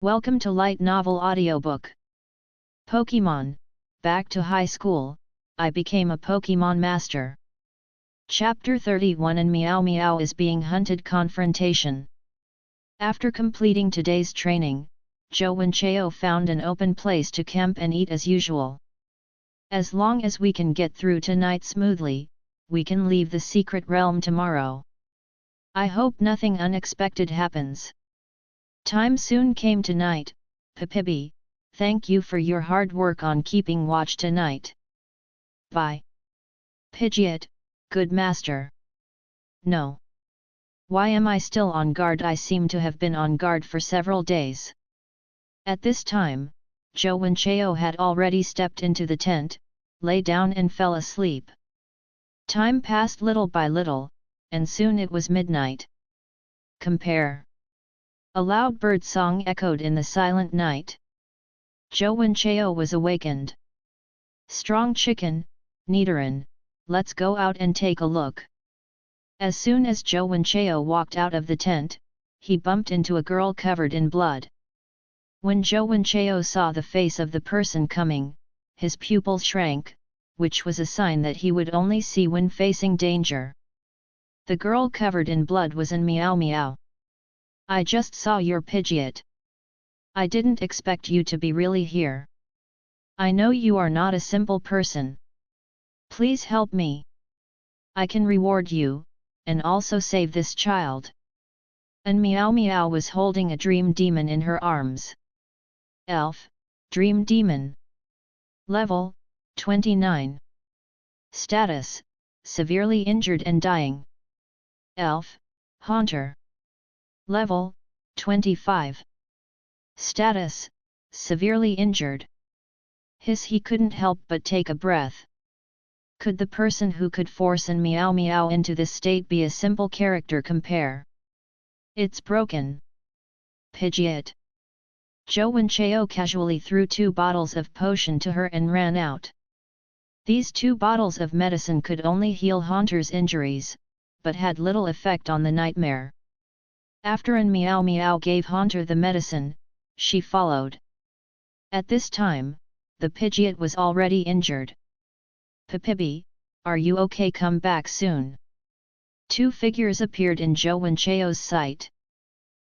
Welcome to Light Novel Audiobook. Pokémon, back to high school, I became a Pokémon master. Chapter 31 and Meow Meow is being hunted confrontation. After completing today's training, Joe and Cheo found an open place to camp and eat as usual. As long as we can get through tonight smoothly, we can leave the secret realm tomorrow. I hope nothing unexpected happens. Time soon came tonight. Pipibi, thank you for your hard work on keeping watch tonight. Bye. Pidgeot, good master. No. Why am I still on guard? I seem to have been on guard for several days. At this time, Joe and Cheo had already stepped into the tent, lay down and fell asleep. Time passed little by little, and soon it was midnight. Compare. A loud bird song echoed in the silent night. Joe and Cheo was awakened. Strong chicken, Nidoran, let's go out and take a look. As soon as Joe and Cheo walked out of the tent, he bumped into a girl covered in blood. When Joe and Cheo saw the face of the person coming, his pupils shrank, which was a sign that he would only see when facing danger. The girl covered in blood was an Meow Meow. I just saw your Pidgeot. I didn't expect you to be really here. I know you are not a simple person. Please help me. I can reward you, and also save this child. And Meow Meow was holding a dream demon in her arms. Elf, Dream Demon. Level, 29. Status, severely injured and dying. Elf, Haunter. Level, 25. Status, severely injured. He couldn't help but take a breath. Could the person who could force an Meow Meow into this state be a simple character? Compare. It's broken. Pidgeot. Joe and Cheo casually threw 2 bottles of potion to her and ran out. These 2 bottles of medicine could only heal Haunter's injuries, but had little effect on the nightmare. After an Meow Meow gave Haunter the medicine, she followed. At this time, the Pidgeot was already injured. Pipibi, are you okay? Come back soon. 2 figures appeared in Joe and Cheo's sight.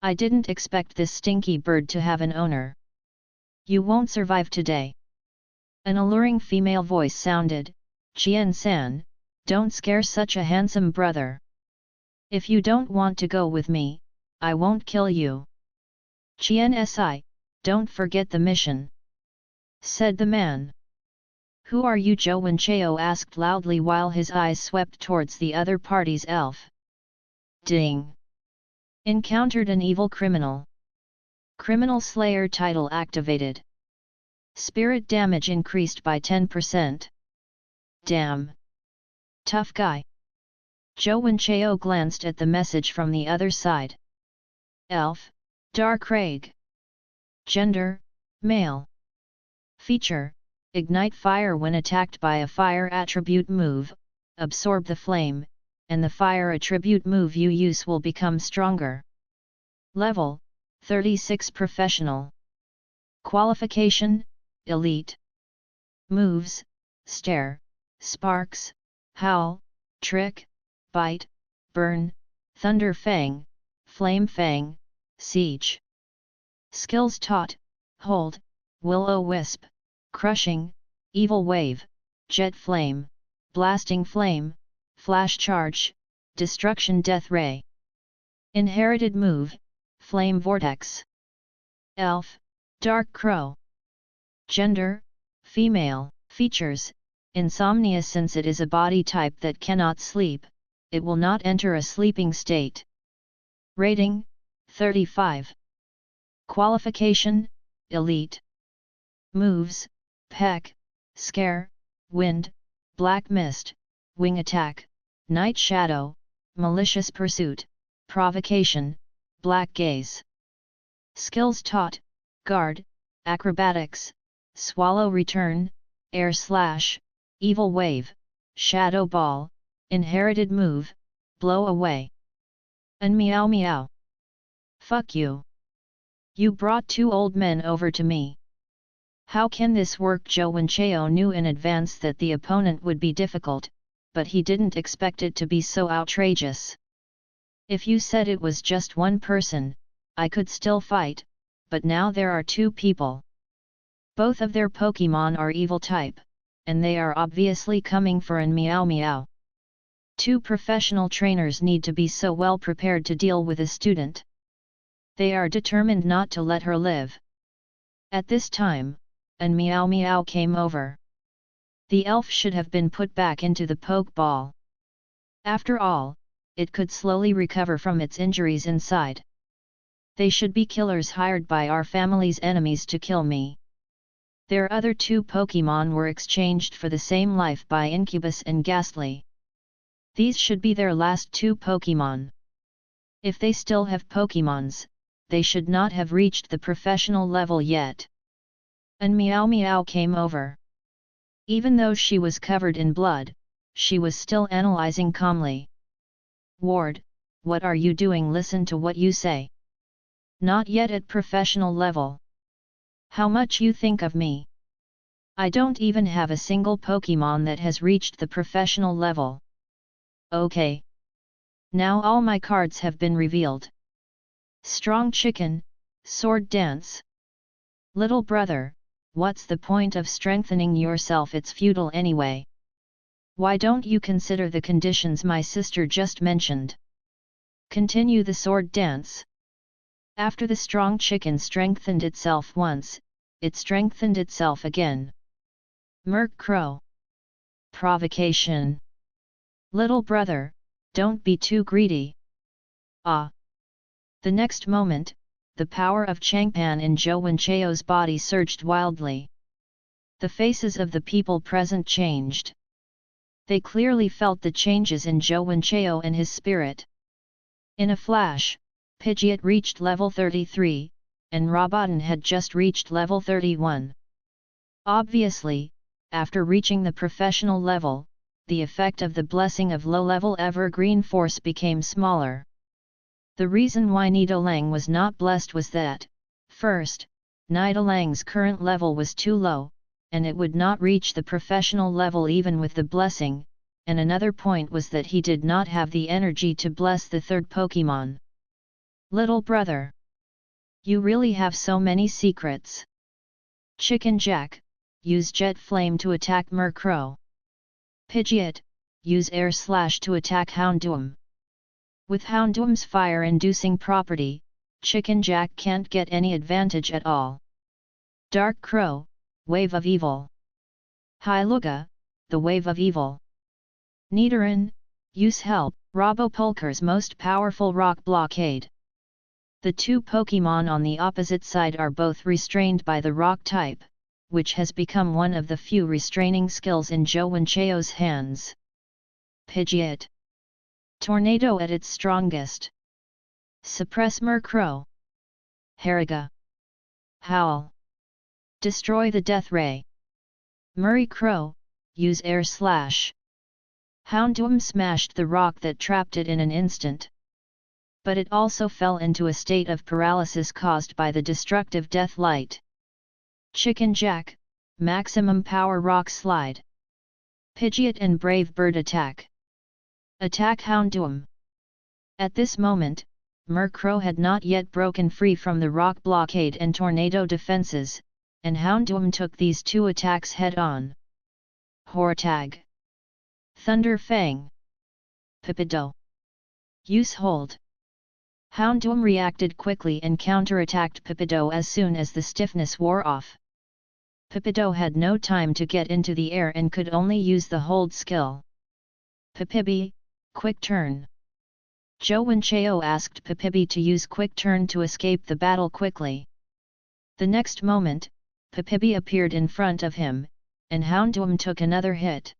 I didn't expect this stinky bird to have an owner. You won't survive today. An alluring female voice sounded. Chien-san, don't scare such a handsome brother. If you don't want to go with me, I won't kill you. Chien-si, don't forget the mission, said the man. Who are you? Joe and Cheo asked loudly while his eyes swept towards the other party's elf. Ding! Encountered an evil criminal. Criminal Slayer title activated. Spirit damage increased by 10%. Damn! Tough guy. Joe and Cheo glanced at the message from the other side. Elf, Darkraig. Gender, male. Feature, ignite fire when attacked by a fire attribute move, absorb the flame, and the fire attribute move you use will become stronger. Level, 36 Professional. Qualification, Elite. Moves, Stare, Sparks, Howl, Trick, Bite, Burn, Thunder Fang, Flame Fang, Siege. Skills taught, Hold, Will-O-Wisp, Crushing, Evil Wave, Jet Flame, Blasting Flame, Flash Charge, Destruction Death Ray. Inherited move, Flame Vortex. Elf, Dark Crow. Gender, female. Features, insomnia. Since it is a body type that cannot sleep, it will not enter a sleeping state. Rating, 35. Qualification, Elite. Moves, Peck, Scare, Wind, Black Mist, Wing Attack, Night Shadow, Malicious Pursuit, Provocation, Black Gaze. Skills taught, Guard, Acrobatics, Swallow Return, Air Slash, Evil Wave, Shadow Ball, Inherited move, Blow Away. And Meow Meow. Fuck you. You brought 2 old men over to me. How can this work? Zhou Wenchao knew in advance that the opponent would be difficult, but he didn't expect it to be so outrageous. If you said it was just one person, I could still fight, but now there are 2 people. Both of their Pokémon are evil type, and they are obviously coming for an Meow Meow. 2 professional trainers need to be so well prepared to deal with a student. They are determined not to let her live. At this time, an Meow Meow came over. The elf should have been put back into the Pokeball. After all, it could slowly recover from its injuries inside. They should be killers hired by our family's enemies to kill me. Their other 2 Pokémon were exchanged for the same life by Incubus and Ghastly. These should be their last 2 Pokémon. If they still have Pokémons, they should not have reached the professional level yet. An Meow Meow came over. Even though she was covered in blood, she was still analyzing calmly. Ward, what are you doing? Listen to what you say. Not yet at professional level. How much you think of me? I don't even have a single Pokémon that has reached the professional level. Okay. Now all my cards have been revealed. Strong Chicken, Sword Dance. Little brother, what's the point of strengthening yourself? It's futile anyway. Why don't you consider the conditions my sister just mentioned? Continue the sword dance. After the strong chicken strengthened itself once, it strengthened itself again. Merc Crow. Provocation. Little brother, don't be too greedy. Ah! The next moment, the power of Changpan in Zhou Wenchao's body surged wildly. The faces of the people present changed. They clearly felt the changes in Zhou Wenchao and his spirit. In a flash, Pidgeot reached level 33, and Roboton had just reached level 31. Obviously, after reaching the professional level, the effect of the blessing of low-level Evergreen Force became smaller. The reason why Nidolang was not blessed was that, first, Nidolang's current level was too low, and it would not reach the professional level even with the blessing, and another point was that he did not have the energy to bless the 3rd Pokémon. Little brother! You really have so many secrets. Chicken Jack, use Jet Flame to attack Murkrow. Pidgeot, use Air Slash to attack Houndoom. With Houndoom's fire-inducing property, Chicken Jack can't get any advantage at all. Dark Crow, Wave of Evil. Hyluga, the Wave of Evil. Nidoran, use Help, Robopolkar's most powerful rock blockade. The 2 Pokémon on the opposite side are both restrained by the rock type, which has become one of the few restraining skills in Zhou Wenchao's hands. Pidgeot. Tornado at its strongest. Suppress Murkrow. Haraga. Howl. Destroy the Death Ray. Murray Crow, use Air Slash. Houndoom smashed the rock that trapped it in an instant. But it also fell into a state of paralysis caused by the destructive Death Light. Chicken Jack, maximum power rock slide. Pidgeot and Brave Bird attack. Attack Houndoom. At this moment, Murkrow had not yet broken free from the rock blockade and tornado defenses, and Houndoom took these 2 attacks head-on. Hortag. Thunder Fang. Pipido. Use Hold. Houndoom reacted quickly and counter-attacked Pipido as soon as the stiffness wore off. Pipido had no time to get into the air and could only use the Hold skill. Pipibi, Quick Turn. Zhou Wenchao asked Pipibi to use Quick Turn to escape the battle quickly. The next moment, Pipibi appeared in front of him, and Houndoom took another hit.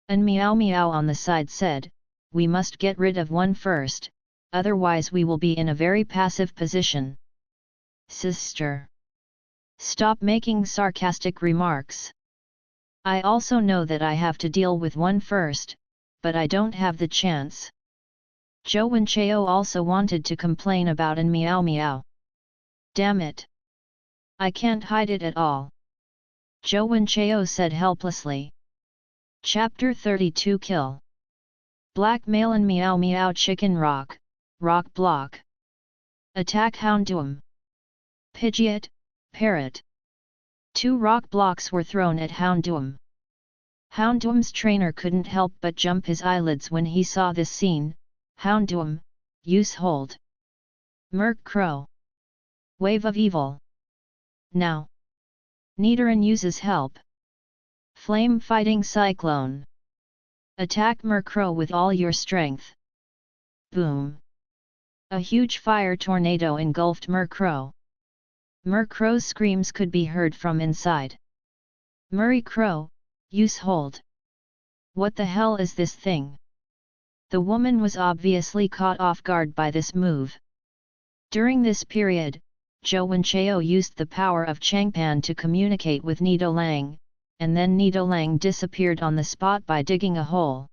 And Meow Meow on the side said, "We must get rid of one first, otherwise we will be in a very passive position." Sister! Stop making sarcastic remarks. I also know that I have to deal with one first, but I don't have the chance. Zhou Wenchao also wanted to complain about an Meow Meow. Damn it! I can't hide it at all. Zhou Wenchao said helplessly. Chapter 32 Kill. Blackmail and Meow Meow Chicken Rock, Rock Block. Attack Houndoom. Pidgeot, Parrot. 2 rock blocks were thrown at Houndoom. Houndoom's trainer couldn't help but jump his eyelids when he saw this scene. Houndoom, use hold. Merc Crow. Wave of Evil. Now. Nidoran uses help. Flame Fighting Cyclone. Attack Murkrow with all your strength. Boom. A huge fire tornado engulfed Murkrow. Murkrow's screams could be heard from inside. Murray Crow, use hold. What the hell is this thing? The woman was obviously caught off guard by this move. During this period, Zhou Wenchao used the power of Changpan to communicate with Nidolang, and then Nidolang disappeared on the spot by digging a hole.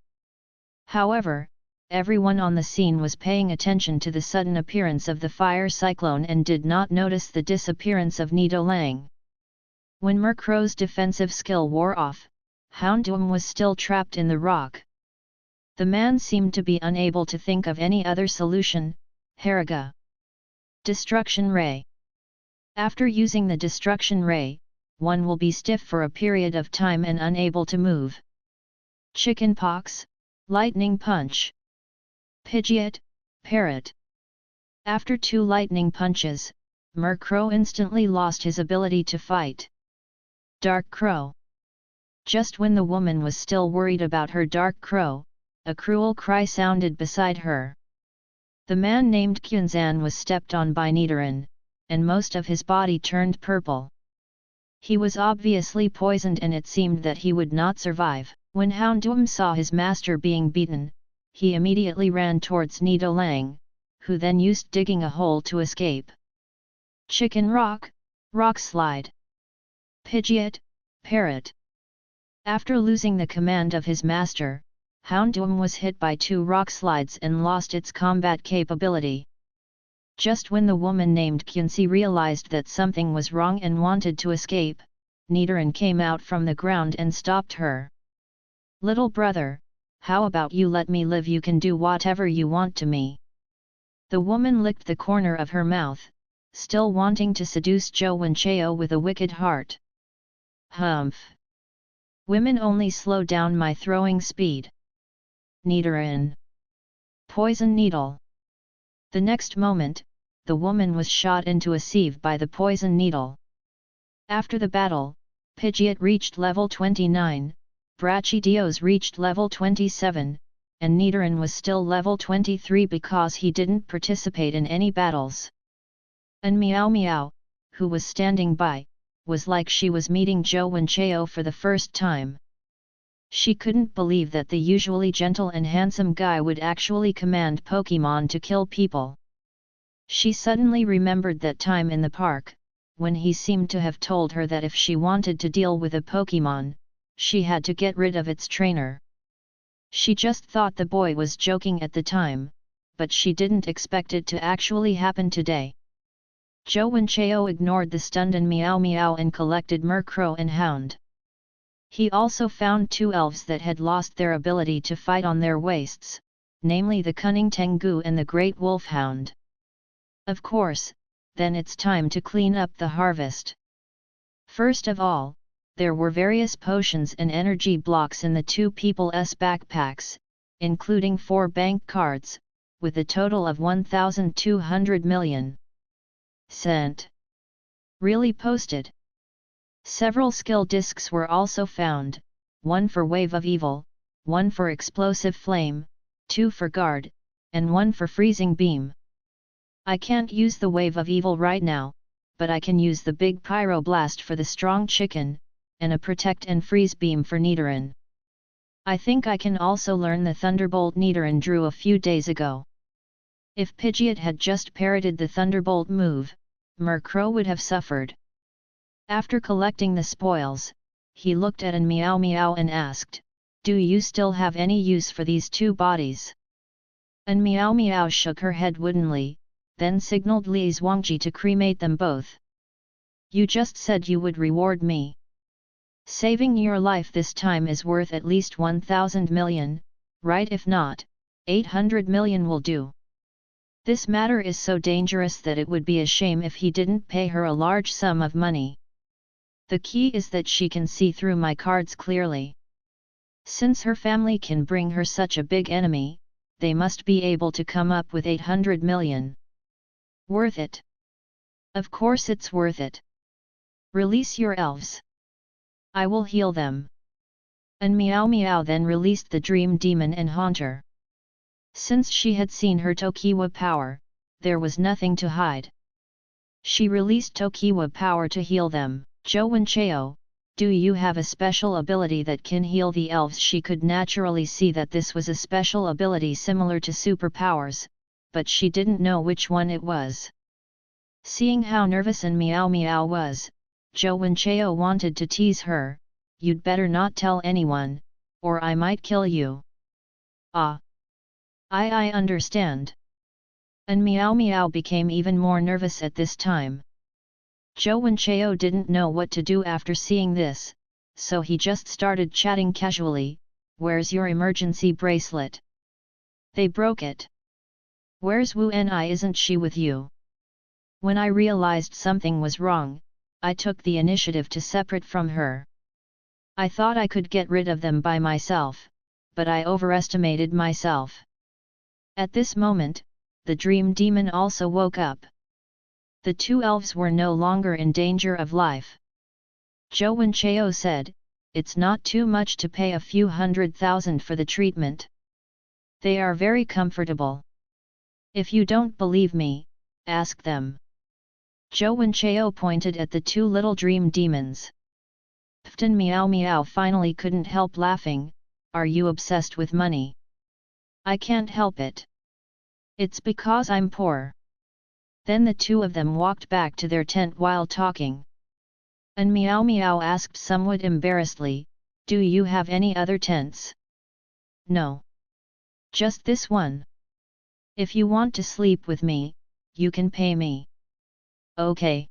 However, everyone on the scene was paying attention to the sudden appearance of the fire cyclone and did not notice the disappearance of Nidolang. When Murkrow's defensive skill wore off, Houndoom was still trapped in the rock. The man seemed to be unable to think of any other solution. Haraga. Destruction Ray. After using the Destruction Ray, one will be stiff for a period of time and unable to move. Chickenpox, Lightning Punch. Pidgeot, Parrot. After 2 lightning punches, Murkrow instantly lost his ability to fight. Dark Crow. Just when the woman was still worried about her Dark Crow, a cruel cry sounded beside her. The man named Kyunzan was stepped on by Nidoran, and most of his body turned purple. He was obviously poisoned and it seemed that he would not survive. When Houndoom saw his master being beaten, he immediately ran towards Nidolang, who then used digging a hole to escape. Chicken Rock, Rock Slide. Pidgeot, Parrot. After losing the command of his master, Houndoom was hit by 2 rock slides and lost its combat capability. Just when the woman named Kyunsi realized that something was wrong and wanted to escape, Nidoran came out from the ground and stopped her. Little brother, how about you let me live? You can do whatever you want to me. The woman licked the corner of her mouth, still wanting to seduce Zhou Wenchao with a wicked heart. Humph! Women only slow down my throwing speed. Nidoran. Poison Needle. The next moment, the woman was shot into a sieve by the poison needle. After the battle, Pidgeot reached level 29, Brachydios reached level 27, and Nidoran was still level 23 because he didn't participate in any battles. And Meow Meow, who was standing by, was like she was meeting Zhou Wenchao for the first time. She couldn't believe that the usually gentle and handsome guy would actually command Pokémon to kill people. She suddenly remembered that time in the park, when he seemed to have told her that if she wanted to deal with a Pokémon, she had to get rid of its trainer. She just thought the boy was joking at the time, but she didn't expect it to actually happen today. Zhou Wenchao ignored the stunned and Meow Meow and collected Murkrow and Hound. He also found 2 elves that had lost their ability to fight on their waists, namely the Cunning Tengu and the Great Wolfhound. Of course, then it's time to clean up the harvest. First of all, there were various potions and energy blocks in the 2 people's backpacks, including 4 bank cards, with a total of 1,200 million. Cent. Really posted. Several skill discs were also found, 1 for Wave of Evil, 1 for Explosive Flame, 2 for Guard, and 1 for Freezing Beam. I can't use the Wave of Evil right now, but I can use the Big Pyroblast for the Strong Chicken, and a Protect and Freeze Beam for Nidoran. I think I can also learn the Thunderbolt Nidoran drew a few days ago. If Pidgeot had just parroted the Thunderbolt move, Murkrow would have suffered. After collecting the spoils, he looked at an Meow Meow and asked, "Do you still have any use for these 2 bodies?" And Meow Meow shook her head woodenly, then signaled Li Zhuangji to cremate them both. You just said you would reward me. Saving your life this time is worth at least 1,000 million, right? If not, 800 million will do. This matter is so dangerous that it would be a shame if he didn't pay her a large sum of money. The key is that she can see through my cards clearly. Since her family can bring her such a big enemy, they must be able to come up with 800 million. Worth it? Of course it's worth it. Release your elves. I will heal them. And Meow Meow then released the dream demon and haunter. Since she had seen her Tokiwa power, there was nothing to hide. She released Tokiwa power to heal them. Zhou Wenchao, do you have a special ability that can heal the elves? She could naturally see that this was a special ability similar to superpowers, but she didn't know which one it was. Seeing how nervous and Meow Meow was, Zhou Wenchao wanted to tease her. You'd better not tell anyone, or I might kill you. Ah! I understand. And Meow Meow became even more nervous at this time. Zhou Wenchao didn't know what to do after seeing this, so he just started chatting casually. Where's your emergency bracelet? They broke it. Where's Wu Ni? Isn't she with you? When I realized something was wrong, I took the initiative to separate from her. I thought I could get rid of them by myself, but I overestimated myself. At this moment, the dream demon also woke up. The two elves were no longer in danger of life. Zhou Wenchao said, it's not too much to pay a few 100,000 for the treatment. They are very comfortable. If you don't believe me, ask them. Zhou Wenchao pointed at the two little dream demons. Pfton Meow Meow finally couldn't help laughing. Are you obsessed with money? I can't help it. It's because I'm poor. Then the two of them walked back to their tent while talking. And Meow Meow asked somewhat embarrassedly, do you have any other tents? No. Just this one. If you want to sleep with me, you can pay me. Okay.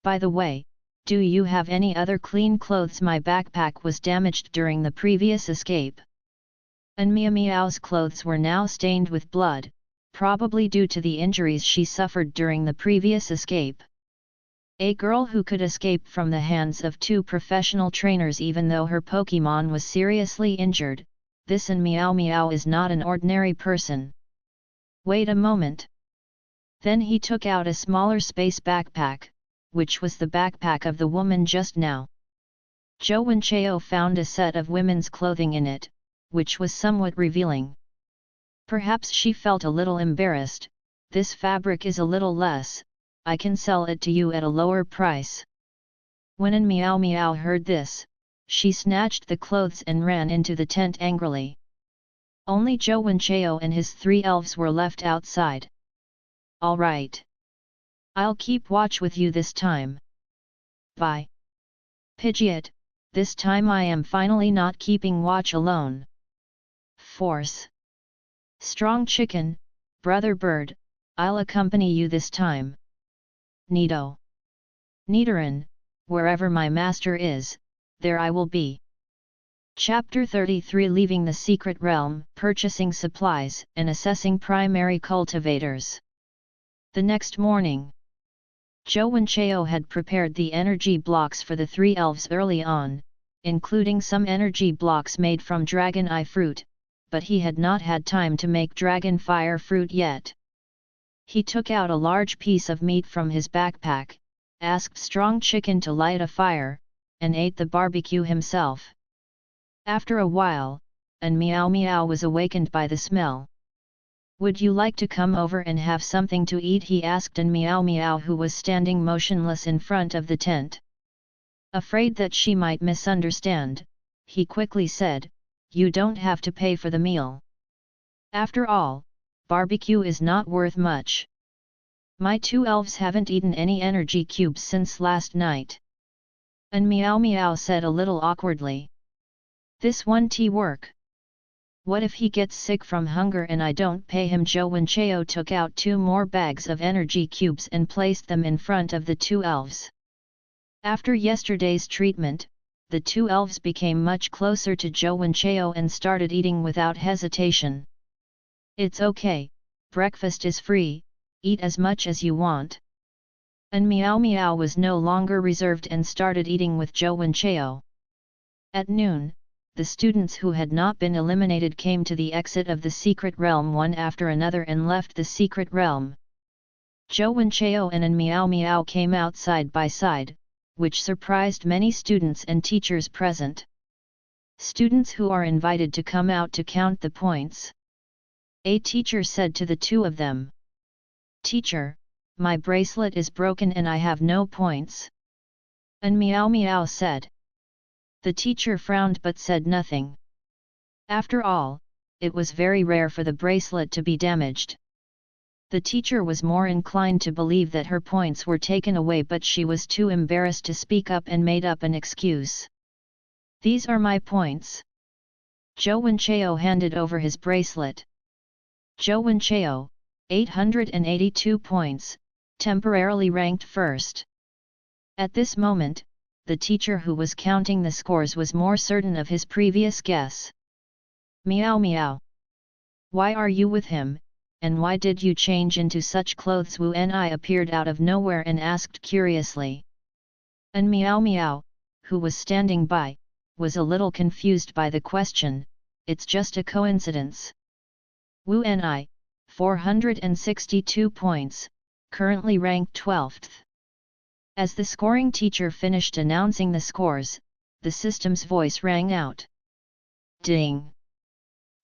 By the way, do you have any other clean clothes? My backpack was damaged during the previous escape. And Meow Meow's clothes were now stained with blood, probably due to the injuries she suffered during the previous escape. A girl who could escape from the hands of two professional trainers even though her Pokémon was seriously injured, this and Meow Meow is not an ordinary person. Wait a moment. Then he took out a smaller space backpack, which was the backpack of the woman just now. Zhou Wenchao found a set of women's clothing in it, which was somewhat revealing. Perhaps she felt a little embarrassed. This fabric is a little less, I can sell it to you at a lower price. When An Meow Meow heard this, she snatched the clothes and ran into the tent angrily. Only Zhou Wenchao and his three elves were left outside. All right. I'll keep watch with you this time. Bye. Pidgeot, this time I am finally not keeping watch alone. Force. Strong Chicken, Brother Bird, I'll accompany you this time. Nido. Nidoran, wherever my master is, there I will be. Chapter 33 Leaving the Secret Realm, Purchasing Supplies, and Assessing Primary Cultivators. The next morning, Zhou Wenchao had prepared the energy blocks for the three elves early on, including some energy blocks made from dragon eye fruit, but he had not had time to make dragon fire fruit yet. He took out a large piece of meat from his backpack, asked Strong Chicken to light a fire, and ate the barbecue himself. After a while, An Meow Meow was awakened by the smell. Would you like to come over and have something to eat? He asked An Meow Meow, who was standing motionless in front of the tent. Afraid that she might misunderstand, he quickly said, you don't have to pay for the meal. After all, barbecue is not worth much. My two elves haven't eaten any energy cubes since last night. An Meow Meow said a little awkwardly. This won't work. What if he gets sick from hunger and I don't pay him? Zhou Wenchao took out 2 more bags of energy cubes and placed them in front of the 2 elves. After yesterday's treatment, the 2 elves became much closer to Zhou Wenchao and started eating without hesitation. It's okay, breakfast is free, eat as much as you want. And Miao Miao was no longer reserved and started eating with Zhou Wenchao. At noon, the students who had not been eliminated came to the exit of the secret realm one after another and left the secret realm. Zhou Wenchao and Miao Miao came out side by side, which surprised many students and teachers present. Students who are invited to come out to count the points. A teacher said to the 2 of them, "Teacher, my bracelet is broken and I have no points." And Miao Miao said. The teacher frowned but said nothing. After all, it was very rare for the bracelet to be damaged. The teacher was more inclined to believe that her points were taken away, but she was too embarrassed to speak up and made up an excuse. "These are my points." Zhou Wenchao handed over his bracelet. Zhou Wenchao, 882 points, temporarily ranked first. At this moment, the teacher who was counting the scores was more certain of his previous guess. "Miao Miao. Why are you with him, and why did you change into such clothes?" Wu Ni appeared out of nowhere and asked curiously. And Miao Miao, who was standing by, was a little confused by the question. "It's just a coincidence." Wu Ni, 462 points, currently ranked 12th. As the scoring teacher finished announcing the scores, the system's voice rang out. Ding!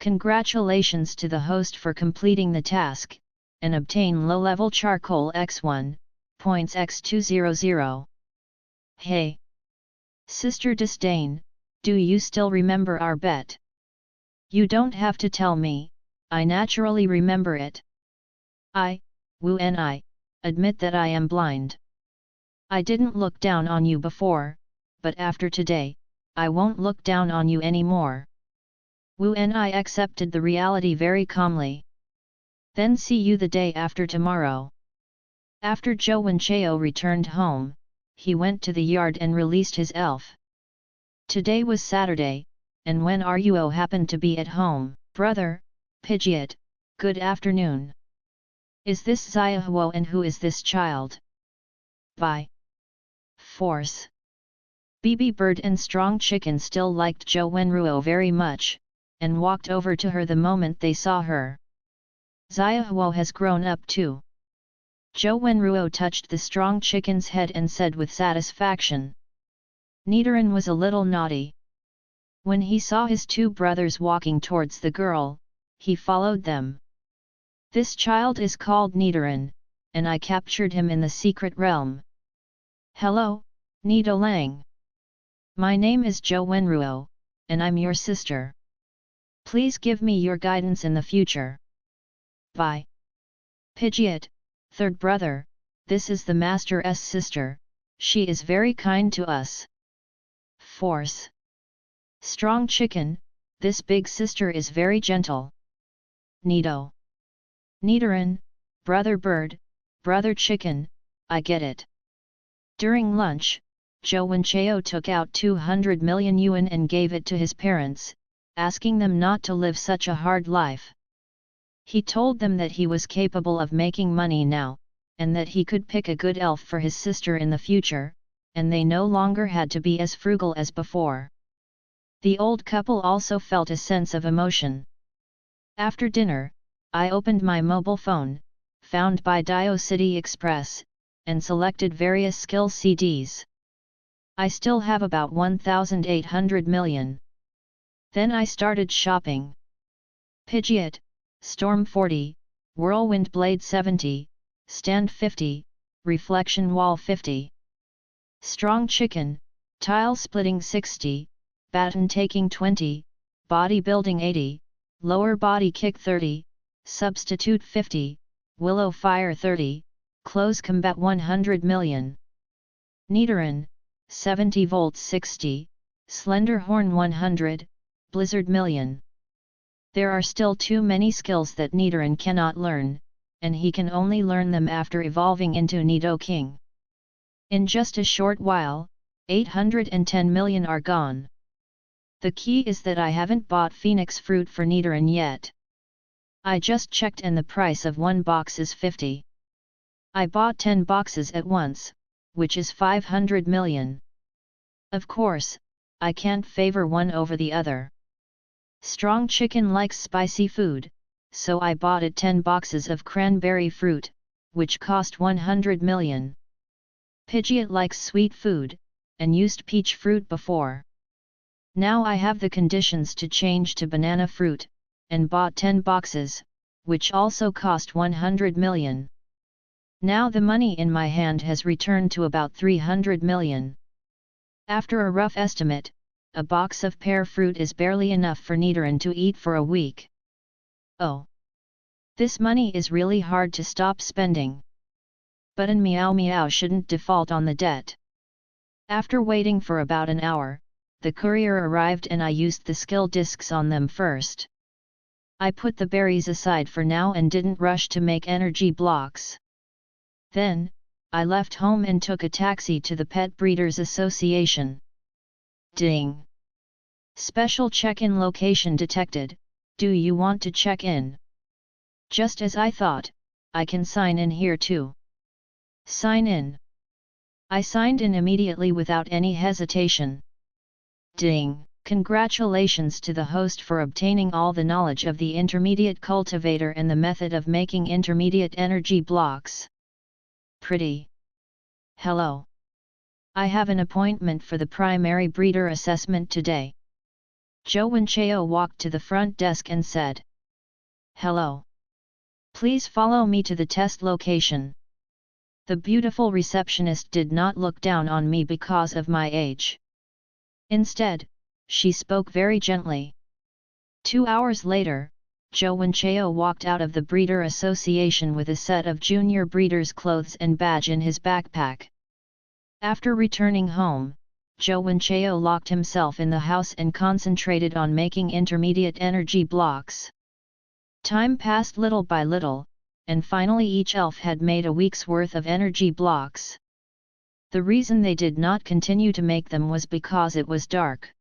Congratulations to the host for completing the task, and obtain low-level charcoal X1, points X200. Hey! Sister Disdain, do you still remember our bet? You don't have to tell me, I naturally remember it. I, Wu Ni, admit that I am blind. I didn't look down on you before, but after today, I won't look down on you anymore. Wu Ni accepted the reality very calmly. Then see you the day after tomorrow. After Zhou Wenchao returned home, he went to the yard and released his elf. Today was Saturday, and when Ruo happened to be at home. "Brother, Pidgeot, good afternoon. Is this Xiaohuo and who is this child?" By force. BB Bird and Strong Chicken still liked Zhou Wenruo very much, and walked over to her the moment they saw her. "Xiaohuo has grown up too." Zhou Wenruo touched the Strong Chicken's head and said with satisfaction. Nidoran was a little naughty. When he saw his 2 brothers walking towards the girl, he followed them. "This child is called Nidoran, and I captured him in the secret realm." "Hello, Nidolang. My name is Zhou Wenruo, and I'm your sister. Please give me your guidance in the future." By Pidgeot, 3rd brother, this is the Master's sister, she is very kind to us. Force. Strong Chicken, this big sister is very gentle. Nido. Nidoran, Brother Bird, Brother Chicken, I get it. During lunch, Zhou Wenchao took out 200 million yuan and gave it to his parents, asking them not to live such a hard life. He told them that he was capable of making money now, and that he could pick a good elf for his sister in the future, and they no longer had to be as frugal as before. The old couple also felt a sense of emotion. After dinner, I opened my mobile phone, found by Dio City Express, and selected various skill CDs. I still have about 1,800 million. Then I started shopping. Pidgeot, Storm 40, Whirlwind Blade 70, Stand 50, Reflection Wall 50. Strong Chicken, Tile Splitting 60, Baton Taking 20, Body Building 80, Lower Body Kick 30, Substitute 50, Willow Fire 30, Close Combat 100 million. Nidoran, 70 volts 60, Slender Horn 100, Blizzard million. There are still too many skills that Nidoran cannot learn, and he can only learn them after evolving into Nidoking. In just a short while, 810 million are gone. The key is that I haven't bought Phoenix fruit for Nidoran yet. I just checked and the price of one box is 50. I bought 10 boxes at once, which is 500 million. Of course, I can't favor one over the other. Strong Chicken likes spicy food, so I bought it 10 boxes of cranberry fruit, which cost 100 million. Pidgeot likes sweet food, and used peach fruit before. Now I have the conditions to change to banana fruit, and bought 10 boxes, which also cost 100 million. Now the money in my hand has returned to about 300 million. After a rough estimate, a box of pear fruit is barely enough for Nidoran to eat for a week. Oh! This money is really hard to stop spending. But an Meow Meow shouldn't default on the debt. After waiting for about an hour, the courier arrived and I used the skill discs on them first. I put the berries aside for now and didn't rush to make energy blocks. Then, I left home and took a taxi to the Pet Breeders Association. Ding! Special check-in location detected. Do you want to check in? Just as I thought, I can sign in here too. Sign in. I signed in immediately without any hesitation. Ding! Congratulations to the host for obtaining all the knowledge of the intermediate cultivator and the method of making intermediate energy blocks. Pretty. Hello. I have an appointment for the primary breeder assessment today. Zhou Wenchao walked to the front desk and said, "Hello. Please follow me to the test location." The beautiful receptionist did not look down on me because of my age. Instead, she spoke very gently. 2 hours later, Zhou Wenchao walked out of the Breeder Association with a set of junior breeders' clothes and badge in his backpack. After returning home, Zhou Wenchao locked himself in the house and concentrated on making intermediate energy blocks. Time passed little by little, and finally each elf had made a week's worth of energy blocks. The reason they did not continue to make them was because it was dark.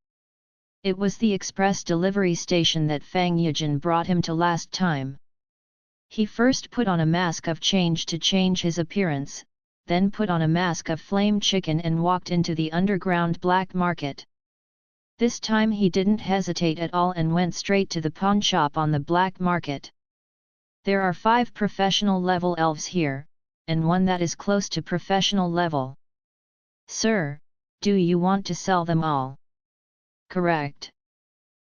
It was the express delivery station that Fang Yijin brought him to last time. He first put on a mask of change to change his appearance, then put on a mask of flame chicken and walked into the underground black market. This time he didn't hesitate at all and went straight to the pawn shop on the black market. There are 5 professional level elves here, and one that is close to professional level. "Sir, do you want to sell them all?" "Correct.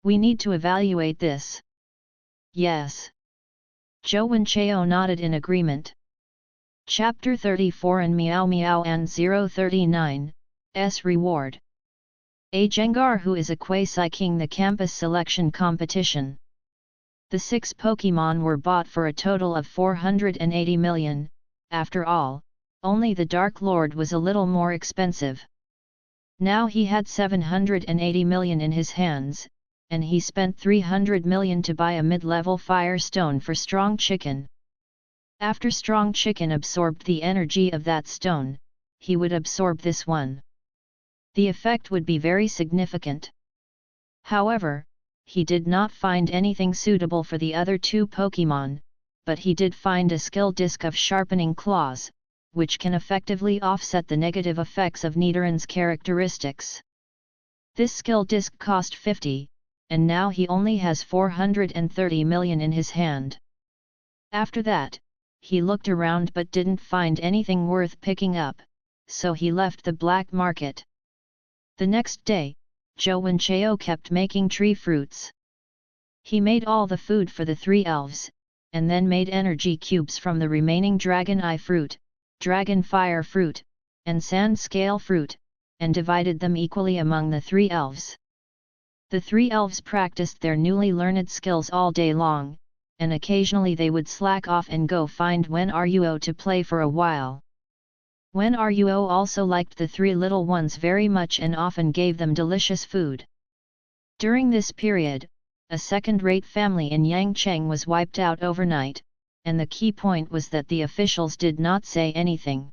We need to evaluate this." "Yes." Zhou Wenchao nodded in agreement. Chapter 34 and Meow Meow and 039, S Reward. A Jengar who is a quasi-king the campus selection competition. The 6 Pokémon were bought for a total of 480 million, after all, only the Dark Lord was a little more expensive. Now he had 780 million in his hands, and he spent 300 million to buy a mid-level Fire Stone for Strong Chicken. After Strong Chicken absorbed the energy of that stone, he would absorb this one. The effect would be very significant. However, he did not find anything suitable for the other 2 Pokémon, but he did find a skill disc of Sharpening Claws, which can effectively offset the negative effects of Nidoran's characteristics. This skill disc cost 50, and now he only has 430 million in his hand. After that, he looked around but didn't find anything worth picking up, so he left the black market. The next day, Zhou Wenchao kept making tree fruits. He made all the food for the 3 elves, and then made energy cubes from the remaining Dragon Eye fruit, Dragon Fire fruit, and Sand Scale fruit, and divided them equally among the 3 elves. The 3 elves practiced their newly learned skills all day long, and occasionally they would slack off and go find Wen Ruo to play for a while. Wen Ruo also liked the 3 little ones very much and often gave them delicious food. During this period, a second-rate family in Yangcheng was wiped out overnight, and the key point was that the officials did not say anything.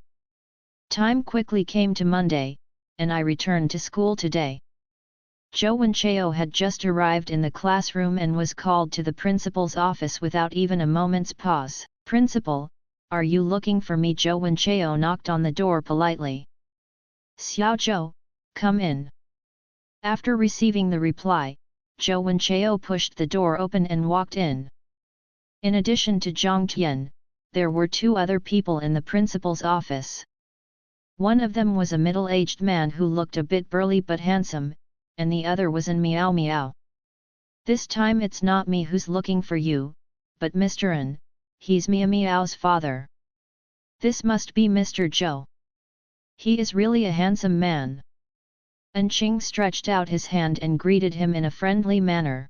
Time quickly came to Monday, and I returned to school today. Zhou Wenchao had just arrived in the classroom and was called to the principal's office without even a moment's pause. "Principal, are you looking for me?" Zhou Wenchao knocked on the door politely. "Xiao Zhou, come in." After receiving the reply, Zhou Wenchao pushed the door open and walked in. In addition to Zhang Tian, there were two other people in the principal's office. One of them was a middle-aged man who looked a bit burly but handsome, and the other was an Miao Miao. "This time it's not me who's looking for you, but Mr. An, he's Miao Miao's father. This must be Mr. Zhou. He is really a handsome man." An Qing stretched out his hand and greeted him in a friendly manner.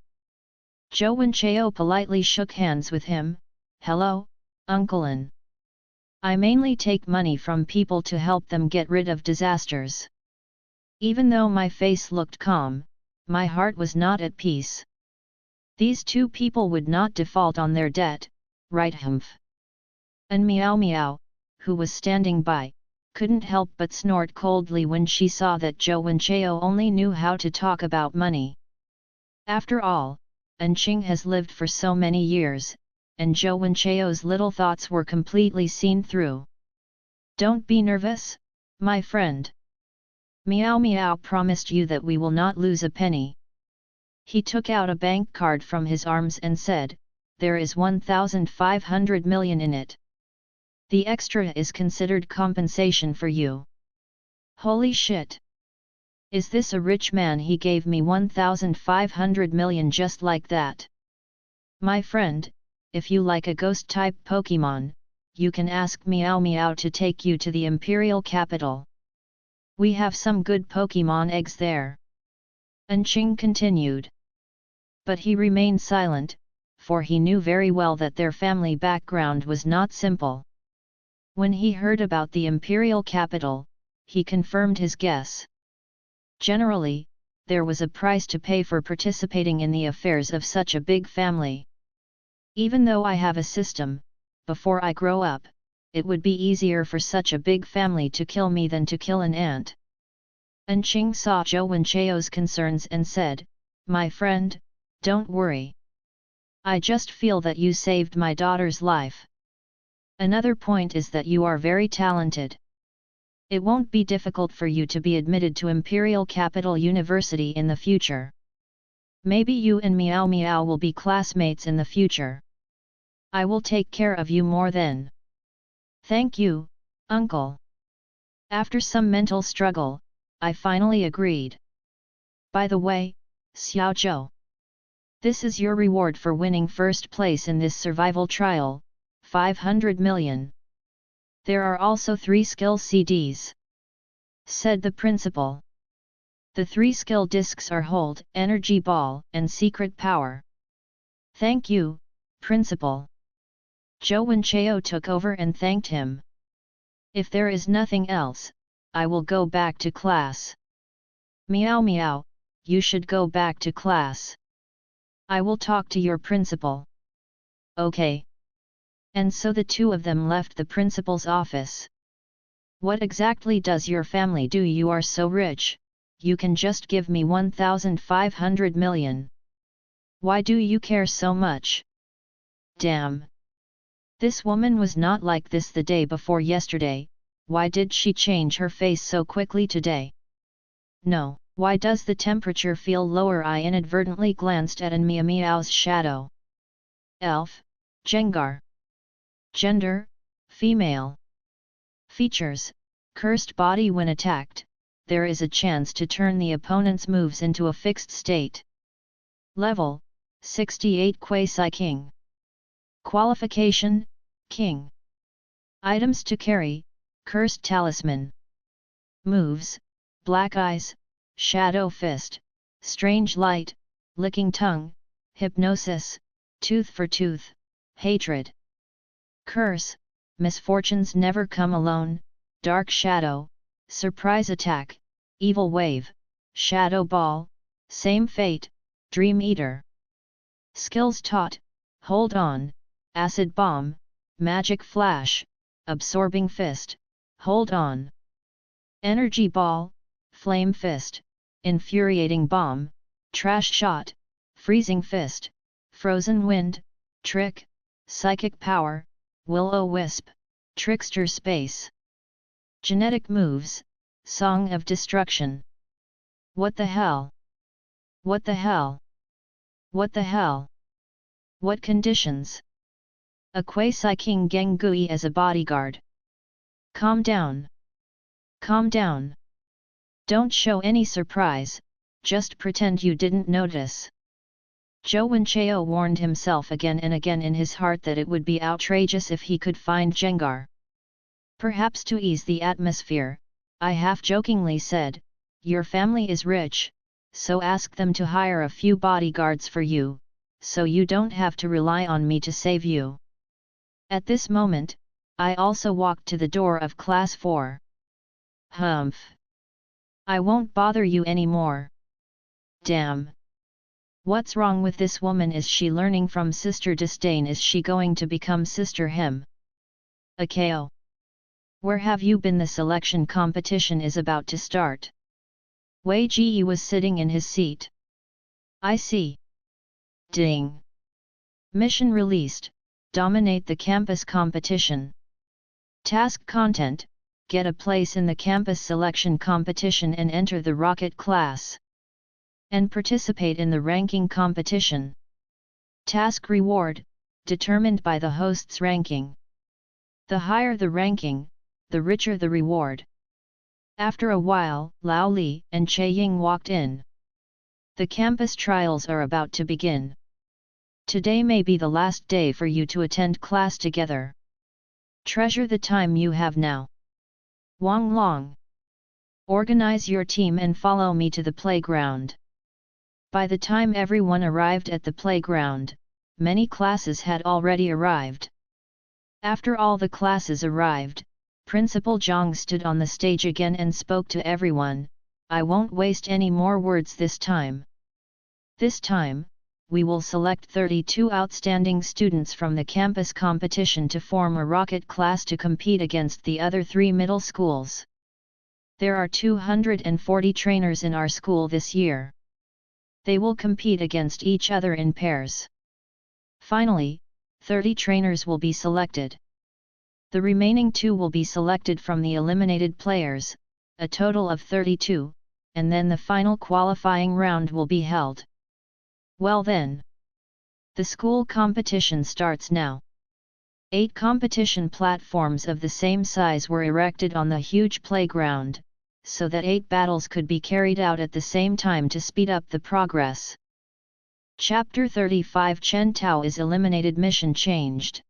Zhou Wenchao politely shook hands with him. "Hello, Uncle An. I mainly take money from people to help them get rid of disasters." Even though my face looked calm, my heart was not at peace. These two people would not default on their debt, right? Humph. And Miao Miao, who was standing by, couldn't help but snort coldly when she saw that Zhou Wenchao only knew how to talk about money. After all, An Qing has lived for so many years, and Zhou Wenchao's little thoughts were completely seen through. "Don't be nervous, my friend. Miao Miao promised you that we will not lose a penny." He took out a bank card from his arms and said, "There is 1,500 million in it. The extra is considered compensation for you." Holy shit! Is this a rich man? He gave me 1,500 million just like that. My friend, if you like a ghost-type Pokémon, you can ask Miao Miao to take you to the Imperial Capital. We have some good Pokémon eggs there." An Qing continued. But he remained silent, for he knew very well that their family background was not simple. When he heard about the Imperial Capital, he confirmed his guess. Generally, there was a price to pay for participating in the affairs of such a big family. "Even though I have a system, before I grow up, it would be easier for such a big family to kill me than to kill an ant." An Qing saw Zhou Wenchao's concerns and said, "My friend, don't worry. I just feel that you saved my daughter's life. Another point is that you are very talented. It won't be difficult for you to be admitted to Imperial Capital University in the future. Maybe you and Miao Miao will be classmates in the future. I will take care of you more then." "Thank you, uncle." After some mental struggle, I finally agreed. "By the way, Xiao Zhou, this is your reward for winning first place in this survival trial, 500 million. There are also 3 skill CDs," said the principal. "The 3 skill discs are Hold, Energy Ball, and Secret Power." "Thank you, principal." Zhou Wenchao took over and thanked him. "If there is nothing else, I will go back to class." "Miao Miao, you should go back to class. I will talk to your principal." "Okay." And so the two of them left the principal's office. "What exactly does your family do? You are so rich, you can just give me 1,500 million. Why do you care so much? Damn! This woman was not like this the day before yesterday. Why did she change her face so quickly today? No, why does the temperature feel lower?" I inadvertently glanced at an Miao Miao's shadow. Elf, Jengar. Gender, female. Features, cursed body. When attacked, there is a chance to turn the opponent's moves into a fixed state. Level, 68 Quasi King. Qualification, King. Items to carry, Cursed Talisman. Moves, Black Eyes, Shadow Fist, Strange Light, Licking Tongue, Hypnosis, Tooth for Tooth, Hatred. Curse, Misfortunes Never Come Alone, Dark Shadow, Surprise Attack, Evil Wave, Shadow Ball, Same Fate, Dream Eater. Skills taught: Hold On, Acid Bomb, Magic Flash, Absorbing Fist, Hold On. Energy Ball, Flame Fist, Infuriating Bomb, Trash Shot, Freezing Fist, Frozen Wind, Trick, Psychic Power, Will-O-Wisp, Trickster Space. Genetic Moves, Song of Destruction. What the hell? What the hell? What the hell? What conditions? A Quasi-King Gengui as a bodyguard. Calm down. Calm down. Don't show any surprise, just pretend you didn't notice. Zhou Wenchao warned himself again and again in his heart that it would be outrageous if he could find Jengar. Perhaps to ease the atmosphere, I half-jokingly said, "Your family is rich, so ask them to hire a few bodyguards for you, so you don't have to rely on me to save you." At this moment, I also walked to the door of Class 4. Humph! I won't bother you anymore. Damn! What's wrong with this woman? Is she learning from Sister Disdain? Is she going to become Sister Him? Akao! Where have you been? The selection competition is about to start. Wei Ji was sitting in his seat. I see. Ding! Mission released: Dominate the campus competition. Task content: Get a place in the campus selection competition and enter the rocket class. And participate in the ranking competition. Task reward: Determined by the host's ranking. The higher the ranking, the richer the reward. After a while, Lao Li and Che Ying walked in. The campus trials are about to begin. Today may be the last day for you to attend class together. Treasure the time you have now. Wang Long. Organize your team and follow me to the playground. By the time everyone arrived at the playground, many classes had already arrived. After all the classes arrived, Principal Zhang stood on the stage again and spoke to everyone. I won't waste any more words this time. This time, we will select 32 outstanding students from the campus competition to form a rocket class to compete against the other 3 middle schools. There are 240 trainers in our school this year. They will compete against each other in pairs. Finally, 30 trainers will be selected. The remaining 2 will be selected from the eliminated players, a total of 32, and then the final qualifying round will be held. Well then. The school competition starts now. 8 competition platforms of the same size were erected on the huge playground, so that 8 battles could be carried out at the same time to speed up the progress. Chapter 35 Chen Tao is eliminated. Mission changed.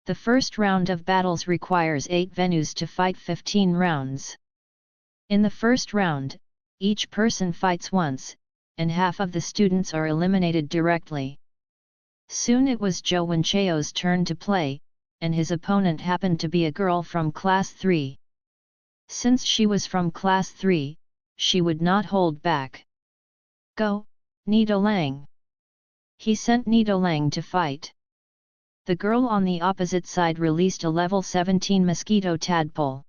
The first round of battles requires 8 venues to fight 15 rounds. In the first round, each person fights once, and half of the students are eliminated directly. Soon it was Zhou Wenchao's turn to play, and his opponent happened to be a girl from Class 3. Since she was from Class 3, she would not hold back. Go, Nidolang! He sent Nidolang to fight. The girl on the opposite side released a level 17 mosquito tadpole.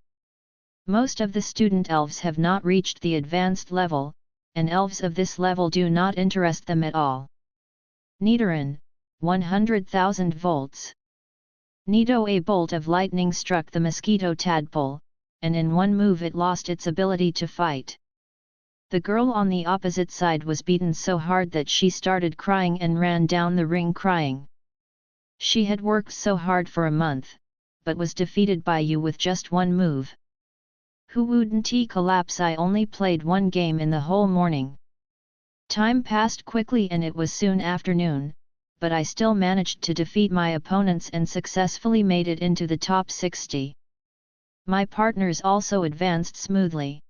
Most of the student elves have not reached the advanced level, and elves of this level do not interest them at all. Nidoran, 100,000 volts. Nido, a bolt of lightning struck the mosquito tadpole, and in one move it lost its ability to fight. The girl on the opposite side was beaten so hard that she started crying and ran down the ring crying. She had worked so hard for a month, but was defeated by you with just one move. Who wouldn't collapse? I only played 1 game in the whole morning. Time passed quickly and it was soon afternoon, but I still managed to defeat my opponents and successfully made it into the top 60. My partners also advanced smoothly.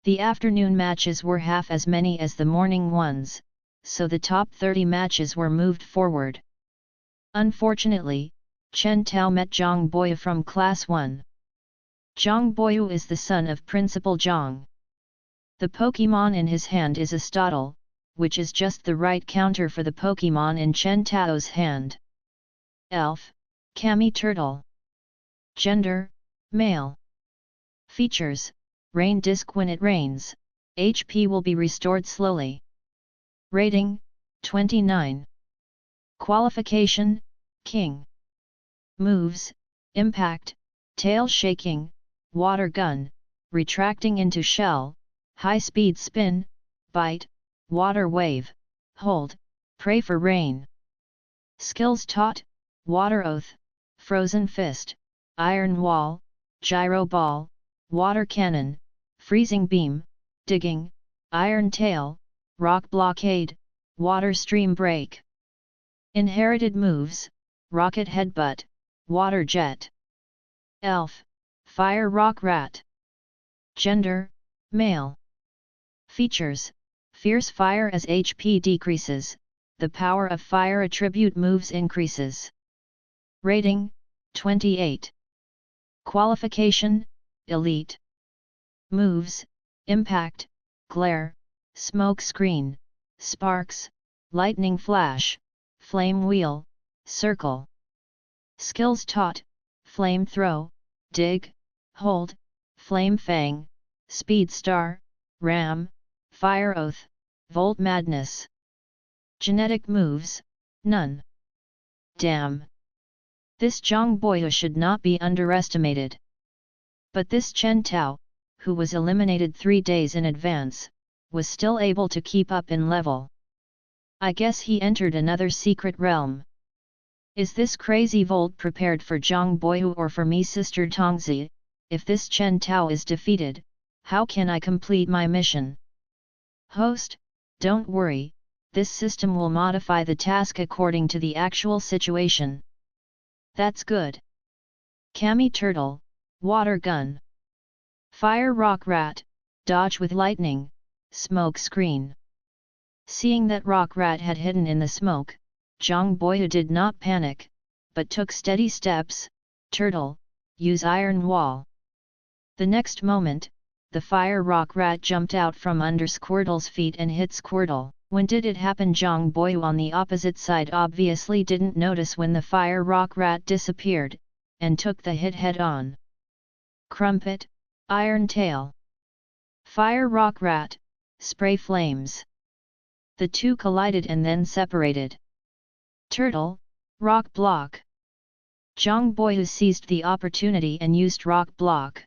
The afternoon matches were half as many as the morning ones, so the top 30 matches were moved forward. Unfortunately, Chen Tao met Zhang Boyu from Class 1. Zhang Boyu is the son of Principal Zhang. The Pokémon in his hand is a Stoddle, which is just the right counter for the Pokémon in Chen Tao's hand. Elf, Kami Turtle. Gender, male. Features, rain disc. When it rains, HP will be restored slowly. Rating, 29. Qualification, King. Moves, Impact, Tail Shaking, Water Gun, Retracting into Shell, High Speed Spin, Bite, Water Wave, Hold, Pray for Rain. Skills taught, Water Oath, Frozen Fist, Iron Wall, Gyro Ball, Water Cannon, Freezing Beam, Digging, Iron Tail, Rock Blockade, Water Stream Break. Inherited moves, Rocket Headbutt, Water Jet. Elf, Fire Rock Rat. Gender, male. Features, Fierce Fire. As HP decreases, the power of fire attribute moves increases. Rating, 28. Qualification, Elite. Moves, Impact, Glare, Smoke Screen, Sparks, Lightning Flash, Flame Wheel, Circle. Skills taught, Flame Throw, Dig, Hold, Flame Fang, Speed Star, Ram, Fire Oath, Volt Madness. Genetic moves, none. Damn. This Zhang Boyu should not be underestimated. But this Chen Tao, who was eliminated 3 days in advance, was still able to keep up in level. I guess he entered another secret realm. Is this crazy Volt prepared for Zhang Boyu or for me, Sister Tongzi? If this Chen Tao is defeated, how can I complete my mission? Host, don't worry, this system will modify the task according to the actual situation. That's good. Kami Turtle, Water Gun. Fire Rock Rat, Dodge with Lightning, Smoke Screen. Seeing that Rock Rat had hidden in the smoke, Zhang Boyu did not panic, but took steady steps. Turtle, use Iron Wall. The next moment, the Fire Rock Rat jumped out from under Squirtle's feet and hit Squirtle. When did it happen? Zhang Boyu on the opposite side obviously didn't notice when the Fire Rock Rat disappeared, and took the hit head on. Crumpet, Iron Tail. Fire Rock Rat, Spray Flames. The two collided and then separated. Turtle, Rock Block. Zhang Boyu seized the opportunity and used Rock Block.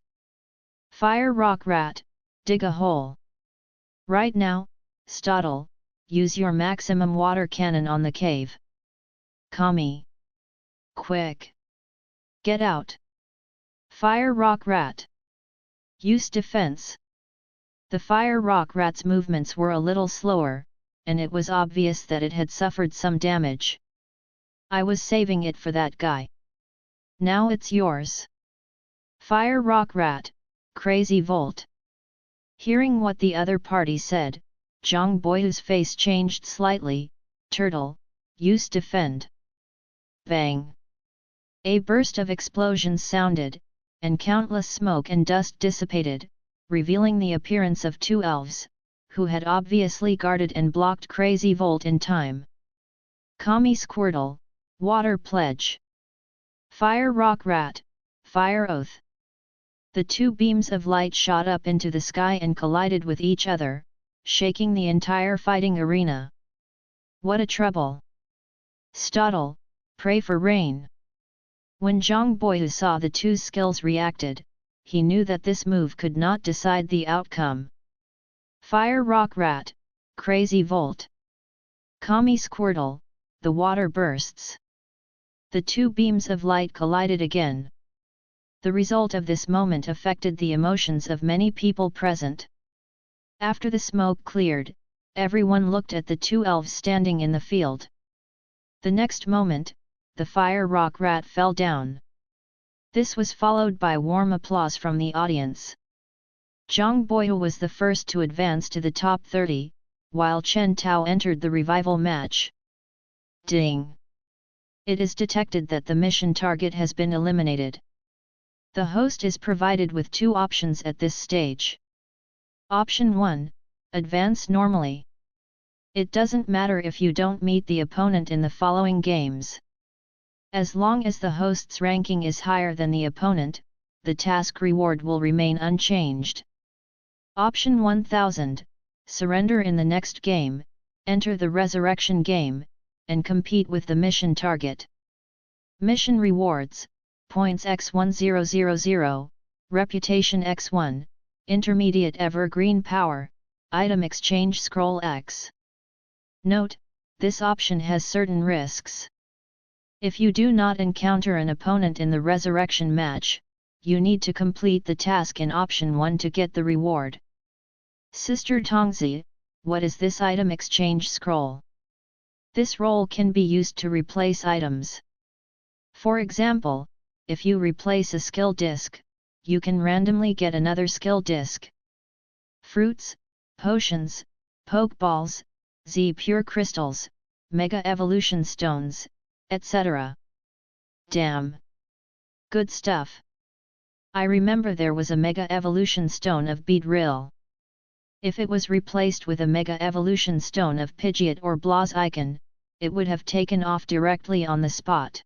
Fire Rock Rat, dig a hole. Right now, Stottle, use your maximum water cannon on the cave. Kami. Quick. Get out. Fire Rock Rat. Use defense. The Fire Rock Rat's movements were a little slower, and it was obvious that it had suffered some damage. I was saving it for that guy. Now it's yours. Fire Rock Rat, Crazy Volt. Hearing what the other party said, Zhang Boyu's face changed slightly. Turtle, use defend. Bang! A burst of explosions sounded, and countless smoke and dust dissipated, revealing the appearance of two elves, who had obviously guarded and blocked Crazy Volt in time. Kami Squirtle, Water Pledge. Fire Rock Rat, Fire Oath. The two beams of light shot up into the sky and collided with each other, shaking the entire fighting arena. What a trouble! Stottle, pray for rain. When Zhang Boyu saw the two skills reacted, he knew that this move could not decide the outcome. Fire Rock Rat, Crazy Volt. Kami Squirtle, the water bursts. The two beams of light collided again. The result of this moment affected the emotions of many people present. After the smoke cleared, everyone looked at the two elves standing in the field. The next moment, the Fire Rock Rat fell down. This was followed by warm applause from the audience. Zhang Boyu was the first to advance to the top 30, while Chen Tao entered the revival match. Ding! It is detected that the mission target has been eliminated. The host is provided with two options at this stage. Option 1, advance normally. It doesn't matter if you don't meet the opponent in the following games. As long as the host's ranking is higher than the opponent, the task reward will remain unchanged. Option 1000, surrender in the next game, enter the resurrection game, and compete with the mission target. Mission rewards, points x1000, reputation x1, intermediate evergreen power, item exchange scroll x. Note, this option has certain risks. If you do not encounter an opponent in the resurrection match, you need to complete the task in option 1 to get the reward. Sister Tongzi, what is this item exchange scroll? This role can be used to replace items. For example, if you replace a skill disc, you can randomly get another skill disc. Fruits, potions, pokeballs, Z pure crystals, mega evolution stones, etc. Damn! Good stuff! I remember there was a mega evolution stone of Beedrill. If it was replaced with a mega evolution stone of Pidgeot or Blaziken, it would have taken off directly on the spot.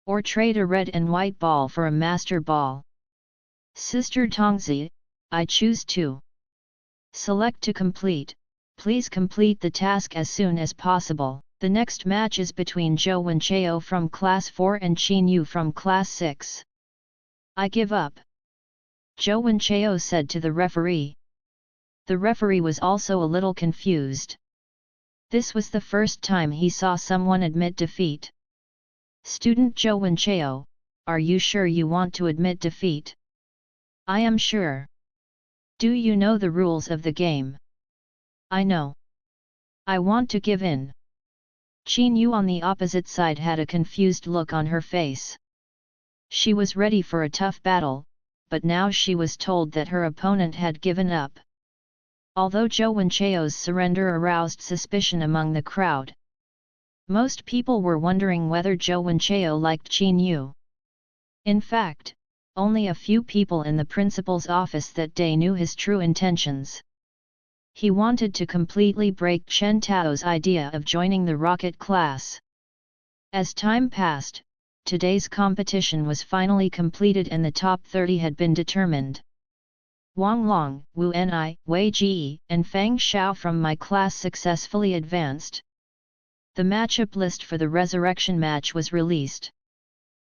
Or trade a red and white ball for a master ball. Sister Tongzi, I choose 2. Select to complete. Please complete the task as soon as possible. The next match is between Zhou Wenchao from Class 4 and Qin Yu from Class 6. I give up. Zhou Wenchao said to the referee. The referee was also a little confused. This was the first time he saw someone admit defeat. Student Zhou Wenchao, are you sure you want to admit defeat? I am sure. Do you know the rules of the game? I know. I want to give in. Qin Yu on the opposite side had a confused look on her face. She was ready for a tough battle, but now she was told that her opponent had given up. Although Zhou Wenchao's surrender aroused suspicion among the crowd. Most people were wondering whether Zhou Wenchao liked Qin Yu. In fact, only a few people in the principal's office that day knew his true intentions. He wanted to completely break Chen Tao's idea of joining the rocket class. As time passed, today's competition was finally completed and the top 30 had been determined. Wang Long, Wu Ni, Wei Ji, and Fang Xiao from my class successfully advanced. The matchup list for the resurrection match was released.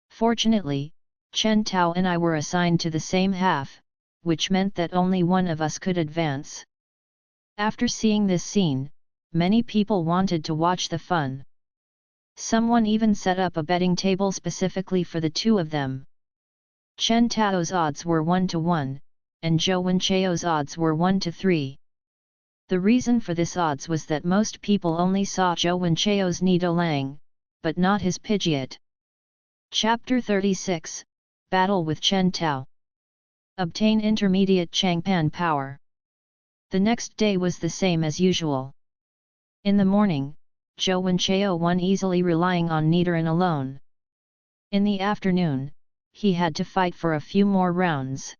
Fortunately, Chen Tao and I were assigned to the same half, which meant that only one of us could advance. After seeing this scene, many people wanted to watch the fun. Someone even set up a betting table specifically for the two of them. Chen Tao's odds were 1-1, and Zhou Wenchao's odds were 1-3. The reason for this odds was that most people only saw Zhou Wenchao's Nidolang, but not his Pidgeot. Chapter 36, Battle with Chen Tao. Obtain intermediate Changpan power. The next day was the same as usual. In the morning, Zhou Wenchao won easily relying on Nidoran alone. In the afternoon, he had to fight for a few more rounds.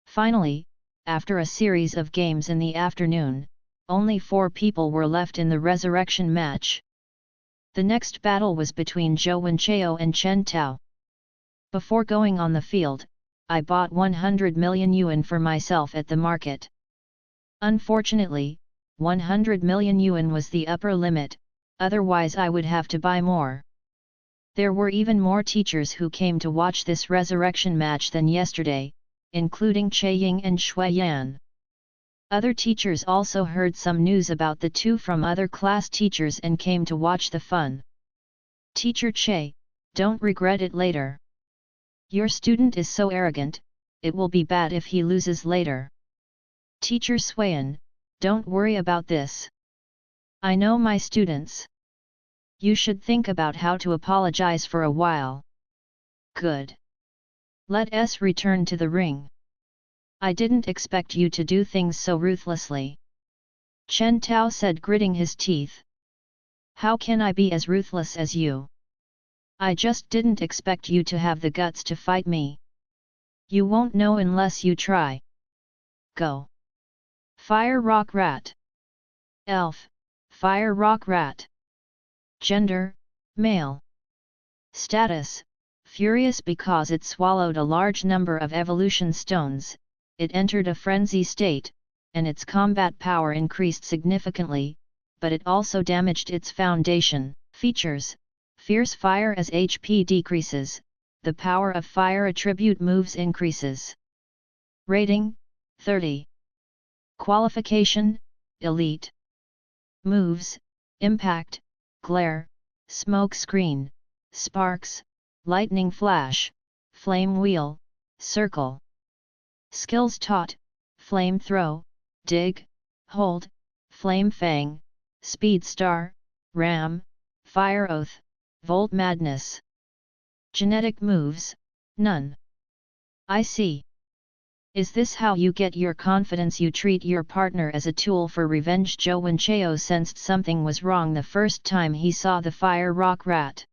Finally, after a series of games in the afternoon, only 4 people were left in the resurrection match. The next battle was between Zhou Wenchao and Chen Tao. Before going on the field, I bought 100 million yuan for myself at the market. Unfortunately, 100 million yuan was the upper limit, otherwise I would have to buy more. There were even more teachers who came to watch this resurrection match than yesterday, including Che Ying and Shui Yan. Other teachers also heard some news about the two from other class teachers and came to watch the fun. Teacher Che, don't regret it later. Your student is so arrogant, it will be bad if he loses later. Teacher Swayan, don't worry about this. I know my students. You should think about how to apologize for a while. Good. Let us return to the ring. I didn't expect you to do things so ruthlessly. Chen Tao said, gritting his teeth. How can I be as ruthless as you? I just didn't expect you to have the guts to fight me. You won't know unless you try. Go. Fire Rock Rat. Elf, Fire Rock Rat. Gender, male. Status, furious because it swallowed a large number of evolution stones, it entered a frenzy state, and its combat power increased significantly, but it also damaged its foundation. Features, fierce fire. As HP decreases, the power of fire attribute moves increases. Rating, 30. Qualification, Elite. Moves, Impact, Glare, Smoke Screen, Sparks, Lightning Flash, Flame Wheel, Circle. Skills taught, Flame Throw, Dig, Hold, Flame Fang, Speed Star, Ram, Fire Oath, Volt Madness. Genetic moves, none. I see. Is this how you get your confidence? You treat your partner as a tool for revenge. Joe Wincheo sensed something was wrong the first time he saw the Fire Rock Rat.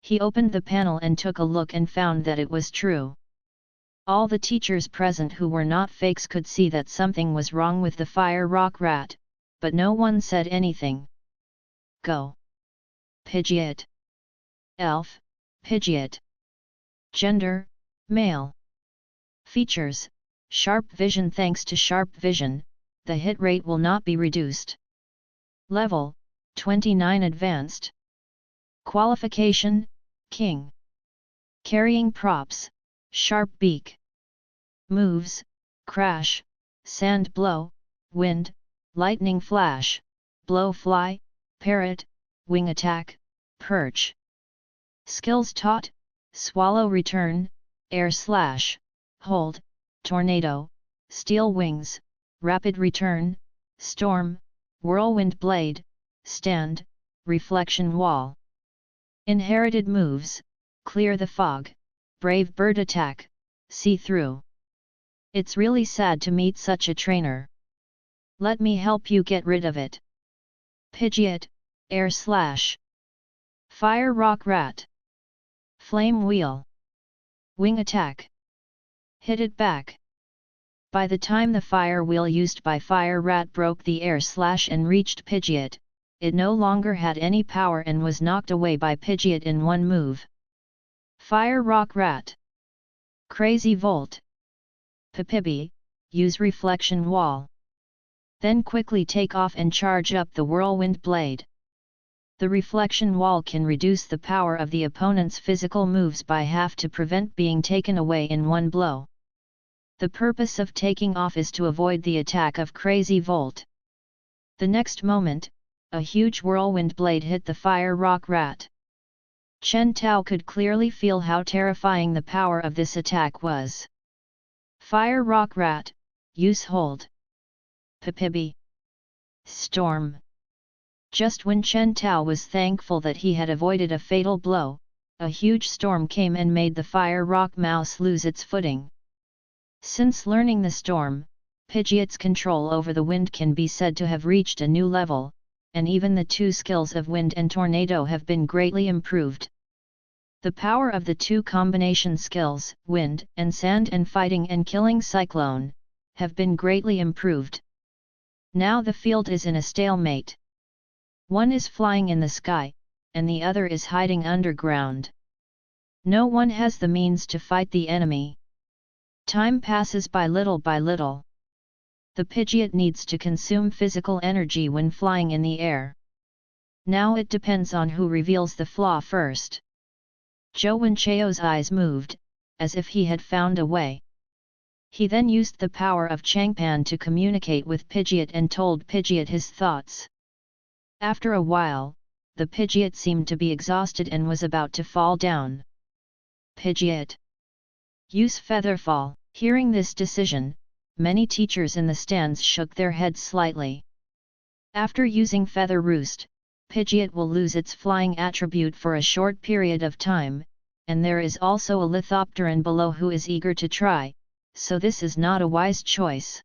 He opened the panel and took a look and found that it was true. All the teachers present who were not fakes could see that something was wrong with the Fire Rock Rat, but no one said anything. Go. Pidgeot. Elf, Pidgeot. Gender, male. Features, sharp vision. Thanks to sharp vision, the hit rate will not be reduced. Level, 29 advanced. Qualification, King. Carrying props, sharp beak. Moves, Crash, Sand Blow, Wind, Lightning Flash, Blow Fly, Parrot, Wing Attack, Perch. Skills taught, Swallow Return, Air Slash, Hold, Tornado, Steel Wings, Rapid Return, Storm, Whirlwind Blade, Stand, Reflection Wall. Inherited moves, Clear the Fog, Brave Bird Attack, See Through. It's really sad to meet such a trainer. Let me help you get rid of it. Pidgeot, Air Slash. Fire Rock Rat. Flame Wheel. Wing Attack. Hit it back. By the time the fire wheel used by Fire Rat broke the Air Slash and reached Pidgeot, it no longer had any power and was knocked away by Pidgeot in one move. Fire Rock Rat. Crazy Volt. Pipibi, use Reflection Wall. Then quickly take off and charge up the Whirlwind Blade. The Reflection Wall can reduce the power of the opponent's physical moves by half to prevent being taken away in one blow. The purpose of taking off is to avoid the attack of Crazy Volt. The next moment, a huge Whirlwind Blade hit the Fire Rock Rat. Chen Tao could clearly feel how terrifying the power of this attack was. Fire Rock Rat, use Hold. Pipibi. Storm. Just when Chen Tao was thankful that he had avoided a fatal blow, a huge storm came and made the Fire Rock Mouse lose its footing. Since learning the storm, Pidgeot's control over the wind can be said to have reached a new level, and even the two skills of wind and tornado have been greatly improved. The power of the two combination skills, wind and sand and fighting and killing cyclone, have been greatly improved. Now the field is in a stalemate. One is flying in the sky, and the other is hiding underground. No one has the means to fight the enemy. Time passes by little by little. The Pidgeot needs to consume physical energy when flying in the air. Now it depends on who reveals the flaw first. Zhou Wencheo's eyes moved, as if he had found a way. He then used the power of Changpan to communicate with Pidgeot and told Pidgeot his thoughts. After a while, the Pidgeot seemed to be exhausted and was about to fall down. Pidgeot. Use Featherfall. Hearing this decision, many teachers in the stands shook their heads slightly. After using Feather Roost, Pidgeot will lose its flying attribute for a short period of time, and there is also a Lithopteran below who is eager to try, so this is not a wise choice.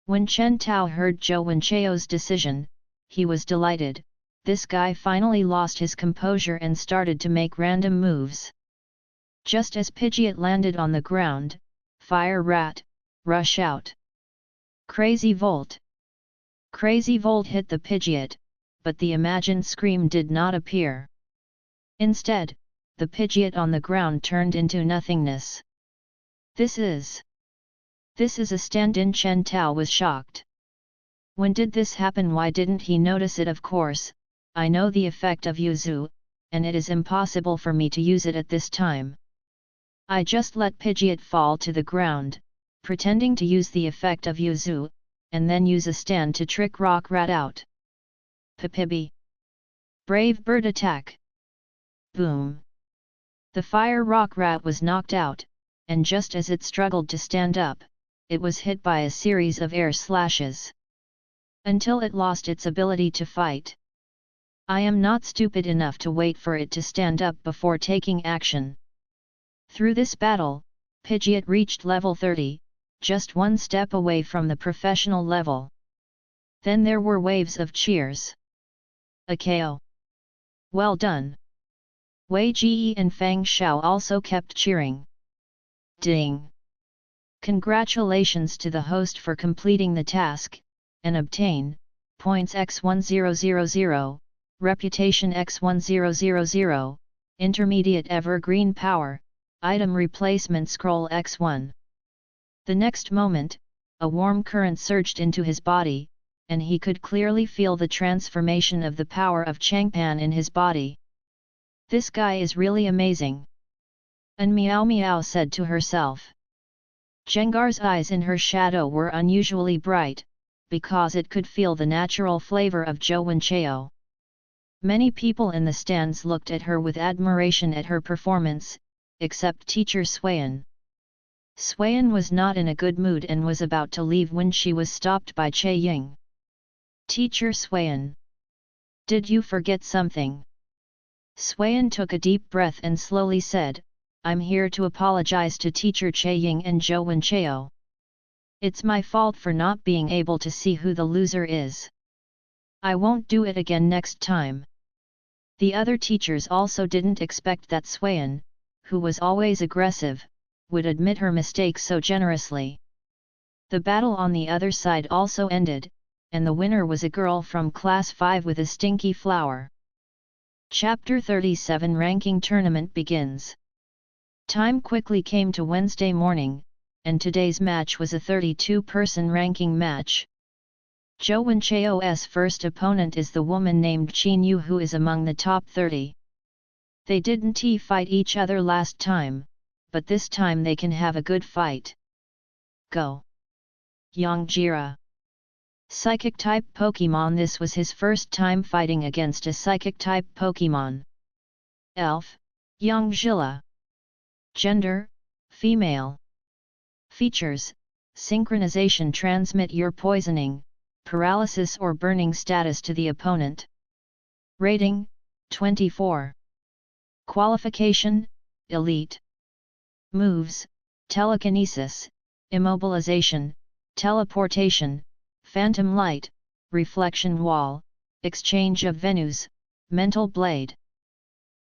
When Chen Tao heard Zhou Wencheo's decision, he was delighted. This guy finally lost his composure and started to make random moves. Just as Pidgeot landed on the ground, Fire Rat, rush out. Crazy Volt. Crazy Volt hit the Pidgeot, but the imagined scream did not appear. Instead, the Pidgeot on the ground turned into nothingness. This is a stand-in. Chen Tao was shocked. When did this happen? Why didn't he notice it? Of course, I know the effect of Yuzu, and it is impossible for me to use it at this time. I just let Pidgeot fall to the ground, pretending to use the effect of Yuzu, and then use a stand to trick Rock Rat out. Pipibi. Brave Bird attack. Boom. The fire Rock Rat was knocked out, and just as it struggled to stand up, it was hit by a series of air slashes. Until it lost its ability to fight. I am not stupid enough to wait for it to stand up before taking action. Through this battle, Pidgeot reached level 30, just one step away from the professional level. Then there were waves of cheers. A KO. Well done. Wei Jie and Fang Xiao also kept cheering. Ding! Congratulations to the host for completing the task, and obtain points x1000, reputation x1000, intermediate evergreen power, item replacement scroll x1. The next moment, a warm current surged into his body, and he could clearly feel the transformation of the power of Changpan in his body. This guy is really amazing. And Meow Meow said to herself. Jengar's eyes in her shadow were unusually bright, because it could feel the natural flavor of Zhou Wenchao. Many people in the stands looked at her with admiration at her performance, except teacher Swayan. Swayan was not in a good mood and was about to leave when she was stopped by Che Ying. Teacher Swayan. Did you forget something? Swayan took a deep breath and slowly said, I'm here to apologize to teacher Che Ying and Zhou Wenchao. It's my fault for not being able to see who the loser is. I won't do it again next time. The other teachers also didn't expect that Swayan, who was always aggressive, would admit her mistake so generously. The battle on the other side also ended, and the winner was a girl from class 5 with a stinky flower. Chapter 37 Ranking Tournament begins. Time quickly came to Wednesday morning, and today's match was a 32-person ranking match. Zhou Wenchao's first opponent is the woman named Qin Yu, who is among the top 30. They didn't fight each other last time, but this time they can have a good fight. Go! Yang Jira. Psychic-type Pokémon. This was his first time fighting against a Psychic-type Pokémon. Elf, Yang Jila. Gender, female. Features, synchronization. Transmit your poisoning, paralysis or burning status to the opponent. Rating, 24. Qualification, Elite. Moves, Telekinesis, Immobilization, Teleportation, Phantom Light, Reflection Wall, Exchange of Venus, Mental Blade.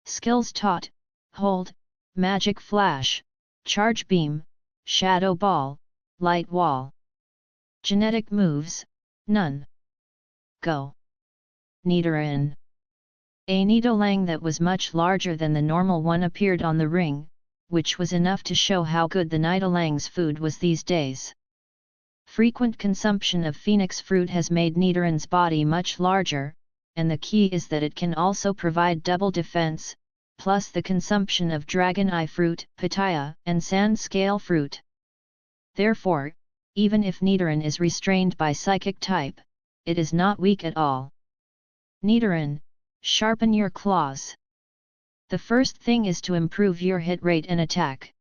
Skills taught, Hold, Magic Flash, Charge Beam, Shadow Ball, Light Wall. Genetic moves, none. Go! Nidoran. A Nidolang that was much larger than the normal one appeared on the ring, which was enough to show how good the Nidolang's food was these days. Frequent consumption of phoenix fruit has made Nidoran's body much larger, and the key is that it can also provide double defense, plus the consumption of dragon eye fruit, pitaya, and sand scale fruit. Therefore, even if Nidoran is restrained by psychic type, it is not weak at all. Nidoran, sharpen your claws. The first thing is to improve your hit rate and attack.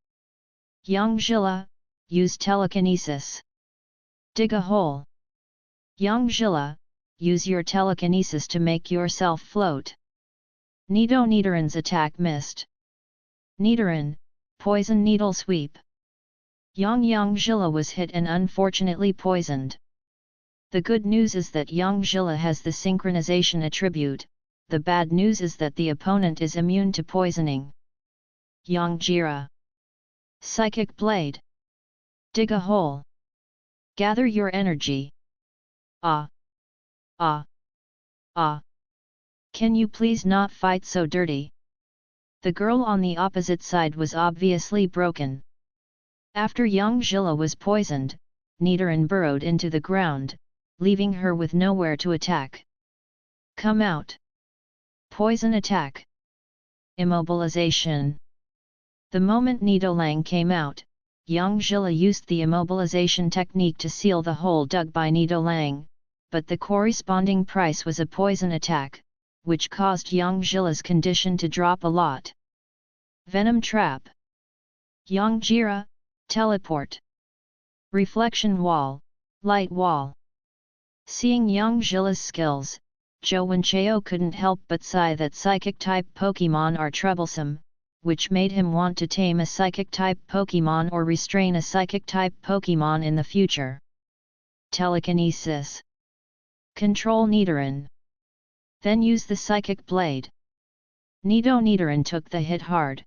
Yang Jila, use telekinesis. Dig a hole. Yang Jila, use your telekinesis to make yourself float. Nidoran's attack missed. Nidoran, poison needle sweep. Yang Jila was hit and unfortunately poisoned. The good news is that Yang Jila has the synchronization attribute, the bad news is that the opponent is immune to poisoning. Yang Jira. Psychic Blade. Dig a hole. Gather your energy. Ah! Ah! Ah! Can you please not fight so dirty? The girl on the opposite side was obviously broken. After young Zhilla was poisoned, Nidoran burrowed into the ground, leaving her with nowhere to attack. Come out! Poison attack! Immobilization! The moment Nidolang came out, young Zhilla used the immobilization technique to seal the hole dug by Nidolang, but the corresponding price was a poison attack, which caused young Zhilla's condition to drop a lot. Venom Trap. Young Jira, Teleport. Reflection Wall, Light Wall. Seeing young Zhilla's skills, Jowenchao couldn't help but sigh that Psychic-type Pokémon are troublesome, which made him want to tame a Psychic-type Pokémon or restrain a Psychic-type Pokémon in the future. Telekinesis. Control Nidoran. Then use the Psychic Blade. Nidoran took the hit hard.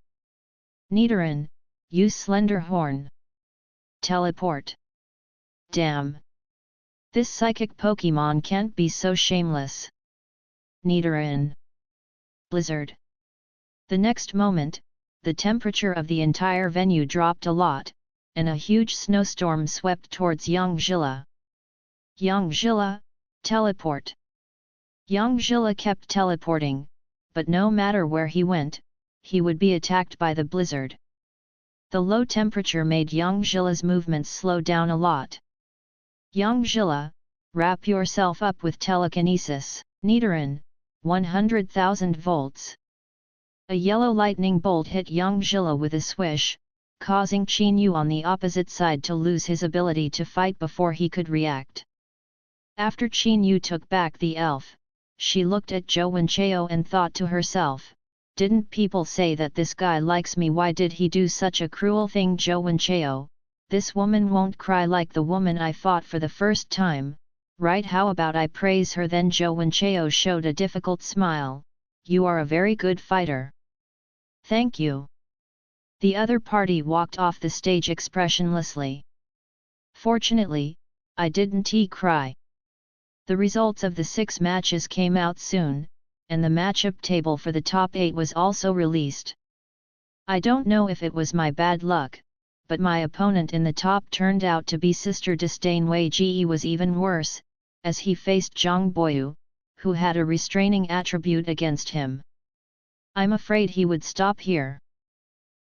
Nidoran, use Slender Horn. Teleport. Damn! This Psychic Pokémon can't be so shameless. Nidoran. Blizzard. The next moment, the temperature of the entire venue dropped a lot, and a huge snowstorm swept towards young Zhilla. Young Zhilla, teleport! Young Zhilla kept teleporting, but no matter where he went, he would be attacked by the blizzard. The low temperature made young Zhilla's movements slow down a lot. Young Zhilla, wrap yourself up with telekinesis. Nidoran, 100,000 volts. A yellow lightning bolt hit young Zhilla with a swish, causing Chinyu on the opposite side to lose his ability to fight before he could react. After Chinyu took back the elf, she looked at Jowenchao and thought to herself, didn't people say that this guy likes me? Why did he do such a cruel thing? Jowenchao, this woman won't cry like the woman I fought for the first time, right? How about I praise her then? Jowenchao showed a difficult smile, you are a very good fighter. Thank you. The other party walked off the stage expressionlessly. Fortunately, I didn't cry. The results of the 6 matches came out soon, and the matchup table for the top 8 was also released. I don't know if it was my bad luck, but my opponent in the top turned out to be Sister Disdain Wei Ge was even worse, as he faced Zhang Boyu, who had a restraining attribute against him. I'm afraid he would stop here.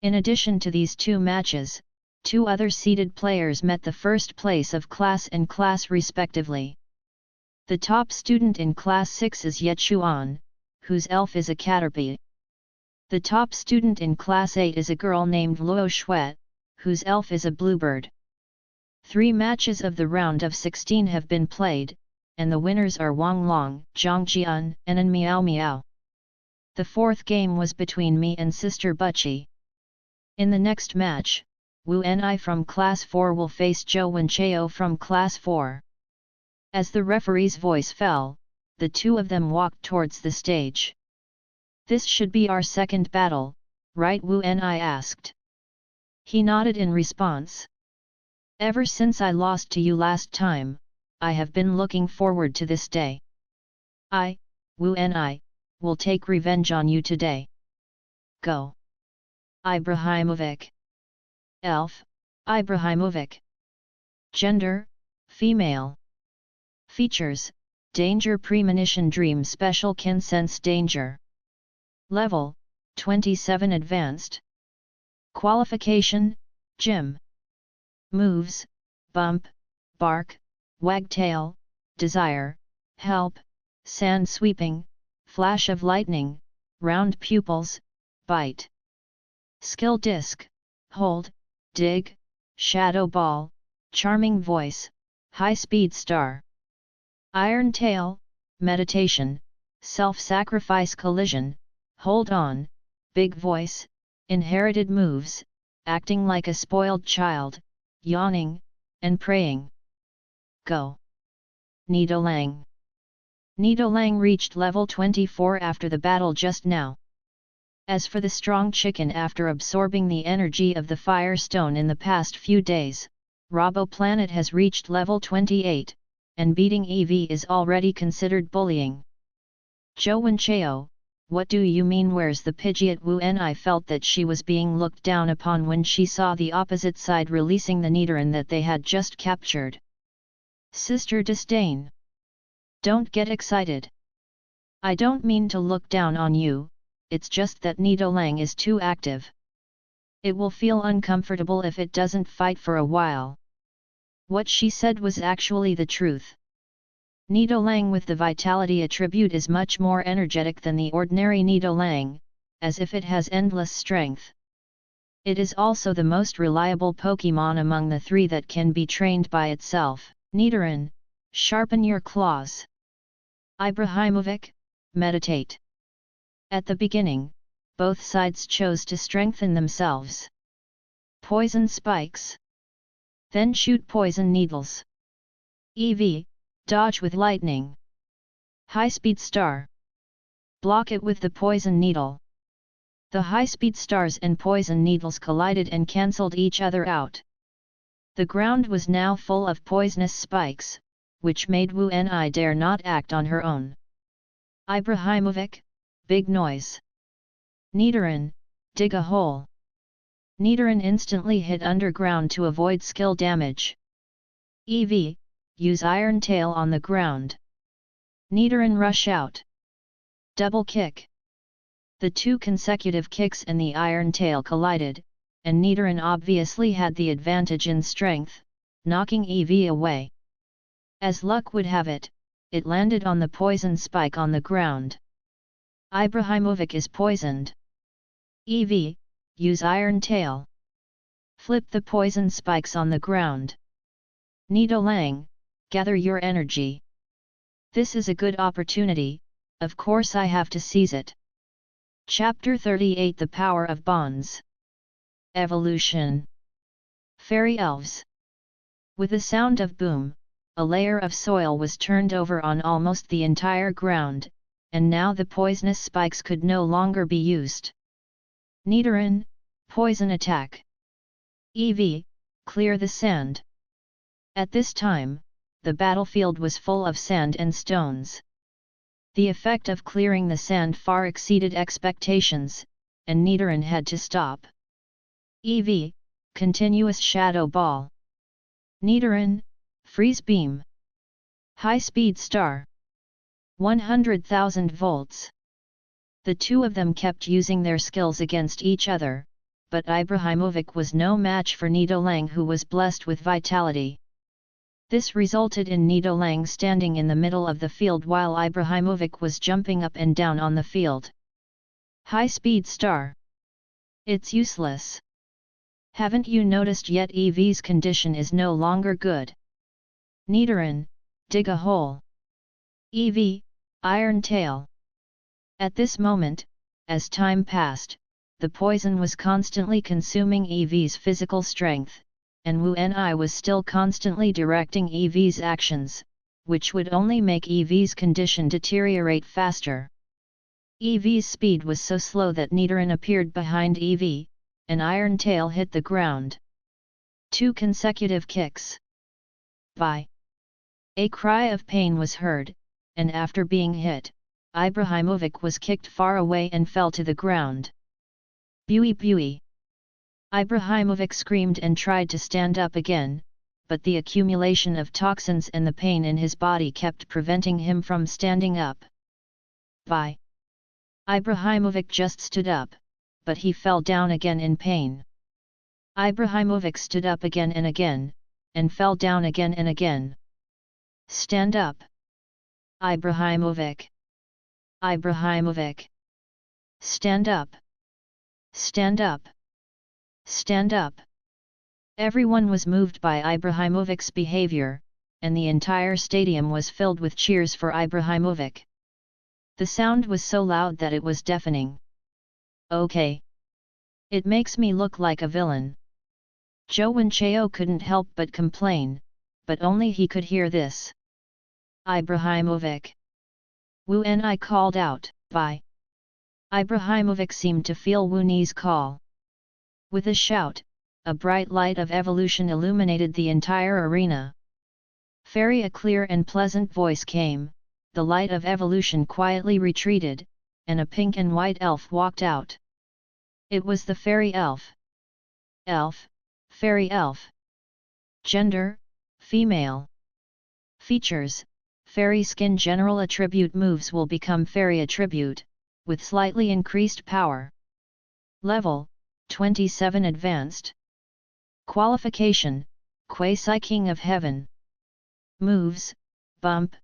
In addition to these 2 matches, 2 other seeded players met the first place of Class and Class respectively. The top student in Class 6 is Ye Chuan, whose elf is a Caterpie. The top student in Class 8 is a girl named Luo Shuet, whose elf is a bluebird. 3 matches of the round of 16 have been played, and the winners are Wang Long, Zhang Jian, and An Miao Miao. The 4th game was between me and Sister Butchie. In the next match, Wu Ni from Class 4 will face Jowenchao from Class 4. As the referee's voice fell, the 2 of them walked towards the stage. This should be our second battle, right? Wu Ni asked. He nodded in response. Ever since I lost to you last time, I have been looking forward to this day. I, Wu Ni, will take revenge on you today. Go. Ibrahimovic. Elf, Ibrahimovic. Gender, female. Features, Danger Premonition Dream Special Can Sense Danger. Level, 27 Advanced. Qualification, Gym. Moves, Bump, Bark, Wagtail, Desire, Help, Sand Sweeping, Flash of Lightning, Round Pupils, Bite. Skill Disc, Hold, Dig, Shadow Ball, Charming Voice, High Speed Star. Iron Tail, Meditation, Self-Sacrifice Collision, Hold On, Big Voice, Inherited Moves, Acting like a Spoiled Child, Yawning, and Praying. Go. Nidolang. Nidolang reached level 24 after the battle just now. As for the strong chicken, after absorbing the energy of the Fire Stone in the past few days, Robo Planet has reached level 28. And beating EV is already considered bullying. Zhou Wenchao, what do you mean? Where's the Pidgeot? Wu Ni felt that she was being looked down upon when she saw the opposite side releasing the Nidoran that they had just captured. Sister Disdain. Don't get excited. I don't mean to look down on you, it's just that Nidolang is too active. It will feel uncomfortable if it doesn't fight for a while. What she said was actually the truth. Nidolang with the vitality attribute is much more energetic than the ordinary Nidolang, as if it has endless strength. It is also the most reliable Pokémon among the three that can be trained by itself. Nidoran, sharpen your claws. Ibrahimovic, meditate. At the beginning, both sides chose to strengthen themselves. Poison spikes. Then shoot poison needles. EV, dodge with lightning. High-speed star. Block it with the poison needle. The high-speed stars and poison needles collided and cancelled each other out. The ground was now full of poisonous spikes, which made Wu Ni dare not act on her own. Ibrahimovic, big noise. Nidoran, dig a hole. Nidoran instantly hit underground to avoid skill damage. EV, use Iron Tail on the ground. Nidoran rush out. Double kick. The two consecutive kicks and the Iron Tail collided, and Nidoran obviously had the advantage in strength, knocking EV away. As luck would have it, it landed on the poison spike on the ground. Ibrahimovic is poisoned. EV, use Iron Tail. Flip the poison spikes on the ground. Nidolang, gather your energy. This is a good opportunity, of course I have to seize it. Chapter 38 The Power of Bonds. Evolution. Fairy Elves. With a sound of boom, a layer of soil was turned over on almost the entire ground, and now the poisonous spikes could no longer be used. Nidoran, poison attack. EV, clear the sand. At this time, the battlefield was full of sand and stones. The effect of clearing the sand far exceeded expectations, and Nidoran had to stop. EV, continuous shadow ball. Nidoran, freeze beam. High speed star. 100,000 volts. The two of them kept using their skills against each other, but Ibrahimovic was no match for Nidolang, who was blessed with vitality. This resulted in Nidolang standing in the middle of the field while Ibrahimovic was jumping up and down on the field. High speed star. It's useless. Haven't you noticed yet? EV's condition is no longer good. Nidoran, dig a hole. EV, Iron Tail. At this moment, as time passed, the poison was constantly consuming EV's physical strength, and Wu Ni was still constantly directing EV's actions, which would only make EV's condition deteriorate faster. EV's speed was so slow that Nidoran appeared behind EV, and Iron Tail hit the ground. 2 consecutive kicks. Bye! A cry of pain was heard, and after being hit, Ibrahimovic was kicked far away and fell to the ground. Bui bui! Ibrahimovic screamed and tried to stand up again, but the accumulation of toxins and the pain in his body kept preventing him from standing up. Bye! Ibrahimovic just stood up, but he fell down again in pain. Ibrahimovic stood up again, and fell down again and again. Stand up! Ibrahimovic! Ibrahimovic! Stand up! Stand up! Stand up! Everyone was moved by Ibrahimovic's behavior, and the entire stadium was filled with cheers for Ibrahimovic. The sound was so loud that it was deafening. Okay. It makes me look like a villain. Zhou Wenchao couldn't help but complain, but only he could hear this. Ibrahimovic! Wu Ni called out, bye! Ibrahimovic seemed to feel Wu Ni's call. With a shout, a bright light of evolution illuminated the entire arena. Very a clear and pleasant voice came, the light of evolution quietly retreated, and a pink and white elf walked out. It was the fairy elf. Elf, fairy elf. Gender, female. Features, fairy skin. General attribute moves will become fairy attribute, with slightly increased power. Level, 27 advanced. Qualification, Quasi-King of Heaven. Moves, bump,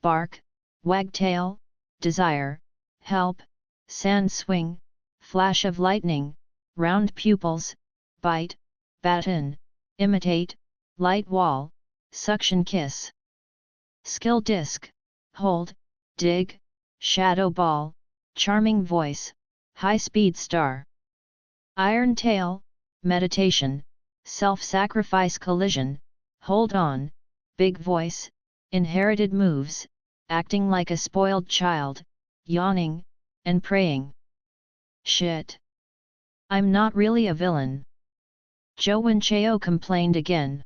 bark, wagtail, desire, help, sand swing, flash of lightning, round pupils, bite, baton, imitate, light wall, suction kiss. Skill disc, hold, dig, shadow ball, charming voice, high speed star. Iron tail, meditation, self-sacrifice collision, hold on, big voice, inherited moves, acting like a spoiled child, yawning, and praying. Shit. I'm not really a villain. Zhou Wenchao complained again.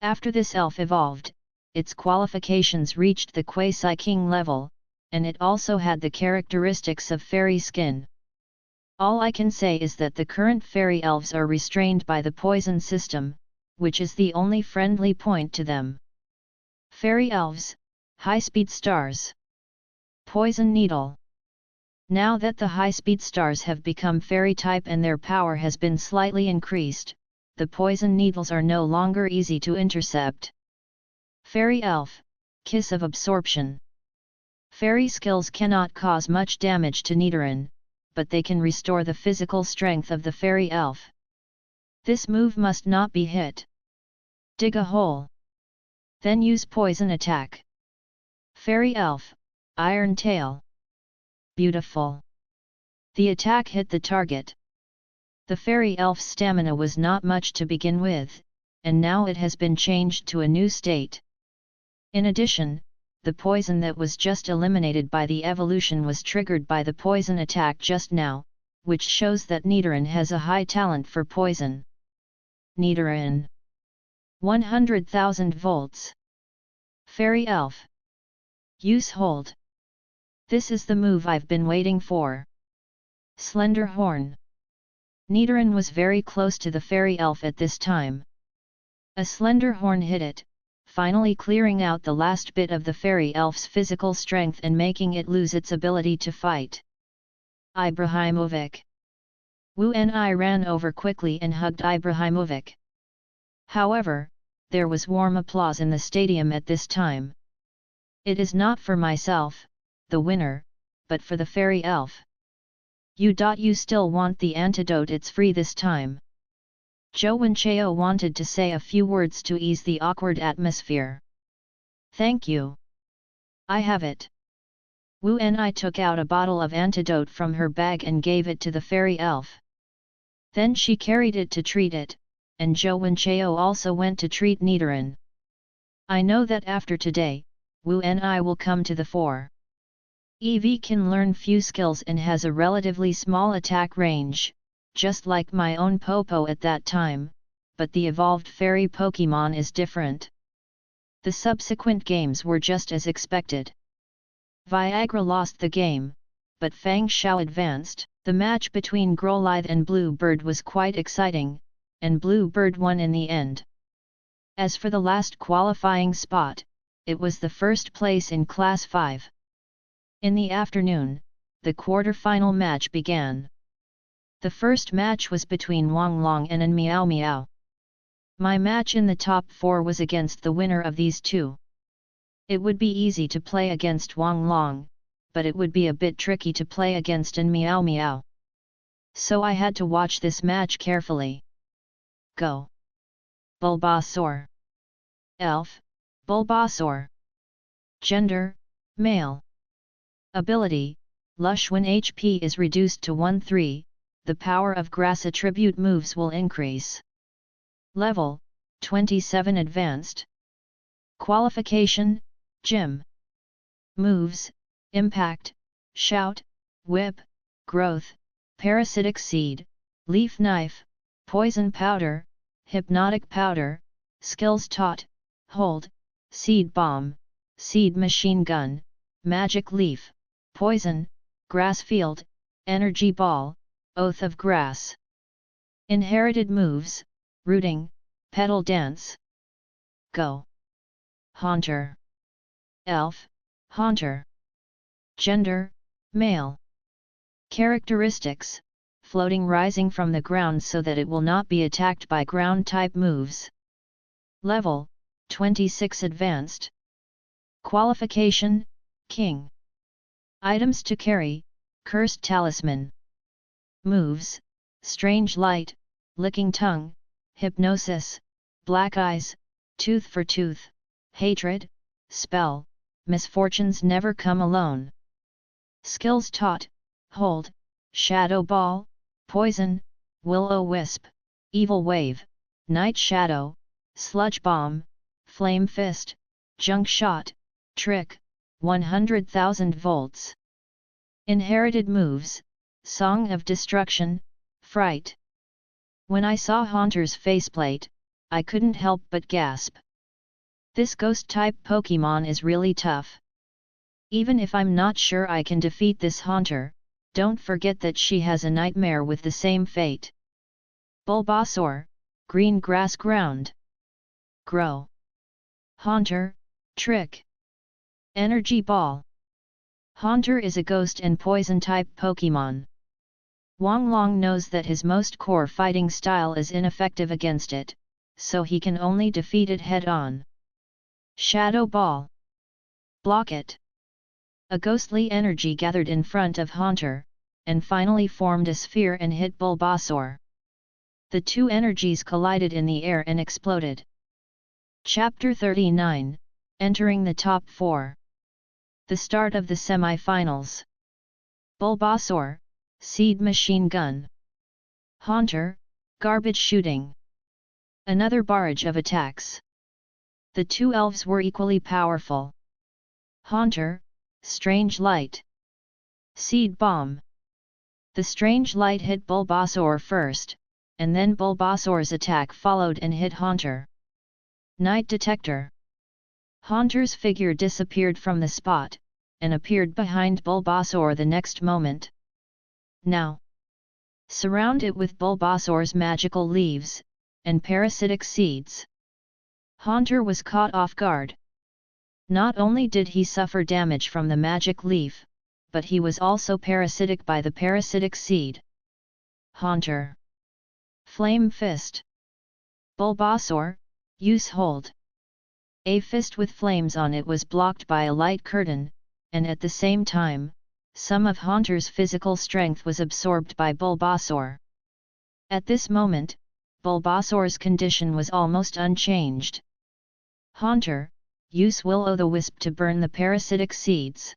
After this elf evolved, its qualifications reached the Quasi-King level, and it also had the characteristics of fairy skin. All I can say is that the current fairy elves are restrained by the poison system, which is the only friendly point to them. Fairy elves, high-speed stars. Poison needle. Now that the high-speed stars have become fairy type and their power has been slightly increased, the poison needles are no longer easy to intercept. Fairy elf, kiss of absorption. Fairy skills cannot cause much damage to Nidoran, but they can restore the physical strength of the fairy elf. This move must not be hit. Dig a hole. Then use poison attack. Fairy elf, iron tail. Beautiful. The attack hit the target. The fairy elf's stamina was not much to begin with, and now it has been changed to a new state. In addition, the poison that was just eliminated by the evolution was triggered by the poison attack just now, which shows that Nidoran has a high talent for poison. Nidoran. 100,000 volts. Fairy elf. Use hold. This is the move I've been waiting for. Slender horn. Nidoran was very close to the fairy elf at this time. A slender horn hit it, finally clearing out the last bit of the fairy elf's physical strength and making it lose its ability to fight. Ibrahimovic. Wu Ni ran over quickly and hugged Ibrahimovic. However, there was warm applause in the stadium at this time. It is not for myself, the winner, but for the fairy elf. You still want the antidote? It's free this time. Zhou Wenchao wanted to say a few words to ease the awkward atmosphere. Thank you. I have it. Wu Ni took out a bottle of antidote from her bag and gave it to the fairy elf. Then she carried it to treat it, and Zhou Wenchao also went to treat Nidoran. I know that after today, Wu Ni will come to the fore. Eevee can learn few skills and has a relatively small attack range, just like my own Popo at that time, but the evolved fairy Pokémon is different. The subsequent games were just as expected. Viagra lost the game, but Fang Xiao advanced. The match between Growlithe and Blue Bird was quite exciting, and Blue Bird won in the end. As for the last qualifying spot, it was the first place in Class 5. In the afternoon, the quarter-final match began. The first match was between Wang Long and Miao Miao. My match in the top 4 was against the winner of these two. It would be easy to play against Wang Long, but it would be a bit tricky to play against Miao Miao. So I had to watch this match carefully. Go! Bulbasaur. Elf, Bulbasaur. Gender, male. Ability, Lush. When HP is reduced to 1-3, the power of grass attribute moves will increase. Level, 27 advanced. Qualification, Gym. Moves, Impact, Shout, Whip, Growth, Parasitic Seed, Leaf Knife, Poison Powder, Hypnotic Powder, Skills Taught, Hold, Seed Bomb, Seed Machine Gun, Magic Leaf, Poison, Grass Field, Energy Ball, Oath of Grass. Inherited moves, Rooting, Petal Dance. Go. Haunter. Elf, Haunter. Gender, Male. Characteristics, Floating rising from the ground so that it will not be attacked by ground-type moves. Level, 26 Advanced. Qualification, King. Items to carry, Cursed Talisman. Moves, Strange Light, Licking Tongue, Hypnosis, Black Eyes, Tooth for Tooth, Hatred, Spell, Misfortunes Never Come Alone. Skills taught, Hold, Shadow Ball, Poison, Will-O-Wisp, Evil Wave, Night Shadow, Sludge Bomb, Flame Fist, Junk Shot, Trick, 100,000 volts. Inherited moves, Song of Destruction, Fright. When I saw Haunter's faceplate, I couldn't help but gasp. This ghost-type Pokémon is really tough. Even if I'm not sure I can defeat this Haunter, don't forget that she has a nightmare with the same fate. Bulbasaur, Green Grass Ground. Grow. Haunter, Trick. Energy Ball. Haunter is a ghost and poison-type Pokémon. Wong Long knows that his most core fighting style is ineffective against it, so he can only defeat it head-on. Shadow Ball. Block it. A ghostly energy gathered in front of Haunter, and finally formed a sphere and hit Bulbasaur. The two energies collided in the air and exploded. Chapter 39, Entering the Top 4. The start of the semi-finals. Bulbasaur, Seed Machine Gun. Haunter, Garbage Shooting. Another barrage of attacks. The two elves were equally powerful. Haunter, Strange Light. Seed Bomb. The Strange Light hit Bulbasaur first, and then Bulbasaur's attack followed and hit Haunter. Night Detector. Haunter's figure disappeared from the spot, and appeared behind Bulbasaur the next moment. Now, surround it with Bulbasaur's magical leaves, and parasitic seeds. Haunter was caught off guard. Not only did he suffer damage from the magic leaf, but he was also parasitic by the parasitic seed. Haunter. Flame Fist. Bulbasaur, use Hold. A fist with flames on it was blocked by a light curtain, and at the same time, some of Haunter's physical strength was absorbed by Bulbasaur. At this moment, Bulbasaur's condition was almost unchanged. Haunter, use Will-O-the-Wisp to burn the parasitic seeds.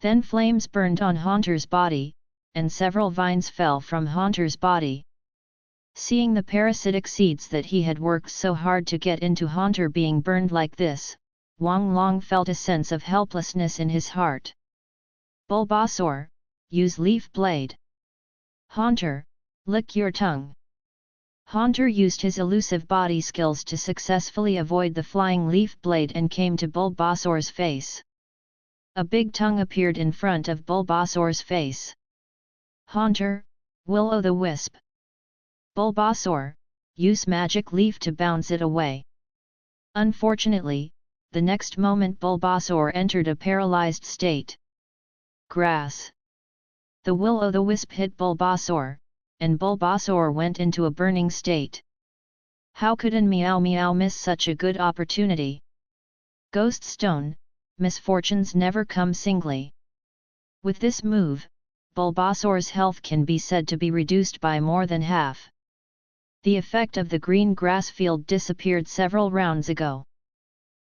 Then flames burned on Haunter's body, and several vines fell from Haunter's body. Seeing the parasitic seeds that he had worked so hard to get into Haunter being burned like this, Wong Long felt a sense of helplessness in his heart. Bulbasaur, use Leaf Blade. Haunter, lick your tongue. Haunter used his elusive body skills to successfully avoid the flying leaf blade and came to Bulbasaur's face. A big tongue appeared in front of Bulbasaur's face. Haunter, Will-O-the-Wisp. Bulbasaur, use Magic Leaf to bounce it away. Unfortunately, the next moment Bulbasaur entered a paralyzed state. Grass. The Will-O-the-Wisp hit Bulbasaur, and Bulbasaur went into a burning state. How could an Meow Meow miss such a good opportunity? Ghost Stone, misfortunes never come singly. With this move, Bulbasaur's health can be said to be reduced by more than half. The effect of the green grass field disappeared several rounds ago.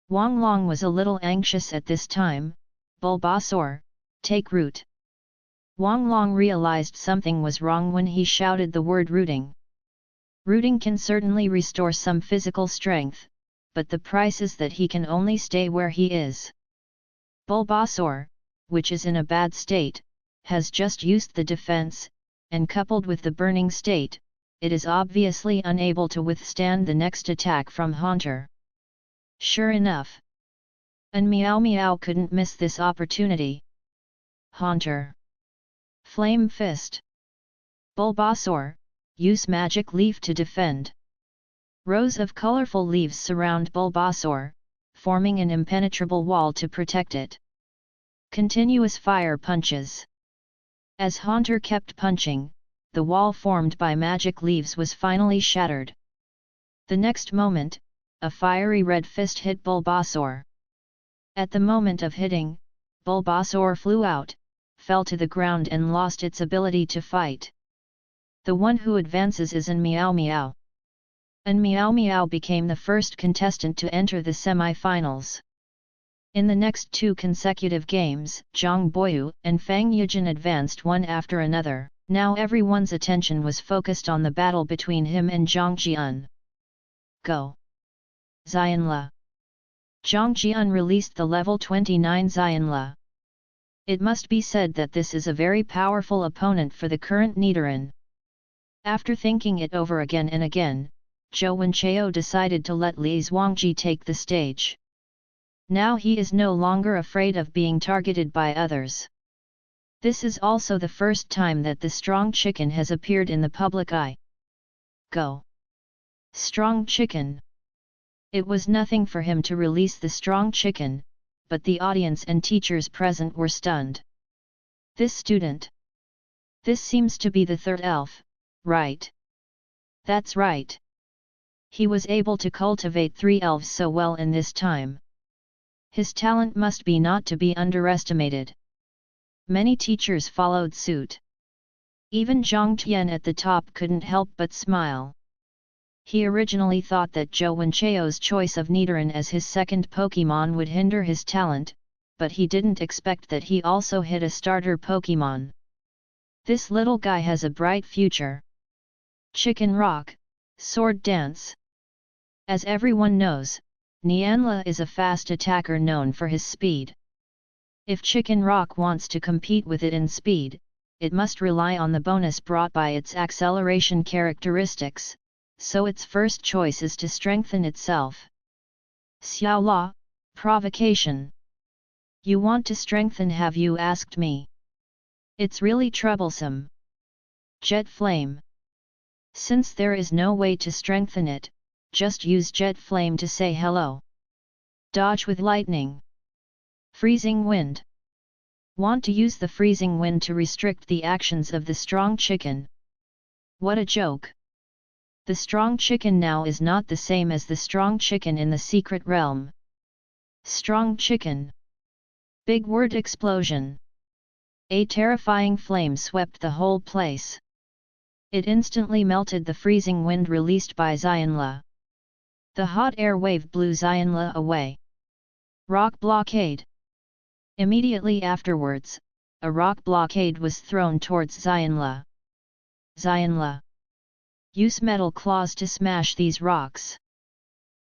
Wong Long was a little anxious at this time. Bulbasaur, take root. Wong Long realized something was wrong when he shouted the word rooting. Rooting can certainly restore some physical strength, but the price is that he can only stay where he is. Bulbasaur, which is in a bad state, has just used the defense, and coupled with the burning state, it is obviously unable to withstand the next attack from Haunter. Sure enough. And Meow Meow couldn't miss this opportunity. Haunter. Flame Fist. Bulbasaur, use Magic Leaf to defend. Rows of colorful leaves surround Bulbasaur, forming an impenetrable wall to protect it. Continuous fire punches. As Haunter kept punching, the wall formed by magic leaves was finally shattered. The next moment, a fiery red fist hit Bulbasaur. At the moment of hitting, Bulbasaur flew out, fell to the ground and lost its ability to fight. The one who advances is An Meow Meow. An Meow Meow became the first contestant to enter the semi-finals. In the next two consecutive games, Zhang Boyu and Fang Yujin advanced one after another. Now everyone's attention was focused on the battle between him and Zhang Jian. Go! Xianla. Zhang Jian released the level 29 Xianla. It must be said that this is a very powerful opponent for the current Nidoran. After thinking it over again and again, Zhou Wenchao decided to let Li Zhuangji take the stage. Now he is no longer afraid of being targeted by others. This is also the first time that the Strong Chicken has appeared in the public eye. Go! Strong Chicken! It was nothing for him to release the Strong Chicken, but the audience and teachers present were stunned. This student! This seems to be the third elf, right? That's right. He was able to cultivate 3 elves so well in this time. His talent must be not to be underestimated. Many teachers followed suit. Even Zhang Tian at the top couldn't help but smile. He originally thought that Zhou Wenchao's choice of Nidoran as his second Pokémon would hinder his talent, but he didn't expect that he also hit a starter Pokémon. This little guy has a bright future. Chicken Rock, Sword Dance. As everyone knows, Nianla is a fast attacker known for his speed. If Chicken Rock wants to compete with it in speed, it must rely on the bonus brought by its acceleration characteristics, so its first choice is to strengthen itself. Xiao La, provocation. You want to strengthen, have you asked me? It's really troublesome. Jet Flame. Since there is no way to strengthen it, just use Jet Flame to say hello. Dodge with lightning. Freezing Wind. Want to use the freezing wind to restrict the actions of the Strong Chicken? What a joke! The Strong Chicken now is not the same as the Strong Chicken in the Secret Realm. Strong Chicken. Big word explosion. A terrifying flame swept the whole place. It instantly melted the freezing wind released by Xianla. The hot air wave blew Xianla away. Rock blockade. Immediately afterwards, a rock blockade was thrown towards Xianla. Xianla. Use metal claws to smash these rocks.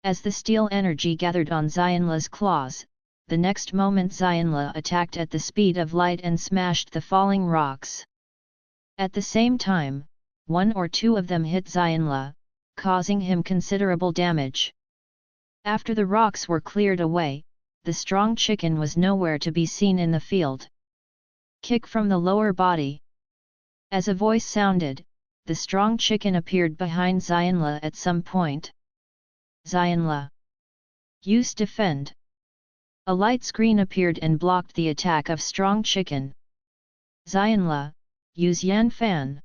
As the steel energy gathered on Xianla's claws, the next moment Xianla attacked at the speed of light and smashed the falling rocks. At the same time, 1 or 2 of them hit Xianla, causing him considerable damage. After the rocks were cleared away, the Strong Chicken was nowhere to be seen in the field. Kick from the lower body. As a voice sounded, the Strong Chicken appeared behind Xianla at some point. Xianla. Use defend. A light screen appeared and blocked the attack of Strong Chicken. Xianla, use Yan Fan.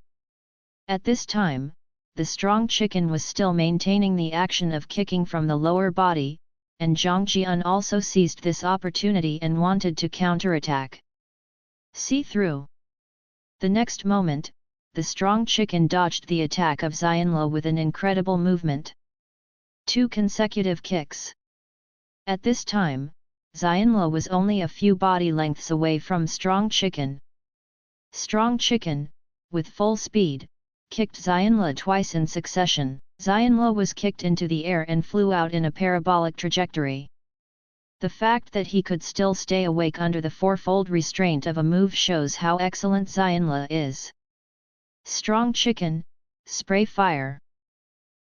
At this time, the Strong Chicken was still maintaining the action of kicking from the lower body, and Zhang Jian also seized this opportunity and wanted to counterattack. See through. The next moment, the Strong Chicken dodged the attack of Xianla with an incredible movement. 2 consecutive kicks. At this time, Xianla was only a few body lengths away from Strong Chicken. Strong Chicken, with full speed, kicked Xianla twice in succession. Xianla was kicked into the air and flew out in a parabolic trajectory. The fact that he could still stay awake under the fourfold restraint of a move shows how excellent Xianla is. Strong Chicken, spray fire.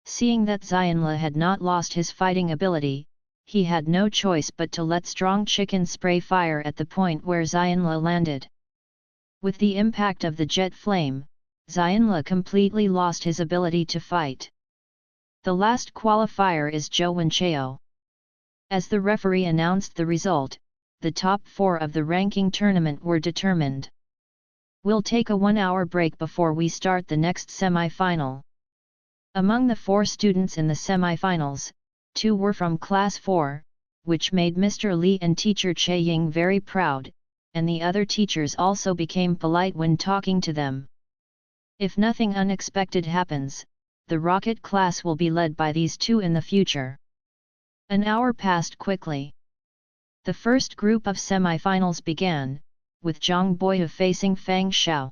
Seeing that Xianla had not lost his fighting ability, he had no choice but to let strong chicken spray fire at the point where Xianla landed. With the impact of the jet flame, Xianla completely lost his ability to fight. The last qualifier is Zhou Wenchao. As the referee announced the result, the top 4 of the ranking tournament were determined. We'll take a 1-hour break before we start the next semi-final. Among the 4 students in the semi-finals, 2 were from Class 4, which made Mr. Li and teacher Che Ying very proud, and the other teachers also became polite when talking to them. If nothing unexpected happens, the rocket class will be led by these 2 in the future. An hour passed quickly. The first group of semi-finals began, with Zhang Boya facing Fang Xiao.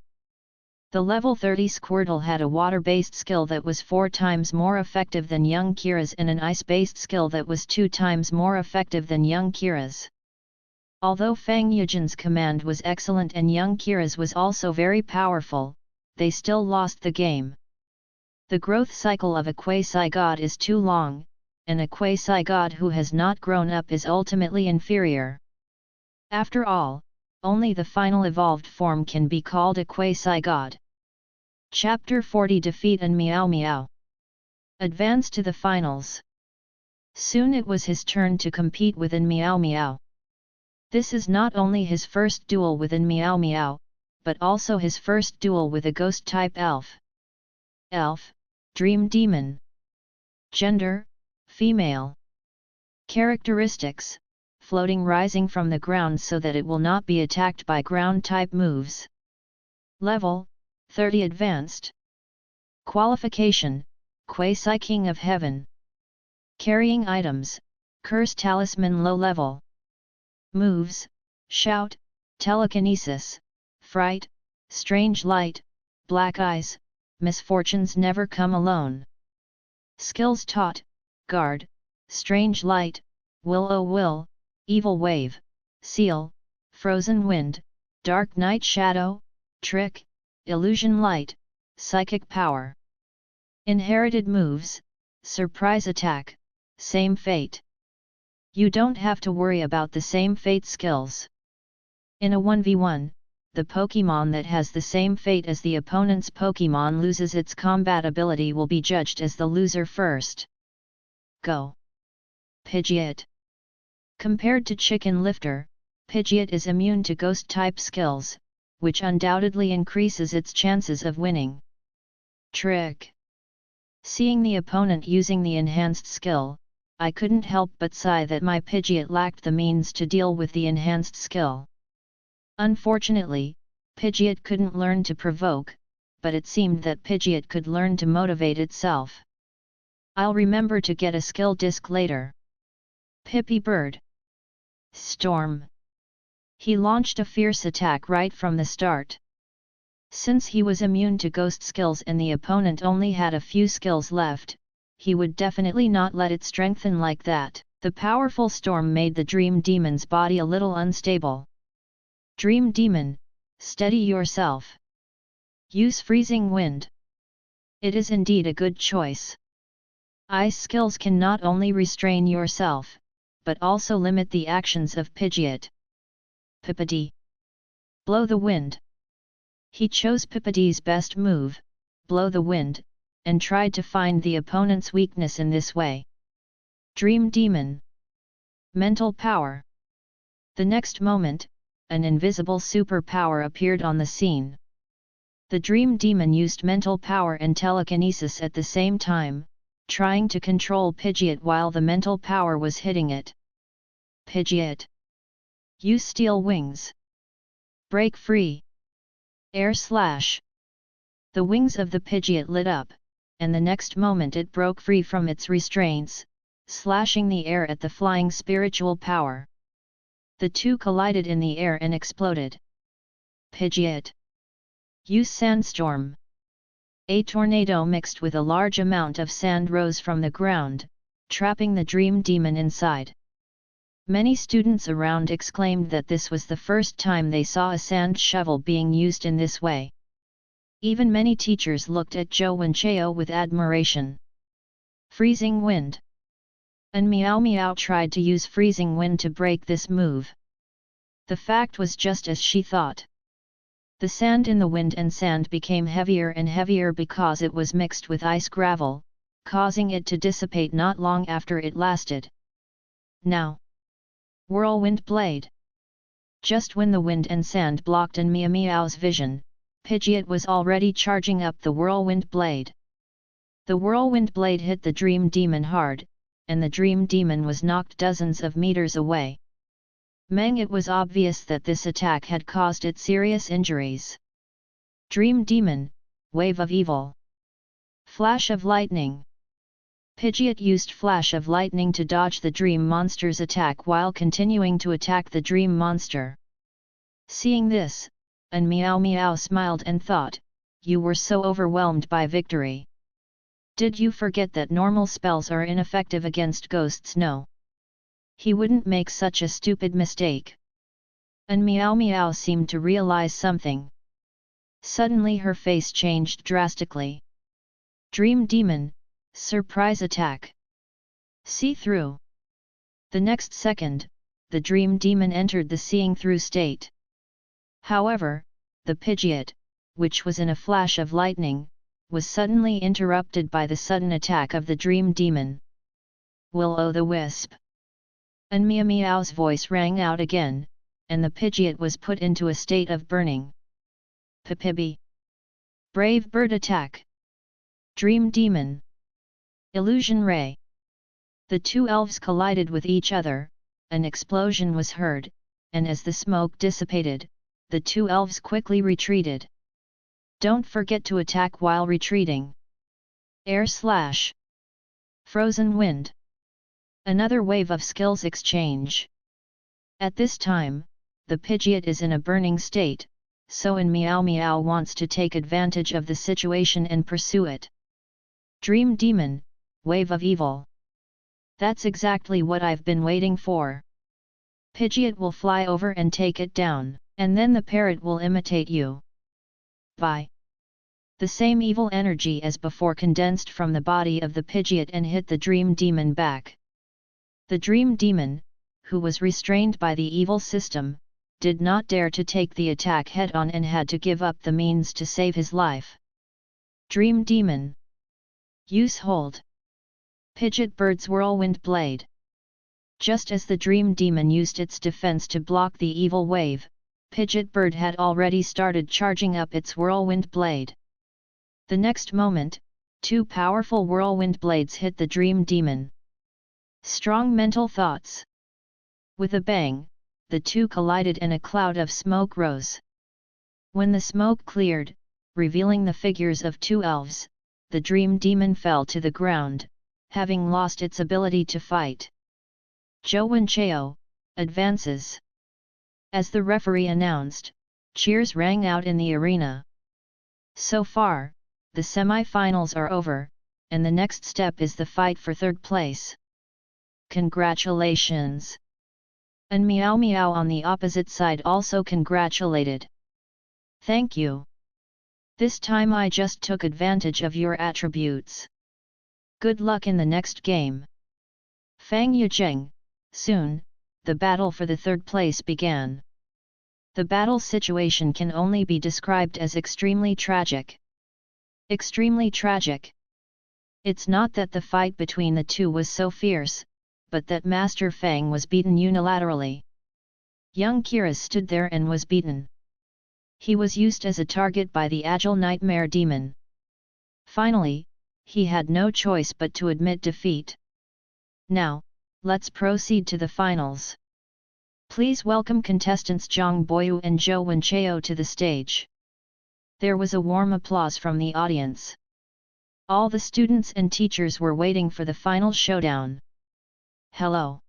The level 30 Squirtle had a water-based skill that was 4 times more effective than young Kira's and an ice-based skill that was 2 times more effective than young Kira's. Although Fang Yujin's command was excellent and young Kira's was also very powerful, they still lost the game. The growth cycle of a quasi-god is too long, and a quasi-god who has not grown up is ultimately inferior. After all, only the final evolved form can be called a quasi-god. Chapter 40 Defeat and Meow Meow. Advance to the finals. Soon it was his turn to compete within Meow Meow. This is not only his first duel within Meow Meow, but also his first duel with a ghost-type elf. Elf, Dream Demon. Gender, female. Characteristics, floating rising from the ground so that it will not be attacked by ground-type moves. Level, 30 Advanced. Qualification, Quasi-King of Heaven. Carrying items, Curse Talisman Low Level. Moves, Shout, Telekinesis, Fright, Strange Light, Black Eyes, Misfortunes Never Come Alone. Skills taught, Guard, Strange Light, Will-O-Will, Evil Wave, Seal, Frozen Wind, Dark Night Shadow, Trick, Illusion Light, Psychic Power. Inherited moves, Surprise Attack, Same Fate. You don't have to worry about the same fate skills. In a 1v1, the Pokémon that has the same fate as the opponent's Pokémon loses its combat ability will be judged as the loser first. Go. Pidgeot. Compared to Chicken Lifter, Pidgeot is immune to ghost-type skills, which undoubtedly increases its chances of winning. Trick. Seeing the opponent using the enhanced skill, I couldn't help but sigh that my Pidgeot lacked the means to deal with the enhanced skill. Unfortunately, Pidgeot couldn't learn to provoke, but it seemed that Pidgeot could learn to motivate itself. I'll remember to get a skill disc later. Pippy Bird. Storm. He launched a fierce attack right from the start. Since he was immune to ghost skills and the opponent only had a few skills left, he would definitely not let it strengthen like that. The powerful storm made the Dream Demon's body a little unstable. Dream Demon, steady yourself. Use Freezing Wind. It is indeed a good choice. Ice skills can not only restrain yourself, but also limit the actions of Pidgeot. Pippity. Blow the Wind. He chose Pippity's best move, Blow the Wind, and tried to find the opponent's weakness in this way. Dream Demon. Mental Power. The next moment, an invisible superpower appeared on the scene. The Dream Demon used mental power and telekinesis at the same time, trying to control Pidgeot while the mental power was hitting it. Pidgeot. Use Steel Wings. Break free. Air Slash. The wings of the Pidgeot lit up, and the next moment it broke free from its restraints, slashing the air at the flying spiritual power. The two collided in the air and exploded. Pidgeot. Use Sandstorm. A tornado mixed with a large amount of sand rose from the ground, trapping the Dream Demon inside. Many students around exclaimed that this was the first time they saw a sand shovel being used in this way. Even many teachers looked at Zhou Wenchao with admiration. Freezing Wind. And Meow Meow tried to use freezing wind to break this move. The fact was just as she thought. The sand in the wind and sand became heavier and heavier because it was mixed with ice gravel, causing it to dissipate not long after it lasted. Now! Whirlwind blade! Just when the wind and sand blocked and Meow Meow's vision, Pidgeot was already charging up the whirlwind blade. The whirlwind blade hit the Dream Demon hard, and the Dream Demon was knocked dozens of meters away. It was obvious that this attack had caused it serious injuries. Dream Demon, Wave of Evil. Flash of Lightning. Pidgeot used Flash of Lightning to dodge the Dream Monster's attack while continuing to attack the Dream Monster. Seeing this, and Meow Meow smiled and thought, "You were so overwhelmed by victory. Did you forget that normal spells are ineffective against ghosts?" No. He wouldn't make such a stupid mistake. And Meow Meow seemed to realize something. Suddenly her face changed drastically. Dream Demon, Surprise Attack. See-through. The next second, the Dream Demon entered the seeing-through state. However, the Pidgeot, which was in a flash of lightning, was suddenly interrupted by the sudden attack of the Dream Demon. Will-o'-the-wisp. And Meow Meow's voice rang out again, and the Pidgeot was put into a state of burning. Pipibby. Brave Bird Attack. Dream Demon. Illusion Ray. The two elves collided with each other, an explosion was heard, and as the smoke dissipated, the two elves quickly retreated. Don't forget to attack while retreating. Air Slash. Frozen Wind. Another wave of skills exchange. At this time, the Pidgeot is in a burning state, so Meow Meow wants to take advantage of the situation and pursue it. Dream Demon, Wave of Evil. That's exactly what I've been waiting for. Pidgeot will fly over and take it down, and then the parrot will imitate you. Bye. The same evil energy as before condensed from the body of the Pidgeot and hit the Dream Demon back. The Dream Demon, who was restrained by the evil system, did not dare to take the attack head-on and had to give up the means to save his life. Dream Demon. Use Hold. Pidgeot Bird's Whirlwind Blade. Just as the Dream Demon used its defense to block the evil wave, Pidgeot Bird had already started charging up its Whirlwind Blade. The next moment, two powerful Whirlwind Blades hit the Dream Demon. Strong mental thoughts. With a bang, the two collided and a cloud of smoke rose. When the smoke cleared, revealing the figures of two elves, the Dream Demon fell to the ground, having lost its ability to fight. Zhou Wenchao advances. As the referee announced, cheers rang out in the arena. So far, the semi-finals are over, and the next step is the fight for third place. Congratulations! And Meow Meow on the opposite side also congratulated. Thank you. This time I just took advantage of your attributes. Good luck in the next game. Fang Yuzheng. Soon, the battle for the third place began. The battle situation can only be described as extremely tragic. Extremely tragic. It's not that the fight between the two was so fierce, but that Master Fang was beaten unilaterally. Young Kira stood there and was beaten. He was used as a target by the agile Nightmare Demon. Finally, he had no choice but to admit defeat. Now, let's proceed to the finals. Please welcome contestants Zhang Boyu and Zhou Wenchao to the stage. There was a warm applause from the audience. All the students and teachers were waiting for the final showdown. Hello.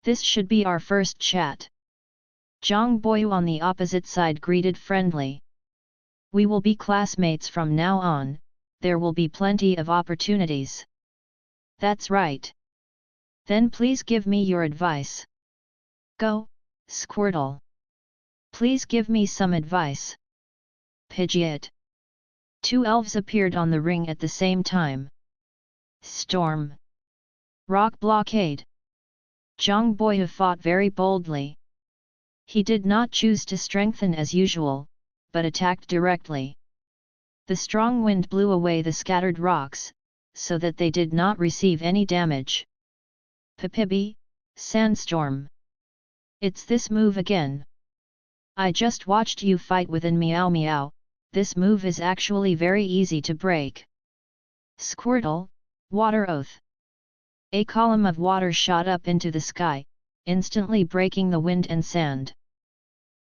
This should be our first chat. Zhang Boyu on the opposite side greeted friendly. We will be classmates from now on, there will be plenty of opportunities. That's right. Then please give me your advice. Go, Squirtle. Please give me some advice. Pidgeot. Two elves appeared on the ring at the same time. Storm. Rock blockade. Zhang Boyu fought very boldly. He did not choose to strengthen as usual, but attacked directly. The strong wind blew away the scattered rocks, so that they did not receive any damage. Pipibi, Sandstorm. It's this move again. I just watched you fight within Meow Meow, this move is actually very easy to break. Squirtle, Water Oath. A column of water shot up into the sky, instantly breaking the wind and sand.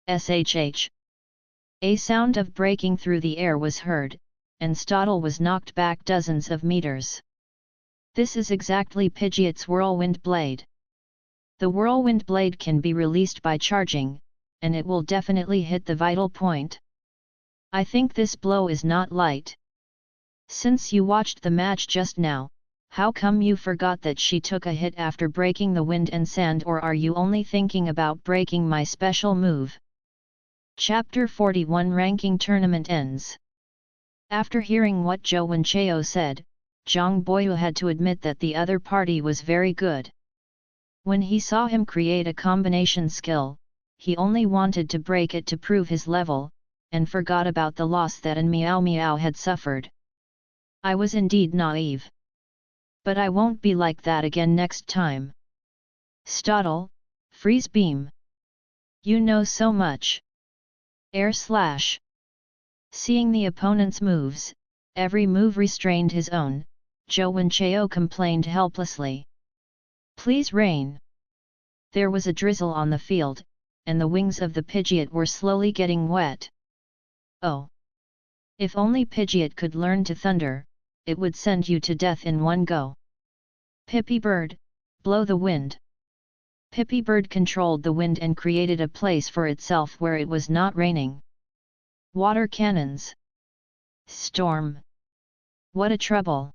SHH. A sound of breaking through the air was heard, and Stottle was knocked back dozens of meters. This is exactly Pidgeot's Whirlwind Blade. The Whirlwind Blade can be released by charging, and it will definitely hit the vital point. I think this blow is not light. Since you watched the match just now, how come you forgot that she took a hit after breaking the wind and sand, or are you only thinking about breaking my special move? Chapter 41 Ranking Tournament ends. After hearing what Zhou Wenchao said, Zhang Boyu had to admit that the other party was very good. When he saw him create a combination skill, he only wanted to break it to prove his level, and forgot about the loss that An Meow Meow had suffered. I was indeed naive. But I won't be like that again next time. Stottle, Freeze Beam. You know so much. Air Slash. Seeing the opponent's moves, every move restrained his own, Zhou Wenchao complained helplessly. Please rain. There was a drizzle on the field, and the wings of the Pidgeot were slowly getting wet. Oh! If only Pidgeot could learn to thunder, it would send you to death in one go. Pippy Bird, blow the wind. Pippy Bird controlled the wind and created a place for itself where it was not raining. Water Cannons. Storm. What a trouble!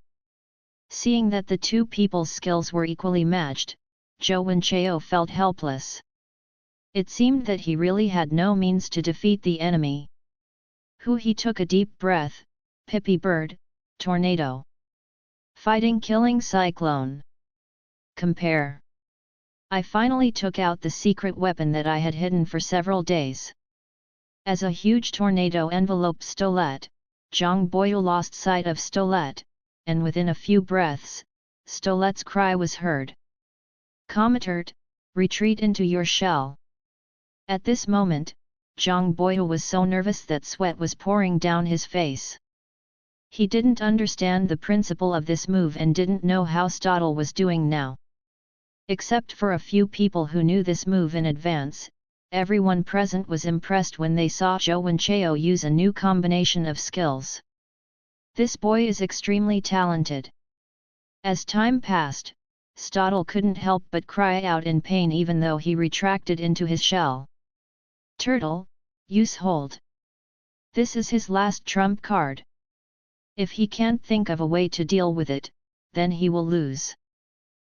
Seeing that the two people's skills were equally matched, Zhou Wenchao felt helpless. It seemed that he really had no means to defeat the enemy. He took a deep breath. Pippy Bird, Tornado. Fighting Killing Cyclone. Compare. I finally took out the secret weapon that I had hidden for several days. As a huge tornado enveloped Stolet, Zhang Boyu lost sight of Stolet, and within a few breaths, Stolet's cry was heard. Cometert, retreat into your shell. At this moment, Zhang Boyu was so nervous that sweat was pouring down his face. He didn't understand the principle of this move and didn't know how Stottle was doing now. Except for a few people who knew this move in advance, everyone present was impressed when they saw Zhou Wenchao use a new combination of skills. This boy is extremely talented. As time passed, Stottle couldn't help but cry out in pain even though he retracted into his shell. Turtle, use Hold. This is his last trump card. If he can't think of a way to deal with it, then he will lose.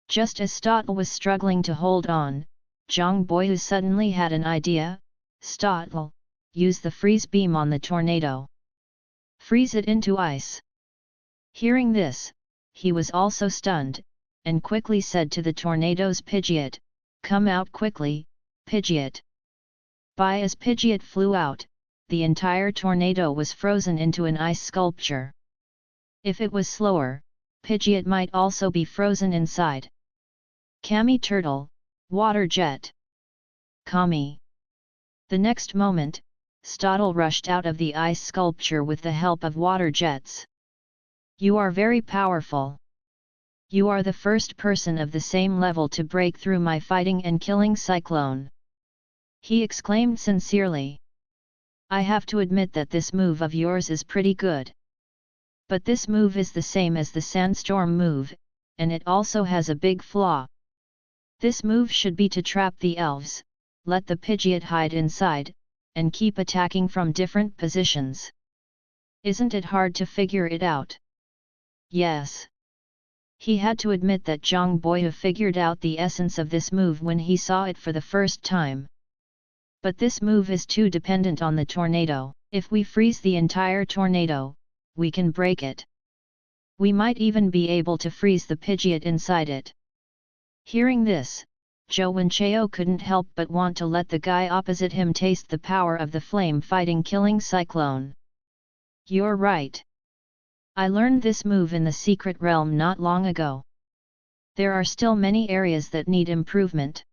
Just as Stottle was struggling to hold on, Zhang Boyu suddenly had an idea. Stottle, use the freeze beam on the tornado. Freeze it into ice. Hearing this, he was also stunned, and quickly said to the tornado's Pidgeot, come out quickly, Pidgeot. As Pidgeot flew out, the entire tornado was frozen into an ice sculpture. If it was slower, Pidgeot might also be frozen inside. Kami Turtle, Water Jet. Kami. The next moment, Stottle rushed out of the ice sculpture with the help of water jets. You are very powerful. You are the first person of the same level to break through my fighting and killing cyclone. He exclaimed sincerely. I have to admit that this move of yours is pretty good. But this move is the same as the Sandstorm move, and it also has a big flaw. This move should be to trap the elves, let the Pidgeot hide inside, and keep attacking from different positions. Isn't it hard to figure it out? Yes. He had to admit that Zhang Boyu figured out the essence of this move when he saw it for the first time. But this move is too dependent on the tornado. If we freeze the entire tornado, we can break it. We might even be able to freeze the Pidgeot inside it. Hearing this, Zhou Wenchao couldn't help but want to let the guy opposite him taste the power of the flame-fighting killing cyclone. You're right. I learned this move in the secret realm not long ago. There are still many areas that need improvement.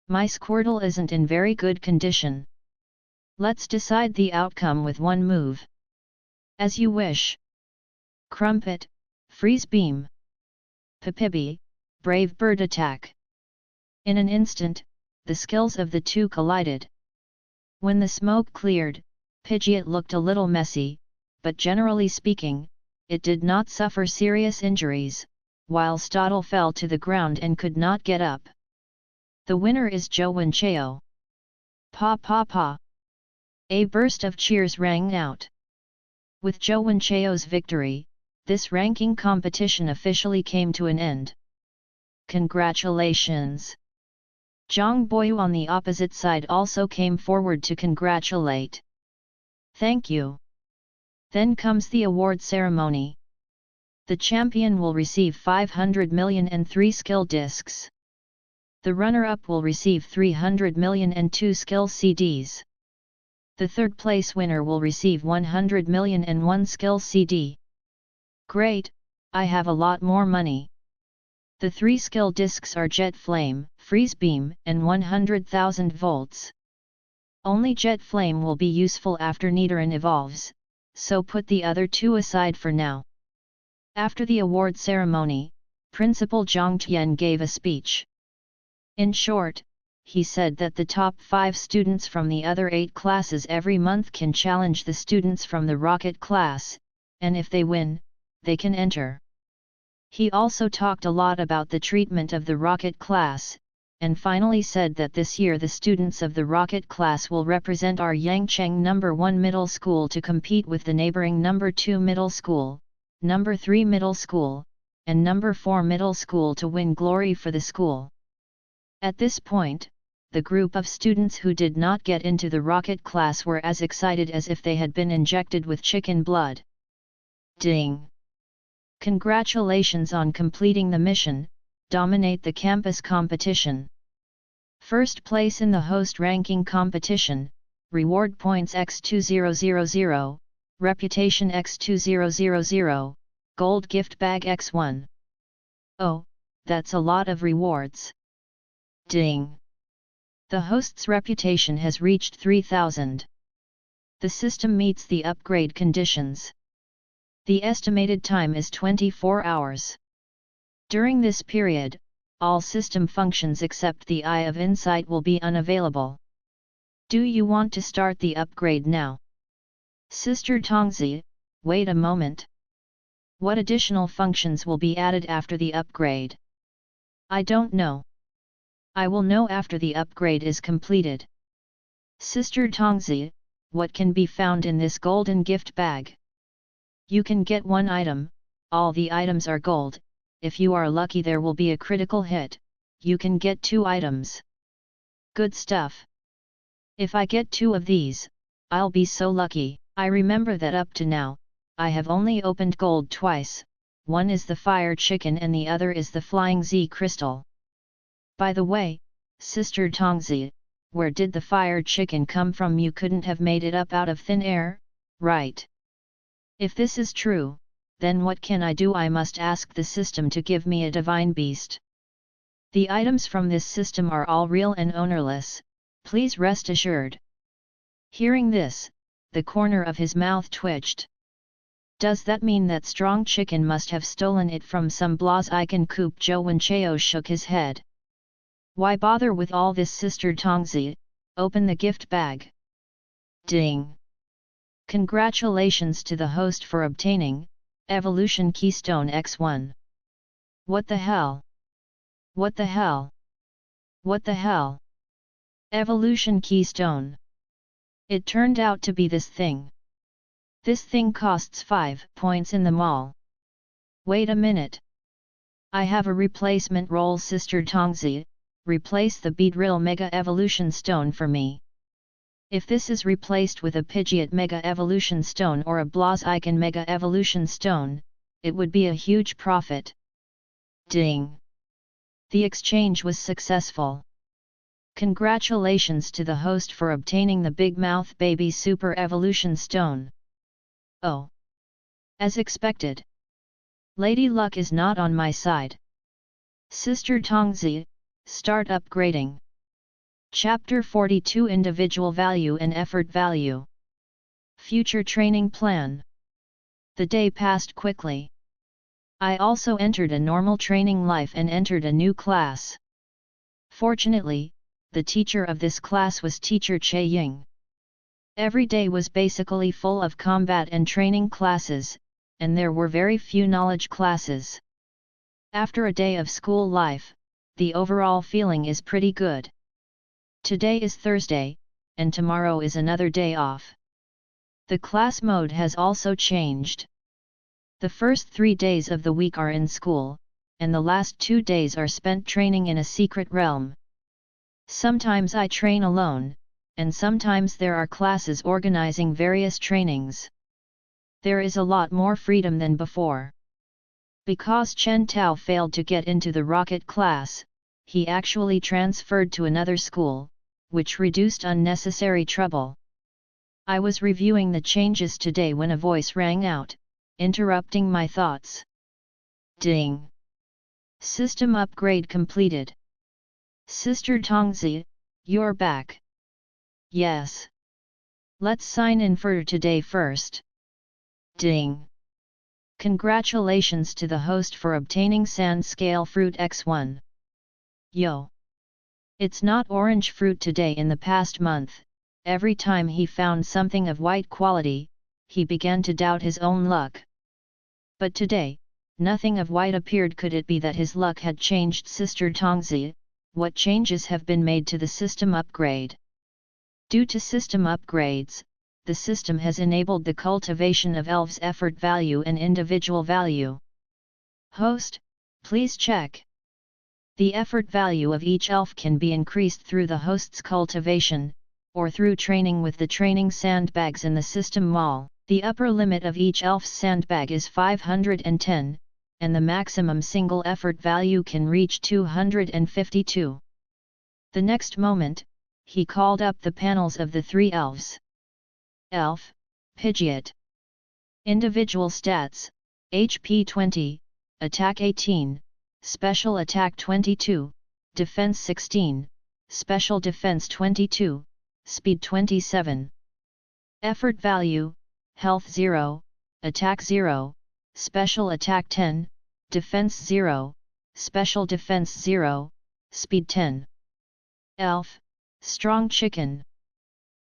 My Squirtle isn't in very good condition. Let's decide the outcome with one move. As you wish. Crumpet, Freeze Beam. Pipibi, Brave Bird Attack. In an instant, the skills of the two collided. When the smoke cleared, Pidgeot looked a little messy, but generally speaking, it did not suffer serious injuries, while Stoddle fell to the ground and could not get up. The winner is Zhou Wenchao. Pa pa pa! A burst of cheers rang out. With Zhou Wenchao's victory, this ranking competition officially came to an end. Congratulations! Zhang Boyu on the opposite side also came forward to congratulate. Thank you. Then comes the award ceremony. The champion will receive 500 million and 3 skill discs. The runner-up will receive 300 million and 2 skill CDs. The third place winner will receive 100 million and 1 skill CD. Great, I have a lot more money. The 3 skill discs are Jet Flame, Freeze Beam, and 100,000 volts. Only Jet Flame will be useful after Nidoran evolves, so put the other 2 aside for now. After the award ceremony, Principal Zhang Tian gave a speech. In short, he said that the top 5 students from the other 8 classes every month can challenge the students from the Rocket class, and if they win, they can enter. He also talked a lot about the treatment of the Rocket class, and finally said that this year the students of the Rocket class will represent our Yangcheng No. 1 Middle School to compete with the neighboring No. 2 Middle School, No. 3 Middle School, and No. 4 Middle School to win glory for the school. At this point, the group of students who did not get into the Rocket class were as excited as if they had been injected with chicken blood. Ding! Congratulations on completing the mission, dominate the campus competition. First place in the host ranking competition, reward points x2000, reputation x2000, gold gift bag x1. Oh, that's a lot of rewards. Ding! The host's reputation has reached 3000. The system meets the upgrade conditions. The estimated time is 24 hours. During this period, all system functions except the Eye of Insight will be unavailable. Do you want to start the upgrade now? Sister Tongzi, wait a moment. What additional functions will be added after the upgrade? I don't know. I will know after the upgrade is completed. Sister Tongzi, what can be found in this golden gift bag? You can get 1 item, all the items are gold. If you are lucky there will be a critical hit, you can get 2 items. Good stuff. If I get 2 of these, I'll be so lucky. I remember that up to now, I have only opened gold twice, one is the fire chicken and the other is the flying Z crystal. By the way, Sister Tongzi, where did the fire chicken come from? You couldn't have made it up out of thin air, right? If this is true, then what can I do? I must ask the system to give me a divine beast. The items from this system are all real and ownerless, please rest assured. Hearing this, the corner of his mouth twitched. Does that mean that Strong Chicken must have stolen it from some Blaziken coop? Zhou Wenchao shook his head. Why bother with all this? Sister Tongzi, open the gift bag. Ding! Congratulations to the host for obtaining Evolution Keystone X1. What the hell? What the hell? What the hell? Evolution Keystone. It turned out to be this thing. This thing costs 5 points in the mall. Wait a minute. I have a replacement role. Sister Tongzi, replace the Beedrill Mega Evolution Stone for me. If this is replaced with a Pidgeot Mega Evolution Stone or a Blaziken Mega Evolution Stone, it would be a huge profit. Ding! The exchange was successful. Congratulations to the host for obtaining the Big Mouth Baby Super Evolution Stone. Oh! As expected. Lady Luck is not on my side. Sister Tongzi, start upgrading. Chapter 42 Individual Value and Effort Value. Future Training Plan. The day passed quickly. I also entered a normal training life and entered a new class. Fortunately, the teacher of this class was Teacher Che Ying. Every day was basically full of combat and training classes, and there were very few knowledge classes. After a day of school life, the overall feeling is pretty good. Today is Thursday, and tomorrow is another day off. The class mode has also changed. The first 3 days of the week are in school, and the last 2 days are spent training in a secret realm. Sometimes I train alone, and sometimes there are classes organizing various trainings. There is a lot more freedom than before. Because Chen Tao failed to get into the rocket class, he actually transferred to another school, which reduced unnecessary trouble. I was reviewing the changes today when a voice rang out, interrupting my thoughts. Ding! System upgrade completed. Sister Tongzi, you're back. Yes. Let's sign in for today first. Ding! Congratulations to the host for obtaining Sand Scale Fruit X1. Yo! It's not orange fruit today. In the past month, every time he found something of white quality, he began to doubt his own luck. But today, nothing of white appeared. Could it be that his luck had changed? Sister Tongzi, what changes have been made to the system upgrade? Due to system upgrades, the system has enabled the cultivation of elves' effort value and individual value. Host, please check. The effort value of each elf can be increased through the host's cultivation, or through training with the training sandbags in the system mall. The upper limit of each elf's sandbag is 510, and the maximum single effort value can reach 252. The next moment, he called up the panels of the 3 elves. Elf, Pidgeot. Individual stats, HP 20, Attack 18, Special Attack 22, Defense 16, Special Defense 22, Speed 27. Effort value, Health 0, Attack 0, Special Attack 10, Defense 0, Special Defense 0, Speed 10. Elf, Strong Chicken.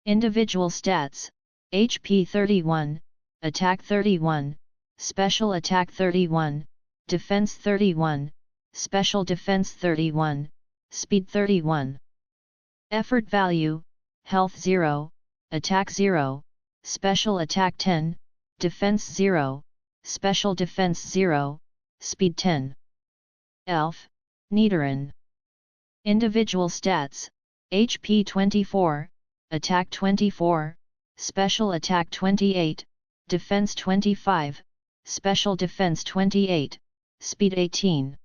Individual stats, HP 31, Attack 31, Special Attack 31, Defense 31, Special Defense 31, Speed 31. Effort value, Health 0, Attack 0, Special Attack 10, Defense 0, Special Defense 0, Speed 10. Elf, Nidoran. Individual stats, HP 24, Attack 24, Special Attack 28, Defense 25, Special Defense 28, Speed 18.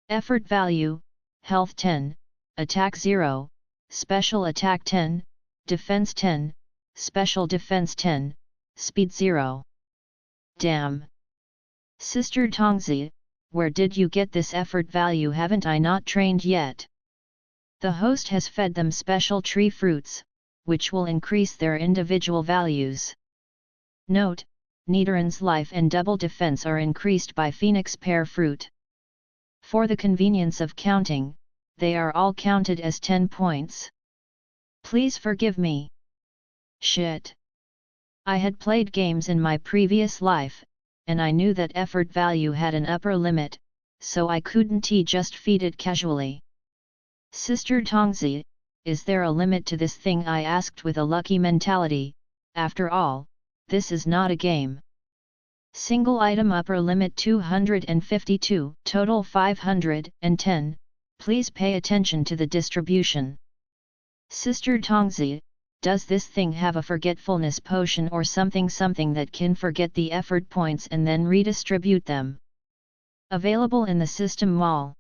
Effort value, Health 10, Attack 0, Special Attack 10, Defense 10, Special Defense 10, Speed 0. Damn! Sister Tongzi, where did you get this effort value? Haven't I not trained yet? The host has fed them special tree fruits, which will increase their individual values. Note, Nidoran's life and double defense are increased by Phoenix pear fruit. For the convenience of counting, they are all counted as 10 points. Please forgive me. Shit. I had played games in my previous life, and I knew that effort value had an upper limit, so I couldn't just feed it casually. Sister Tongzi, is there a limit to this thing? I asked with a lucky mentality. After all, this is not a game. Single item upper limit 252, total 510, please pay attention to the distribution. Sister Tongzi, does this thing have a forgetfulness potion or something that can forget the effort points and then redistribute them? Available in the system mall.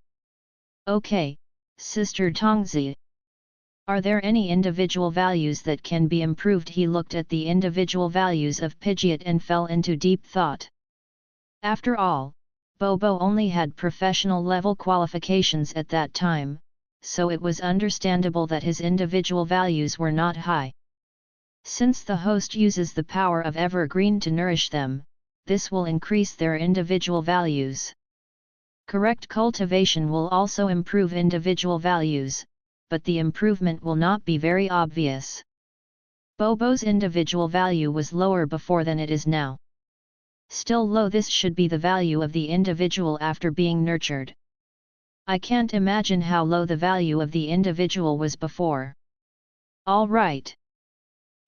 Okay, Sister Tongzi. Are there any individual values that can be improved? He looked at the individual values of Pidgeot and fell into deep thought. After all, Bobo only had professional level qualifications at that time, so it was understandable that his individual values were not high. Since the host uses the power of Evergreen to nourish them, this will increase their individual values. Correct cultivation will also improve individual values, but the improvement will not be very obvious. Bobo's individual value was lower before than it is now. Still low, this should be the value of the individual after being nurtured. I can't imagine how low the value of the individual was before. All right.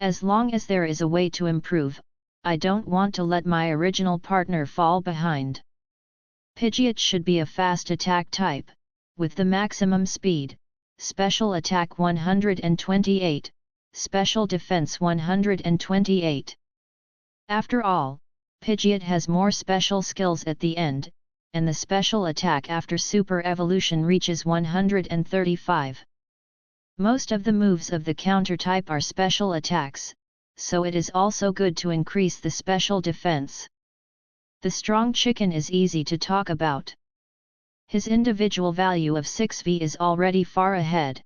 As long as there is a way to improve, I don't want to let my original partner fall behind. Pidgeot should be a fast attack type, with the maximum speed, special attack 128, special defense 128. After all, Pidgeot has more special skills at the end, and the special attack after Super Evolution reaches 135. Most of the moves of the counter type are special attacks, so it is also good to increase the special defense. The strong chicken is easy to talk about. His individual value of 6V is already far ahead.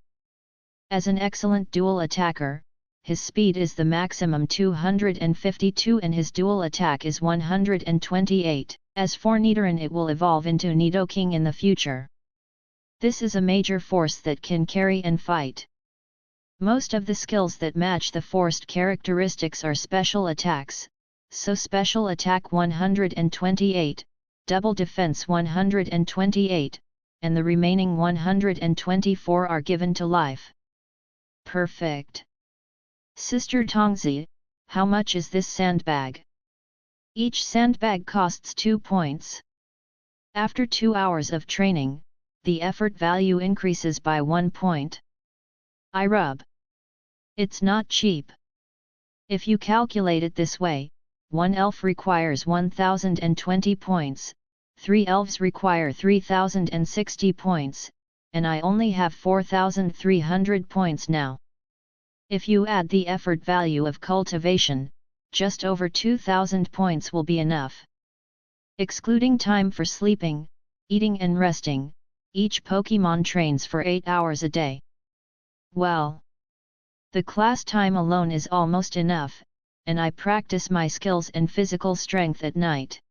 As an excellent dual attacker, his speed is the maximum 252 and his dual attack is 128. As for Nidoran, it will evolve into Nidoking in the future. This is a major force that can carry and fight. Most of the skills that match the forced characteristics are special attacks, so special attack 128, double defense 128, and the remaining 124 are given to life. Perfect. Sister Tongzi, how much is this sandbag? Each sandbag costs 2 points. After 2 hours of training, the effort value increases by 1 point. I rub. It's not cheap. If you calculate it this way, 1 elf requires 1020 points, 3 elves require 3060 points, and I only have 4300 points now. If you add the effort value of cultivation, just over 2000 points will be enough. Excluding time for sleeping, eating and resting, each Pokémon trains for 8 hours a day. Well, the class time alone is almost enough, and I practice my skills and physical strength at night.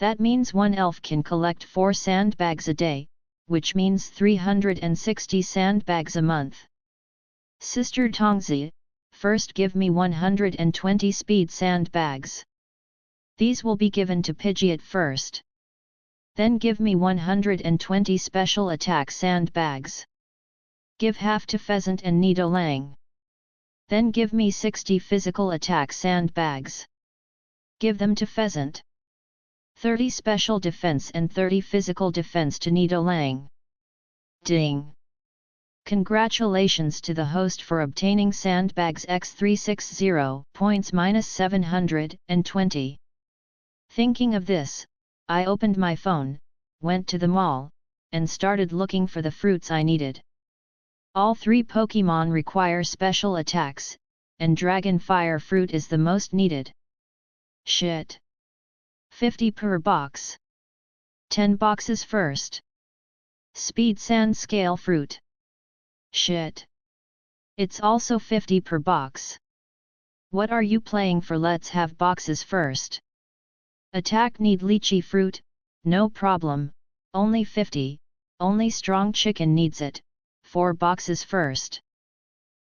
That means one elf can collect 4 sandbags a day, which means 360 sandbags a month. Sister Tongzi, first give me 120 speed sandbags. These will be given to Pidgeot first. Then give me 120 special attack sandbags. Give half to Pheasant and Nidolang. Then give me 60 physical attack sandbags. Give them to Pheasant. 30 special defense and 30 physical defense to Nidolang. Ding! Congratulations to the host for obtaining sandbags x360 points minus 720. Thinking of this, I opened my phone, went to the mall, and started looking for the fruits I needed. All 3 Pokémon require special attacks, and Dragon Fire fruit is the most needed. Shit! 50 per box. 10 boxes first. Speed Sand Scale fruit. Shit! It's also 50 per box. What are you playing for? Let's have boxes first. Attack need lychee fruit, no problem, only 50, only strong chicken needs it, 4 boxes first.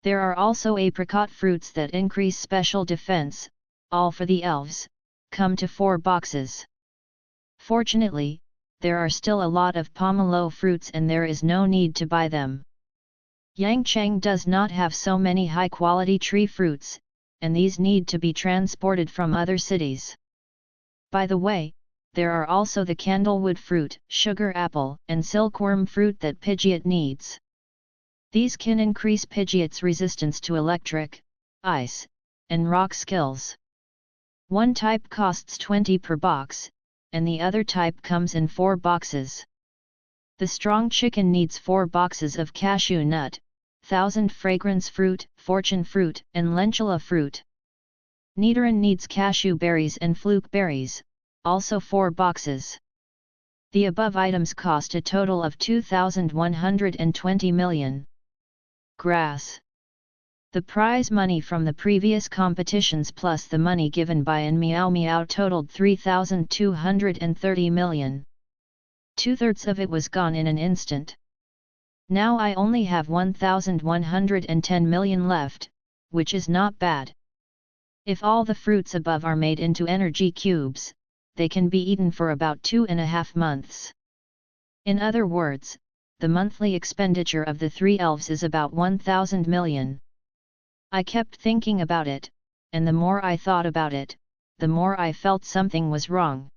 There are also apricot fruits that increase special defense, all for the elves, come to 4 boxes. Fortunately, there are still a lot of pomelo fruits and there is no need to buy them. Yangcheng does not have so many high-quality tree fruits, and these need to be transported from other cities. By the way, there are also the candlewood fruit, sugar apple, and silkworm fruit that Pidgeot needs. These can increase Pidgeot's resistance to electric, ice, and rock skills. One type costs 20 per box, and the other type comes in 4 boxes. The strong chicken needs 4 boxes of cashew nut, 1000 fragrance fruit, fortune fruit, and lentula fruit. Nidoran needs cashew berries and fluke berries, also 4 boxes. The above items cost a total of 2,120 million. Grass. The prize money from the previous competitions plus the money given by an Meow Meow totaled 3,230 million. 2/3 of it was gone in an instant. Now I only have 1,110 million left, which is not bad. If all the fruits above are made into energy cubes, they can be eaten for about 2.5 months. In other words, the monthly expenditure of the 3 elves is about 1,000 million. I kept thinking about it, and the more I thought about it, the more I felt something was wrong.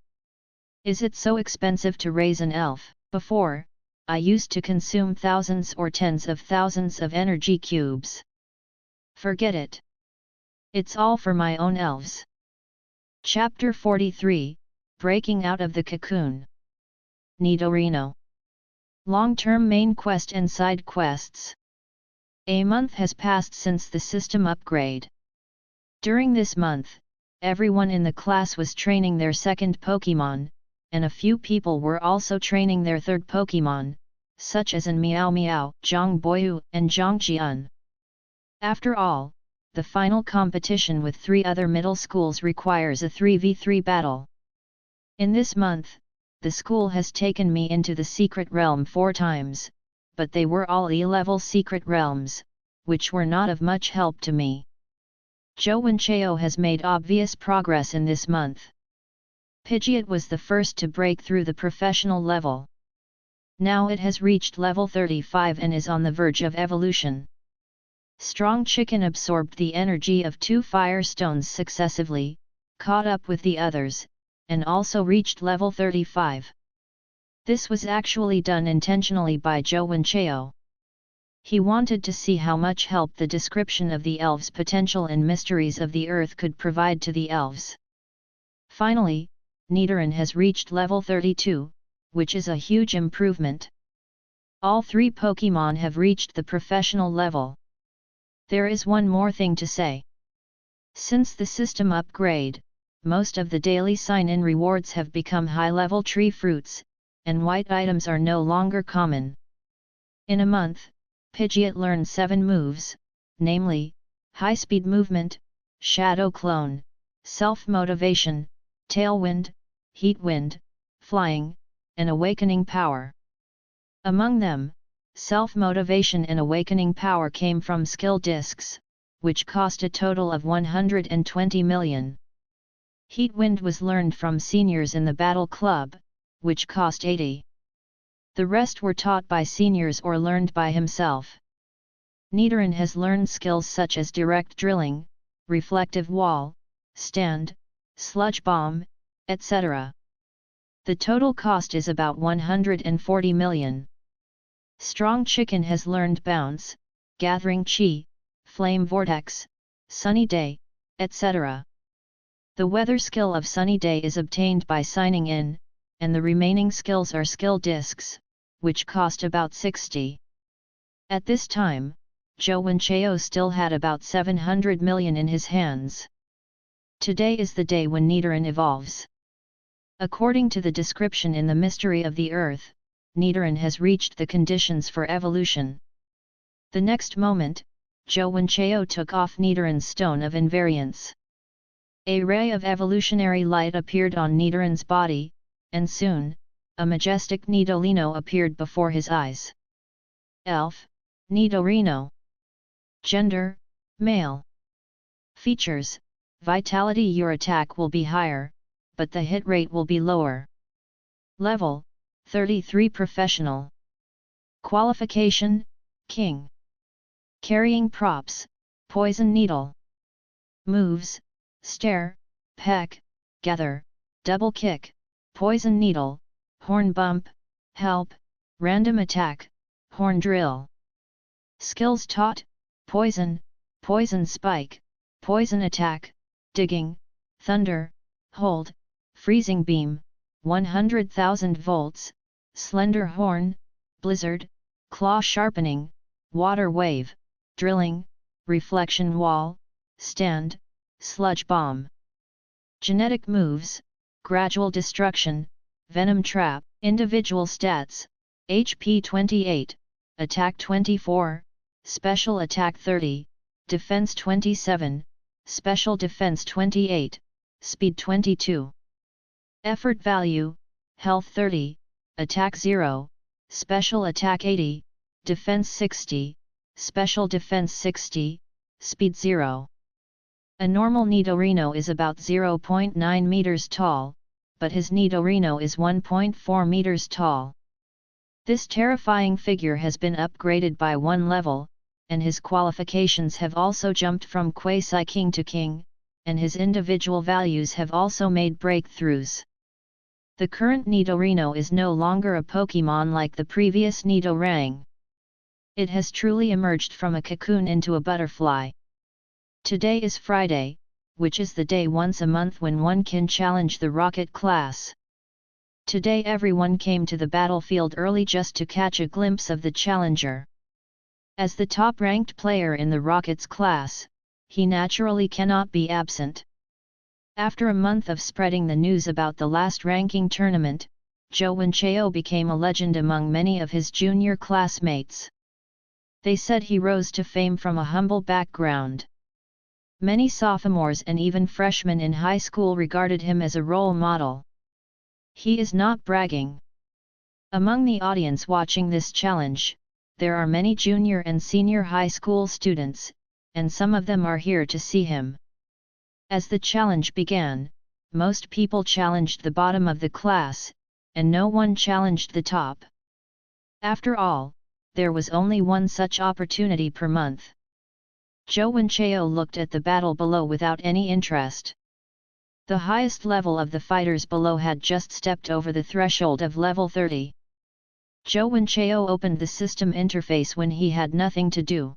Is it so expensive to raise an elf? Before, I used to consume thousands or tens of thousands of energy cubes. Forget it. It's all for my own elves. Chapter 43, Breaking Out of the Cocoon. Nidorino. Long-term main quest and side quests. A month has passed since the system upgrade. During this month, everyone in the class was training their second Pokémon, and a few people were also training their third Pokémon, such as an Meow Meow, Zhang Boyu, and Zhang Jian. After all, the final competition with 3 other middle schools requires a 3v3 battle. In this month, the school has taken me into the secret realm 4 times, but they were all E-level secret realms, which were not of much help to me. Zhou Wenchao has made obvious progress in this month. Pidgeot was the first to break through the professional level. Now it has reached level 35 and is on the verge of evolution. Strong Chicken absorbed the energy of 2 fire stones successively, caught up with the others, and also reached level 35. This was actually done intentionally by Zhou Wenchao. He wanted to see how much help the description of the elves' potential and mysteries of the earth could provide to the elves. Finally, Nidoran has reached level 32, which is a huge improvement. All 3 Pokémon have reached the professional level. There is one more thing to say. Since the system upgrade, most of the daily sign-in rewards have become high-level tree fruits, and white items are no longer common. In a month, Pidgeot learned 7 moves, namely, High-Speed Movement, Shadow Clone, Self-Motivation, Tailwind, Heat Wind, Flying, and Awakening Power. Among them, Self-Motivation and Awakening Power came from skill discs, which cost a total of 120 million. Heat Wind was learned from seniors in the Battle Club, which cost 80. The rest were taught by seniors or learned by himself. Nidoran has learned skills such as Direct Drilling, Reflective Wall, Stand, Sludge Bomb, etc. The total cost is about 140 million. Strong Chicken has learned Bounce, Gathering Chi, Flame Vortex, Sunny Day, etc. The weather skill of Sunny Day is obtained by signing in, and the remaining skills are skill discs, which cost about 60. At this time, Zhou Wenchao still had about 700 million in his hands. Today is the day when Nidoran evolves. According to the description in the Mystery of the Earth, Nidoran has reached the conditions for evolution. The next moment, Zhou Wenchao took off Nidoran's Stone of Invariance. A ray of evolutionary light appeared on Nidoran's body, and soon, a majestic Nidorino appeared before his eyes. Elf, Nidorino. Gender, male. Features, vitality: your attack will be higher, but the hit rate will be lower. Level, 33 professional. Qualification, King. Carrying props, Poison Needle. Moves, Stare, Peck, Gather, Double Kick, Poison Needle, Horn Bump, Help, Random Attack, Horn Drill. Skills taught, Poison, Poison Spike, Poison Attack, Digging, Thunder, Hold, Freezing Beam, 100,000 volts, Slender Horn, blizzard, claw sharpening, water wave, drilling, reflection wall, stand, sludge bomb. Genetic moves, gradual destruction, venom trap. Individual stats, HP 28, Attack 24, Special Attack 30, Defense 27, Special Defense 28, Speed 22. Effort value, Health 30, Attack 0, Special Attack 80, Defense 60, Special Defense 60, Speed 0. A normal Nidorino is about 0.9 meters tall, but his Nidorino is 1.4 meters tall. This terrifying figure has been upgraded by one level, and his qualifications have also jumped from Quasi-King to King, and his individual values have also made breakthroughs. The current Nidorino is no longer a Pokémon like the previous Nidorang. It has truly emerged from a cocoon into a butterfly. Today is Friday, which is the day once a month when one can challenge the rocket class. Today everyone came to the battlefield early just to catch a glimpse of the challenger. As the top-ranked player in the rockets class, he naturally cannot be absent. After a month of spreading the news about the last ranking tournament, Joe Wincheo became a legend among many of his junior classmates. They said he rose to fame from a humble background. Many sophomores and even freshmen in high school regarded him as a role model. He is not bragging. Among the audience watching this challenge, there are many junior and senior high school students, and some of them are here to see him. As the challenge began, most people challenged the bottom of the class, and no one challenged the top. After all, there was only one such opportunity per month. Joe Wincheo looked at the battle below without any interest. The highest level of the fighters below had just stepped over the threshold of level 30. Joe Wincheo opened the system interface when he had nothing to do.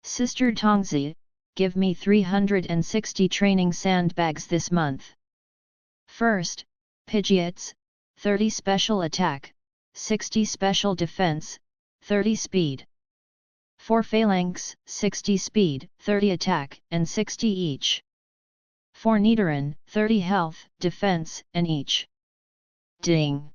Sister Tongzi, give me 360 training sandbags this month. First, Pidgeots, 30 special attack, 60 special defense, 30 speed. 4 Phalanx, 60 speed, 30 attack, and 60 each. 4 Nidoran, 30 health, defense, and each. Ding!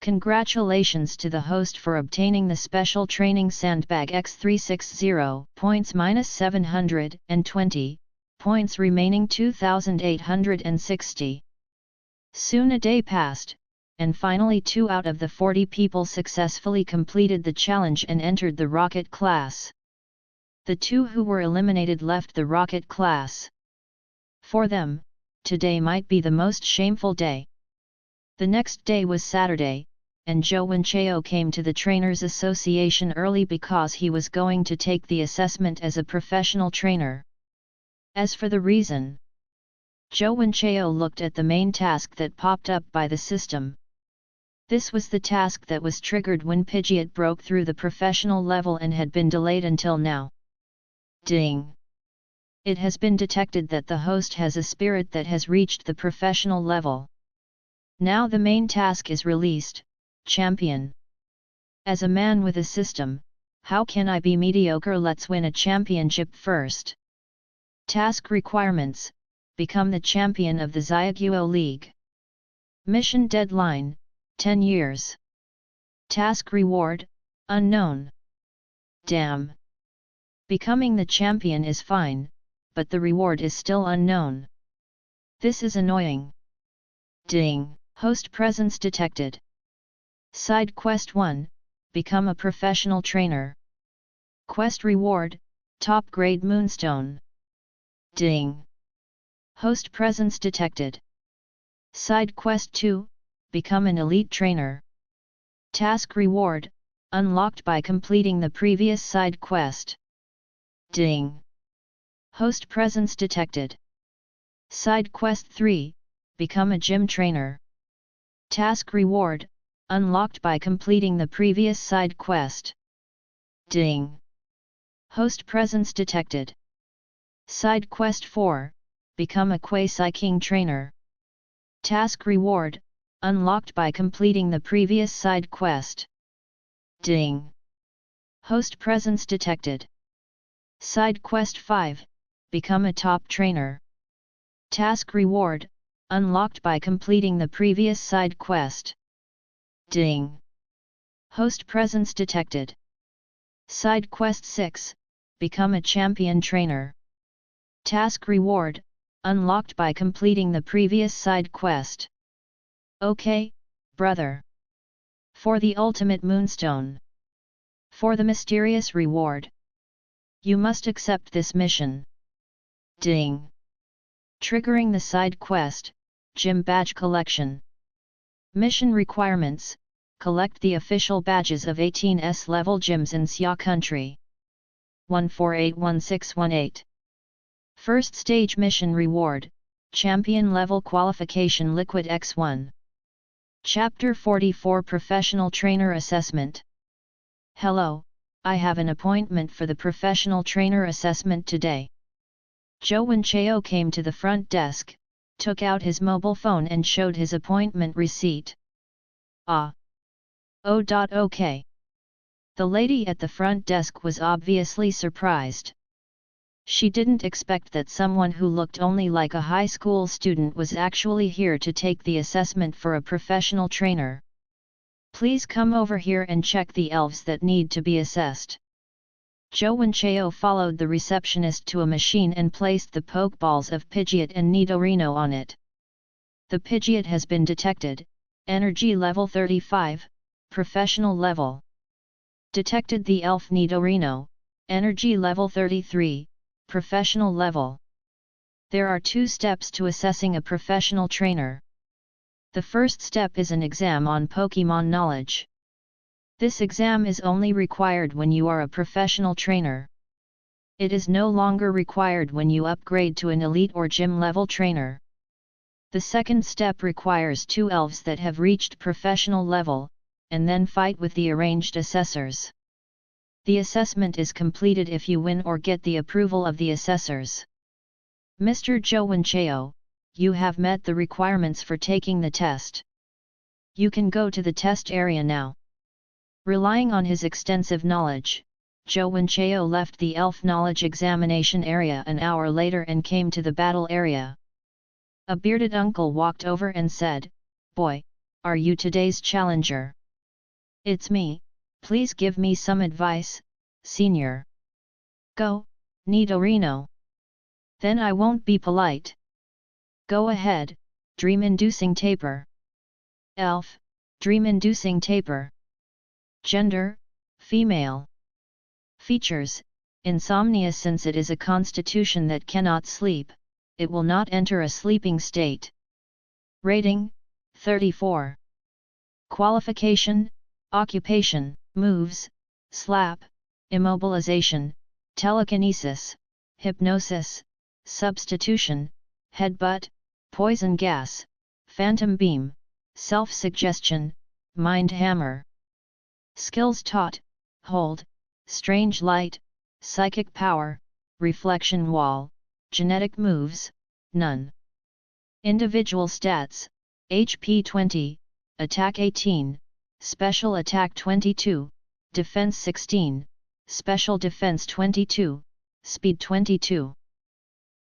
Congratulations to the host for obtaining the special training sandbag X360, points minus 720, points remaining 2860. Soon a day passed, and finally 2 out of the 40 people successfully completed the challenge and entered the rocket class. The 2 who were eliminated left the rocket class. For them, today might be the most shameful day. The next day was Saturday, and Joe Wincheo came to the Trainers Association early because he was going to take the assessment as a professional trainer. As for the reason, Joe Wincheo looked at the main task that popped up by the system. This was the task that was triggered when Pidgeot broke through the professional level and had been delayed until now. Ding! It has been detected that the host has a spirit that has reached the professional level. Now the main task is released, champion. As a man with a system, how can I be mediocre? Let's win a championship first. Task requirements: become the champion of the Xiaoguo League. Mission deadline: 10 years. Task reward: unknown. Damn! Becoming the champion is fine, but the reward is still unknown. This is annoying. Ding! Host presence detected. Side Quest 1, become a professional trainer. Quest reward: top grade moonstone. Ding! Host presence detected. Side Quest 2, become an elite trainer. Task reward: unlocked by completing the previous side quest. Ding! Host presence detected. Side Quest 3, become a gym trainer. Task reward: unlocked by completing the previous side quest. Ding! Host presence detected. Side Quest 4, become a Quasi-King trainer. Task reward: unlocked by completing the previous side quest. Ding! Host presence detected. Side Quest 5, Become a top trainer. Task reward, unlocked by completing the previous side quest. Ding! Host presence detected. Side Quest 6, Become a champion trainer. Task reward, unlocked by completing the previous side quest. Okay, brother. For the ultimate moonstone. For the mysterious reward. You must accept this mission. Ding! Triggering the side quest, Gym Badge Collection. Mission requirements: collect the official badges of 18S level gyms in Xia country. 148118. First stage mission reward: champion level qualification liquid X1. Chapter 44 Professional Trainer Assessment. Hello, I have an appointment for the professional trainer assessment today. Zhou Wenchao came to the front desk, took out his mobile phone and showed his appointment receipt. Ah. OK. The lady at the front desk was obviously surprised. She didn't expect that someone who looked only like a high school student was actually here to take the assessment for a professional trainer. Please come over here and check the elves that need to be assessed. Zhou Wenchao followed the receptionist to a machine and placed the Pokeballs of Pidgeot and Nidorino on it. The Pidgeot has been detected, energy level 35, professional level. Detected the elf Nidorino, energy level 33, professional level. There are two steps to assessing a professional trainer. The first step is an exam on Pokémon knowledge. This exam is only required when you are a professional trainer. It is no longer required when you upgrade to an elite or gym level trainer. The second step requires two elves that have reached professional level, and then fight with the arranged assessors. The assessment is completed if you win or get the approval of the assessors. Mr. Zhou Wenchao, you have met the requirements for taking the test. You can go to the test area now. Relying on his extensive knowledge, Zhou Wenchao left the elf knowledge examination area an hour later and came to the battle area. A bearded uncle walked over and said, "Boy, are you today's challenger?" "It's me, please give me some advice, senior." "Go, Nidorino. Then I won't be polite." "Go ahead, dream-inducing taper." "Elf, dream-inducing taper." Gender, female. Features, insomnia. Since it is a constitution that cannot sleep, it will not enter a sleeping state. Rating, 34. Qualification, occupation, moves, slap, immobilization, telekinesis, hypnosis, substitution, headbutt, poison gas, phantom beam, self-suggestion, mind hammer. Skills taught: hold, strange light, psychic power, reflection wall, genetic moves, none. Individual stats: HP 20, attack 18, special attack 22, defense 16, special defense 22, speed 22.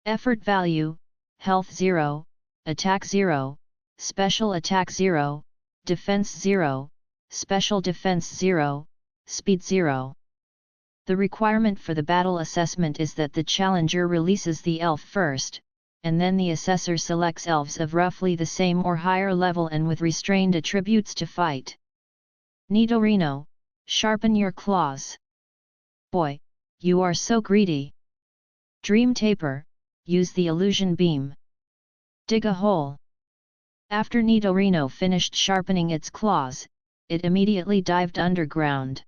Effort value: health 0, attack 0, special attack 0, defense 0, special defense 0, speed 0. The requirement for the battle assessment is that the challenger releases the elf first, and then the assessor selects elves of roughly the same or higher level and with restrained attributes to fight. Nidorino, sharpen your claws. Boy, you are so greedy. Dream taper, use the illusion beam. Dig a hole. After Nidorino finished sharpening its claws, it immediately dived underground.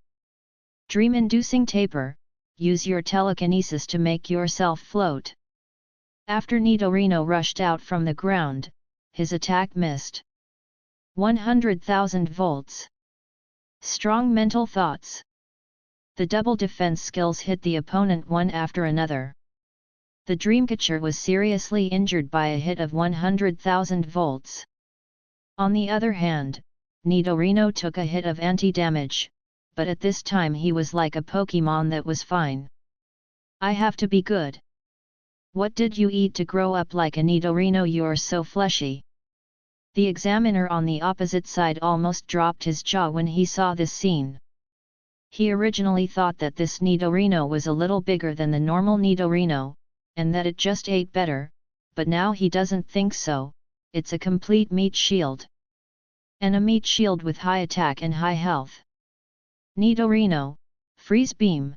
Dream-inducing taper, use your telekinesis to make yourself float. After Nidorino rushed out from the ground, his attack missed. 100,000 volts. Strong mental thoughts. The double defense skills hit the opponent one after another. The Dreamcatcher was seriously injured by a hit of 100,000 volts. On the other hand, Nidorino took a hit of anti-damage, but at this time he was like a Pokémon that was fine. I have to be good. What did you eat to grow up like a Nidorino? You're so fleshy. The examiner on the opposite side almost dropped his jaw when he saw this scene. He originally thought that this Nidorino was a little bigger than the normal Nidorino, and that it just ate better, but now he doesn't think so. It's a complete meat shield. And a meat shield with high attack and high health. Nidorino, Freeze Beam.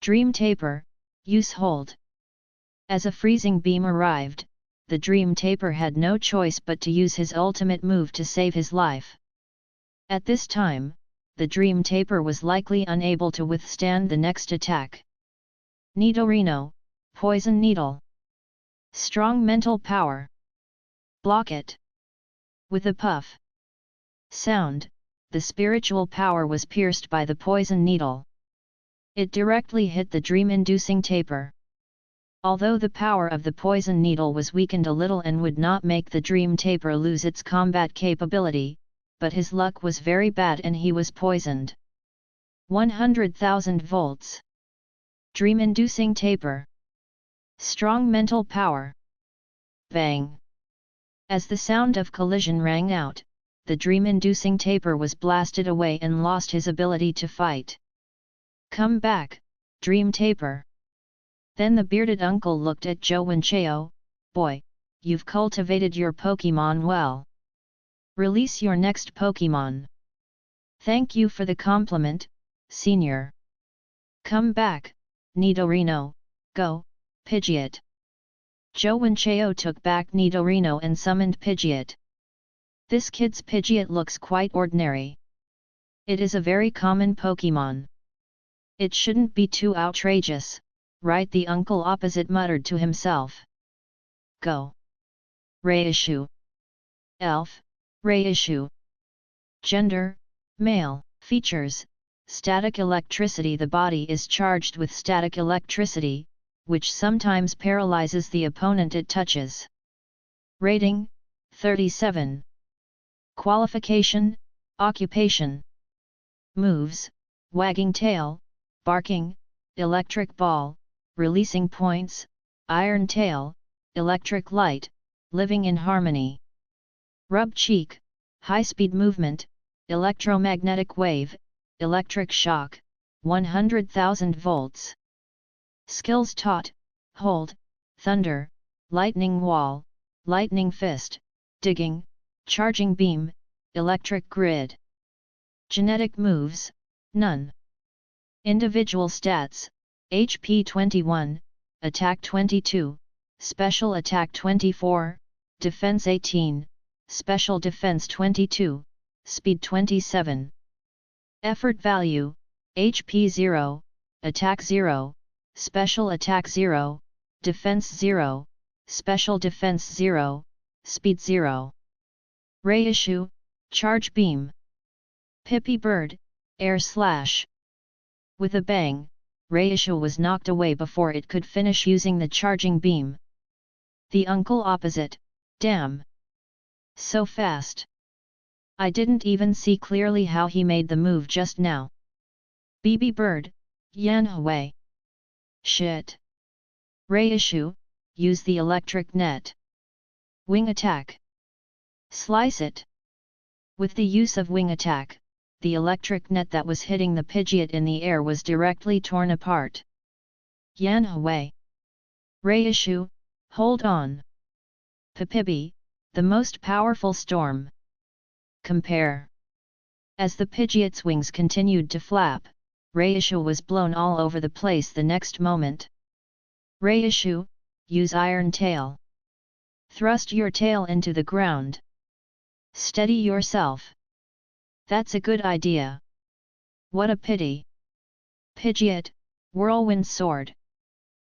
Dream Taper, Use Hold. As a freezing beam arrived, the Dream Taper had no choice but to use his ultimate move to save his life. At this time, the Dream Taper was likely unable to withstand the next attack. Nidorino, Poison Needle. Strong mental power. Block it. With a puff sound, the spiritual power was pierced by the poison needle. It directly hit the dream-inducing taper. Although the power of the poison needle was weakened a little and would not make the dream taper lose its combat capability, but his luck was very bad and he was poisoned. 100,000 volts. Dream-inducing taper. Strong mental power. Bang! As the sound of collision rang out, the dream-inducing taper was blasted away and lost his ability to fight. Come back, Dream Taper. Then the bearded uncle looked at Joe Wincheo. Boy, you've cultivated your Pokémon well. Release your next Pokémon. Thank you for the compliment, Senior. Come back, Nidorino, go, Pidgeot. Joe Wincheo took back Nidorino and summoned Pidgeot. This kid's Pidgeot looks quite ordinary. It is a very common Pokémon. It shouldn't be too outrageous, right? The uncle opposite muttered to himself. Go. Reissue. Elf, reissue. Gender, male. Features, static electricity. The body is charged with static electricity, which sometimes paralyzes the opponent it touches. Rating, 37. Qualification, occupation. Moves, wagging tail, barking, electric ball, releasing points, iron tail, electric light, living in harmony. Rub cheek, high-speed movement, electromagnetic wave, electric shock, 100,000 volts. Skills taught, hold, thunder, lightning wall, lightning fist, digging, charging beam, electric grid. Genetic moves, none. Individual stats, HP 21, Attack 22, Special Attack 24, Defense 18, Special Defense 22, Speed 27. Effort value, HP 0, Attack 0, Special Attack 0, Defense 0, Special Defense 0, Speed 0. Reissue, Charge Beam. Pippy Bird, Air Slash. With a bang, Reissue was knocked away before it could finish using the charging beam. The uncle opposite, damn! So fast! I didn't even see clearly how he made the move just now. BB Bird, Yanhui. Shit! Reissue, use the electric net. Wing attack. Slice it. With the use of wing attack, the electric net that was hitting the Pidgeot in the air was directly torn apart. Yanhui. Reissue, hold on. Pipibi, the most powerful storm. Compare. As the Pidgeot's wings continued to flap, Reissue was blown all over the place the next moment. Reissue, use Iron Tail. Thrust your tail into the ground. Steady yourself. That's a good idea. What a pity. Pidgeot, Whirlwind Sword.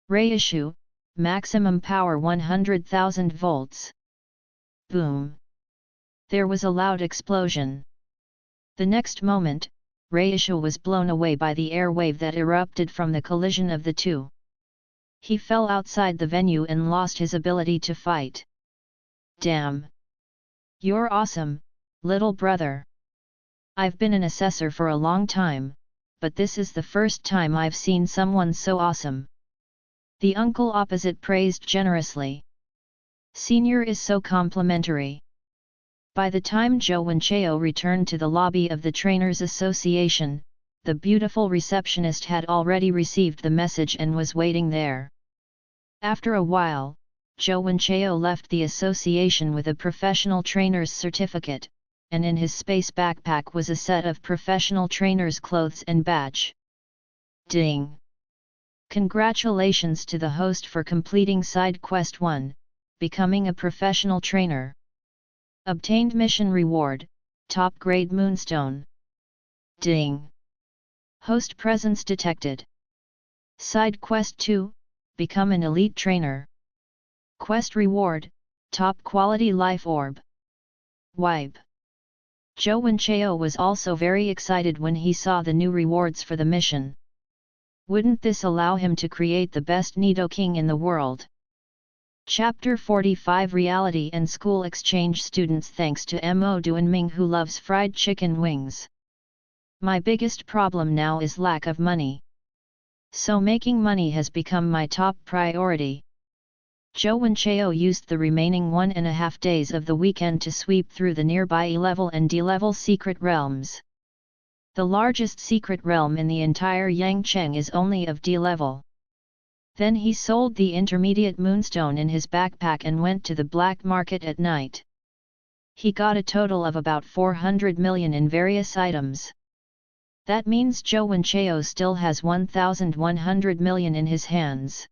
Reissue, maximum power 100,000 volts. Boom. There was a loud explosion. The next moment, Reissue was blown away by the air wave that erupted from the collision of the two. He fell outside the venue and lost his ability to fight. Damn! You're awesome, little brother. I've been an assessor for a long time, but this is the first time I've seen someone so awesome. The uncle opposite praised generously. Senior is so complimentary. By the time Zhou Wenchao returned to the lobby of the Trainers Association, the beautiful receptionist had already received the message and was waiting there. After a while, Zhou Wenchao left the association with a professional trainer's certificate, and in his space backpack was a set of professional trainer's clothes and badge. Ding! Congratulations to the host for completing Side Quest 1, becoming a professional trainer. Obtained mission reward, top grade moonstone. Ding! Host presence detected. Side Quest 2, become an elite trainer. Quest reward, top quality life orb. Wipe. Zhou Wenchao was also very excited when he saw the new rewards for the mission. Wouldn't this allow him to create the best Nidoking in the world? Chapter 45 Reality and School Exchange Students. Thanks to Mo Duanming who loves fried chicken wings. My biggest problem now is lack of money. So making money has become my top priority. Zhou Wenchao used the remaining 1.5 days of the weekend to sweep through the nearby E-level and D-level secret realms. The largest secret realm in the entire Yangcheng is only of D-level. Then he sold the intermediate moonstone in his backpack and went to the black market at night. He got a total of about 400 million in various items. That means Zhou Wenchao still has 1,100 million in his hands.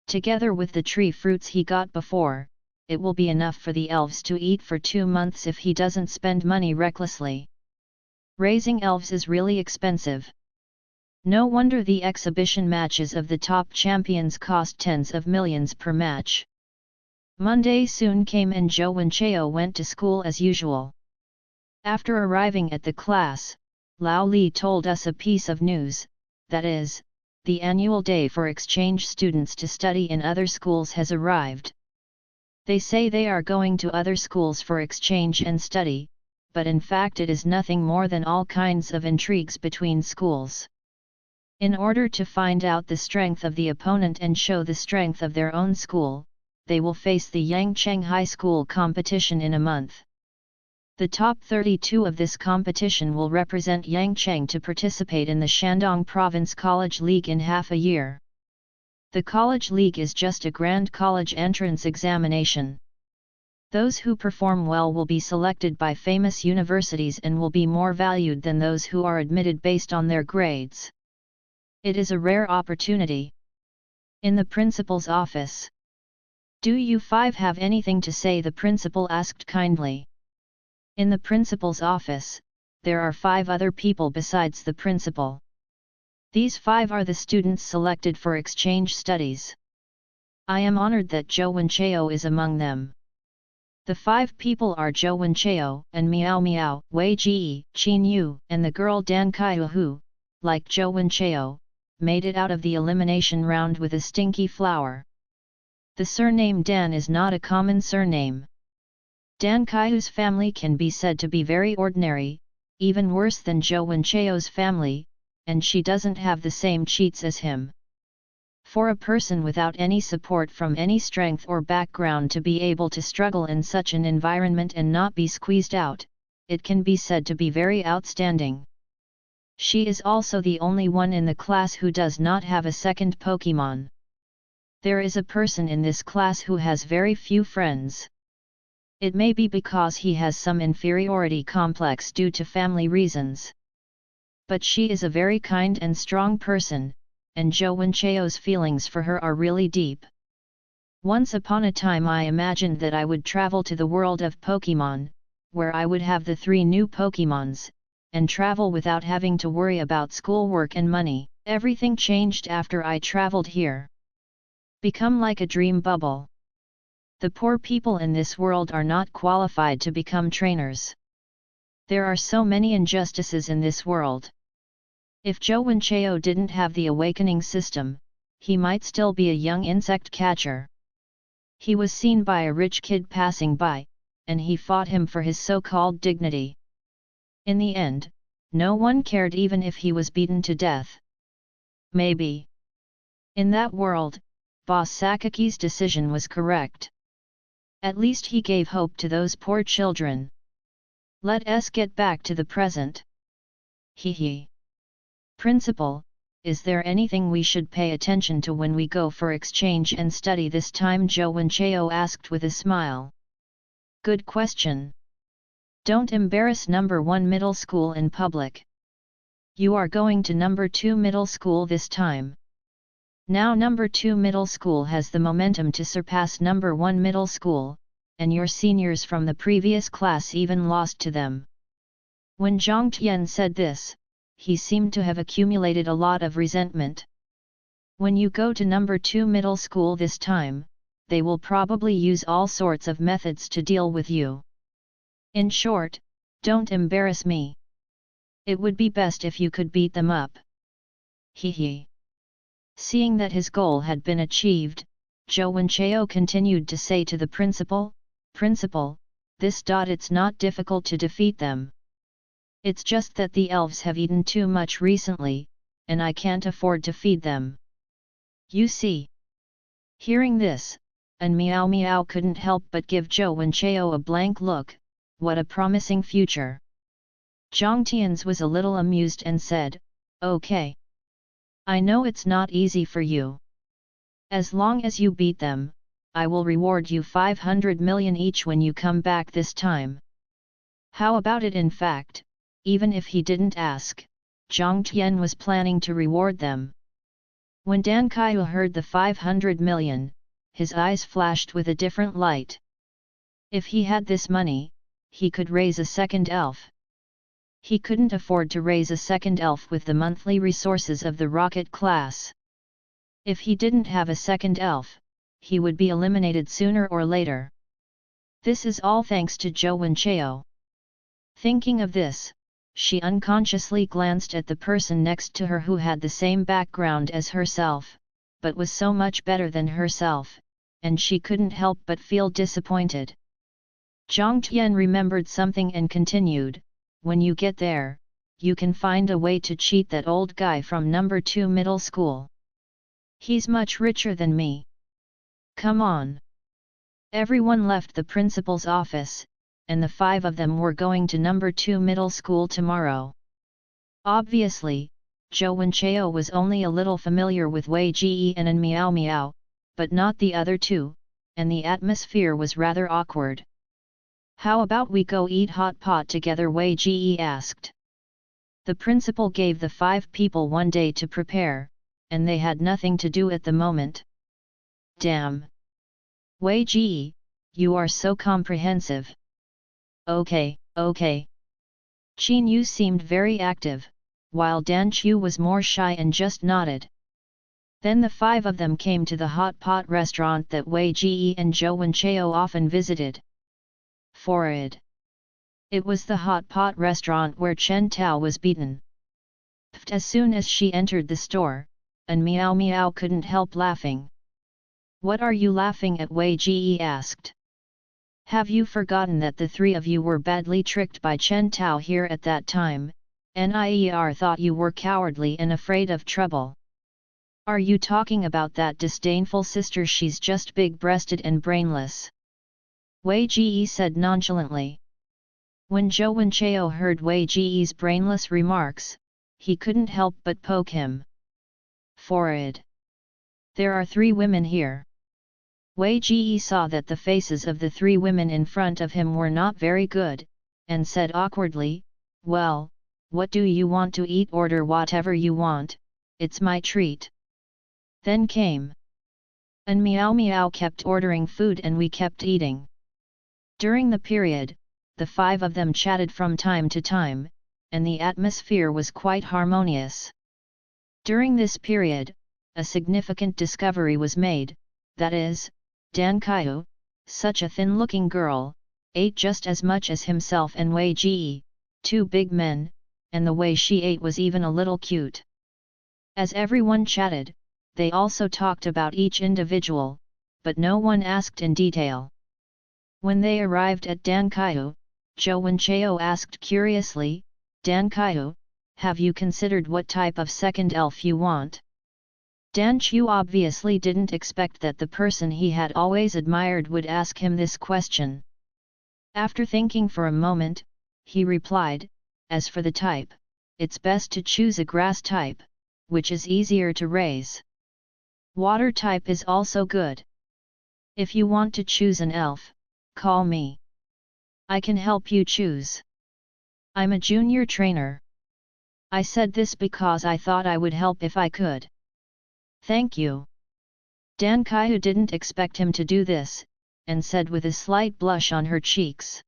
Together with the tree fruits he got before, it will be enough for the elves to eat for 2 months if he doesn't spend money recklessly. Raising elves is really expensive. No wonder the exhibition matches of the top champions cost tens of millions per match. Monday soon came and Zhou Wenchao went to school as usual. After arriving at the class, Lao Li told us a piece of news, that is, the annual day for exchange students to study in other schools has arrived. They say they are going to other schools for exchange and study, but in fact it is nothing more than all kinds of intrigues between schools. In order to find out the strength of the opponent and show the strength of their own school, they will face the Yangcheng High School competition in a month. The top 32 of this competition will represent Yangcheng to participate in the Shandong Province College League in half a year. The College League is just a grand college entrance examination. Those who perform well will be selected by famous universities and will be more valued than those who are admitted based on their grades. It is a rare opportunity. In the principal's office. Do you 5 have anything to say? The principal asked kindly. In the principal's office, there are 5 other people besides the principal. These 5 are the students selected for exchange studies. I am honored that Zhou Wenchao is among them. The 5 people are Zhou Wenchao and Miao Miao, Wei Ji, Qin Yu, and the girl Dan Kaiyu who, like Zhou Wenchao, made it out of the elimination round with a stinky flower. The surname Dan is not a common surname. Dan Kaiyu's family can be said to be very ordinary, even worse than Zhou Wenchao's family, and she doesn't have the same cheats as him. For a person without any support from any strength or background to be able to struggle in such an environment and not be squeezed out, it can be said to be very outstanding. She is also the only one in the class who does not have a second Pokémon. There is a person in this class who has very few friends. It may be because he has some inferiority complex due to family reasons. But she is a very kind and strong person, and Zhou Wenchao's feelings for her are really deep. Once upon a time I imagined that I would travel to the world of Pokémon, where I would have the 3 new Pokémons, and travel without having to worry about schoolwork and money. Everything changed after I traveled here. Become like a dream bubble. The poor people in this world are not qualified to become trainers. There are so many injustices in this world. If Zhou Wenchao didn't have the awakening system, he might still be a young insect catcher. He was seen by a rich kid passing by, and he fought him for his so-called dignity. In the end, no one cared even if he was beaten to death. Maybe. In that world, Boss Sakaki's decision was correct. At least he gave hope to those poor children. Let us get back to the present. Hee. Principal, is there anything we should pay attention to when we go for exchange and study this time? Zhou Wenchao asked with a smile. Good question. Don't embarrass number 1 middle school in public. You are going to number 2 middle school this time. Now number 2 middle school has the momentum to surpass number 1 middle school, and your seniors from the previous class even lost to them. When Zhang Tian said this, he seemed to have accumulated a lot of resentment. When you go to number 2 middle school this time, they will probably use all sorts of methods to deal with you. In short, don't embarrass me. It would be best if you could beat them up. Hee. Seeing that his goal had been achieved, Zhou Wenchao continued to say to the principal, Principal, it's not difficult to defeat them. It's just that the elves have eaten too much recently, and I can't afford to feed them. You see. Hearing this, and Miao Miao couldn't help but give Zhou Wenchao a blank look. What a promising future. Zhang Tian's was a little amused and said, Okay. I know it's not easy for you. As long as you beat them, I will reward you 500 million each when you come back this time. How about it? In fact, even if he didn't ask, Zhang Tian was planning to reward them. When Dan Kaiyu heard the 500 million, his eyes flashed with a different light. If he had this money, he could raise a second elf. He couldn't afford to raise a second elf with the monthly resources of the rocket class. If he didn't have a second elf, he would be eliminated sooner or later. This is all thanks to Zhou Wenchao. Thinking of this, she unconsciously glanced at the person next to her who had the same background as herself, but was so much better than herself, and she couldn't help but feel disappointed. Zhang Tian remembered something and continued, When you get there, you can find a way to cheat that old guy from number 2 middle school. He's much richer than me. Come on. Everyone left the principal's office, and the 5 of them were going to number 2 middle school tomorrow. Obviously, Zhou Wenchao was only a little familiar with Wei Jian and Miao Miao, but not the other two, and the atmosphere was rather awkward. How about we go eat hot pot together? Wei Ji asked. The principal gave the 5 people one day to prepare, and they had nothing to do at the moment. Damn! Wei Ji, you are so comprehensive. Okay. Qin Yu seemed very active, while Dan Chu was more shy and just nodded. Then the 5 of them came to the hot pot restaurant that Wei Ji and Zhou Wenchao often visited. Forward. It was the hot pot restaurant where Chen Tao was beaten. As soon as she entered the store, and Miao Miao couldn't help laughing. What are you laughing at? Wei Ji asked. Have you forgotten that the 3 of you were badly tricked by Chen Tao here at that time? Nier thought you were cowardly and afraid of trouble. Are you talking about that disdainful sister? She's just big-breasted and brainless. Wei Ji said nonchalantly. When Zhou Wenchao heard Wei Ji's brainless remarks, he couldn't help but poke him. Forward. There are 3 women here. Wei Ji saw that the faces of the 3 women in front of him were not very good, and said awkwardly, Well, what do you want to eat? Order whatever you want, it's my treat. Then came. And Miao Miao kept ordering food and we kept eating. During the period, the 5 of them chatted from time to time, and the atmosphere was quite harmonious. During this period, a significant discovery was made, that is, Dan Kaiyu, such a thin-looking girl, ate just as much as himself and Wei Ji, 2 big men, and the way she ate was even a little cute. As everyone chatted, they also talked about each individual, but no one asked in detail. When they arrived at Dan Kaiyu, Zhou Wenchao asked curiously, Dan Caillou, have you considered what type of second elf you want? Dan Chu obviously didn't expect that the person he had always admired would ask him this question. After thinking for a moment, he replied, as for the type, it's best to choose a grass type, which is easier to raise. Water type is also good. If you want to choose an elf, call me. I can help you choose. I'm a junior trainer. I said this because I thought I would help if I could. Thank you. Dan Caillou didn't expect him to do this, and said with a slight blush on her cheeks.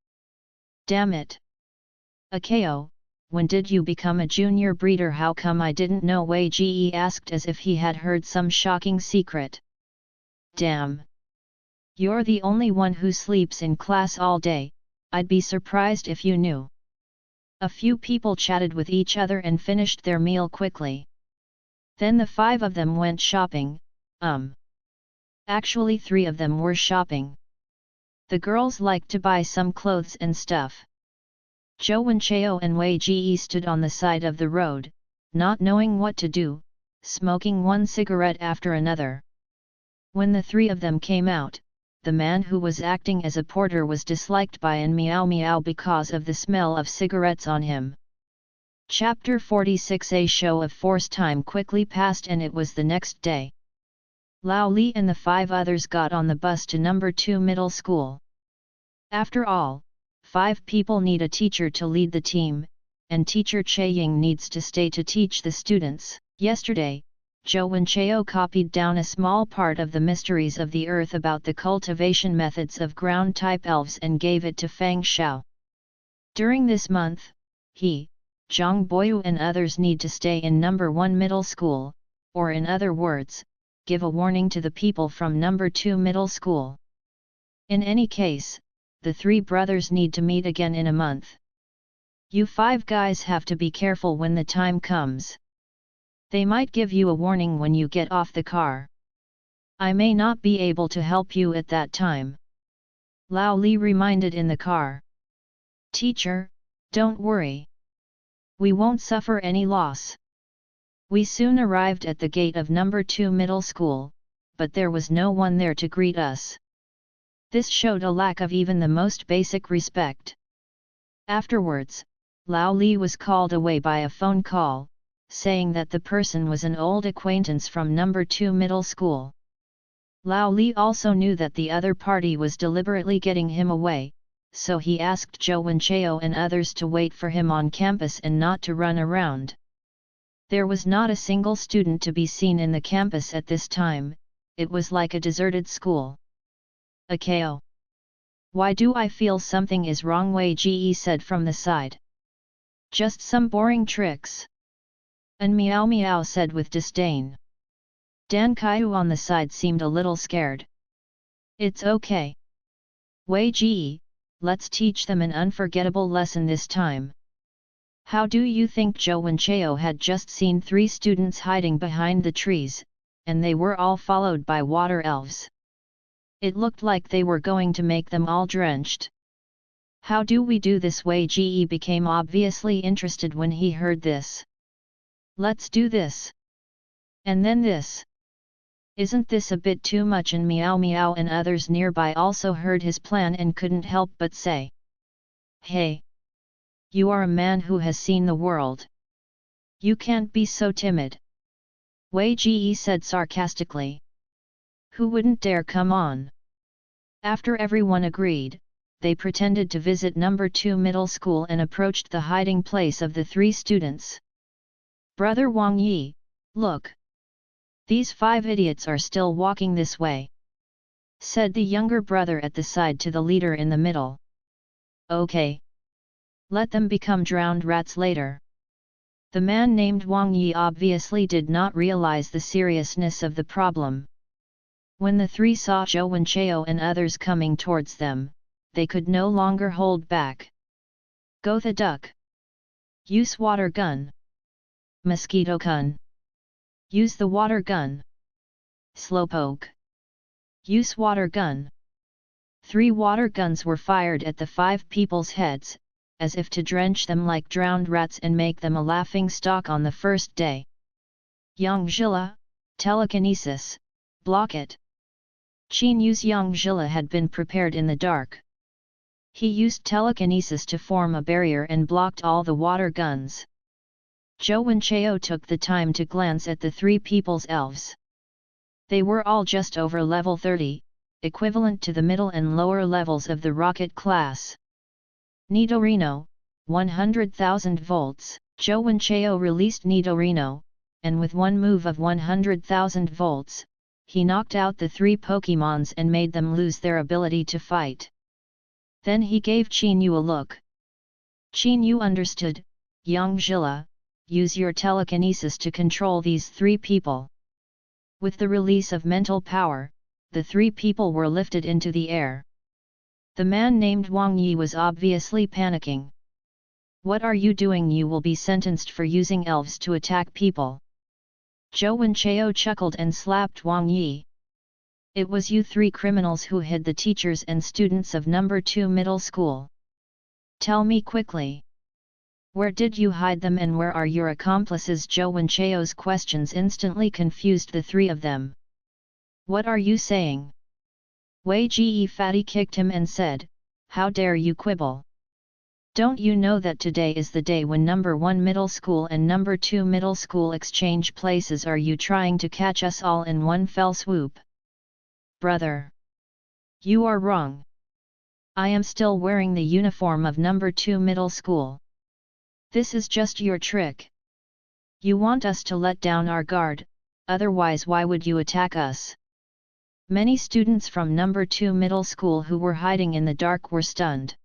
Damn it. Akeo, when did you become a junior breeder? How come I didn't know? Wei Ji asked as if he had heard some shocking secret. Damn. You're the only one who sleeps in class all day, I'd be surprised if you knew. A few people chatted with each other and finished their meal quickly. Then the 5 of them went shopping. Actually 3 of them were shopping. The girls liked to buy some clothes and stuff. Zhou Wenchao and Wei Ji stood on the side of the road, not knowing what to do, smoking one cigarette after another. When the 3 of them came out, the man who was acting as a porter was disliked by An Miao Miao because of the smell of cigarettes on him. Chapter 46. A show of force. Time quickly passed and it was the next day. Lao Li and the 5 others got on the bus to number 2 middle school. After all, 5 people need a teacher to lead the team, and teacher Che Ying needs to stay to teach the students. Yesterday, Zhou Wenchao copied down a small part of the mysteries of the earth about the cultivation methods of ground-type elves and gave it to Fang Xiao. During this month, he, Zhang Boyu and others need to stay in number 1 middle school, or in other words, give a warning to the people from number 2 middle school. In any case, the 3 brothers need to meet again in a month. You 5 guys have to be careful when the time comes. They might give you a warning when you get off the car. I may not be able to help you at that time. Lao Li reminded in the car. Teacher, don't worry. We won't suffer any loss. We soon arrived at the gate of number 2 middle school, but there was no one there to greet us. This showed a lack of even the most basic respect. Afterwards, Lao Li was called away by a phone call, saying that the person was an old acquaintance from number 2 middle school. Lao Li also knew that the other party was deliberately getting him away, so he asked Zhou Wenchao and others to wait for him on campus and not to run around. There was not a single student to be seen in the campus at this time, it was like a deserted school. Akeo. Why do I feel something is wrong? Wei Ji said from the side. Just some boring tricks. An Miao Miao said with disdain. Dan Caillou on the side seemed a little scared. It's okay. Wei Ji, let's teach them an unforgettable lesson this time. How do you think? Zhou Wenchao had just seen 3 students hiding behind the trees, and they were all followed by water elves. It looked like they were going to make them all drenched. How do we do this? Wei Ji became obviously interested when he heard this. Let's do this. And then this. Isn't this a bit too much? And Miao Miao and others nearby also heard his plan and couldn't help but say. Hey! You are a man who has seen the world. You can't be so timid. Wei Ji said sarcastically. Who wouldn't dare? Come on. After everyone agreed, they pretended to visit number 2 middle school and approached the hiding place of the 3 students. Brother Wang Yi, look. These 5 idiots are still walking this way, said the younger brother at the side to the leader in the middle. Okay. Let them become drowned rats later. The man named Wang Yi obviously did not realize the seriousness of the problem. When the 3 saw Zhou Wenchao and others coming towards them, they could no longer hold back. Go the duck. Use water gun. Mosquito gun. Use the water gun. Slowpoke. Use water gun. 3 water guns were fired at the 5 people's heads, as if to drench them like drowned rats and make them a laughing stock on the first day. Yangzhila, telekinesis, block it. Qin Yu's Yangzhila had been prepared in the dark. He used telekinesis to form a barrier and blocked all the water guns. Zhou Wenchao took the time to glance at the three people's elves. They were all just over level 30, equivalent to the middle and lower levels of the rocket class. Nidorino, 100,000 volts. Zhou Wenchao released Nidorino, and with one move of 100,000 volts, he knocked out the three Pokémons and made them lose their ability to fight. Then he gave Qin Yu a look. Qin Yu understood. Yangzhila, use your telekinesis to control these three people. With the release of mental power, the three people were lifted into the air. The man named Wang Yi was obviously panicking. What are you doing? You will be sentenced for using elves to attack people. Zhou Wenchao chuckled and slapped Wang Yi. It was you three criminals who hid the teachers and students of number 2 middle school. Tell me quickly. Where did you hide them and where are your accomplices? Zhou Wenchao's questions instantly confused the three of them. What are you saying? Wei Ji Fatty kicked him and said, how dare you quibble? Don't you know that today is the day when number 1 middle school and number 2 middle school exchange places? Are you trying to catch us all in one fell swoop? Brother! You are wrong. I am still wearing the uniform of number 2 middle school. This is just your trick. You want us to let down our guard, otherwise why would you attack us? Many students from number 2 middle school who were hiding in the dark were stunned.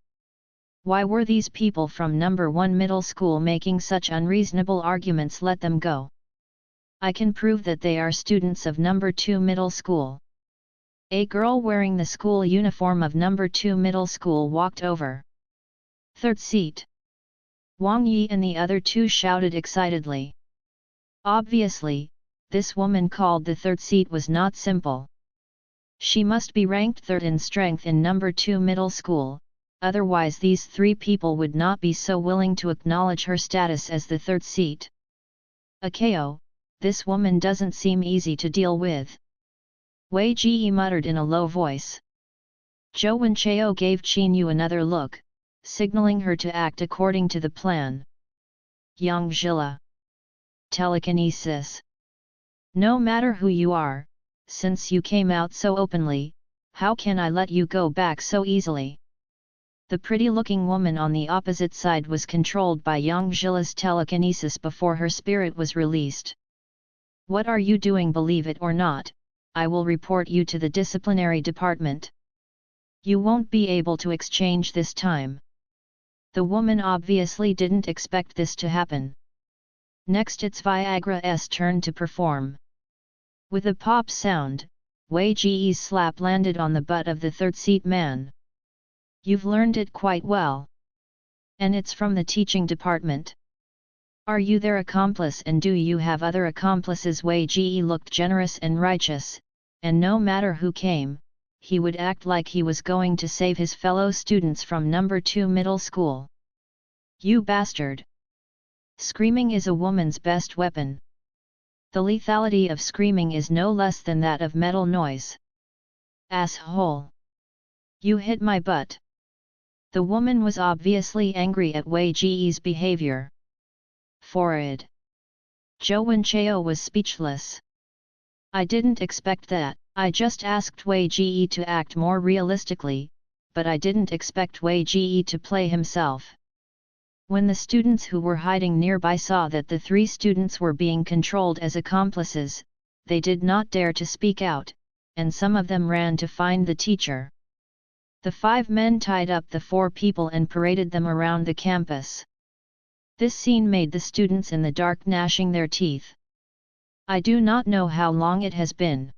Why were these people from number 1 middle school making such unreasonable arguments? Let them go. I can prove that they are students of number 2 middle school. A girl wearing the school uniform of number 2 middle school walked over. Third seat. Wang Yi and the other two shouted excitedly. Obviously, this woman called the third seat was not simple. She must be ranked third in strength in number 2 middle school, otherwise these three people would not be so willing to acknowledge her status as the third seat. Akao, this woman doesn't seem easy to deal with. Wei Ji muttered in a low voice. Zhou Wenchao gave Qin Yu another look, signaling her to act according to the plan. Yangzhila. Telekinesis. No matter who you are, since you came out so openly, how can I let you go back so easily? The pretty-looking woman on the opposite side was controlled by Yangzhila's telekinesis before her spirit was released. What are you doing? Believe it or not, I will report you to the disciplinary department. You won't be able to exchange this time. The woman obviously didn't expect this to happen. Next it's Viagra's turn to perform. With a pop sound, Wei Ji's slap landed on the butt of the third seat man. You've learned it quite well. And it's from the teaching department. Are you their accomplice and do you have other accomplices? Wei Ji looked generous and righteous, and no matter who came, he would act like he was going to save his fellow students from number 2 middle school. You bastard! Screaming is a woman's best weapon. The lethality of screaming is no less than that of metal noise. Asshole! You hit my butt! The woman was obviously angry at Wei Ji's behavior. Forward! Zhou Wenchao was speechless. I didn't expect that. I just asked Wei Ji to act more realistically, but I didn't expect Wei Ji to play himself. When the students who were hiding nearby saw that the three students were being controlled as accomplices, they did not dare to speak out, and some of them ran to find the teacher. The 5 men tied up the 4 people and paraded them around the campus. This scene made the students in the dark gnashing their teeth. I do not know how long it has been.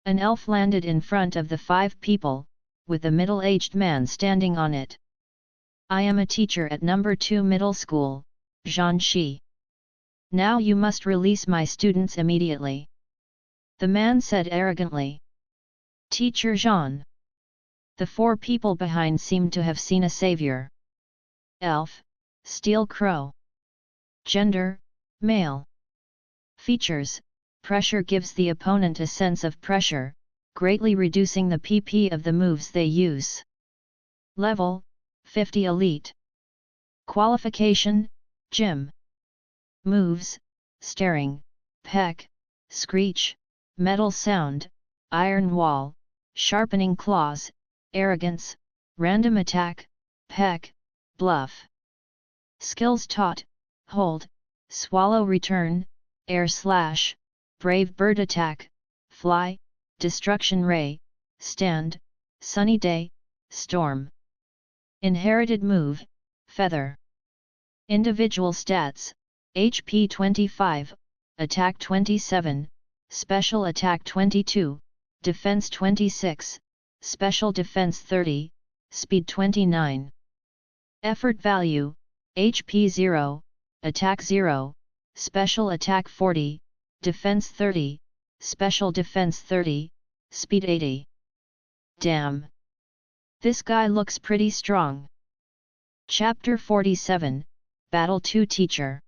An elf landed in front of the 5 people, with a middle-aged man standing on it. I am a teacher at number 2 middle school, Zhan Shi. Now you must release my students immediately. The man said arrogantly. Teacher Zhan. The 4 people behind seemed to have seen a savior. Elf, Steel Crow. Gender, male. Features, pressure gives the opponent a sense of pressure, greatly reducing the PP of the moves they use. Level, 50 Elite. Qualification, Gym. Moves, Staring, Peck, Screech, Metal Sound, Iron Wall, Sharpening Claws, Arrogance, Random Attack, Peck, Bluff. Skills taught, Hold, Swallow Return, Air Slash, Brave Bird Attack, Fly, Destruction Ray, Stand, Sunny Day, Storm. Inherited move, Feather. Individual stats, HP 25, Attack 27, Special Attack 22, Defense 26, Special Defense 30, Speed 29. Effort value, HP 0, Attack 0, Special Attack 40, Defense 30, Special Defense 30, Speed 80. Damn! This guy looks pretty strong. Chapter 47, Battle 2 Teacher.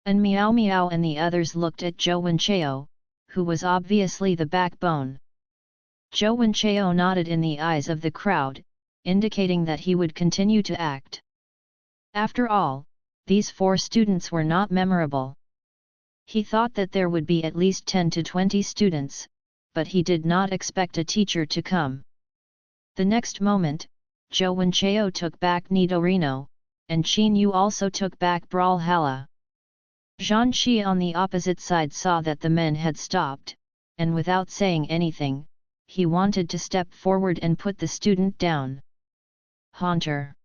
And Meow Meow and the others looked at Zhou Wenchao, who was obviously the backbone. Zhou Wenchao nodded in the eyes of the crowd, indicating that he would continue to act. After all, these 4 students were not memorable. He thought that there would be at least 10 to 20 students, but he did not expect a teacher to come. The next moment, Zhou Wenchao took back Nidorino, and Qin Yu also took back Brawlhalla. Zhang Shi on the opposite side saw that the men had stopped, and without saying anything, he wanted to step forward and put the student down. Haunter.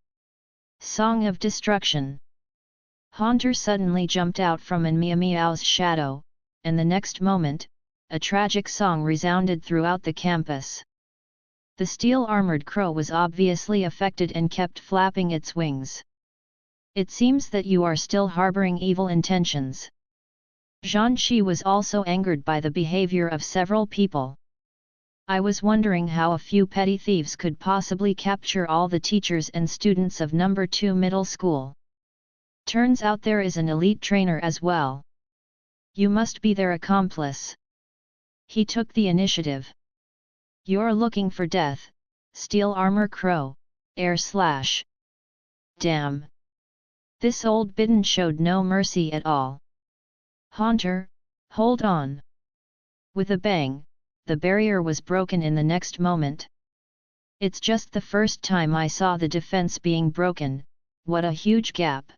Song of Destruction. Haunter suddenly jumped out from an Meow Meow's shadow, and the next moment, a tragic song resounded throughout the campus. The steel-armored crow was obviously affected and kept flapping its wings. It seems that you are still harboring evil intentions. Zhang Shi was also angered by the behavior of several people. I was wondering how a few petty thieves could possibly capture all the teachers and students of number 2 middle school. Turns out there is an elite trainer as well. You must be their accomplice. He took the initiative. You're looking for death, Steel Armor Crow, Air Slash. Damn! This old bidden showed no mercy at all. Haunter, hold on! With a bang, the barrier was broken in the next moment. It's just the first time I saw the defense being broken, what a huge gap!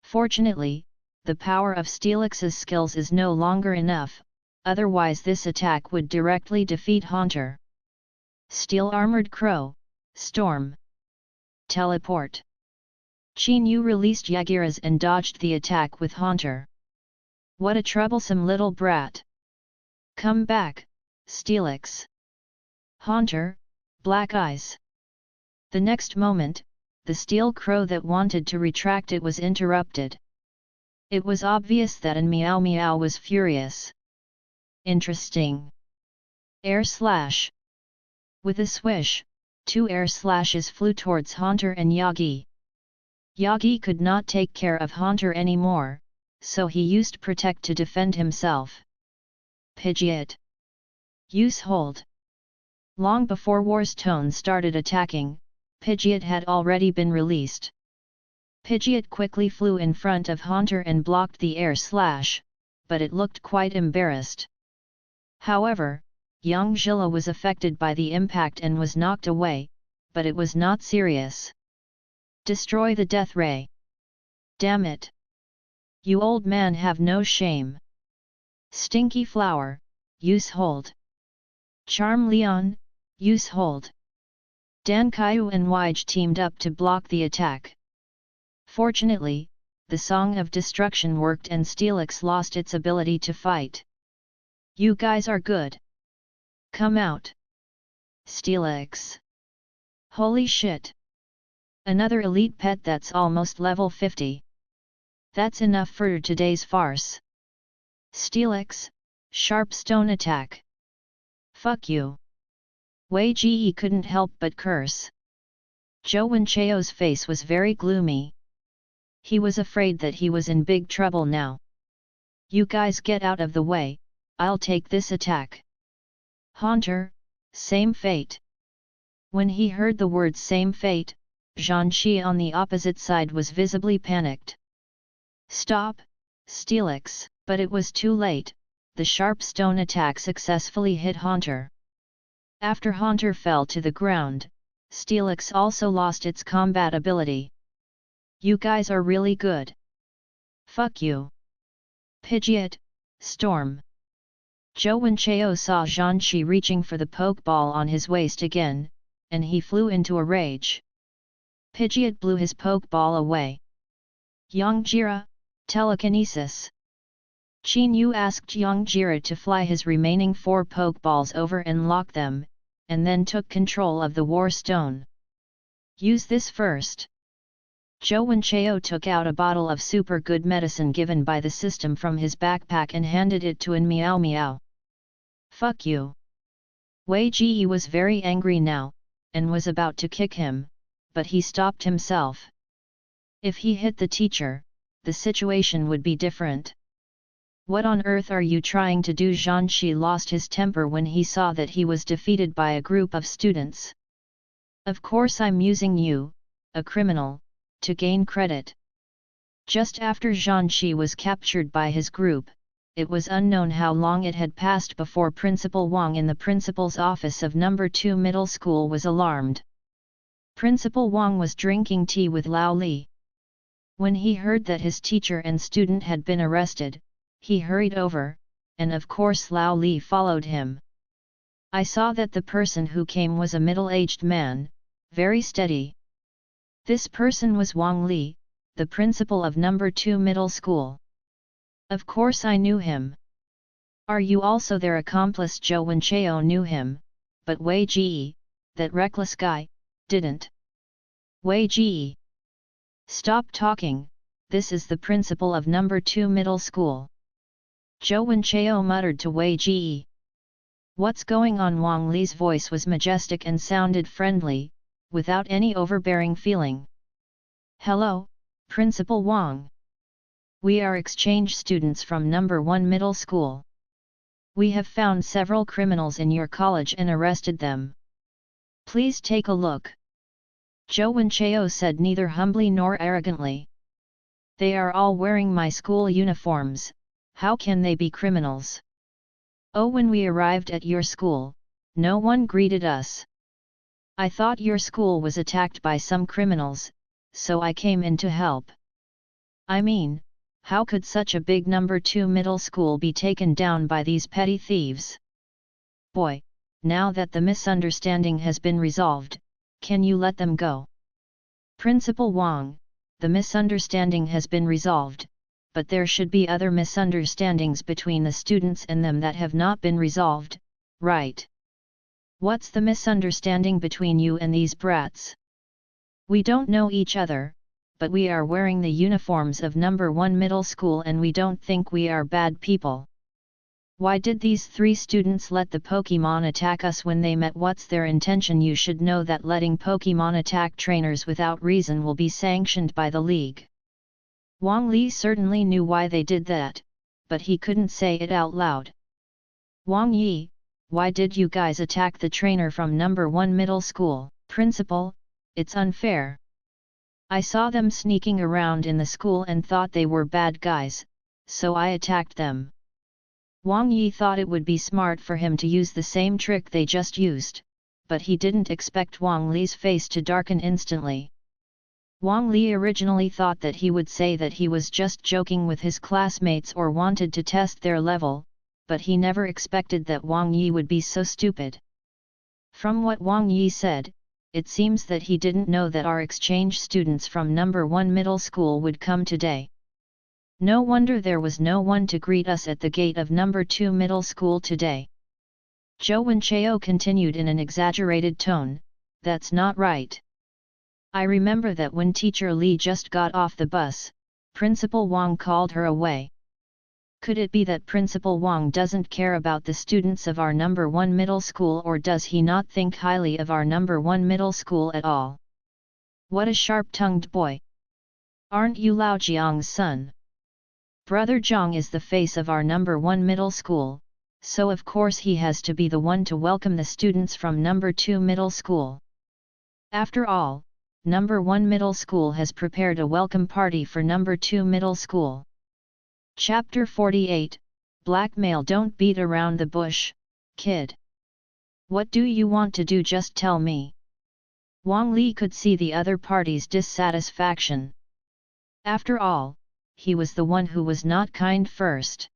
Fortunately, the power of Steelix's skills is no longer enough, otherwise this attack would directly defeat Haunter. Steel-armored crow, Storm. Teleport. Qin Yu released Yagiras and dodged the attack with Haunter. What a troublesome little brat! Come back, Steelix! Haunter, Black Eyes! The next moment, the steel crow that wanted to retract it was interrupted. It was obvious that an Meow Meow was furious. Interesting. Air Slash. With a swish, 2 air slashes flew towards Haunter and Yagi. Yagi could not take care of Haunter anymore, so he used Protect to defend himself. Pidgeot. Use Hold. Long before War's Tone started attacking, Pidgeot had already been released. Pidgeot quickly flew in front of Haunter and blocked the air slash, but it looked quite embarrassed. However, Yang Zhila was affected by the impact and was knocked away, but it was not serious. Destroy the Death Ray! Damn it! You old man have no shame! Stinky Flower, use Hold! Charm Leon, use Hold! Dan Caillou and Wige teamed up to block the attack. Fortunately, the Song of Destruction worked and Steelix lost its ability to fight. You guys are good! Come out! Steelix! Holy shit! Another elite pet that's almost level 50. That's enough for today's farce. Steelix, Sharp Stone Attack! Fuck you! Wei Ji couldn't help but curse. Zhou Wenchao's face was very gloomy. He was afraid that he was in big trouble now. You guys get out of the way, I'll take this attack. Haunter, same fate. When he heard the words same fate, Zhanshi on the opposite side was visibly panicked. Stop, Steelix! But it was too late, the sharp stone attack successfully hit Haunter. After Haunter fell to the ground, Steelix also lost its combat ability. You guys are really good. Fuck you. Pidgeot, Storm. Zhou Wenchao saw Zhanshi reaching for the pokeball on his waist again, and he flew into a rage. Pidgeot blew his pokeball away. Yangjira, telekinesis. Qin Yu asked Yangjira to fly his remaining 4 pokeballs over and lock them, and then took control of the War Stone. Use this first. Zhou Wenchao took out a bottle of super good medicine given by the system from his backpack and handed it to An Meow Meow. Fuck you. Wei Ji was very angry now, and was about to kick him, but he stopped himself. If he hit the teacher, the situation would be different. What on earth are you trying to do? Zhanshi lost his temper when he saw that he was defeated by a group of students. Of course I'm using you, a criminal, to gain credit. Just after Zhanshi was captured by his group, it was unknown how long it had passed before Principal Wang in the principal's office of No. 2 Middle School was alarmed. Principal Wang was drinking tea with Lao Li. When he heard that his teacher and student had been arrested, he hurried over, and of course Lao Li followed him. I saw that the person who came was a middle-aged man, very steady. This person was Wang Li, the principal of No. 2 Middle School. Of course I knew him. Are you also their accomplice? Zhou Wenchao knew him, but Wei Ji, that reckless guy, didn't. Wei Ji! Stop talking, this is the principal of No. 2 Middle School. Zhou Wenchao muttered to Wei Ji. What's going on? Wang Li's voice was majestic and sounded friendly, without any overbearing feeling. Hello, Principal Wang. We are exchange students from No. 1 Middle School. We have found several criminals in your college and arrested them. Please take a look. Zhou Wenchao said neither humbly nor arrogantly. They are all wearing my school uniforms, how can they be criminals? Oh, when we arrived at your school, no one greeted us. I thought your school was attacked by some criminals, so I came in to help. I mean, how could such a big No. 2 Middle School be taken down by these petty thieves? Boy, now that the misunderstanding has been resolved, can you let them go? Principal Wang, the misunderstanding has been resolved, but there should be other misunderstandings between the students and them that have not been resolved, right? What's the misunderstanding between you and these brats? We don't know each other, but we are wearing the uniforms of No. 1 Middle School and we don't think we are bad people. Why did these 3 students let the Pokémon attack us when they met? What's their intention? You should know that letting Pokémon attack trainers without reason will be sanctioned by the league. Wang Li certainly knew why they did that, but he couldn't say it out loud. Wang Yi, why did you guys attack the trainer from No. 1 Middle School? Principal, it's unfair. I saw them sneaking around in the school and thought they were bad guys, so I attacked them. Wang Yi thought it would be smart for him to use the same trick they just used, but he didn't expect Wang Li's face to darken instantly. Wang Li originally thought that he would say that he was just joking with his classmates or wanted to test their level, but he never expected that Wang Yi would be so stupid. From what Wang Yi said, it seems that he didn't know that our exchange students from No. 1 Middle School would come today. No wonder there was no one to greet us at the gate of No. 2 Middle School today. Zhou Wenchao continued in an exaggerated tone, that's not right. I remember that when Teacher Li just got off the bus, Principal Wang called her away. Could it be that Principal Wang doesn't care about the students of our No. 1 Middle School, or does he not think highly of our No. 1 Middle School at all? What a sharp-tongued boy! Aren't you Lao Jiang's son? Brother Jiang is the face of our number 1 middle school, so of course he has to be the one to welcome the students from number 2 middle school. After all, number 1 middle school has prepared a welcome party for number 2 middle school. Chapter 48, Blackmail. Don't beat around the bush, kid. What do you want to do? Just tell me. Wang Li could see the other party's dissatisfaction. After all, he was the one who was not kind first.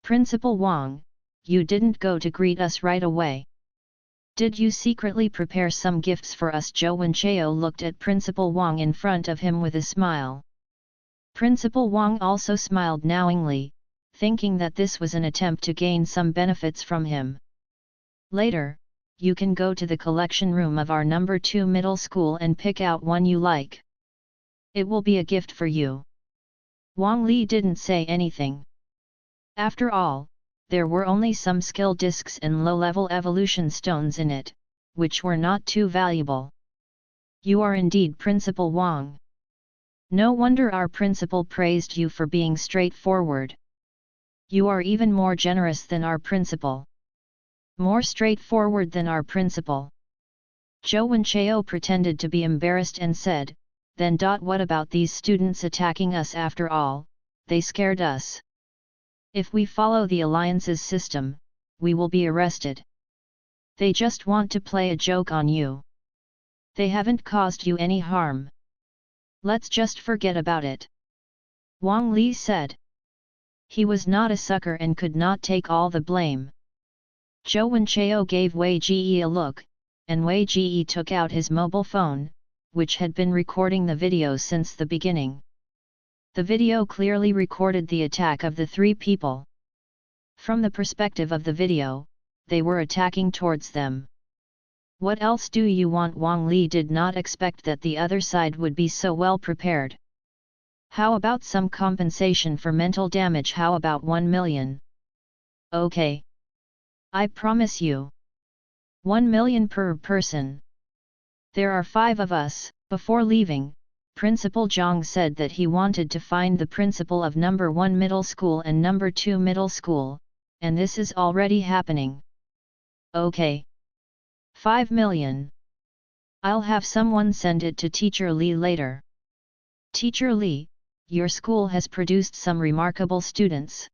Principal Wang, you didn't go to greet us right away. Did you secretly prepare some gifts for us? Zhou Wenchao looked at Principal Wang in front of him with a smile. Principal Wang also smiled knowingly, thinking that this was an attempt to gain some benefits from him. Later, you can go to the collection room of our number 2 middle school and pick out one you like. It will be a gift for you. Wang Li didn't say anything. After all, there were only some skill discs and low-level evolution stones in it, which were not too valuable. You are indeed Principal Wang. No wonder our principal praised you for being straightforward. You are even more generous than our principal. More straightforward than our principal. Zhou Wenchao pretended to be embarrassed and said, then what about these students attacking us? After all, they scared us. If we follow the Alliance's system, we will be arrested. They just want to play a joke on you. They haven't caused you any harm. Let's just forget about it. Wang Li said. He was not a sucker and could not take all the blame. Zhou Wenchao gave Wei Ji a look, and Wei Ji took out his mobile phone, which had been recording the video since the beginning. The video clearly recorded the attack of the 3 people. From the perspective of the video, they were attacking towards them. What else do you want? Wang Li did not expect that the other side would be so well prepared. How about some compensation for mental damage? How about 1 million? Okay. I promise you. 1 million per person. There are 5 of us. Before leaving, Principal Zhang said that he wanted to find the principal of number 1 middle school and number 2 middle school, and this is already happening. Okay. 5 million. I'll have someone send it to Teacher Li later. Teacher Li, your school has produced some remarkable students.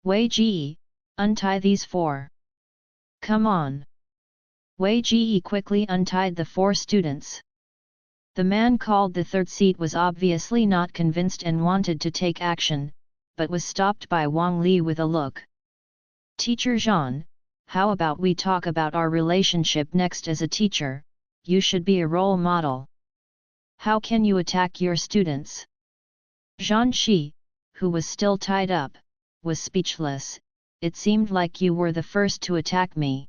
Wei Ji, untie these 4. Come on. Wei Ji quickly untied the 4 students. The man called the 3rd seat was obviously not convinced and wanted to take action, but was stopped by Wang Li with a look. Teacher Zhan, how about we talk about our relationship next? As a teacher, you should be a role model. How can you attack your students? Zhan Shi, who was still tied up, was speechless. It seemed like you were the first to attack me.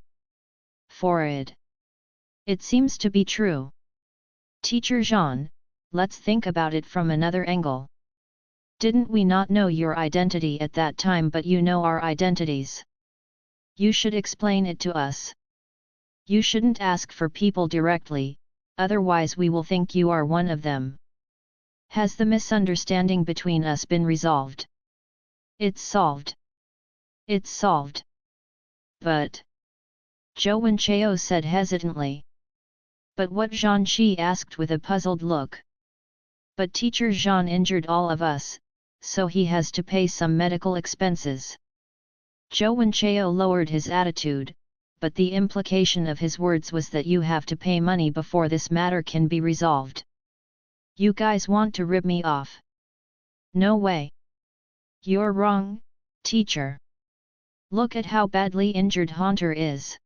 Forward. It seems to be true. Teacher Zhan, let's think about it from another angle. Didn't we not know your identity at that time, but you know our identities? You should explain it to us. You shouldn't ask for people directly, otherwise we will think you are one of them. Has the misunderstanding between us been resolved? It's solved. It's solved. But... Zhou Wenchao said hesitantly. But what? Zhan Shi asked with a puzzled look. But Teacher Zhan injured all of us, so he has to pay some medical expenses. Zhou Wenchao lowered his attitude, but the implication of his words was that you have to pay money before this matter can be resolved. You guys want to rip me off? No way. You're wrong, teacher. Look at how badly injured Haunter is.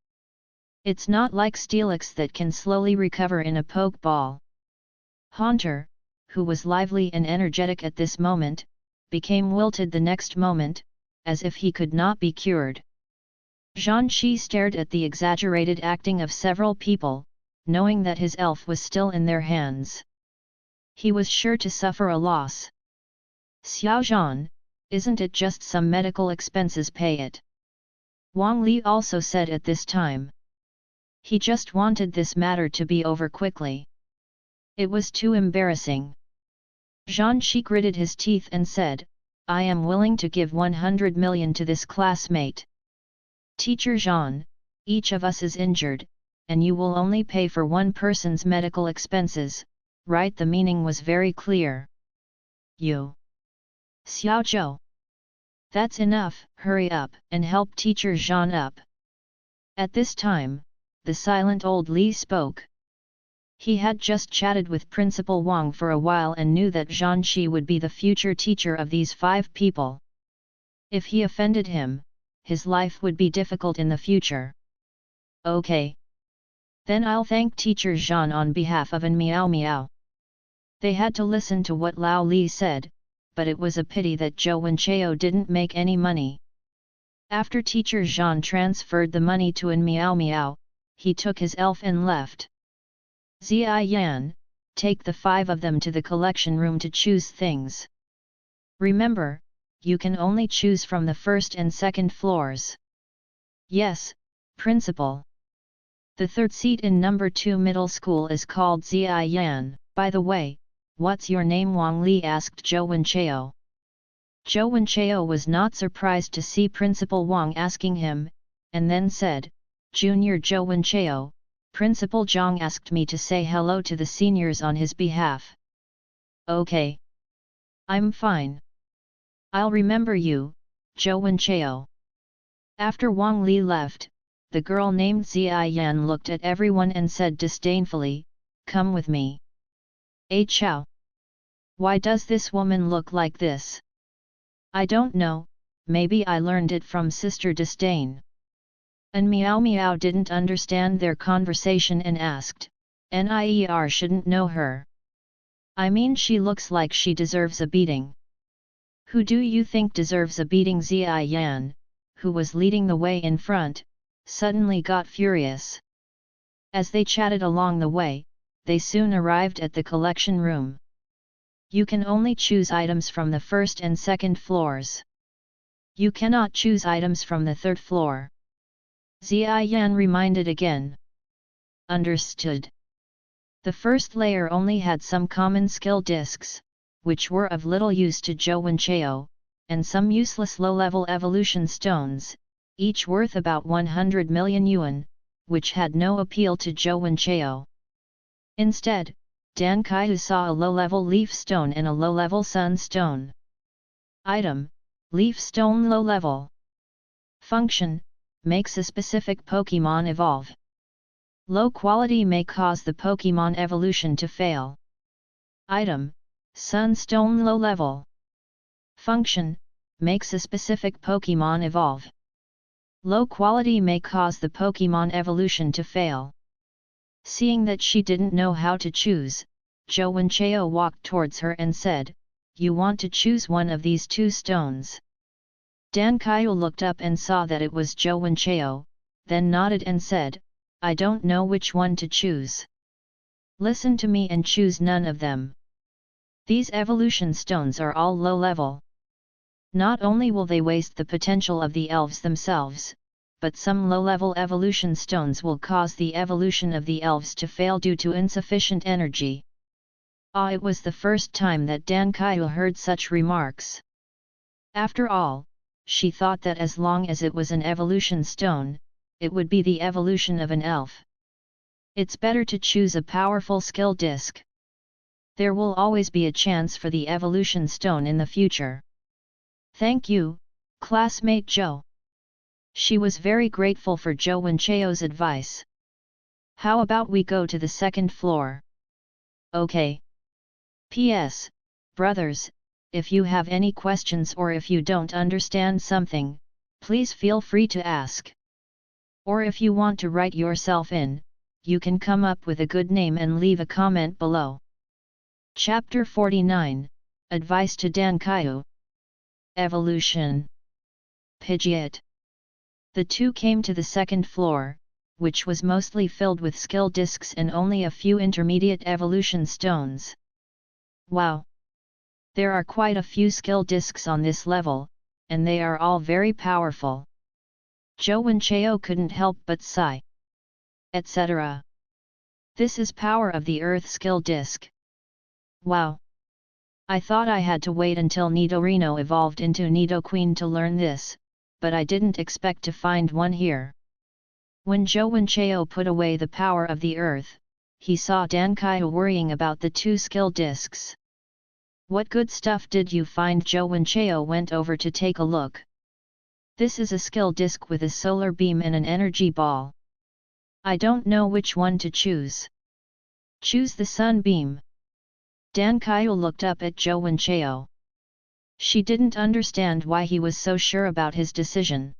It's not like Steelix that can slowly recover in a poke ball. Haunter, who was lively and energetic at this moment, became wilted the next moment, as if he could not be cured. Zhan Shi stared at the exaggerated acting of several people, knowing that his elf was still in their hands. He was sure to suffer a loss. Xiao Zhan, isn't it just some medical expenses? Pay it. Wang Li also said at this time. He just wanted this matter to be over quickly. It was too embarrassing. Zhanshi gritted his teeth and said, I am willing to give 100 million to this classmate. Teacher Zhan, each of us is injured, and you will only pay for one person's medical expenses, right? The meaning was very clear. You. Xiao Zhou. That's enough, hurry up and help Teacher Zhan up. At this time, the silent old Li spoke. He had just chatted with Principal Wang for a while and knew that Zhanshi would be the future teacher of these 5 people. If he offended him, his life would be difficult in the future. Okay. Then I'll thank Teacher Zhan on behalf of an Miao Miao. They had to listen to what Lao Li said, but it was a pity that Zhou Wenchao didn't make any money. After Teacher Zhan transferred the money to an Miao Miao, he took his elf and left. Ziai Yan, take the 5 of them to the collection room to choose things. Remember, you can only choose from the first and second floors. Yes, Principal. The 3rd seat in number 2 middle school is called Ziai Yan. By the way, what's your name? Wang Li asked Zhou Wenchao. Zhou Wenchao was not surprised to see Principal Wang asking him, and then said, Junior Zhou Wenchao, Principal Zhang asked me to say hello to the seniors on his behalf. Okay. I'm fine. I'll remember you, Zhou Wenchao. After Wang Li left, the girl named Ziai Yan looked at everyone and said disdainfully, Come with me. Chao. Why does this woman look like this? I don't know, maybe I learned it from Sister Disdain. And Miao Miao didn't understand their conversation and asked, Nier shouldn't know her. I mean, she looks like she deserves a beating. Who do you think deserves a beating? Ziai Yan, who was leading the way in front, suddenly got furious. As they chatted along the way, they soon arrived at the collection room. You can only choose items from the 1st and 2nd floors. You cannot choose items from the 3rd floor. Ziai Yan reminded again. Understood. The 1st layer only had some common skill discs, which were of little use to Zhou Wenchao, and some useless low-level evolution stones, each worth about 100 million yuan, which had no appeal to Zhou Wenchao. Instead, Dan Kaihu saw a low-level leaf stone and a low-level sun stone. Item: Leaf stone low level. Function: makes a specific Pokémon evolve. Low quality may cause the Pokémon evolution to fail. Item: Sunstone low level. Function: makes a specific Pokémon evolve. Low quality may cause the Pokémon evolution to fail. Seeing that she didn't know how to choose, Zhou Wenchao walked towards her and said, You want to choose one of these 2 stones. Dan Kaiyu looked up and saw that it was Zhou Wenchao, then nodded and said, I don't know which one to choose. Listen to me and choose none of them. These evolution stones are all low level. Not only will they waste the potential of the elves themselves, but some low-level evolution stones will cause the evolution of the elves to fail due to insufficient energy. It was the first time that Dan Kaiyu heard such remarks. After all, she thought that as long as it was an evolution stone, it would be the evolution of an elf. It's better to choose a powerful skill disc. There will always be a chance for the evolution stone in the future. Thank you, classmate Zhou. She was very grateful for Zhou Wenchao's advice. How about we go to the 2nd floor? Okay. P.S. Brothers, if you have any questions or if you don't understand something, please feel free to ask. Or if you want to write yourself in, you can come up with a good name and leave a comment below. Chapter 49, Advice to Dan Kaiyu. Evolution. Pidgeot. The 2 came to the 2nd floor, which was mostly filled with skill discs and only a few intermediate evolution stones. Wow! There are quite a few skill discs on this level, and they are all very powerful. Zhou Wenchao couldn't help but sigh. Etc. This is power of the earth skill disc. Wow! I thought I had to wait until Nidorino evolved into Nidoqueen to learn this, but I didn't expect to find one here. When Jowenchao put away the power of the earth, he saw Dankaiu worrying about the two skill discs. What good stuff did you find? Jowenchao went over to take a look. This is a skill disc with a solar beam and an energy ball. I don't know which one to choose. Choose the sun beam. Dankaiu looked up at Jowenchao. She didn't understand why he was so sure about his decision.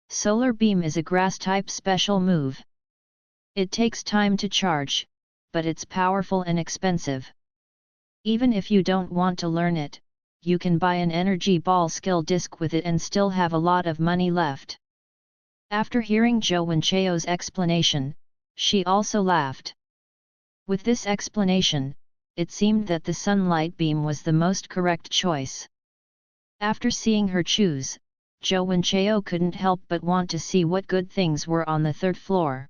Solar beam is a grass-type special move. It takes time to charge, but it's powerful and expensive. Even if you don't want to learn it, you can buy an energy ball skill disc with it and still have a lot of money left. After hearing Jowenchao's explanation, she also laughed. With this explanation, it seemed that the sunlight beam was the most correct choice. After seeing her choose, Jowenchao couldn't help but want to see what good things were on the third floor.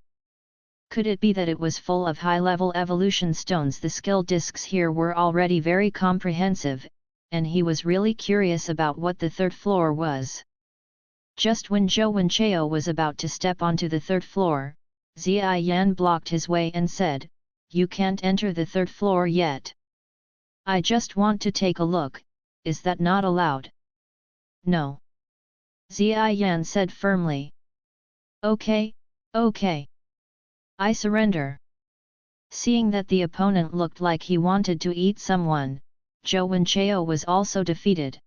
Could it be that it was full of high-level evolution stones? The skill discs here were already very comprehensive, and he was really curious about what the third floor was. Just when Jowenchao was about to step onto the third floor, Ziyan blocked his way and said, "You can't enter the third floor yet. I just want to take a look, is that not allowed?" "No," Ziyan said firmly. Okay. I surrender." Seeing that the opponent looked like he wanted to eat someone, Jowenchao was also defeated.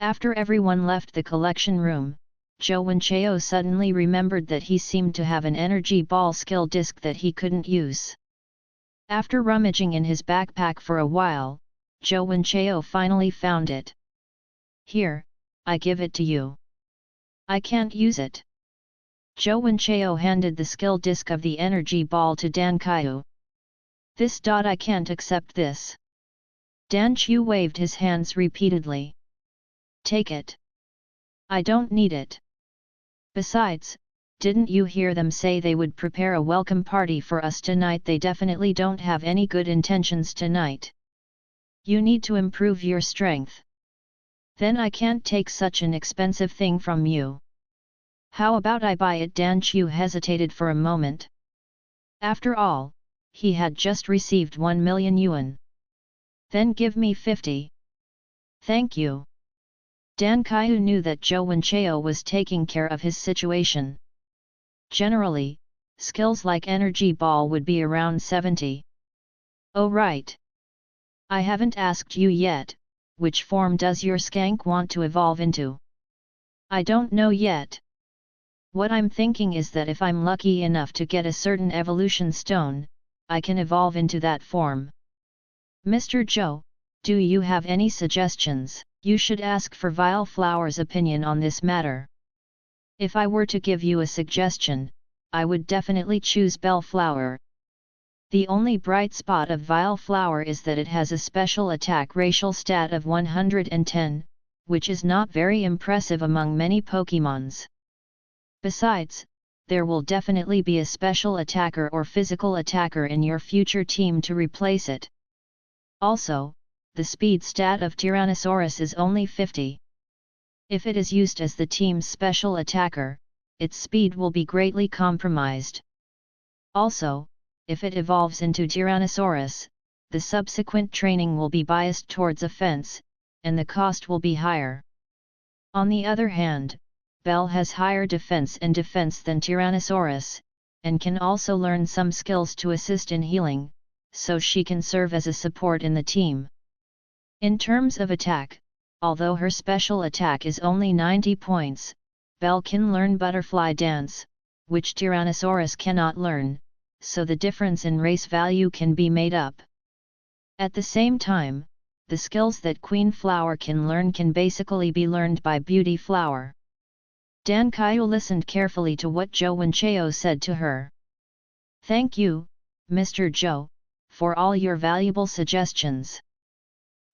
After everyone left the collection room, Jowenchao suddenly remembered that he seemed to have an energy ball skill disc that he couldn't use. After rummaging in his backpack for a while, Jowenchao finally found it. "Here, I give it to you." "I can't use it." Jowenchao handed the skill disc of the energy ball to Dankaiu. I can't accept this." Danqiu waved his hands repeatedly. "Take it." "I don't need it. Besides, didn't you hear them say they would prepare a welcome party for us tonight? They definitely don't have any good intentions tonight. You need to improve your strength. Then I can't take such an expensive thing from you. How about I buy it?" Danqiu hesitated for a moment. After all, he had just received 1 million yuan. "Then give me 50. Thank you." Dankaiu knew that Jowenchao was taking care of his situation. Generally, skills like energy ball would be around 70. "Oh right. I haven't asked you yet, which form does your skank want to evolve into?" "I don't know yet. What I'm thinking is that if I'm lucky enough to get a certain evolution stone, I can evolve into that form." "Mr. Zhou, do you have any suggestions?" "You should ask for Vile Flower's opinion on this matter. If I were to give you a suggestion, I would definitely choose Bellflower. The only bright spot of Vile Flower is that it has a special attack racial stat of 110, which is not very impressive among many Pokémons. Besides, there will definitely be a special attacker or physical attacker in your future team to replace it. Also, the speed stat of Tyrannosaurus is only 50. If it is used as the team's special attacker, its speed will be greatly compromised. Also, if it evolves into Tyrannosaurus, the subsequent training will be biased towards offense, and the cost will be higher. On the other hand, Bell has higher defense than Tyrannosaurus, and can also learn some skills to assist in healing, so she can serve as a support in the team. In terms of attack, although her special attack is only 90 points, Bell can learn Butterfly Dance, which Tyrannosaurus cannot learn, so the difference in race value can be made up. At the same time, the skills that Queen Flower can learn can basically be learned by Beauty Flower. Dankaiu listened carefully to what Jowenchao said to her. "Thank you, Mr. Zhou, for all your valuable suggestions.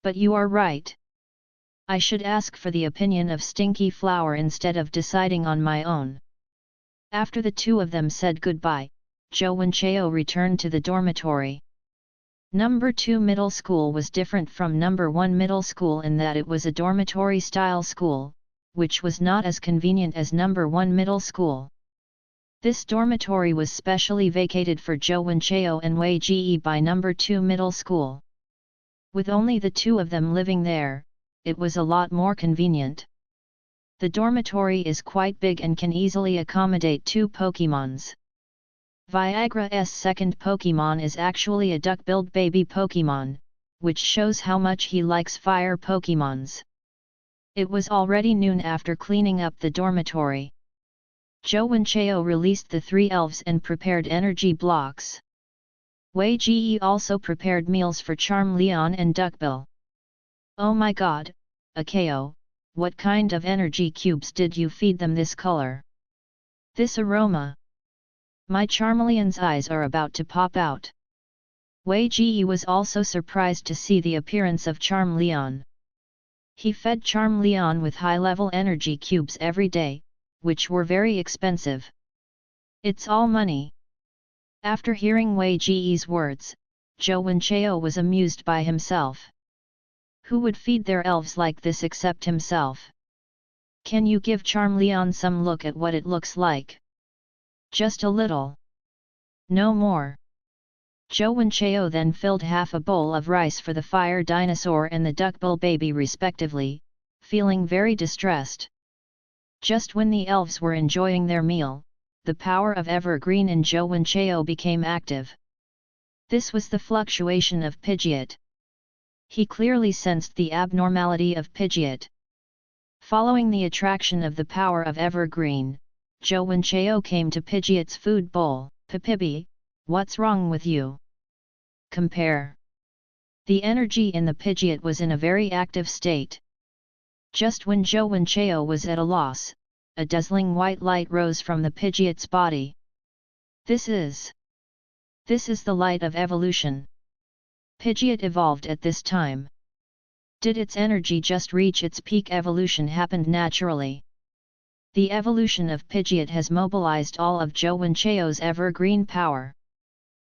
But you are right. I should ask for the opinion of Stinky Flower instead of deciding on my own." After the two of them said goodbye, Zhou Wenchao returned to the dormitory. Number 2 middle school was different from number 1 middle school in that it was a dormitory-style school, which was not as convenient as number 1 middle school. This dormitory was specially vacated for Zhou Wenchao and Wei Ji by number 2 middle school. With only the two of them living there, it was a lot more convenient. The dormitory is quite big and can easily accommodate 2 Pokémons. Viagra's second Pokémon is actually a duck-billed baby Pokémon, which shows how much he likes fire Pokémons. It was already noon after cleaning up the dormitory. Zhou Wenchao released the 3 elves and prepared energy blocks. Wei Ji also prepared meals for Charmeleon and Duckbill. Oh my god, Akao, what kind of energy cubes did you feed them this color? This aroma! My Charmeleon's eyes are about to pop out. Wei Ji was also surprised to see the appearance of Charmeleon. He fed Charmeleon with high-level energy cubes every day, which were very expensive. It's all money. After hearing Wei Ji's words, Zhou Wenchao was amused by himself. Who would feed their elves like this except himself? Can you give Charmeleon some look at what it looks like? Just a little. No more. Zhou Wenchao then filled half a bowl of rice for the fire dinosaur and the duckbill baby respectively, feeling very distressed. Just when the elves were enjoying their meal, the power of Evergreen in Zhou Wenchao became active. This was the fluctuation of Pidgeot. He clearly sensed the abnormality of Pidgeot. Following the attraction of the power of Evergreen, Zhou Wenchao came to Pidgeot's food bowl. Pipibi, what's wrong with you? Compare. The energy in the Pidgeot was in a very active state. Just when Zhou Wenchao was at a loss, a dazzling white light rose from the Pidgeot's body. This is the light of evolution. Pidgeot evolved at this time. Did its energy just reach its peak? Evolution happened naturally. The evolution of Pidgeot has mobilized all of Zhou Wenchao's evergreen power.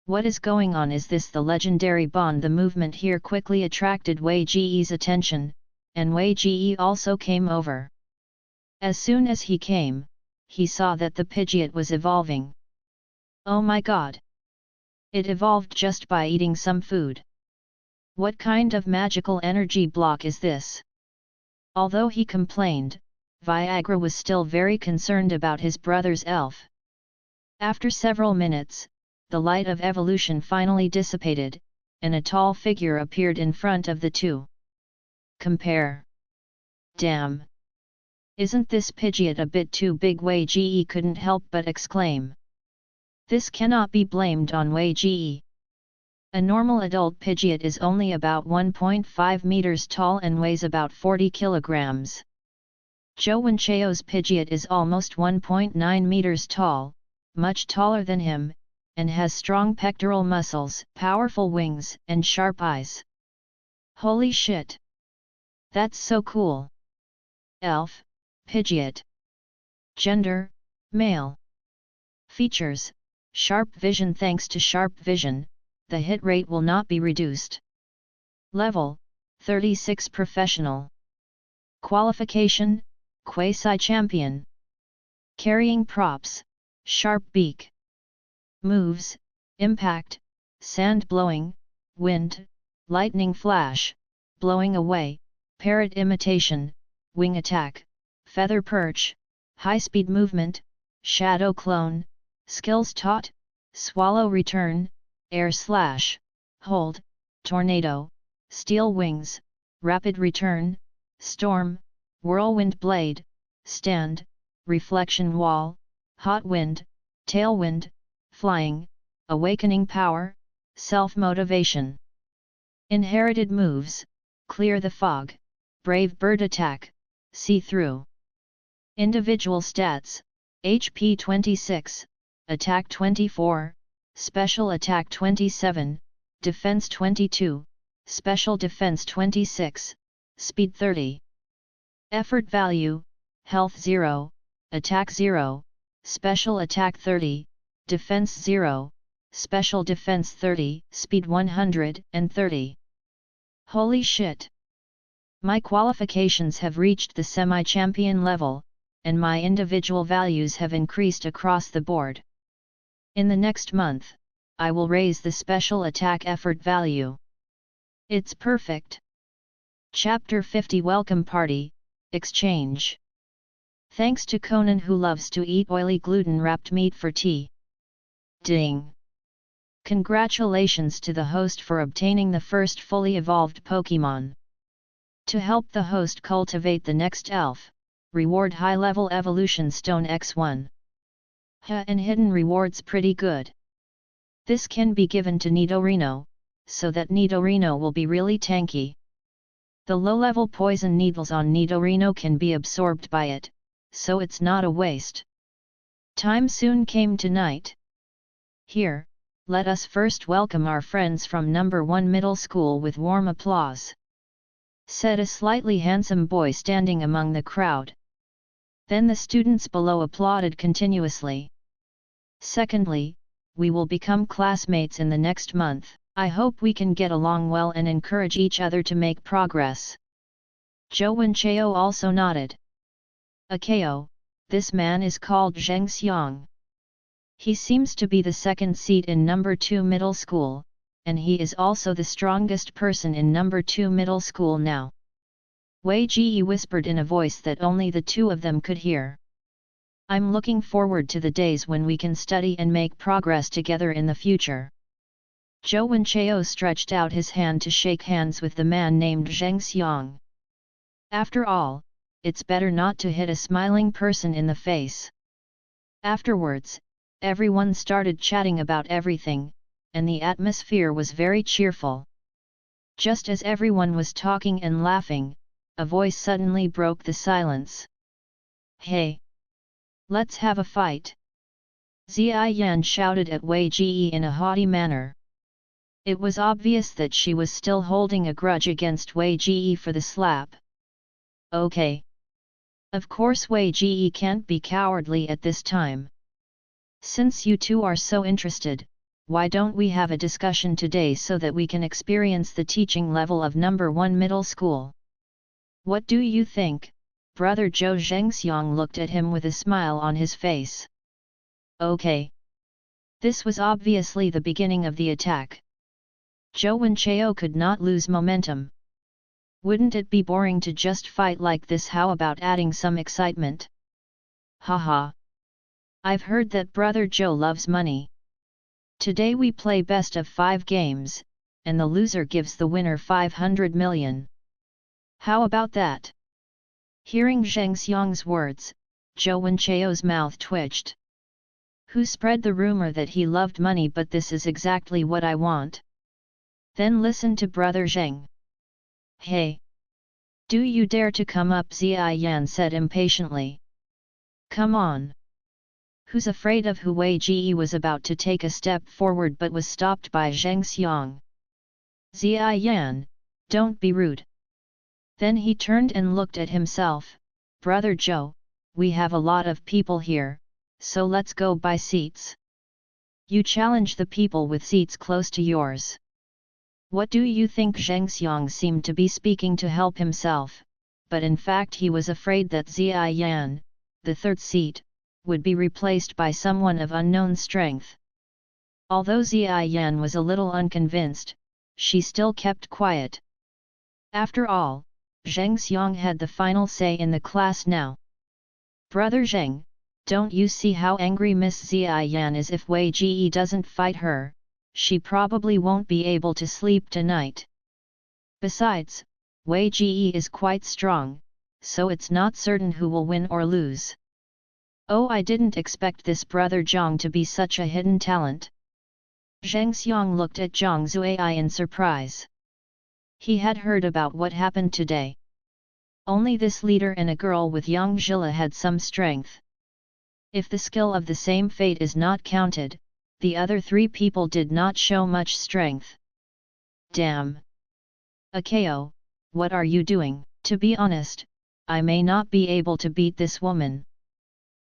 What is going on? Is this the legendary bond? The movement here quickly attracted Wei Ji's attention, and Wei Ji also came over. As soon as he came, he saw that the Pidgeot was evolving. Oh my god! It evolved just by eating some food. What kind of magical energy block is this? Although he complained, Viagra was still very concerned about his brother's elf. After several minutes, the light of evolution finally dissipated, and a tall figure appeared in front of the two. Compare. Damn! Isn't this Pidgeot a bit too big? Wei Ji couldn't help but exclaim. This cannot be blamed on Wei Ji. A normal adult Pidgeot is only about 1.5 meters tall and weighs about 40 kilograms. Zhou Wenchao's Pidgeot is almost 1.9 meters tall, much taller than him, and has strong pectoral muscles, powerful wings, and sharp eyes. Holy shit! That's so cool! Elf, Pidgeot. Gender, male. Features, sharp vision. Thanks to sharp vision, the hit rate will not be reduced. Level, 36 Professional. Qualification, Quasi-Champion. Carrying props, Sharp Beak. Moves, Impact, Sand Blowing, Wind, Lightning Flash, Blowing Away, Parrot Imitation, Wing Attack, Feather Perch, High Speed Movement, Shadow Clone, Skills Taught, Swallow Return, Air Slash, Hold, Tornado, Steel Wings, Rapid Return, Storm, Whirlwind Blade, Stand, Reflection Wall, Hot Wind, Tailwind, Flying, Awakening Power, Self-Motivation. Inherited moves, Clear the Fog, Brave Bird Attack, See Through. Individual stats, HP 26, Attack 24, Special Attack 27, Defense 22, Special Defense 26, Speed 30. Effort value, Health 0, Attack 0, Special Attack 30, Defense 0, Special Defense 30, Speed 130. Holy shit! My qualifications have reached the semi-champion level, and my individual values have increased across the board. In the next month, I will raise the special attack effort value. It's perfect. Chapter 50 Welcome Party, Exchange. Thanks to Conan who loves to eat oily gluten-wrapped meat for tea. Ding! Congratulations to the host for obtaining the first fully evolved Pokémon. To help the host cultivate the next elf, reward high-level evolution stone X1. And hidden rewards pretty good. This can be given to Nidorino, so that Nidorino will be really tanky. The low-level poison needles on Nidorino can be absorbed by it, so it's not a waste. Time soon came to night. Here, let us first welcome our friends from number 1 middle school with warm applause, said a slightly handsome boy standing among the crowd. Then the students below applauded continuously. Secondly, we will become classmates in the next month. I hope we can get along well and encourage each other to make progress. Zhou Wenchao also nodded. Akeo, this man is called Zheng Xiang. He seems to be the second seat in number 2 middle school, and he is also the strongest person in number 2 middle school now. Wei Ji whispered in a voice that only the two of them could hear. I'm looking forward to the days when we can study and make progress together in the future. Zhou Wenchao stretched out his hand to shake hands with the man named Zheng Xiang. After all, it's better not to hit a smiling person in the face. Afterwards, everyone started chatting about everything, and the atmosphere was very cheerful. Just as everyone was talking and laughing, a voice suddenly broke the silence. Hey! Let's have a fight! Ziyan shouted at Wei Ji in a haughty manner. It was obvious that she was still holding a grudge against Wei Ji for the slap. Okay. Of course Wei Ji can't be cowardly at this time. Since you two are so interested, why don't we have a discussion today so that we can experience the teaching level of number 1 middle school? What do you think, brother Zhou? Zheng Xiang looked at him with a smile on his face. Okay. This was obviously the beginning of the attack. Zhou Wenchao could not lose momentum. Wouldn't it be boring to just fight like this? How about adding some excitement? Haha. I've heard that brother Zhou loves money. Today we play best of 5 games, and the loser gives the winner 500 million. How about that? Hearing Zheng Xiang's words, Zhou Wenchao's mouth twitched. Who spread the rumor that he loved money? But this is exactly what I want. Then listen to brother Zheng. Hey! Do you dare to come up? Ziyan said impatiently. Come on! Who's afraid of? Hu Wei Ji was about to take a step forward but was stopped by Zheng Xiang. Ziyan, don't be rude. Then he turned and looked at himself. Brother Zhou, we have a lot of people here, so let's go buy seats. You challenge the people with seats close to yours. What do you think? Zheng Xiang seemed to be speaking to help himself, but in fact he was afraid that Ziyan, the third seat, would be replaced by someone of unknown strength. Although Ziyan was a little unconvinced, she still kept quiet. After all, Zheng Xiang had the final say in the class now. Brother Zheng, don't you see how angry Miss Ziyan is? If Wei Ji doesn't fight her, she probably won't be able to sleep tonight. Besides, Wei Ji is quite strong, so it's not certain who will win or lose. Oh, I didn't expect this brother Zhang to be such a hidden talent. Zheng Xiang looked at Zhang Zuai in surprise. He had heard about what happened today. Only this leader and a girl with Yang Zhila had some strength. If the skill of the same fate is not counted, the other 3 people did not show much strength. Damn! Akeo, what are you doing? To be honest, I may not be able to beat this woman.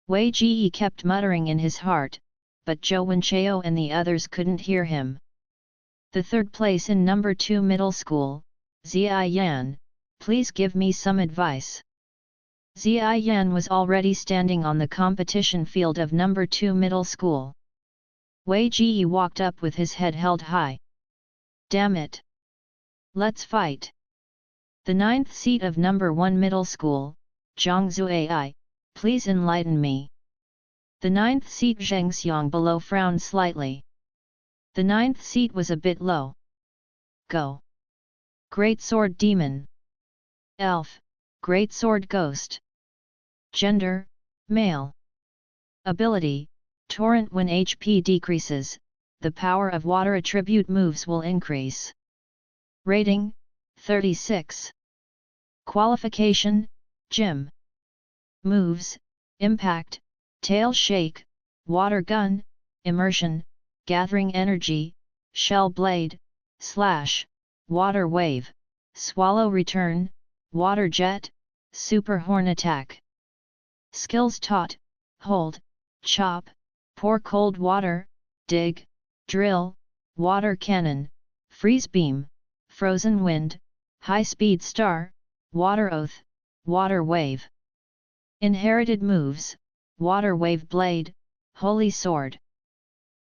Wei Ji kept muttering in his heart, but Zhou Wenchao and the others couldn't hear him. The third place in number 2 middle school, Ziai Yan, please give me some advice. Ziai Yan was already standing on the competition field of number 2 middle school. Wei Ji walked up with his head held high. Damn it! Let's fight! The 9th seat of number 1 middle school, Zhang Zuai, please enlighten me. The 9th seat Zheng Xiang below frowned slightly. The 9th seat was a bit low. Go! Great Sword Demon. Elf, Great Sword Ghost. Gender, male. Ability, Torrent. When HP decreases, the power of water attribute moves will increase. Rating, 36. Qualification, Gym. Moves, Impact, Tail Shake, Water Gun, Immersion, Gathering Energy, Shell Blade, Slash, Water Wave, Swallow Return, Water Jet, Super Horn Attack. Skills taught, Hold, Chop, Pour Cold Water, Dig, Drill, Water Cannon, Freeze Beam, Frozen Wind, High Speed Star, Water Oath, Water Wave. Inherited moves, Water Wave Blade, Holy Sword.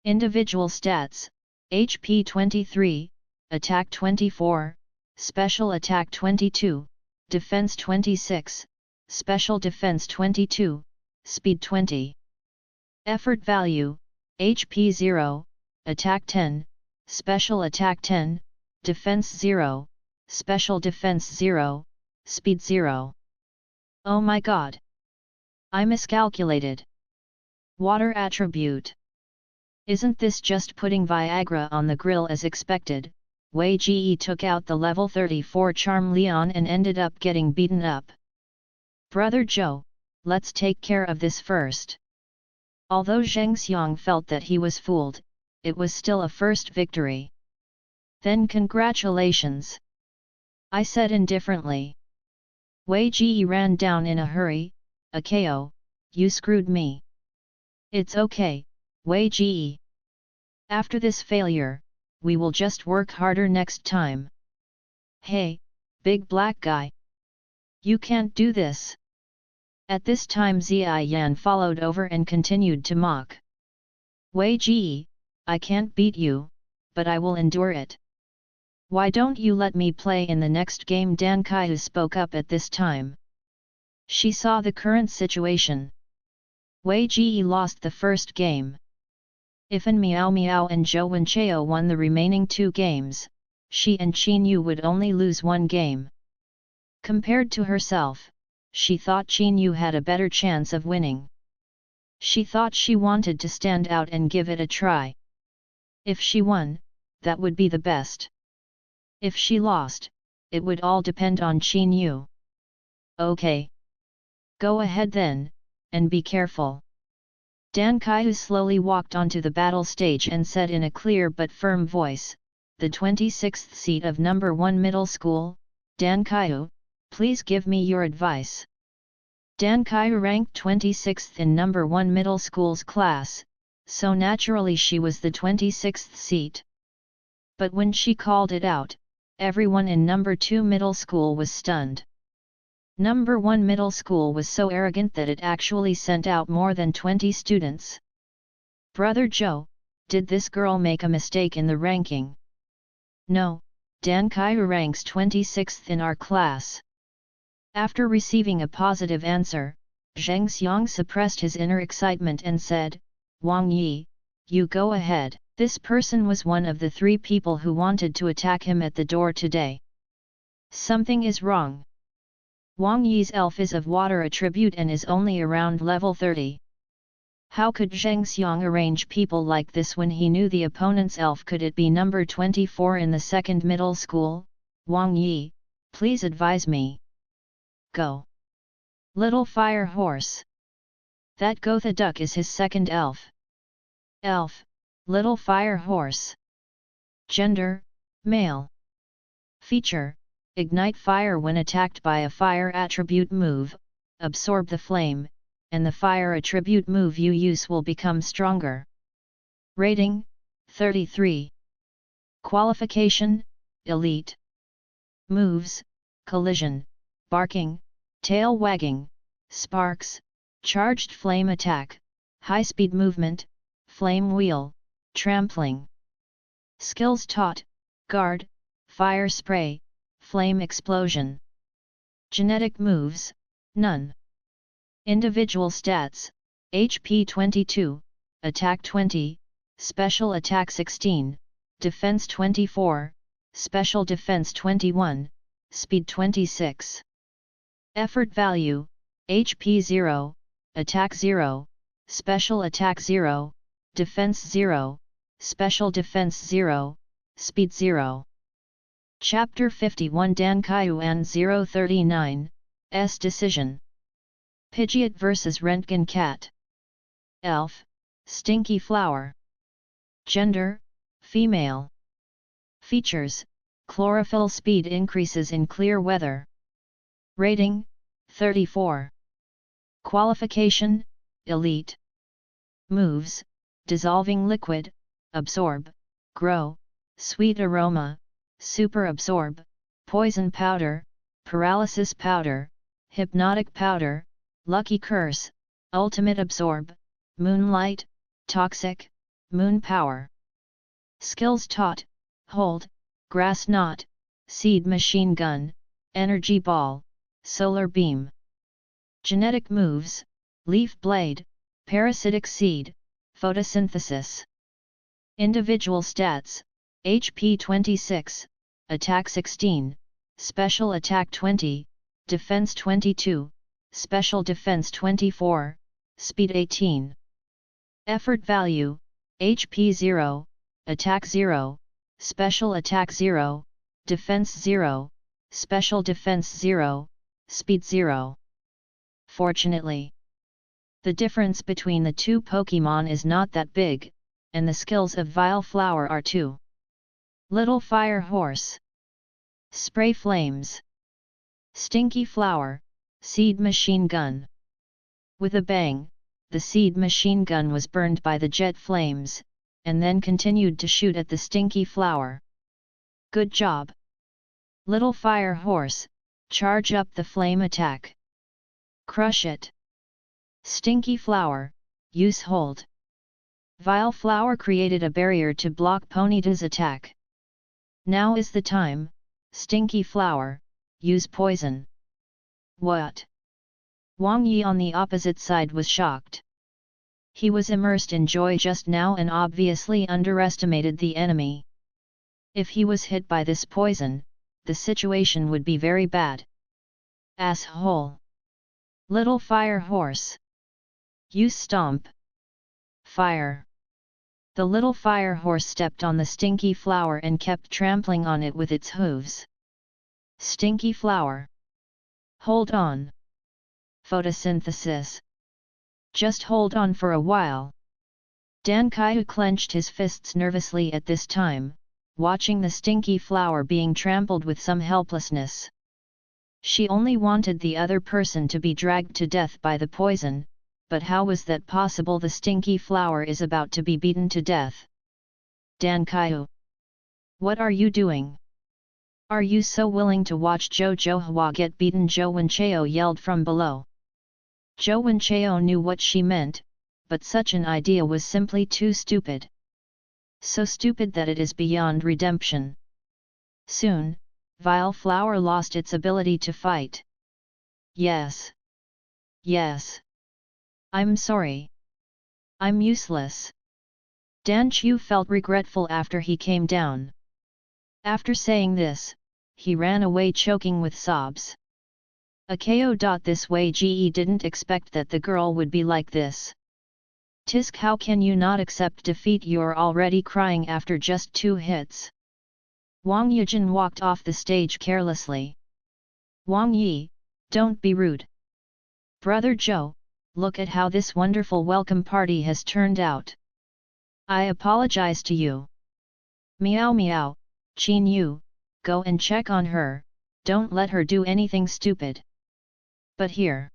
Individual stats, HP 23, Attack 24, Special Attack 22, Defense 26, Special Defense 22, Speed 20. Effort value, HP 0, Attack 10, Special Attack 10, Defense 0, Special Defense 0, Speed 0. Oh my god! I miscalculated. Water attribute. Isn't this just putting Viagra on the grill as expected? Wei Ji took out the level 34 Charm Leon and ended up getting beaten up. Brother Zhou, let's take care of this first. Although Zheng Xiang felt that he was fooled, it was still a first victory. Then congratulations! I said indifferently. Wei Ji ran down in a hurry. A KO, you screwed me. It's okay, Wei Ji. After this failure, we will just work harder next time. Hey, big black guy. You can't do this. At this time Ziai Yan followed over and continued to mock. Wei Ji, I can't beat you, but I will endure it. Why don't you let me play in the next game? Dan Kaihu spoke up at this time. She saw the current situation. Wei Ji lost the first game. If An Miao Miao and Zhou Wenchao won the remaining 2 games, she and Qin Yu would only lose 1 game. Compared to herself, she thought Qin Yu had a better chance of winning. She thought she wanted to stand out and give it a try. If she won, that would be the best. If she lost, it would all depend on Qin Yu. Okay. Go ahead then, and be careful. Dan Kaihu slowly walked onto the battle stage and said in a clear but firm voice, the 26th seat of number 1 middle school, Dan Kaihu, please give me your advice. Dan Kaihu ranked 26th in number 1 middle school's class, so naturally she was the 26th seat. But when she called it out, everyone in number 2 middle school was stunned. Number 1 middle school was so arrogant that it actually sent out more than 20 students. Brother Zhou, did this girl make a mistake in the ranking? No, Dan Kaihu ranks 26th in our class. After receiving a positive answer, Zheng Xiang suppressed his inner excitement and said, Wang Yi, you go ahead. This person was one of the 3 people who wanted to attack him at the door today. Something is wrong. Wang Yi's elf is of water attribute and is only around level 30. How could Zheng Xiang arrange people like this when he knew the opponent's elf? Could it be number 24 in the 2nd middle school? Wang Yi, please advise me. Go. Little Fire Horse. That Gotha Duck is his 2nd elf. Elf, Little Fire Horse. Gender, male. Feature, ignite fire when attacked by a fire attribute move, absorb the flame, and the fire attribute move you use will become stronger. Rating, 33. Qualification, Elite. Moves, Collision, Barking, Tail Wagging, Sparks, Charged Flame Attack, High-Speed Movement, Flame Wheel, Trampling. Skills taught, Guard, Fire Spray, Flame Explosion. Genetic moves, none. Individual stats, HP 22, Attack 20, Special Attack 16, Defense 24, Special Defense 21, Speed 26. Effort value, HP 0, Attack 0, Special Attack 0, Defense 0, Special Defense 0, Speed 0. Chapter 51 Dankaiuan 039, S Decision. Pidgeot vs Rentgen Cat. Elf, Stinky Flower. Gender, Female. Features, Chlorophyll speed increases in clear weather. Rating, 34. Qualification, Elite. Moves, Dissolving Liquid, Absorb, Grow, Sweet Aroma, Super Absorb, Poison Powder, Paralysis Powder, Hypnotic Powder, Lucky Curse, Ultimate Absorb, Moonlight, Toxic, Moon Power. Skills taught, Hold, Grass Knot, Seed Machine Gun, Energy Ball, Solar Beam. Genetic moves, Leaf Blade, Parasitic Seed, Photosynthesis. Individual stats, HP 26, Attack 16, Special Attack 20, Defense 22, Special Defense 24, Speed 18. Effort value, HP 0, Attack 0, Special Attack 0, Defense 0, Special Defense 0, Speed 0. Fortunately, the difference between the two Pokémon is not that big, and the skills of Vile Flower are too. Little Fire Horse. Spray Flames. Stinky Flower, Seed Machine Gun. With a bang, the seed machine gun was burned by the jet flames, and then continued to shoot at the Stinky Flower. Good job! Little Fire Horse, charge up the flame attack. Crush it! Stinky Flower, use Hold. Vile Flower created a barrier to block Ponyta's attack. Now is the time, Stinky Flower, use Poison. What? Wang Yi on the opposite side was shocked. He was immersed in joy just now and obviously underestimated the enemy. If he was hit by this poison, the situation would be very bad. Asshole! Little Fire Horse! Use Stomp! Fire! The little Fire Horse stepped on the Stinky Flower and kept trampling on it with its hooves. Stinky Flower! Hold on! Photosynthesis! Just hold on for a while. Dankaiu clenched his fists nervously at this time, watching the Stinky Flower being trampled with some helplessness. She only wanted the other person to be dragged to death by the poison, but how was that possible? The Stinky Flower is about to be beaten to death. Dankaiu! What are you doing? Are you so willing to watch Zhou Zhouhua get beaten? Zhou Wenchao yelled from below. Zhou Wenchao knew what she meant, but such an idea was simply too stupid. So stupid that it is beyond redemption. Soon, Vile Flower lost its ability to fight. Yes. Yes. I'm sorry. I'm useless. Dan Chu felt regretful after he came down. After saying this, he ran away choking with sobs. A KO. This way GE didn't expect that the girl would be like this. Tisk, how can you not accept defeat? You're already crying after just 2 hits. Wang Yijin walked off the stage carelessly. Wang Yi, don't be rude. Brother Zhou, look at how this wonderful welcome party has turned out. I apologize to you. Meow meow, Qin Yu, go and check on her, don't let her do anything stupid. But here.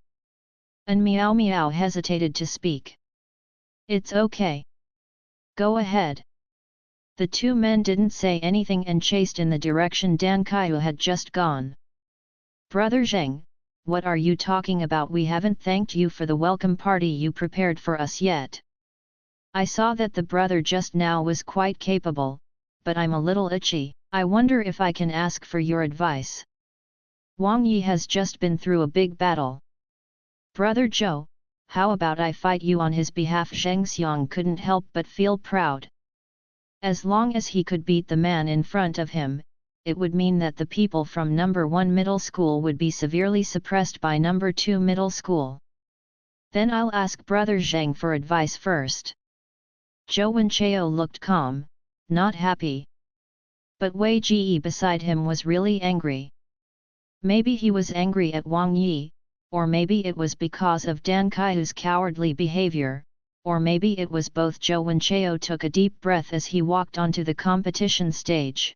And Meow Meow hesitated to speak. It's okay. Go ahead. The two men didn't say anything and chased in the direction Dan Kaiyu had just gone. Brother Zheng, what are you talking about? We haven't thanked you for the welcome party you prepared for us yet. I saw that the brother just now was quite capable, but I'm a little itchy. I wonder if I can ask for your advice. Wang Yi has just been through a big battle. Brother Zhou, how about I fight you on his behalf? Zheng Xiang couldn't help but feel proud. As long as he could beat the man in front of him, it would mean that the people from number 1 middle school would be severely suppressed by number 2 middle school. Then I'll ask Brother Zheng for advice first. Zhou Wenchao looked calm, not happy. But Wei Ji beside him was really angry. Maybe he was angry at Wang Yi, or maybe it was because of Dan Kaiyu's cowardly behavior, or maybe it was both. Zhou Wenchao took a deep breath as he walked onto the competition stage.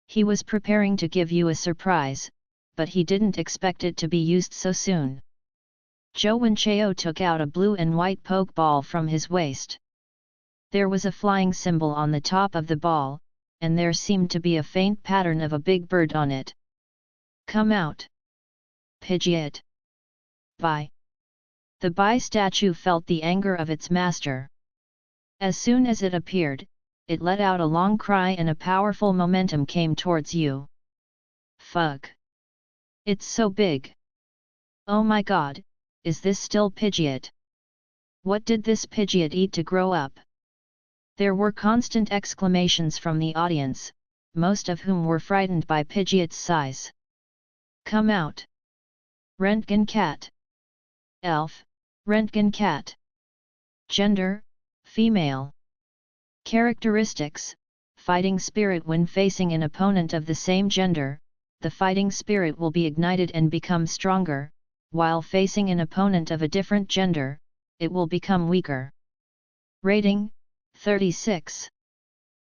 He was preparing to give you a surprise, but he didn't expect it to be used so soon. Zhou Wenchao took out a blue and white poke ball from his waist. There was a flying symbol on the top of the ball, and there seemed to be a faint pattern of a big bird on it. Come out! Pidgeot! Bai! The Bai statue felt the anger of its master. As soon as it appeared, it let out a long cry and a powerful momentum came towards you. Fuck! It's so big! Oh my god, is this still Pidgeot? What did this Pidgeot eat to grow up? There were constant exclamations from the audience, most of whom were frightened by Pidgeot's size. Come out! Rentgen cat! Elf, Rentgen cat. Gender, female. Characteristics, fighting spirit. When facing an opponent of the same gender, the fighting spirit will be ignited and become stronger, while facing an opponent of a different gender, it will become weaker. Rating, 36.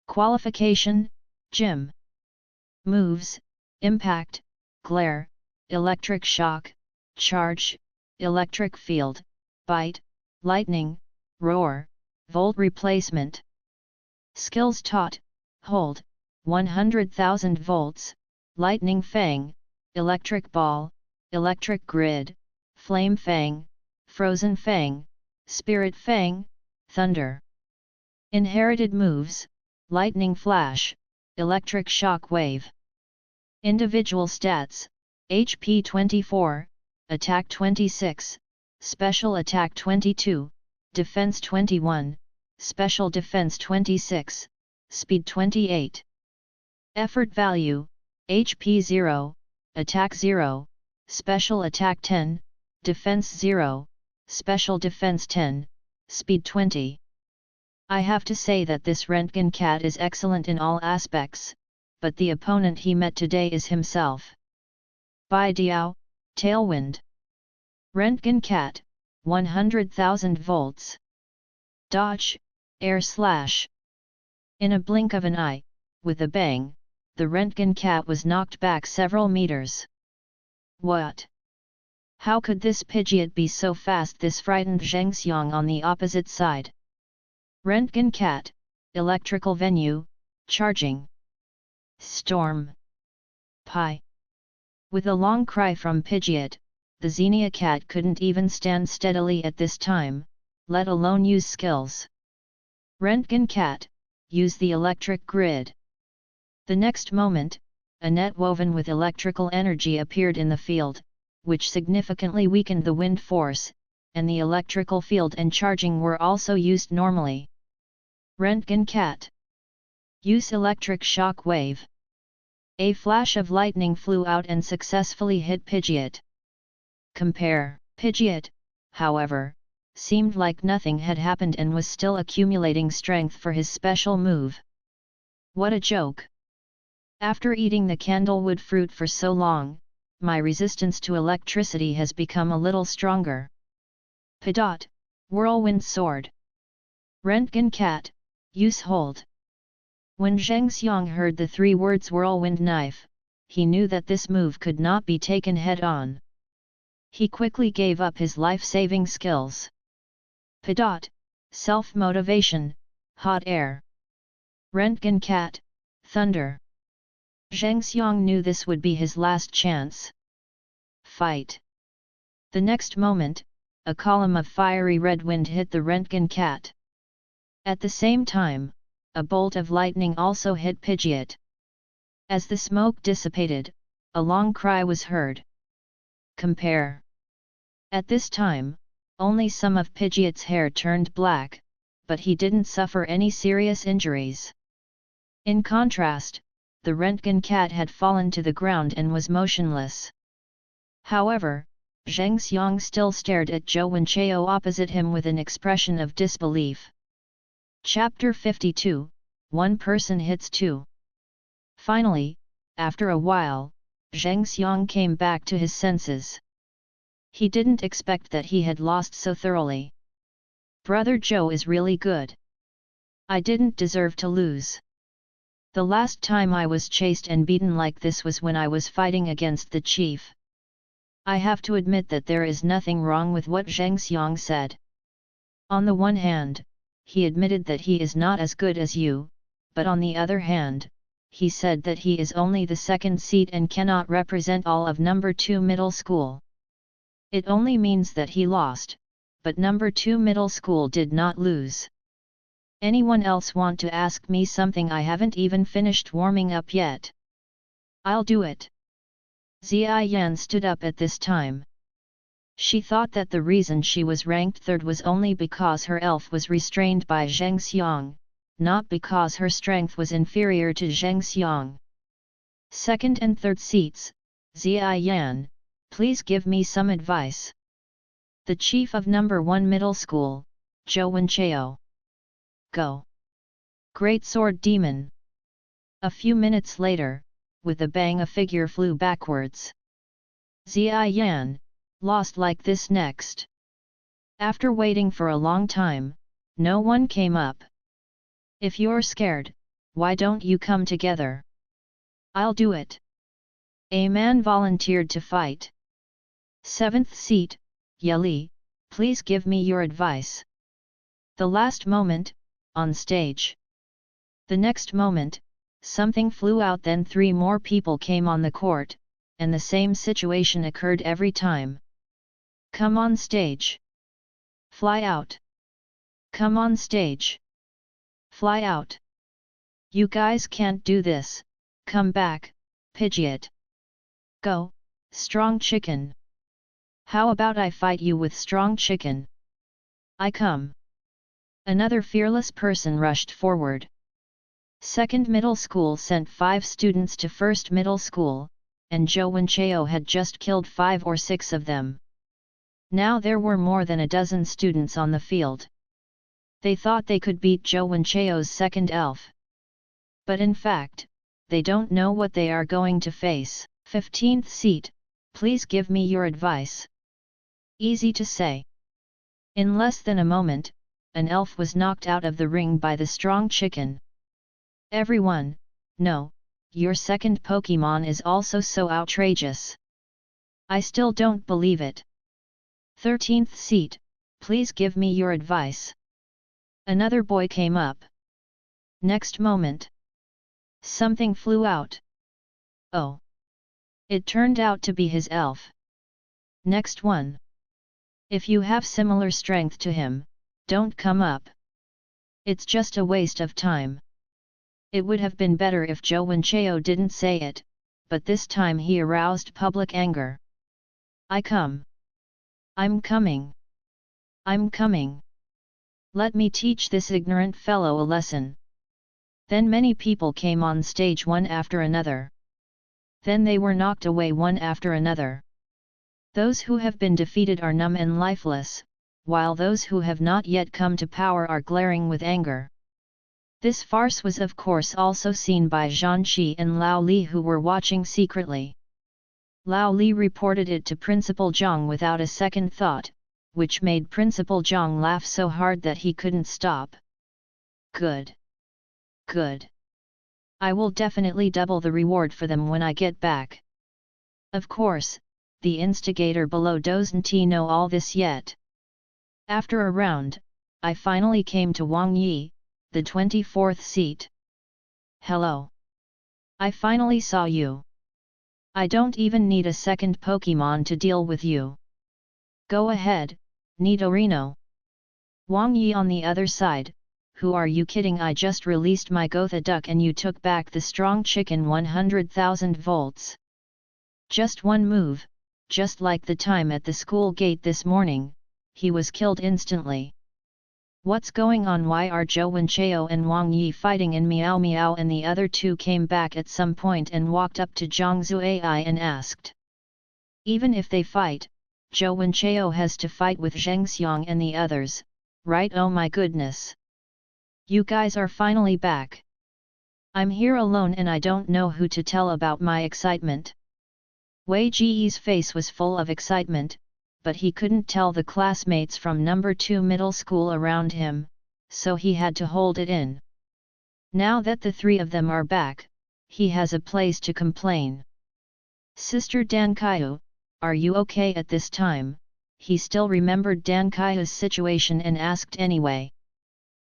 Qualification, Gym. Moves, Impact, Glare, Electric Shock, Charge, Electric Field, Bite, Lightning, Roar, Volt Replacement. Skills taught, Hold, 100,000 volts, Lightning Fang, Electric Ball, Electric Grid, Flame Fang, Frozen Fang, Spirit Fang, Thunder. Inherited moves, Lightning Flash, Electric Shock Wave. Individual stats, HP 24, Attack 26, Special Attack 22, Defense 21, Special Defense 26, Speed 28. Effort value, HP 0, Attack 0, Special Attack 10, Defense 0, Special Defense 10, Speed 20. I have to say that this Rentgen cat is excellent in all aspects, but the opponent he met today is himself. Bai Diao, Tailwind. Rentgen cat, 100,000 volts. Dodge, Air Slash. In a blink of an eye, with a bang, the Rentgen cat was knocked back several meters. What? How could this Pidgeot be so fast? This frightened Zheng Xiang on the opposite side. Rentgen cat, electrical venue, charging. Storm. Pi. With a long cry from Pidgeot, the Xenia cat couldn't even stand steadily at this time, let alone use skills. Rentgen cat, use the electric grid. The next moment, a net woven with electrical energy appeared in the field, which significantly weakened the wind force, and the electrical field and charging were also used normally. Rentgen cat. Use electric shock wave. A flash of lightning flew out and successfully hit Pidgeot. Compare. Pidgeot, however, seemed like nothing had happened and was still accumulating strength for his special move. What a joke! After eating the candlewood fruit for so long, my resistance to electricity has become a little stronger. Pidot, Whirlwind Sword. Rentgen cat, use hold. When Zheng Xiang heard the three words whirlwind knife, he knew that this move could not be taken head-on. He quickly gave up his life-saving skills. Pidot, self-motivation, hot air. Röntgen cat, thunder. Zheng Xiang knew this would be his last chance. Fight! The next moment, a column of fiery red wind hit the Röntgen cat. At the same time, a bolt of lightning also hit Pidgeot. As the smoke dissipated, a long cry was heard. Compare. At this time, only some of Pidgeot's hair turned black, but he didn't suffer any serious injuries. In contrast, the Röntgen cat had fallen to the ground and was motionless. However, Zheng Xiang still stared at Zhou Wenchao opposite him with an expression of disbelief. Chapter 52, One Person Hits Two. Finally, after a while, Zheng Xiang came back to his senses. He didn't expect that he had lost so thoroughly. Brother Zhou is really good. I didn't deserve to lose. The last time I was chased and beaten like this was when I was fighting against the chief. I have to admit that there is nothing wrong with what Zheng Xiang said. On the one hand, he admitted that he is not as good as you, but on the other hand, he said that he is only the second seat and cannot represent all of number 2 middle school. It only means that he lost, but number 2 middle school did not lose. Anyone else want to ask me something? I haven't even finished warming up yet. I'll do it. Zia Yan stood up at this time. She thought that the reason she was ranked third was only because her elf was restrained by Zheng Xiang, not because her strength was inferior to Zheng Xiang. Second and third seats, Zia Yan, please give me some advice. The chief of number 1 middle school, Zhou Wenchao. Go! Great Sword Demon! A few minutes later, with a bang a figure flew backwards. Zia Yan, lost like this next. After waiting for a long time, no one came up. If you're scared, why don't you come together? I'll do it. A man volunteered to fight. 7th seat, Yali, please give me your advice. The last moment, on stage. The next moment, something flew out, then 3 more people came on the court, and the same situation occurred every time. Come on stage. Fly out. Come on stage. Fly out. You guys can't do this, come back, Pidgeot. Go, Strong Chicken. How about I fight you with Strong Chicken? I come. Another fearless person rushed forward. Second middle school sent 5 students to first middle school, and Zhou Wenchao had just killed 5 or 6 of them. Now there were more than a dozen students on the field. They thought they could beat Zhou Wenchao's second elf. But in fact, they don't know what they are going to face. 15th seat, please give me your advice. Easy to say. In less than a moment, an elf was knocked out of the ring by the Strong Chicken. Everyone, no, your second Pokémon is also so outrageous. I still don't believe it. 13th seat, please give me your advice. Another boy came up. Next moment, something flew out. Oh! It turned out to be his elf. Next one. If you have similar strength to him, don't come up. It's just a waste of time. It would have been better if Zhou Wenchao didn't say it, but this time he aroused public anger. I come. I'm coming. I'm coming. Let me teach this ignorant fellow a lesson. Then many people came on stage one after another. Then they were knocked away one after another. Those who have been defeated are numb and lifeless, while those who have not yet come to power are glaring with anger. This farce was of course also seen by Zhan Qi and Lao Li, who were watching secretly. Lao Li reported it to Principal Zhang without a second thought, which made Principal Zhang laugh so hard that he couldn't stop. Good. Good. I will definitely double the reward for them when I get back. Of course, the instigator below doesn't know all this yet. After a round, I finally came to Wang Yi, the 24th seat. Hello. I finally saw you. I don't even need a second Pokémon to deal with you. Go ahead, Nidorino. Wang Yi on the other side, who are you kidding? I just released my Gotha duck and you took back the strong chicken 100,000 volts. Just one move, just like the time at the school gate this morning, he was killed instantly. What's going on? Why are Zhou Wenchao and Wang Yi fighting in Miao Miao? And the other two came back at some point and walked up to Zhang Zuai and asked. Even if they fight, Zhou Wenchao has to fight with Zheng Xiang and the others, right? Oh my goodness! You guys are finally back. I'm here alone and I don't know who to tell about my excitement. Wei Ji's face was full of excitement, but he couldn't tell the classmates from number 2 middle school around him, so he had to hold it in. Now that the three of them are back, he has a place to complain. Sister Dan Kaiyu, are you okay at this time? He still remembered Dan Kaiyu's situation and asked anyway.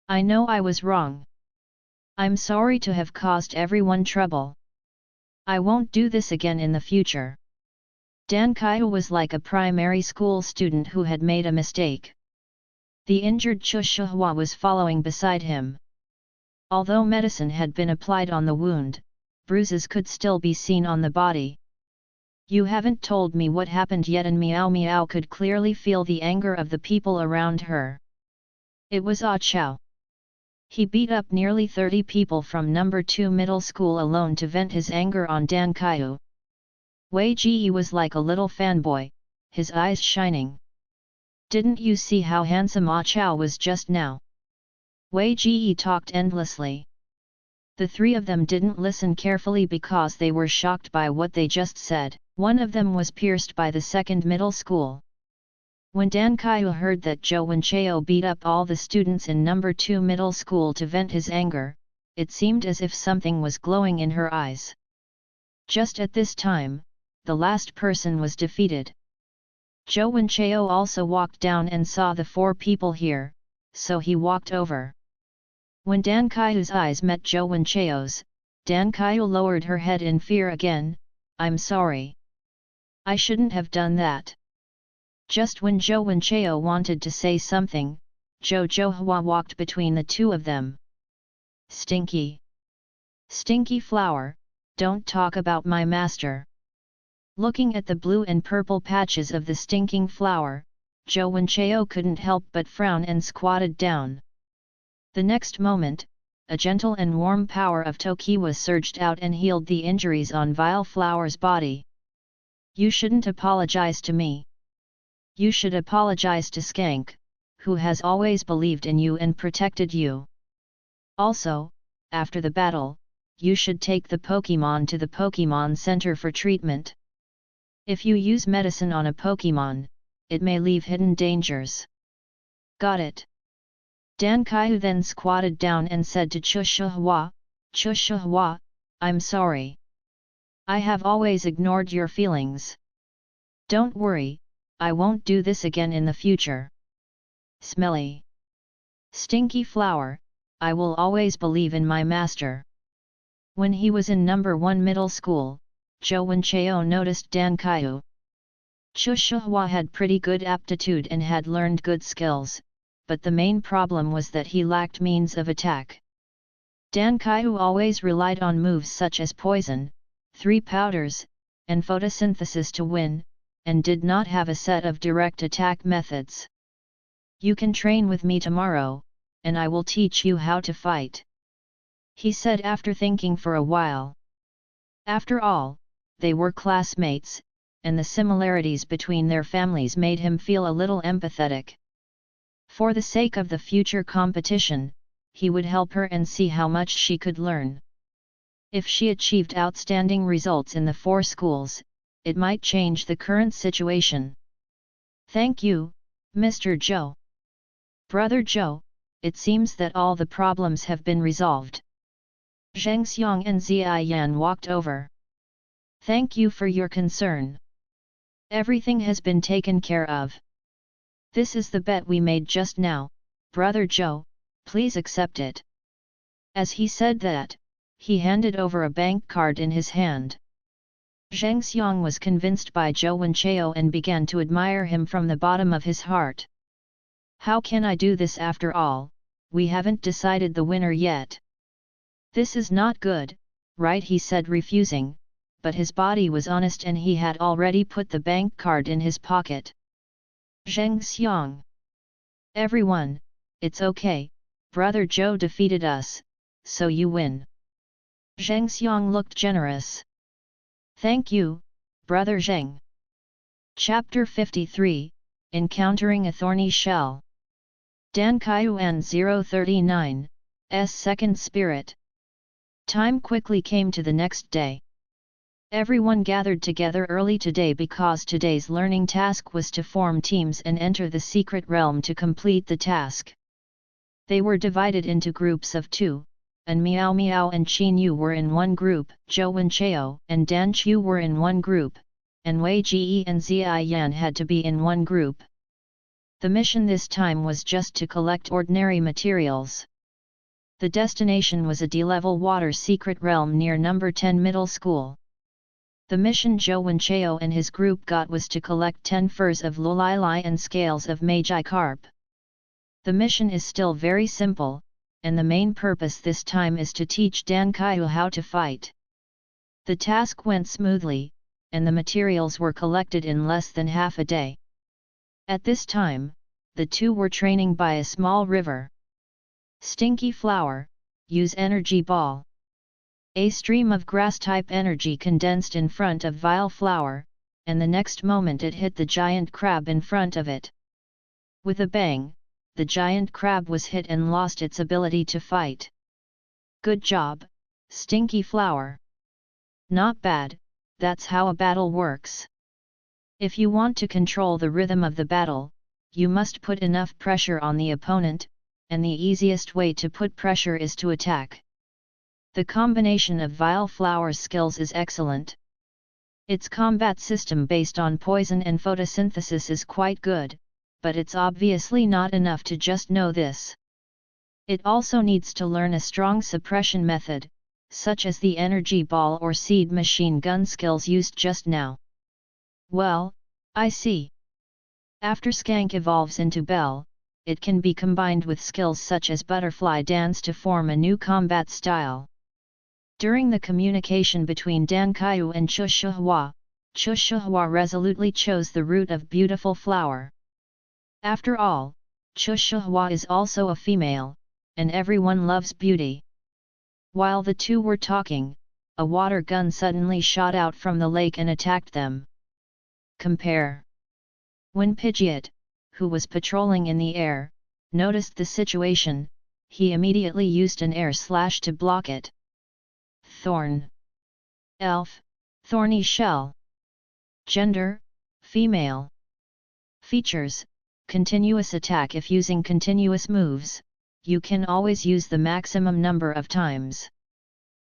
I know I was wrong. I'm sorry to have caused everyone trouble. I won't do this again in the future. Dan Kaiyu was like a primary school student who had made a mistake. The injured Chu Shihua was following beside him. Although medicine had been applied on the wound, bruises could still be seen on the body. You haven't told me what happened yet, and Miao Miao could clearly feel the anger of the people around her. It was Ah Chao. He beat up nearly 30 people from number 2 middle school alone to vent his anger on Dan Kaiyu. Wei Ji was like a little fanboy, his eyes shining. Didn't you see how handsome Ah Chao was just now? Wei Ji talked endlessly. The three of them didn't listen carefully because they were shocked by what they just said. One of them was pierced by the second middle school. When Dan Kaiyu heard that Zhou Wenchao beat up all the students in number 2 middle school to vent his anger, it seemed as if something was glowing in her eyes. Just at this time, the last person was defeated. Zhou Wenchao also walked down and saw the 4 people here, so he walked over. When Dan Kaiyu's eyes met Zhou Wenchao's, Dan Kaiyu lowered her head in fear again. I'm sorry. I shouldn't have done that. Just when Zhou Wenchao wanted to say something, Zhou Zhouhua walked between the two of them. Stinky! Stinky flower, don't talk about my master. Looking at the blue and purple patches of the stinking flower, Zhou Wenchao couldn't help but frown and squatted down. The next moment, a gentle and warm power of Tokiwa surged out and healed the injuries on Vile Flower's body. You shouldn't apologize to me. You should apologize to Skank, who has always believed in you and protected you. Also, after the battle, you should take the Pokémon to the Pokémon Center for treatment. If you use medicine on a Pokémon, it may leave hidden dangers. Got it. Dan Kaiyu then squatted down and said to Chu Shihua, I'm sorry. I have always ignored your feelings. Don't worry, I won't do this again in the future. Smelly. Stinky flower, I will always believe in my master. When he was in number 1 middle school, Zhou Wenchao noticed Dan Kaiyu. Chu Shihua had pretty good aptitude and had learned good skills, but the main problem was that he lacked means of attack. Dan Kaiyu always relied on moves such as poison, 3 powders, and photosynthesis to win, and did not have a set of direct attack methods. You can train with me tomorrow, and I will teach you how to fight, he said after thinking for a while. After all, they were classmates, and the similarities between their families made him feel a little empathetic. For the sake of the future competition, he would help her and see how much she could learn. If she achieved outstanding results in the 4 schools, it might change the current situation. Thank you, Mr. Zhou. Brother Zhou, it seems that all the problems have been resolved. Zheng Xiang and Ziyan walked over. Thank you for your concern. Everything has been taken care of. This is the bet we made just now, Brother Zhou, please accept it. As he said that, he handed over a bank card in his hand. Zheng Xiang was convinced by Zhou Wenchao and began to admire him from the bottom of his heart. How can I do this after all? We haven't decided the winner yet. This is not good, right? He said, refusing, but his body was honest and he had already put the bank card in his pocket. Zheng Xiang. Everyone, it's okay, Brother Zhou defeated us, so you win. Zheng Xiang looked generous. Thank you, Brother Zheng. Chapter 53, Encountering a Thorny Shell. Dan Kaiyuan 039, S Second Spirit. Time quickly came to the next day. Everyone gathered together early today because today's learning task was to form teams and enter the secret realm to complete the task. They were divided into groups of 2, and Miao Miao and Qin Yu were in one group, Zhou Wenchao and Dan Chu were in one group, and Wei Jie and Ziai Yan had to be in one group. The mission this time was just to collect ordinary materials. The destination was a D-level water secret realm near number 10 middle school. The mission Zhou Wenchao and his group got was to collect 10 furs of Lolilai and scales of Magi carp. The mission is still very simple, and the main purpose this time is to teach Dan Kaiyu how to fight. The task went smoothly, and the materials were collected in less than half a day. At this time, the two were training by a small river. Stinky flower, use energy ball. A stream of grass-type energy condensed in front of vile flower, and the next moment it hit the giant crab in front of it. With a bang, the giant crab was hit and lost its ability to fight. Good job, Stinky Flower. Not bad, that's how a battle works. If you want to control the rhythm of the battle, you must put enough pressure on the opponent, and the easiest way to put pressure is to attack. The combination of Vile Flower's skills is excellent. Its combat system based on poison and photosynthesis is quite good, but it's obviously not enough to just know this. It also needs to learn a strong suppression method, such as the energy ball or seed machine gun skills used just now. Well, I see. After Skank evolves into Bell, it can be combined with skills such as butterfly dance to form a new combat style. During the communication between Dan Kaiyu and Chu Shuhua resolutely chose the route of beautiful flower. After all, Chu Shuhua is also a female, and everyone loves beauty. While the two were talking, a water gun suddenly shot out from the lake and attacked them. Compare. When Pidgeot, who was patrolling in the air, noticed the situation, he immediately used an air slash to block it. Thorn. Elf, thorny shell. Gender, female. Features, continuous attack. If using continuous moves, you can always use the maximum number of times.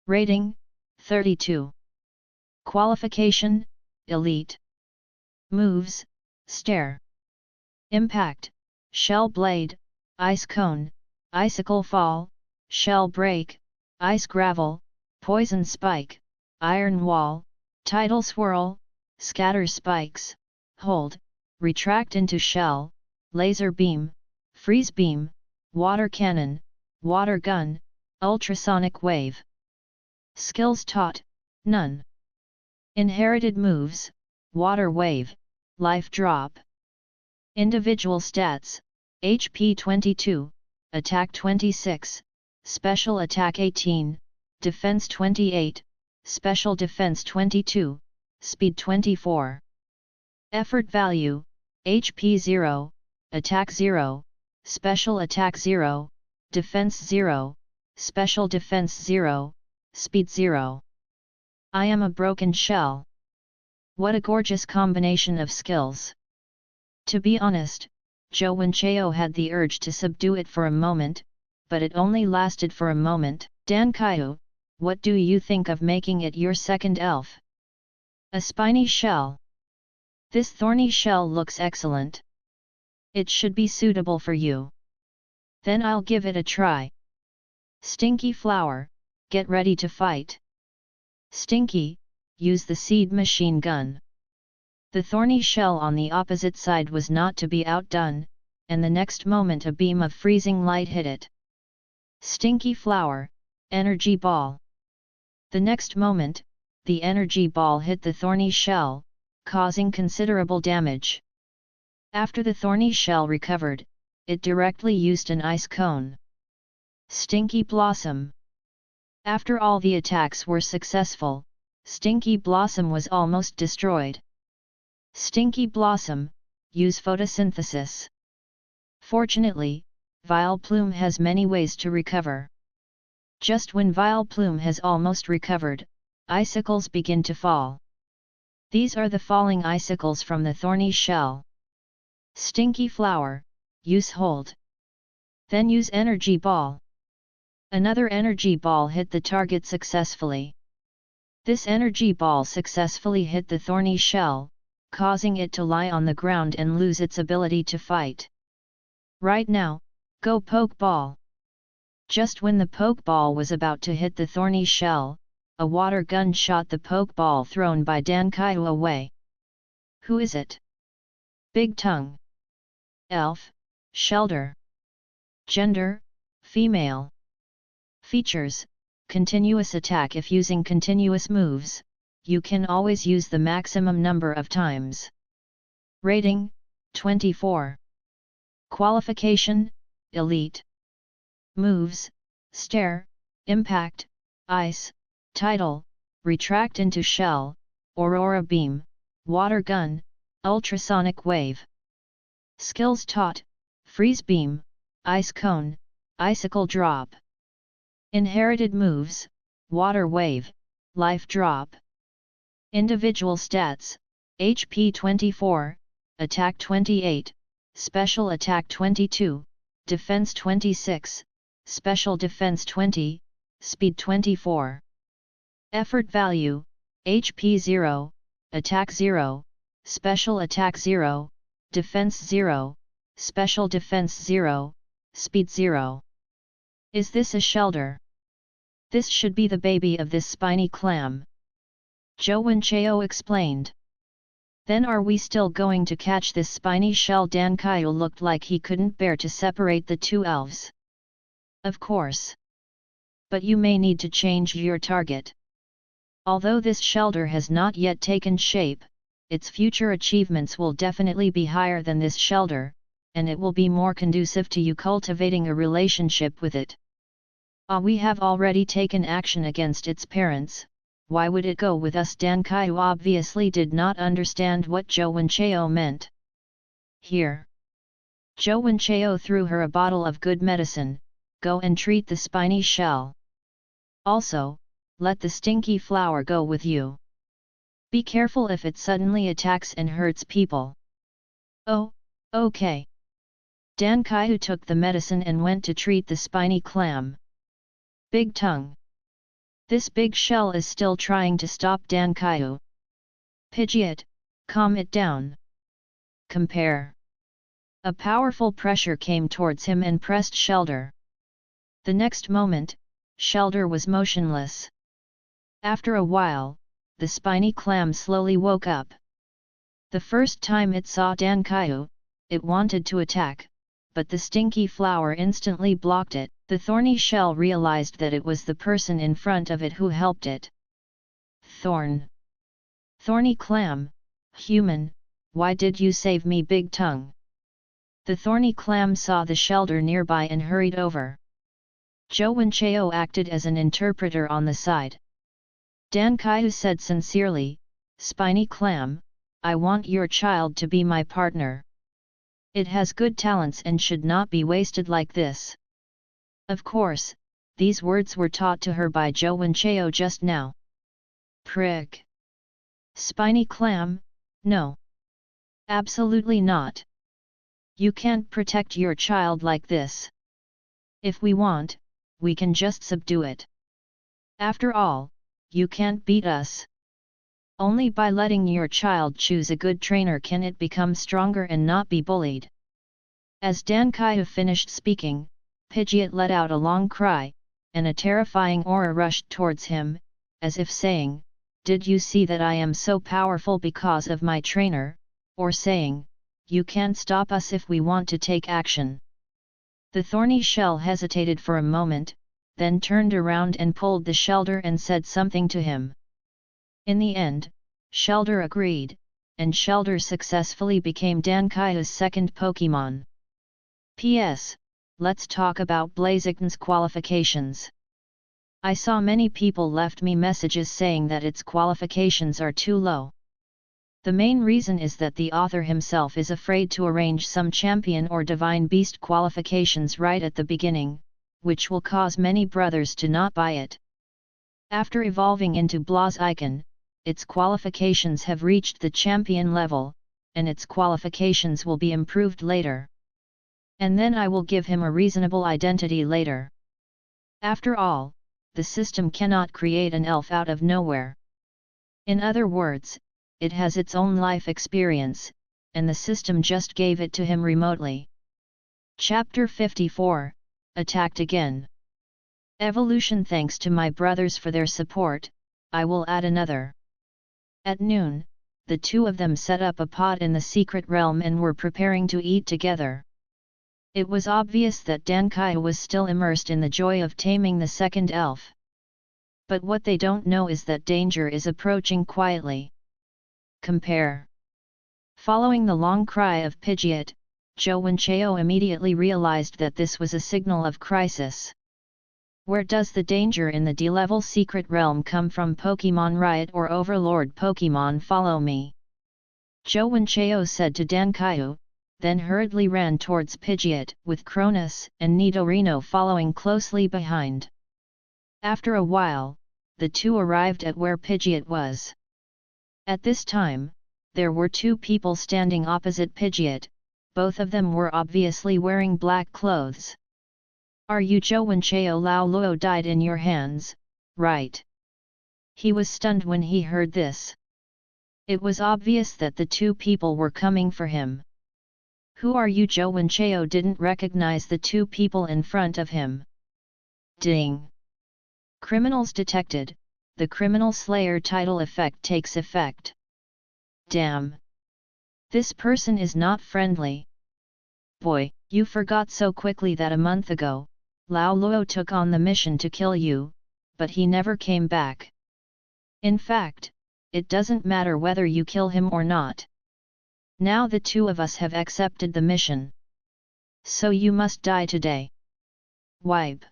Rating, 32. Qualification, Elite. Moves, Stare. Impact, Shell Blade, Ice Cone, Icicle Fall, Shell Break, Ice Gravel, Poison Spike, Iron Wall, Tidal Swirl, Scatter Spikes, Hold, Retract into Shell, Laser Beam, Freeze Beam, Water Cannon, Water Gun, Ultrasonic Wave. Skills taught, none. Inherited moves, Water Wave, Life Drop. Individual stats, HP 22, Attack 26, Special Attack 18, Defense 28, Special Defense 22, Speed 24. Effort value, HP 0, Attack 0, Special Attack 0, Defense 0, Special Defense 0, Speed 0. I am a broken shell. What a gorgeous combination of skills. To be honest, Zhou Wenchao had the urge to subdue it for a moment, but it only lasted for a moment. Dan Kaiyu, what do you think of making it your second elf? A spiny shell. This thorny shell looks excellent. It should be suitable for you. Then I'll give it a try. Stinky flower, get ready to fight. Stinky, use the seed machine gun. The thorny shell on the opposite side was not to be outdone, and the next moment a beam of freezing light hit it. Stinky flower, energy ball. The next moment, the energy ball hit the thorny shell, causing considerable damage. After the thorny shell recovered, it directly used an ice cone. Stinky blossom. After all the attacks were successful, Stinky blossom was almost destroyed. Stinky blossom, use photosynthesis. Fortunately, Vileplume has many ways to recover. Just when Vileplume has almost recovered, icicles begin to fall. These are the falling icicles from the thorny shell. Stinky flower, use hold. Then use energy ball. Another energy ball hit the target successfully. This energy ball successfully hit the thorny shell, causing it to lie on the ground and lose its ability to fight. Right now, go Pokeball! Just when the Pokeball was about to hit the thorny shell, a water gun shot the Pokeball thrown by Dankaido away. Who is it? Big Tongue. Elf, Shelter. Gender, female. Features, continuous attack. If using continuous moves, you can always use the maximum number of times. Rating, 24. Qualification, Elite. Moves, Stare, Impact, Ice, Tidal, Retract into Shell, Aurora Beam, Water Gun, Ultrasonic Wave. Skills taught, Freeze Beam, Ice Cone, Icicle Drop. Inherited moves, Water Wave, Life Drop. Individual stats, HP 24, Attack 28, Special Attack 22, Defense 26, Special Defense 20, Speed 24. Effort value, HP 0, Attack 0, Special Attack 0, Defense 0, Special Defense 0, Speed 0. Is this a shelter? This should be the baby of this spiny clam. Jowenchao explained. Then are we still going to catch this spiny shell? Dankaido looked like he couldn't bear to separate the two elves. Of course. But you may need to change your target. Although this shelter has not yet taken shape, its future achievements will definitely be higher than this shelter, and it will be more conducive to you cultivating a relationship with it. We have already taken action against its parents, why would it go with us? Dankaido obviously did not understand what Jowenchao meant. Here. Jowenchao threw her a bottle of good medicine, go and treat the spiny shell. Also, let the stinky flower go with you. Be careful if it suddenly attacks and hurts people. Oh, okay. Dankaido took the medicine and went to treat the spiny clam. Big Tongue. This big shell is still trying to stop Dankaido. Pidgeot, calm it down. Compare. A powerful pressure came towards him and pressed Shelter. The next moment, Shelter was motionless. After a while, the spiny clam slowly woke up. The first time it saw Dankaido, it wanted to attack, but the stinky flower instantly blocked it. The thorny shell realized that it was the person in front of it who helped it. Thorn. Thorny clam, human, why did you save me? Big Tongue. The thorny clam saw the shelter nearby and hurried over. Jowenchao acted as an interpreter on the side. Dankaido said sincerely, Spiny clam, I want your child to be my partner. It has good talents and should not be wasted like this. Of course, these words were taught to her by Jowenchao just now. Prick. Spiny clam, no. Absolutely not. You can't protect your child like this. If we want, we can just subdue it. After all, you can't beat us. Only by letting your child choose a good trainer can it become stronger and not be bullied. As Dankaido finished speaking, Pidgeot let out a long cry, and a terrifying aura rushed towards him, as if saying, "Did you see that I am so powerful because of my trainer?" or saying, "You can't stop us if we want to take action." The thorny shell hesitated for a moment, then turned around and pulled the Shelder and said something to him. In the end, Shelder agreed, and Shelder successfully became Dankai's second Pokémon. P.S. Let's talk about Blaziken's qualifications. I saw many people left me messages saying that its qualifications are too low. The main reason is that the author himself is afraid to arrange some champion or divine beast qualifications right at the beginning, which will cause many brothers to not buy it. After evolving into Blaziken, its qualifications have reached the champion level, and its qualifications will be improved later. And then I will give him a reasonable identity later. After all, the system cannot create an elf out of nowhere. In other words, it has its own life experience, and the system just gave it to him remotely. Chapter 54, Attacked Again. Evolution. Thanks to my brothers for their support, I will add another. At noon, the two of them set up a pot in the secret realm and were preparing to eat together. It was obvious that Dankai was still immersed in the joy of taming the second elf. But what they don't know is that danger is approaching quietly. Compare. Following the long cry of Pidgeot, Zhou Wenchao immediately realized that this was a signal of crisis. Where does the danger in the D-level secret realm come from? Pokémon Riot or Overlord Pokémon? Follow me. Zhou Wenchao said to Dankaiu, then hurriedly ran towards Pidgeot, with Cronus and Nidorino following closely behind. After a while, the two arrived at where Pidgeot was. At this time, there were two people standing opposite Pidgeot, both of them were obviously wearing black clothes. Are you Zhou Wenchao? Lao Luo died in your hands, right? He was stunned when he heard this. It was obvious that the two people were coming for him. Who are you? Zhou Wenchao didn't recognize the two people in front of him. Ding! Criminals detected. The Criminal Slayer title effect takes effect. Damn! This person is not friendly. Boy, you forgot so quickly that a month ago, Lao Luo took on the mission to kill you, but he never came back. In fact, it doesn't matter whether you kill him or not. Now the two of us have accepted the mission. So you must die today. Wipe.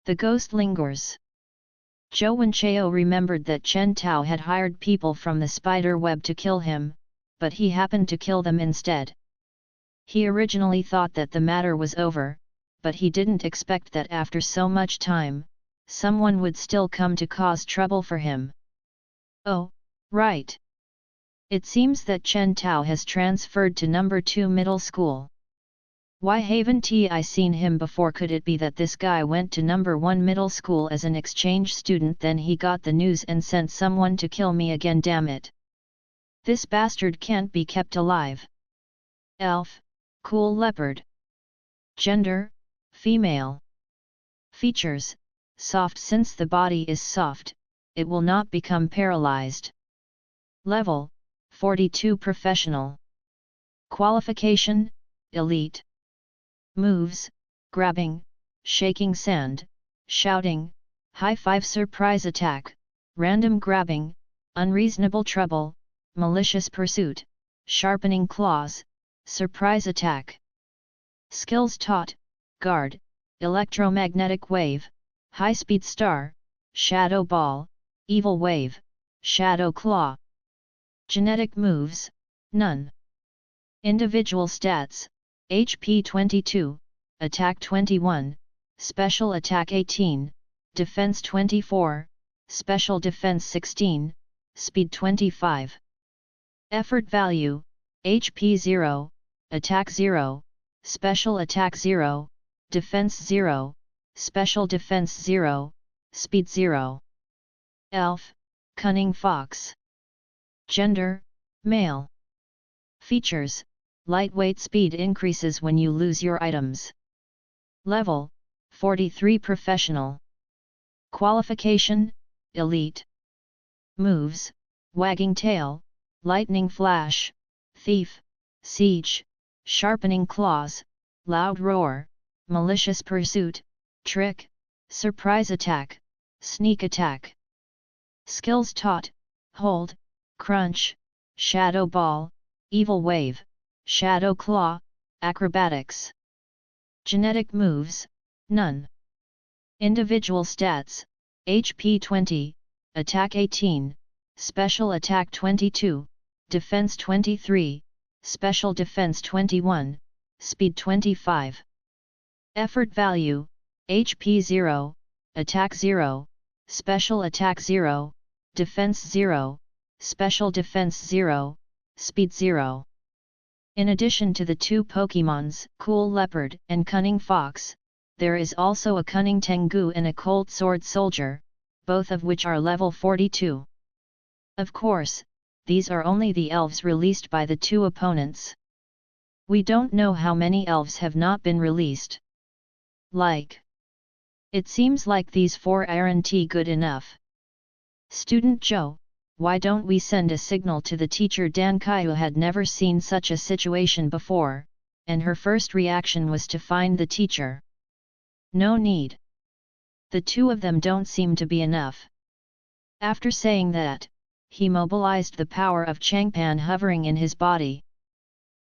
The ghost lingers. Zhou Wenchao remembered that Chen Tao had hired people from the spider web to kill him, but he happened to kill them instead. He originally thought that the matter was over, but he didn't expect that after so much time, someone would still come to cause trouble for him. Oh, right. It seems that Chen Tao has transferred to number 2 middle school. Why haven't I seen him before? Could it be that this guy went to number 1 middle school as an exchange student, then he got the news and sent someone to kill me again? Damn it! This bastard can't be kept alive. Elf, cool leopard. Gender, female. Features, soft. Since the body is soft, it will not become paralyzed. Level, 42 professional. Qualification, elite. Moves, grabbing, shaking sand, shouting, high five, surprise attack, random grabbing, unreasonable trouble, malicious pursuit, sharpening claws, surprise attack. Skills taught, guard, electromagnetic wave, high speed star, shadow ball, evil wave, shadow claw. Genetic moves, none. Individual stats, HP 22, Attack 21, Special Attack 18, Defense 24, Special Defense 16, Speed 25. Effort value, HP 0, Attack 0, Special Attack 0, Defense 0, Special Defense 0, Speed 0. Elf, Cunning Fox. Gender, male. Features, lightweight. Speed increases when you lose your items. Level, 43 professional. Qualification, Elite. Moves, Wagging Tail, Lightning Flash, Thief, Siege, Sharpening Claws, Loud Roar, Malicious Pursuit, Trick, Surprise Attack, Sneak Attack. Skills taught, Hold, Crunch, Shadow Ball, Evil Wave, Shadow Claw, Acrobatics. Genetic moves, none. Individual stats, HP 20, Attack 18, Special Attack 22, Defense 23, Special Defense 21, Speed 25. Effort value, HP 0, Attack 0, Special Attack 0, Defense 0, Special Defense 0, Speed 0. In addition to the two Pokémons, Cool Leopard and Cunning Fox, there is also a Cunning Tengu and a Cold Sword Soldier, both of which are level 42. Of course, these are only the elves released by the two opponents. We don't know how many elves have not been released. It seems like these 4 aren't good enough. Student Joe, why don't we send a signal to the teacher? Dankyu had never seen such a situation before, and her first reaction was to find the teacher. No need. The two of them don't seem to be enough. After saying that, he mobilized the power of Changpan hovering in his body.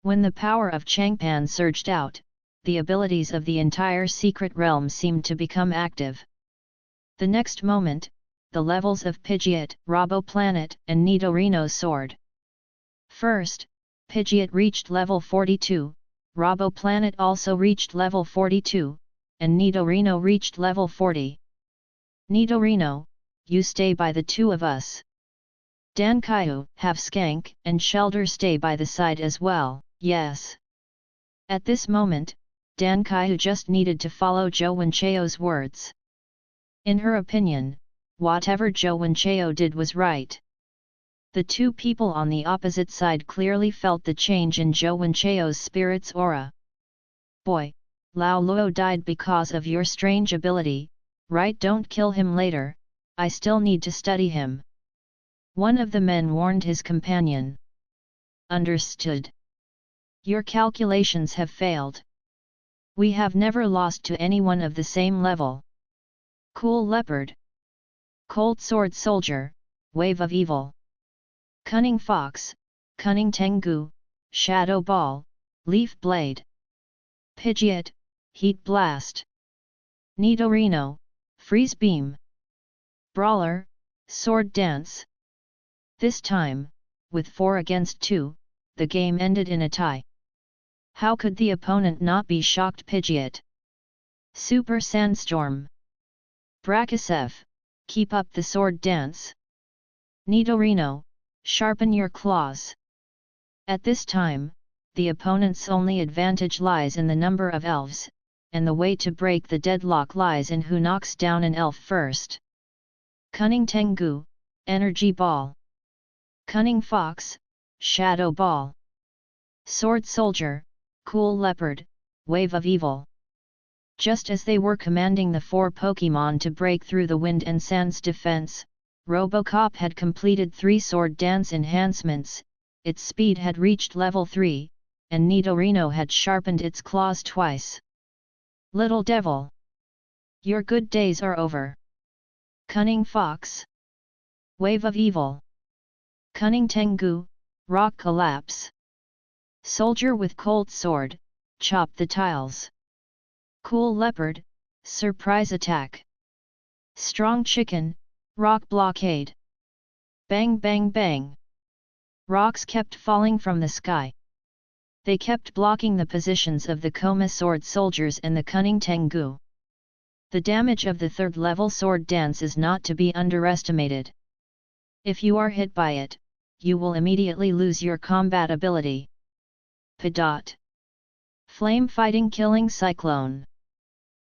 When the power of Changpan surged out, the abilities of the entire secret realm seemed to become active. The next moment, the levels of Pidgeot, Roboplanet, and Nidorino soared. First, Pidgeot reached level 42, Roboplanet also reached level 42, and Nidorino reached level 40. Nidorino, you stay by the two of us. Dankyu, have Skank and Shelder stay by the side as well, yes. At this moment, Dankyu just needed to follow Zhou Wencheo's words. In her opinion, whatever Zhou Wencheo did was right. The two people on the opposite side clearly felt the change in Zhou Wencheo's spirit's aura. Boy, Lao Luo died because of your strange ability, right? Don't kill him later, I still need to study him. One of the men warned his companion. Understood. Your calculations have failed. We have never lost to anyone of the same level. Cool Leopard, Cold Sword Soldier, Wave of Evil, Cunning Fox, Cunning Tengu, Shadow Ball, Leaf Blade, Pidgeot, Heat Blast, Nidorino, Freeze Beam, Brawler, Sword Dance. This time, with 4 against 2, the game ended in a tie. How could the opponent not be shocked? Pidgeot, Super Sandstorm, Brachycephalo, keep up the sword dance. Nidorino, sharpen your claws. At this time, the opponent's only advantage lies in the number of elves, and the way to break the deadlock lies in who knocks down an elf first. Cunning Tengu, Energy Ball. Cunning Fox, Shadow Ball. Sword Soldier, Cool Leopard, Wave of Evil. Just as they were commanding the 4 Pokémon to break through the Wind and Sand's defense, Robocop had completed 3 Sword Dance enhancements, its speed had reached level 3, and Nidorino had sharpened its claws twice. Little devil! Your good days are over. Cunning Fox, Wave of Evil. Cunning Tengu, Rock Collapse. Soldier with Cold Sword, chop the tiles. Cool Leopard, Surprise Attack. Strong Chicken, Rock Blockade. Bang bang bang. Rocks kept falling from the sky. They kept blocking the positions of the Coma Sword Soldiers and the Cunning Tengu. The damage of the 3rd level Sword Dance is not to be underestimated. If you are hit by it, you will immediately lose your combat ability. Pidot. Flame Fighting Killing Cyclone.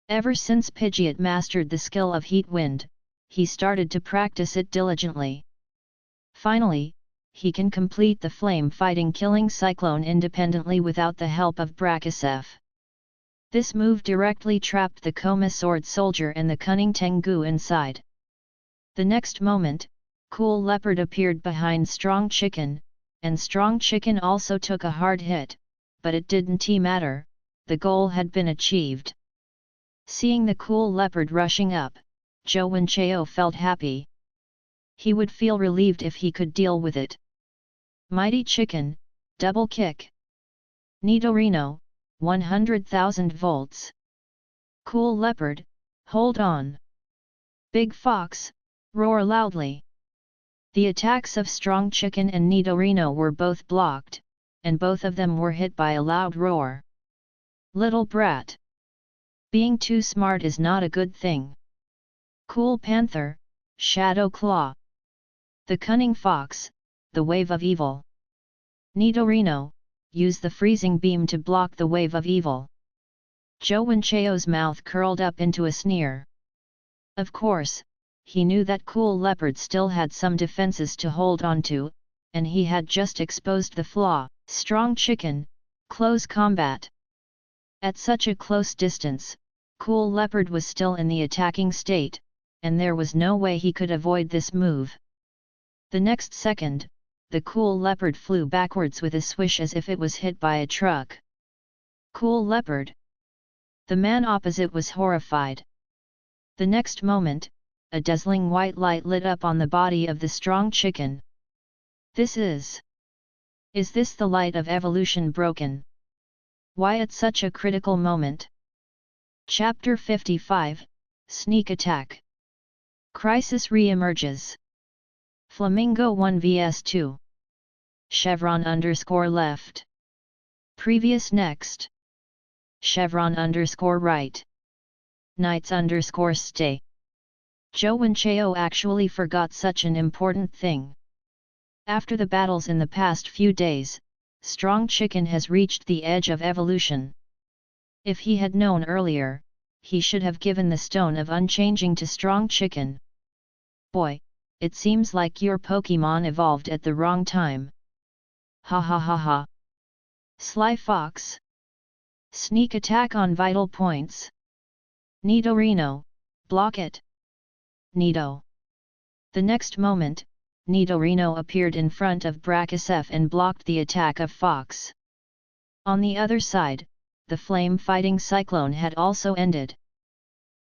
Ever since Pidgeot mastered the skill of Heat Wind, he started to practice it diligently. Finally, he can complete the Flame Fighting Killing Cyclone independently without the help of Brachycephalo. This move directly trapped the Koma sword soldier and the cunning Tengu inside. The next moment, Cool Leopard appeared behind Strong Chicken, and Strong Chicken also took a hard hit, but it didn't matter, the goal had been achieved. Seeing the Cool Leopard rushing up, Zhou Wenchao felt happy. He would feel relieved if he could deal with it. Mighty Chicken, double kick. Nidorino, 100,000 volts. Cool Leopard, hold on. Big Fox, roar loudly. The attacks of Strong Chicken and Nidorino were both blocked, and both of them were hit by a loud roar. Little brat. Being too smart is not a good thing. Cool Panther, Shadow Claw. The Cunning Fox, the Wave of Evil. Nidorino, use the freezing beam to block the wave of evil. Zhou Wenchao's mouth curled up into a sneer. Of course, he knew that Cool Leopard still had some defenses to hold on to, and he had just exposed the flaw. Strong Chicken, close combat. At such a close distance, Cool Leopard was still in the attacking state, and there was no way he could avoid this move. The next second, the Cool Leopard flew backwards with a swish as if it was hit by a truck. Cool Leopard. The man opposite was horrified. The next moment, a dazzling white light lit up on the body of the Strong Chicken. Is this the light of evolution broken? Why at such a critical moment? Chapter 55, Sneak Attack. Crisis re-emerges. Flamingo 1 vs 2. Chevron _left. Previous next. Chevron _right. Knights _stay. Zhou Wenchao actually forgot such an important thing. After the battles in the past few days, Strong Chicken has reached the edge of evolution. If he had known earlier, he should have given the Stone of Unchanging to Strong Chicken. Boy, it seems like your Pokémon evolved at the wrong time. Ha ha ha ha. Sly Fox. Sneak attack on vital points. Nidorino, block it. Nido. The next moment, Nidorino appeared in front of Brachyceph and blocked the attack of Fox. On the other side, the flame-fighting cyclone had also ended.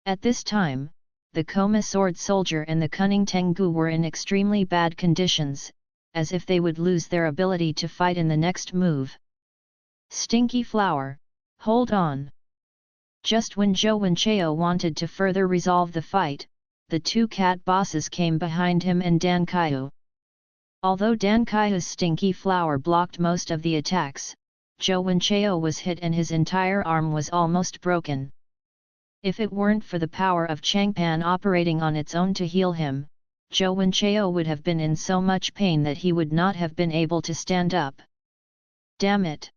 At this time, the Koma sword soldier and the cunning Tengu were in extremely bad conditions, as if they would lose their ability to fight in the next move. Stinky Flower, hold on! Just when Zhou Wenchao wanted to further resolve the fight, the two cat bosses came behind him and Dan Kaihu. Although Dan Kaihu's Stinky Flower blocked most of the attacks, Zhou Wenchao was hit and his entire arm was almost broken. If it weren't for the power of Changpan operating on its own to heal him, Zhou Wenchao would have been in so much pain that he would not have been able to stand up. Damn it!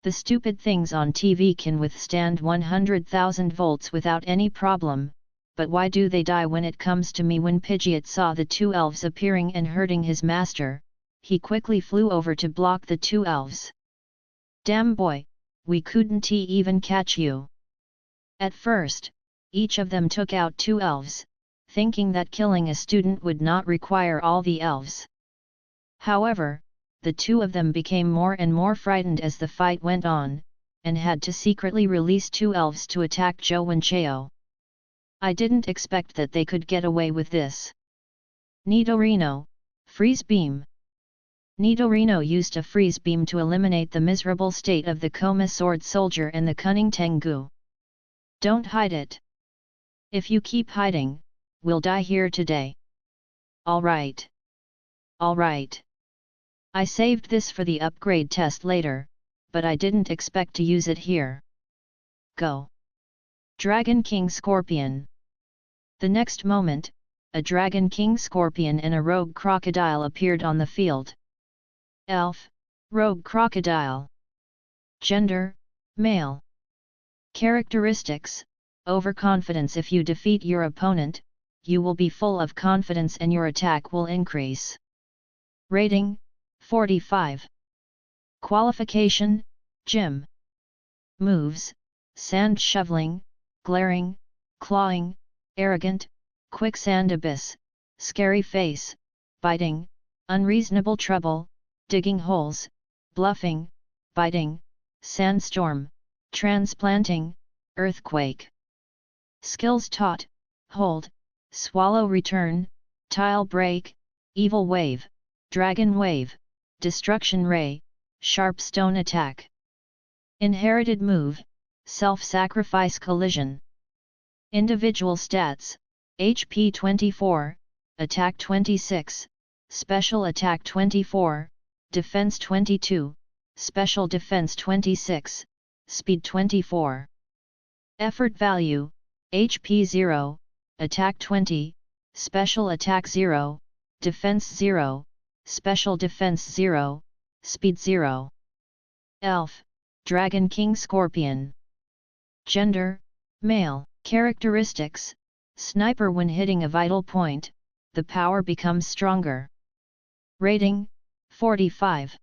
The stupid things on TV can withstand 100,000 volts without any problem, but why do they die when it comes to me? When Pidgeot saw the two elves appearing and hurting his master, he quickly flew over to block the two elves. Damn boy, we couldn't even catch you. At first, each of them took out two elves, thinking that killing a student would not require all the elves. However, the two of them became more and more frightened as the fight went on, and had to secretly release two elves to attack Zhou Wenchao. I didn't expect that they could get away with this. Nidorino, freeze beam. Nidorino used a freeze beam to eliminate the miserable state of the Koma sword soldier and the cunning Tengu. Don't hide it. If you keep hiding, we'll die here today. Alright. Alright. I saved this for the upgrade test later, but I didn't expect to use it here. Go. Dragon King Scorpion. The next moment, a Dragon King Scorpion and a Rogue Crocodile appeared on the field. Elf, Rogue Crocodile. Gender, male. Characteristics, overconfidence. If you defeat your opponent, you will be full of confidence and your attack will increase. Rating, 45. Qualification, Gym. Moves, sand shoveling, glaring, clawing, arrogant, quicksand abyss, scary face, biting, unreasonable trouble, digging holes, bluffing, biting, sandstorm, transplanting, earthquake. Skills taught, hold, swallow return, tile break, evil wave, dragon wave, destruction ray, sharp stone attack. Inherited move, self-sacrifice collision. Individual stats, HP 24, Attack 26, Special Attack 24, Defense 22, Special Defense 26, Speed 24. Effort value, HP 0, Attack 20, Special Attack 0, Defense 0, Special Defense 0, Speed 0. Elf, Dragon King Scorpion. Gender, male. Characteristics, sniper. When hitting a vital point, the power becomes stronger. Rating, 45.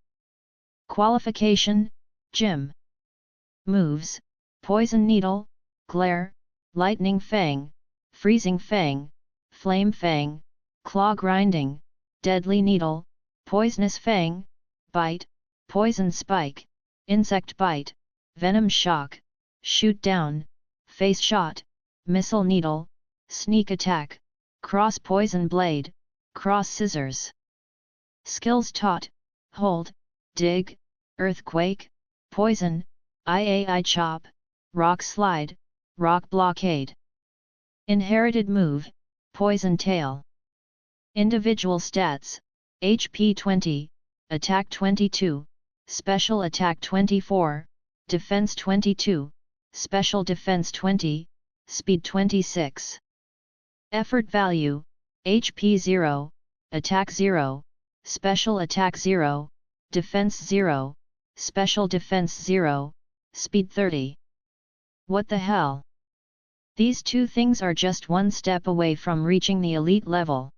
Qualification, Gym. Moves, Poison Needle, Glare, Lightning Fang, Freezing Fang, Flame Fang, Claw Grinding, Deadly Needle, Poisonous Fang, Bite, Poison Spike, Insect Bite, Venom Shock, Shoot Down, Face Shot, Missile Needle, Sneak Attack, Cross Poison Blade, Cross Scissors. Skills taught, hold, dig, earthquake, poison, IAI chop, rock slide, rock blockade. Inherited move, poison tail. Individual stats, HP 20, Attack 22, Special Attack 24, Defense 22, Special Defense 20, Speed 26. Effort value, HP 0, Attack 0, Special Attack 0, Defense 0, Special Defense 0, Speed 30. What the hell? These two things are just one step away from reaching the elite level.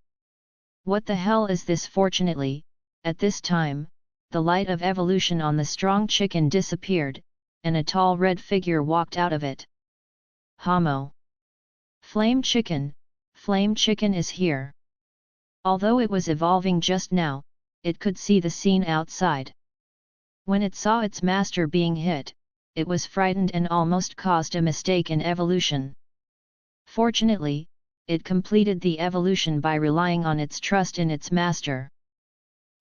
What the hell is this? Fortunately, at this time, the light of evolution on the strong chicken disappeared, and a tall red figure walked out of it. Hamo. Flame Chicken is here. Although it was evolving just now, it could see the scene outside. When it saw its master being hit, it was frightened and almost caused a mistake in evolution. Fortunately, it completed the evolution by relying on its trust in its master.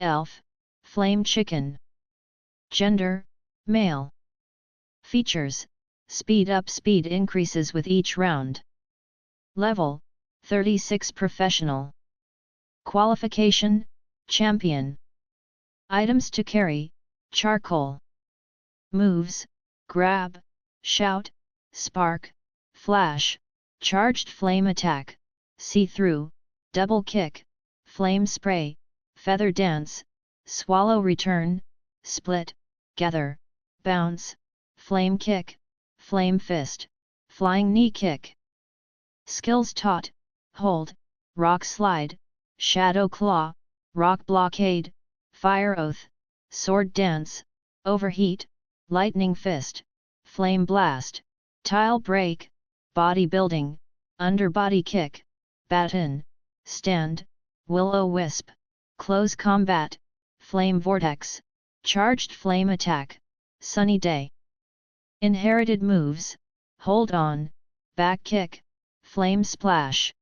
Elf, Flame Chicken. Gender, male. Features, speed up. Speed increases with each round. Level, 36 Professional. Qualification, Champion. Items to carry, charcoal. Moves, grab, shout, spark, flash, charged flame attack, see-through, double kick, flame spray, feather dance, swallow return, split, gather, bounce, flame kick, flame fist, flying knee kick. Skills taught, hold, rock slide, shadow claw, rock blockade, fire oath, sword dance, overheat, lightning fist, flame blast, tile break, body building, underbody kick, baton, stand, will-o-wisp, close combat, flame vortex, charged flame attack, sunny day. Inherited moves, hold on, back kick, flame splash.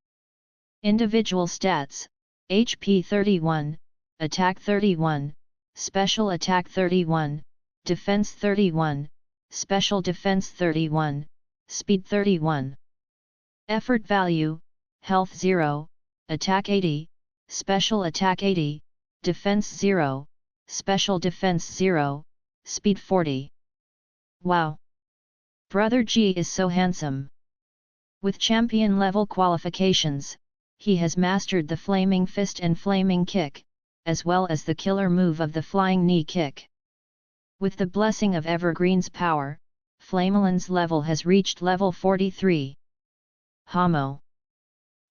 Individual stats, HP 31, Attack 31, Special Attack 31, Defense 31, Special Defense 31, Speed 31. Effort value, Health 0, Attack 80, Special Attack 80, Defense 0, Special Defense 0, Speed 40. Wow! Brother G is so handsome. With champion level qualifications, he has mastered the flaming fist and flaming kick, as well as the killer move of the flying knee kick. With the blessing of Evergreen's power, Flamelin's level has reached level 43. Hamo.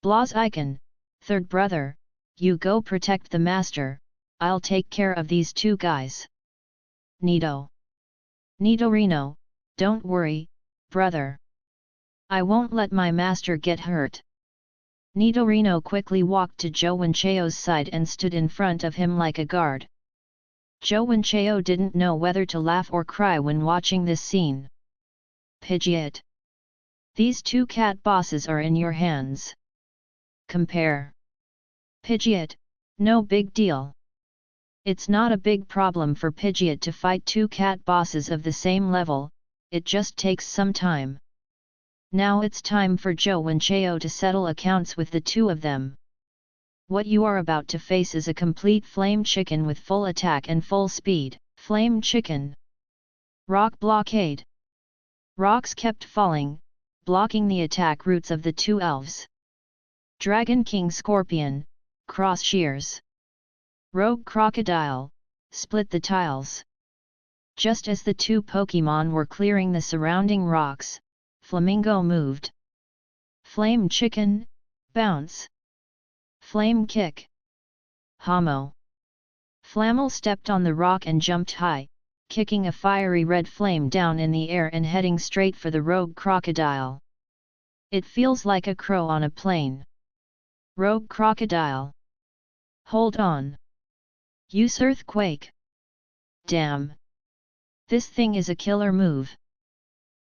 Blaziken, third brother, you go protect the master, I'll take care of these two guys. Nidorino, don't worry, brother. I won't let my master get hurt. Nidorino quickly walked to Jowencheo's side and stood in front of him like a guard. Jowencheo didn't know whether to laugh or cry when watching this scene. Pidgeot. These two cat bosses are in your hands. Compare. Pidgeot, no big deal. It's not a big problem for Pidgeot to fight two cat bosses of the same level, it just takes some time. Now it's time for Jowencheo to settle accounts with the two of them. What you are about to face is a complete Flame Chicken with full attack and full speed. Flame Chicken. Rock Blockade. Rocks kept falling, blocking the attack routes of the two elves. Dragon King Scorpion, Cross Shears. Rogue Crocodile, split the tiles. Just as the two Pokémon were clearing the surrounding rocks, Flamingo moved. Flame Chicken, bounce. Flame Kick. Homo. Flammel stepped on the rock and jumped high, kicking a fiery red flame down in the air and heading straight for the rogue crocodile. It feels like a crow on a plane. Rogue Crocodile. Hold on. Use Earthquake. Damn. This thing is a killer move.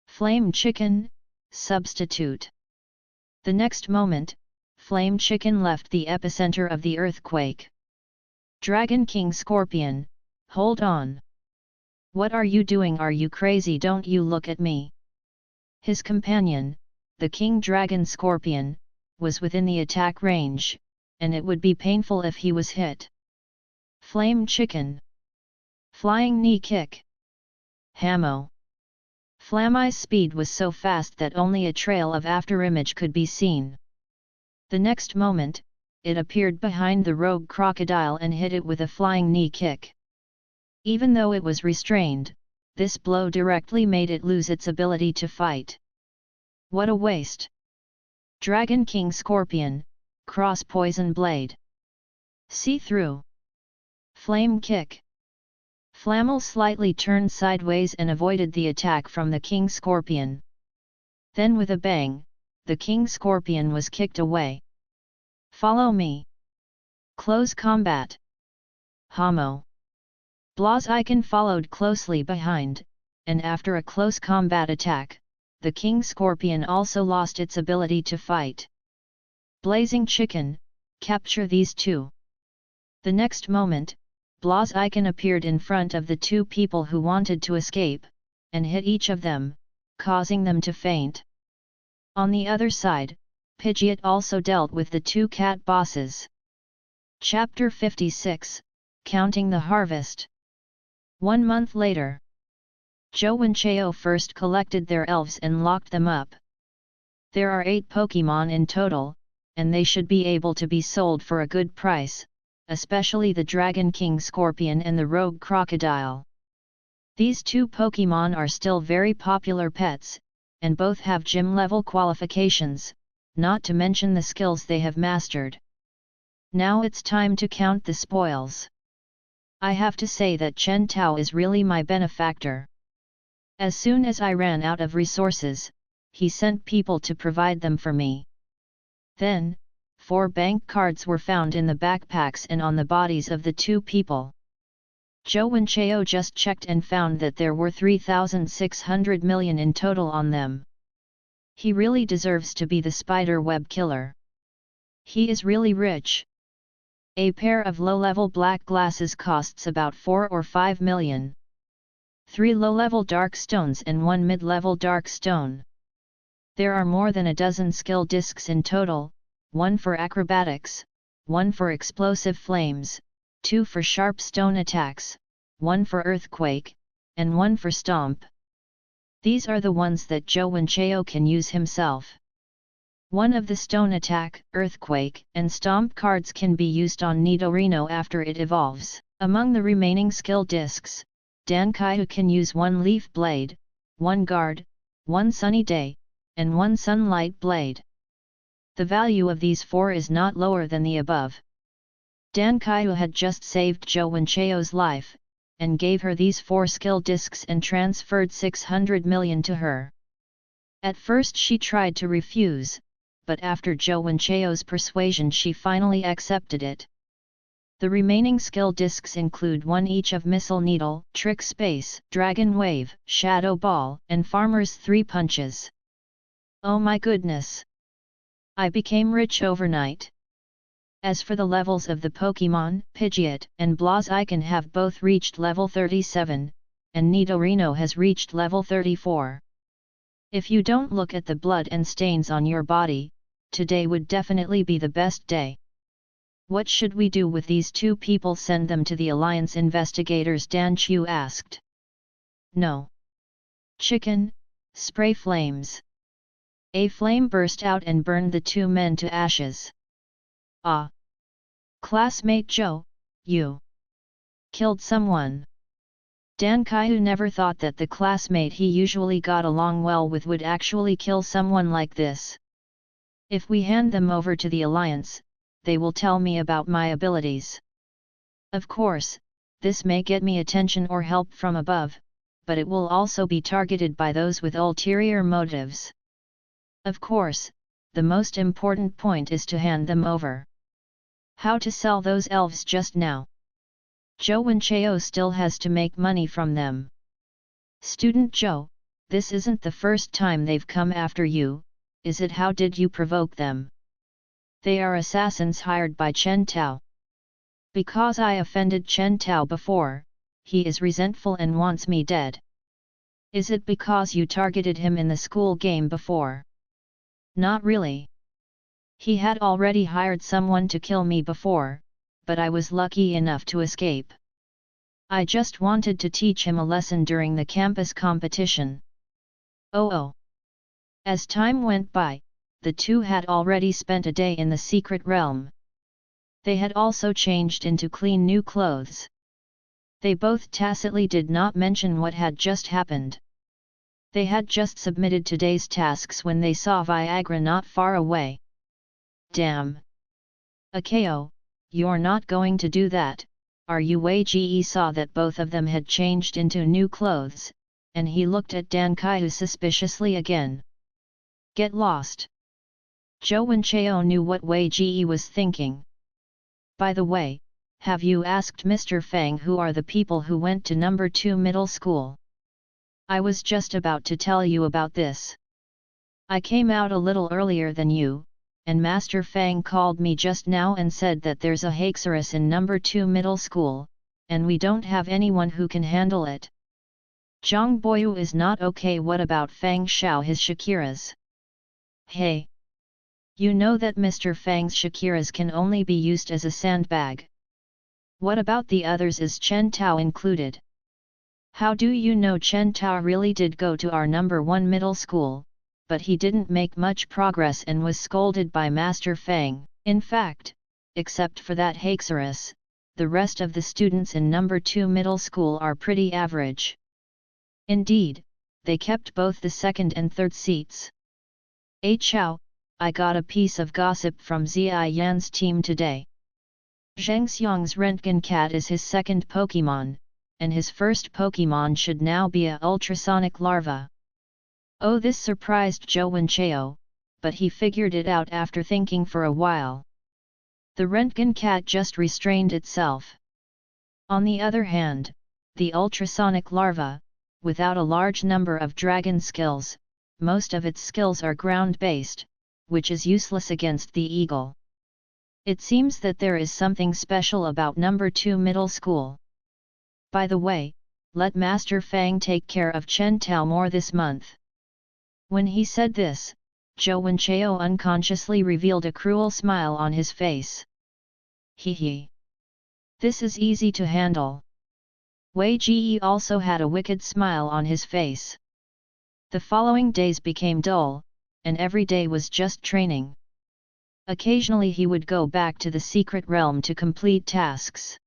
Flame Chicken, substitute. The next moment, Flame Chicken left the epicenter of the earthquake. Dragon King Scorpion, hold on. What are you doing? Are you crazy? Don't you look at me. His companion, the King Dragon Scorpion, was within the attack range, and it would be painful if he was hit. Flame Chicken. Flying Knee Kick. Hamo. Flammy's speed was so fast that only a trail of afterimage could be seen. The next moment, it appeared behind the rogue crocodile and hit it with a flying knee kick. Even though it was restrained, this blow directly made it lose its ability to fight. What a waste! Dragon King Scorpion, Cross Poison Blade. See-through. Flame Kick. Flammel slightly turned sideways and avoided the attack from the King Scorpion. Then with a bang, the King Scorpion was kicked away. Follow me. Close combat. Homo. Blaziken followed closely behind, and after a close combat attack, the King Scorpion also lost its ability to fight. Blazing Chicken, capture these two. The next moment, Blaziken appeared in front of the two people who wanted to escape, and hit each of them, causing them to faint. On the other side, Pidgeot also dealt with the two cat bosses. Chapter 56, Counting the Harvest. 1 month later. Jowencheo first collected their elves and locked them up. There are 8 Pokémon in total, and they should be able to be sold for a good price, especially the Dragon King Scorpion and the Rogue Crocodile. These 2 Pokémon are still very popular pets, and both have gym-level qualifications, not to mention the skills they have mastered. Now it's time to count the spoils. I have to say that Chen Tao is really my benefactor. As soon as I ran out of resources, he sent people to provide them for me. Then, 4 bank cards were found in the backpacks and on the bodies of the 2 people. Jowencheo just checked and found that there were 3,600 million in total on them. He really deserves to be the spider web killer. He is really rich. A pair of low-level black glasses costs about 4 or 5 million. 3 low-level dark stones and 1 mid-level dark stone. There are more than a dozen skill discs in total, 1 for acrobatics, 1 for explosive flames, 2 for sharp stone attacks, 1 for earthquake, and 1 for stomp. These are the ones that Jowencheo can use himself. One of the stone attack, earthquake, and stomp cards can be used on Nidorino after it evolves. Among the remaining skill discs, Dankaihu can use 1 leaf blade, 1 guard, 1 sunny day, and 1 sunlight blade. The value of these 4 is not lower than the above. Dankaihu had just saved Jowencheo's life, and gave her these 4 skill discs and transferred 600 million to her. At first she tried to refuse, but after Zhou Wencheo's persuasion she finally accepted it. The remaining skill discs include one each of Missile Needle, Trick Space, Dragon Wave, Shadow Ball, and Farmer's 3 Punches. Oh my goodness! I became rich overnight. As for the levels of the Pokémon, Pidgeot and Blaziken have both reached level 37, and Nidorino has reached level 34. If you don't look at the blood and stains on your body, today would definitely be the best day. What should we do with these 2 people? Send them to the Alliance investigators, Dan Chu asked. No. Chicken, spray flames. A flame burst out and burned the 2 men to ashes. Ah! Classmate Zhou, you killed someone. Dan Kaihu never thought that the classmate he usually got along well with would actually kill someone like this. If we hand them over to the Alliance, they will tell me about my abilities. Of course, this may get me attention or help from above, but it will also be targeted by those with ulterior motives. Of course, the most important point is to hand them over. How to sell those elves just now? Zhou Wencheo still has to make money from them. Student Zhou, this isn't the first time they've come after you, is it? How did you provoke them? They are assassins hired by Chen Tao. Because I offended Chen Tao before, he is resentful and wants me dead. Is it because you targeted him in the school game before? Not really. He had already hired someone to kill me before, but I was lucky enough to escape. I just wanted to teach him a lesson during the campus competition. Oh. As time went by, the 2 had already spent a day in the secret realm. They had also changed into clean new clothes. They both tacitly did not mention what had just happened. They had just submitted today's tasks when they saw Viagra not far away. Damn! Akeo, you're not going to do that, are you? Wei Ge saw that both of them had changed into new clothes, and he looked at Dan Kaihu suspiciously again. Get lost! Zhou Wencheo knew what Wei Ge was thinking. By the way, have you asked Mr. Fang who are the people who went to number 2 middle school? I was just about to tell you about this. I came out a little earlier than you, and Master Fang called me just now and said that there's a Haxorus in number 2 middle school, and we don't have anyone who can handle it. Zhang Boyu is not okay. What about Fang Xiao, his Shakiras? Hey! You know that Mr. Fang's Shakiras can only be used as a sandbag. What about the others? Is Chen Tao included? How do you know? Chen Tao really did go to our number 1 middle school, but he didn't make much progress and was scolded by Master Fang. In fact, except for that Haxorus, the rest of the students in number 2 middle school are pretty average. Indeed, they kept both the second and third seats. Chao, I got a piece of gossip from Ziyi Yan's team today. Zhang Xiang's Rentgen Cat is his second Pokémon, and his first Pokémon should now be a ultrasonic larva. Oh, this surprised Zhou Wencheo, but he figured it out after thinking for a while. The Rentgen Cat just restrained itself. On the other hand, the ultrasonic larva, without a large number of dragon skills, most of its skills are ground-based, which is useless against the eagle. It seems that there is something special about number 2 middle school. By the way, let Master Fang take care of Chen Tao more this month. When he said this, Zhou Wencheo unconsciously revealed a cruel smile on his face. Hee. This is easy to handle. Wei Ge also had a wicked smile on his face. The following days became dull, and every day was just training. Occasionally he would go back to the secret realm to complete tasks.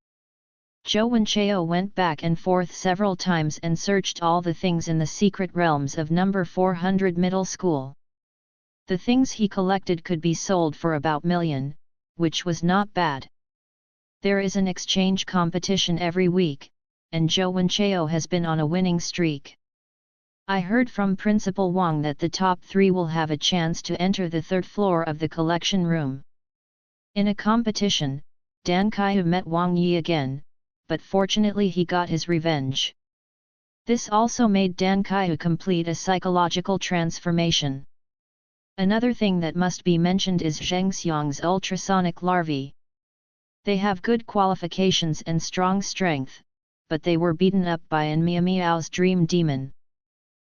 Zhou Wencheo went back and forth several times and searched all the things in the secret realms of number 400 middle school. The things he collected could be sold for about million, which was not bad. There is an exchange competition every week, and Zhou Wencheo has been on a winning streak. I heard from Principal Wang that the top 3 will have a chance to enter the 3rd floor of the collection room. In a competition, Dan Kaiyu met Wang Yi again, but fortunately he got his revenge. This also made Dan Kaiyu complete a psychological transformation. Another thing that must be mentioned is Zheng Xiang's ultrasonic larvae. They have good qualifications and strong strength, but they were beaten up by An Miao Miao's dream demon.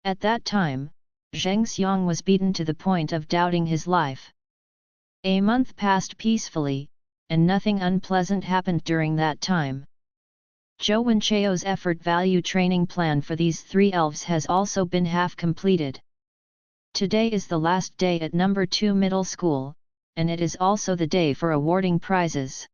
At that time, Zheng Xiang was beaten to the point of doubting his life. A month passed peacefully, and nothing unpleasant happened during that time. Zhou Wenchao's effort value training plan for these 3 elves has also been half completed. Today is the last day at number 2 middle school, and it is also the day for awarding prizes.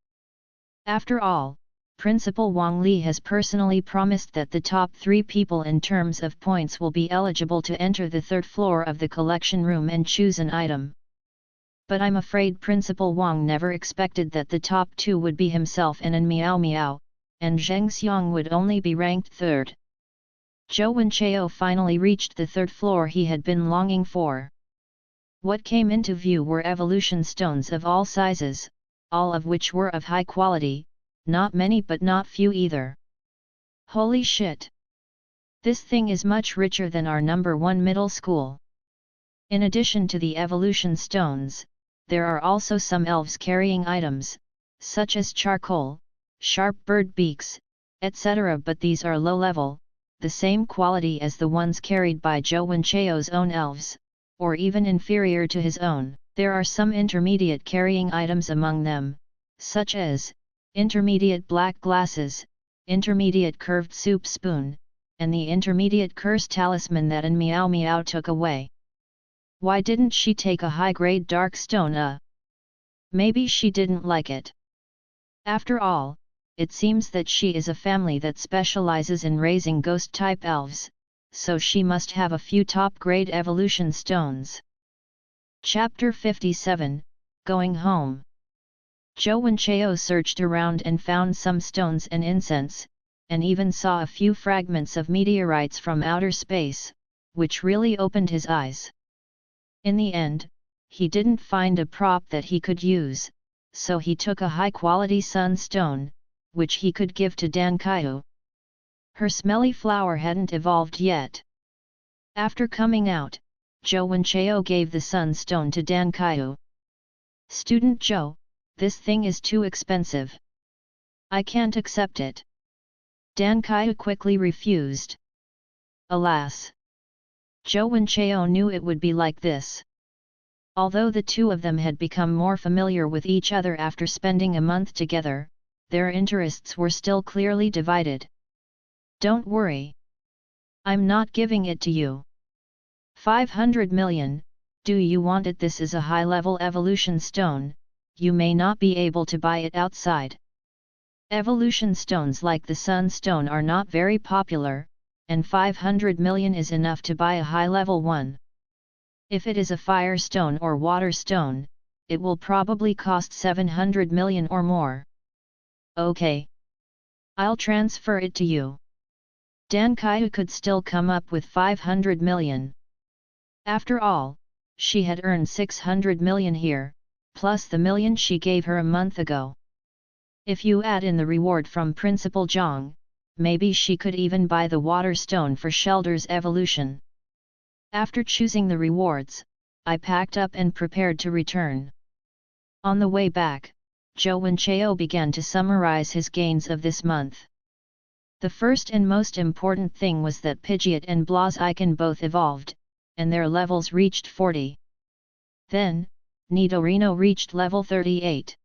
After all, Principal Wang Li has personally promised that the top 3 people in terms of points will be eligible to enter the 3rd floor of the collection room and choose an item. But I'm afraid Principal Wang never expected that the top 2 would be himself and An Miao Miao, and Zheng Xiang would only be ranked 3rd. Zhou Wenchao finally reached the 3rd floor he had been longing for. What came into view were evolution stones of all sizes, all of which were of high quality, not many but not few either. Holy shit! This thing is much richer than our number 1 middle school. In addition to the evolution stones, there are also some elves carrying items, such as charcoal, sharp bird beaks, etc. But these are low level, the same quality as the ones carried by Zhou Wenchao's own elves, or even inferior to his own. There are some intermediate carrying items among them, such as intermediate black glasses, intermediate curved soup spoon, and the intermediate curse talisman that An Miao Miao took away. Why didn't she take a high-grade dark stone? Maybe she didn't like it. After all, it seems that she is a family that specializes in raising ghost-type elves, so she must have a few top-grade evolution stones. Chapter 57, Going Home. Zhou Wenchao searched around and found some stones and incense, and even saw a few fragments of meteorites from outer space, which really opened his eyes. In the end, he didn't find a prop that he could use, so he took a high-quality sunstone, which he could give to Dan Kaiyu. Her smelly flower hadn't evolved yet. After coming out, Zhou Wenchao gave the sunstone to Dan Kaiyu. "Student Zhou, this thing is too expensive. I can't accept it." Dan Kaiyu quickly refused. Alas! Zhou Wenchao knew it would be like this. Although the two of them had become more familiar with each other after spending a month together, their interests were still clearly divided. "Don't worry. I'm not giving it to you. 500 million, do you want it? This is a high-level evolution stone, you may not be able to buy it outside. Evolution stones like the Sunstone are not very popular, and 500 million is enough to buy a high-level one. If it is a fire stone or water stone, it will probably cost 700 million or more. Okay. I'll transfer it to you." Dan Kaiyu could still come up with 500 million. After all, she had earned 600 million here, plus the million she gave her a month ago. If you add in the reward from Principal Zhang, maybe she could even buy the water stone for Shelder's evolution. After choosing the rewards, I packed up and prepared to return. On the way back, Zhou Wenchao began to summarize his gains of this month. The first and most important thing was that Pidgeot and Blaziken both evolved, and their levels reached 40. Then, Nidorino reached level 38.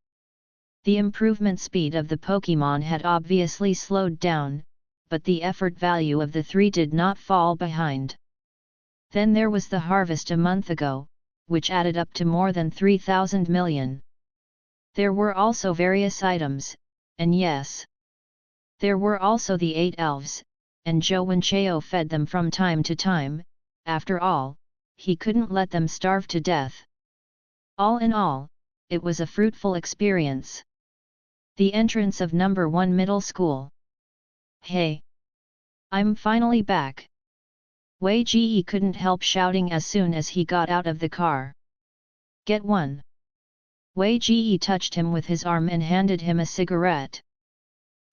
The improvement speed of the Pokémon had obviously slowed down, but the effort value of the three did not fall behind. Then there was the harvest a month ago, which added up to more than 3,000 million. There were also various items, and yes, there were also the 8 elves, and Zhou Wenchao fed them from time to time. After all, he couldn't let them starve to death. All in all, it was a fruitful experience. The entrance of number 1 middle school. "Hey! I'm finally back. Wei Ji couldn't help shouting as soon as he got out of the car. Get one. Wei Ji touched him with his arm and handed him a cigarette.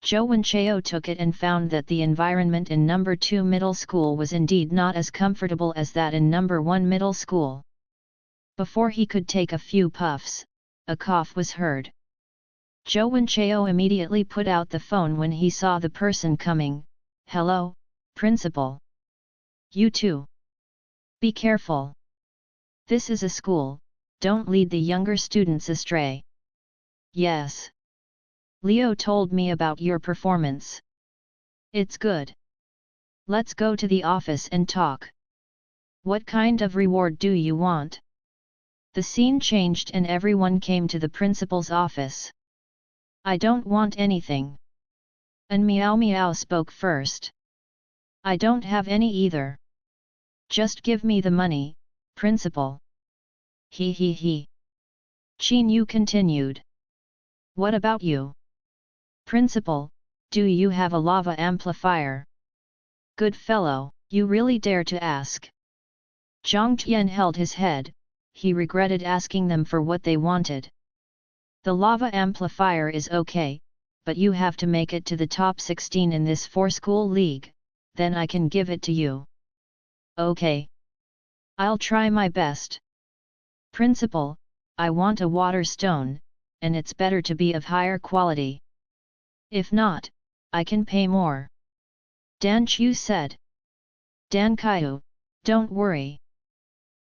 Zhou Wenchao took it and found that the environment in number 2 middle school was indeed not as comfortable as that in number 1 middle school. Before he could take a few puffs, a cough was heard. Zhou Wenchao immediately put out the phone when he saw the person coming. Hello, principal. You too. Be careful. This is a school, don't lead the younger students astray. Yes. Leo told me about your performance. It's good. Let's go to the office and talk. What kind of reward do you want? The scene changed and everyone came to the principal's office. I don't want anything. And Meow Meow spoke first. I don't have any either. Just give me the money, principal. He. Qin Yu continued. What about you? Principal, do you have a lava amplifier? Good fellow, you really dare to ask. Zhang Tian held his head, he regretted asking them for what they wanted. The lava amplifier is okay, but you have to make it to the top 16 in this 4-school league, then I can give it to you. Okay. I'll try my best. Principal, I want a water stone, and it's better to be of higher quality. If not, I can pay more. Dan Chu said. Dan Kaiu, don't worry.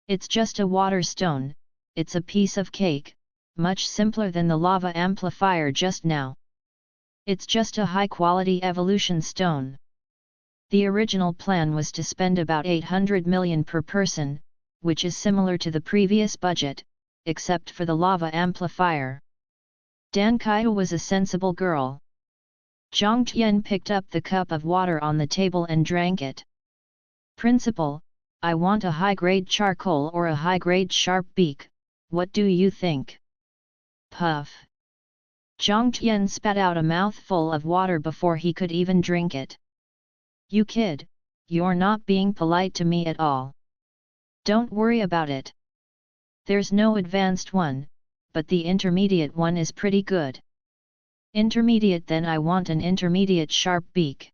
It's just a water stone, it's a piece of cake, much simpler than the lava amplifier just now. It's just a high-quality evolution stone. The original plan was to spend about 800 million per person, which is similar to the previous budget, except for the lava amplifier. Dan Kaiu was a sensible girl. Zhang Tian picked up the cup of water on the table and drank it. Principal, I want a high-grade charcoal or a high-grade sharp beak, what do you think? Puff. Zhang Tian spat out a mouthful of water before he could even drink it. You kid, you're not being polite to me at all. Don't worry about it. There's no advanced one, but the intermediate one is pretty good. Intermediate, then I want an intermediate sharp beak.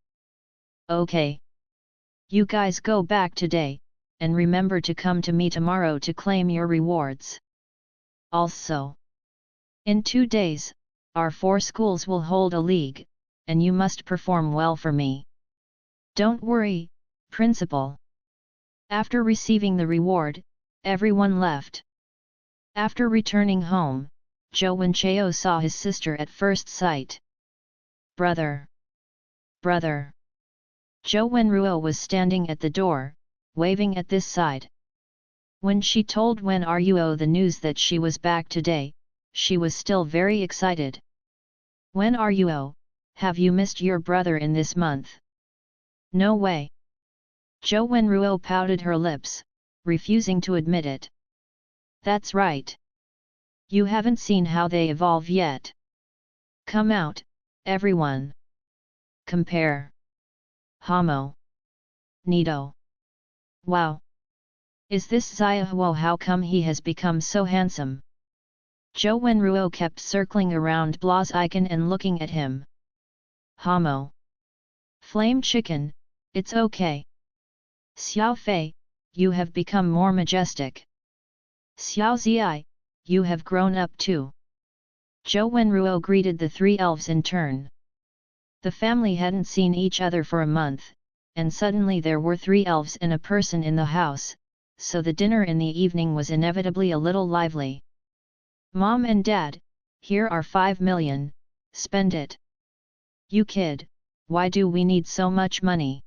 Okay. You guys go back today, and remember to come to me tomorrow to claim your rewards. Also, in 2 days, our 4 schools will hold a league, and you must perform well for me. Don't worry, principal. After receiving the reward, everyone left. After returning home, Zhou Wenchao saw his sister at first sight. Brother! Brother! Zhou Wenruo was standing at the door, waving at this side. When she told Wen Ruo the news that she was back today, she was still very excited. Wen Ruo, have you missed your brother in this month? No way. Zhou Wenruo pouted her lips, refusing to admit it. That's right. You haven't seen how they evolve yet. Come out, everyone. Compare. Homo. Nido. Wow. Is this Xiaohuo? How come he has become so handsome? Zhou Wenruo kept circling around Blaziken and looking at him. Homo. Flame chicken, it's okay. Xiao Fei, you have become more majestic. Xiao Zi, you have grown up too. Zhou Wenruo greeted the 3 elves in turn. The family hadn't seen each other for a month, and suddenly there were 3 elves and a person in the house, so the dinner in the evening was inevitably a little lively. Mom and Dad, here are 5 million, spend it. You kid, why do we need so much money?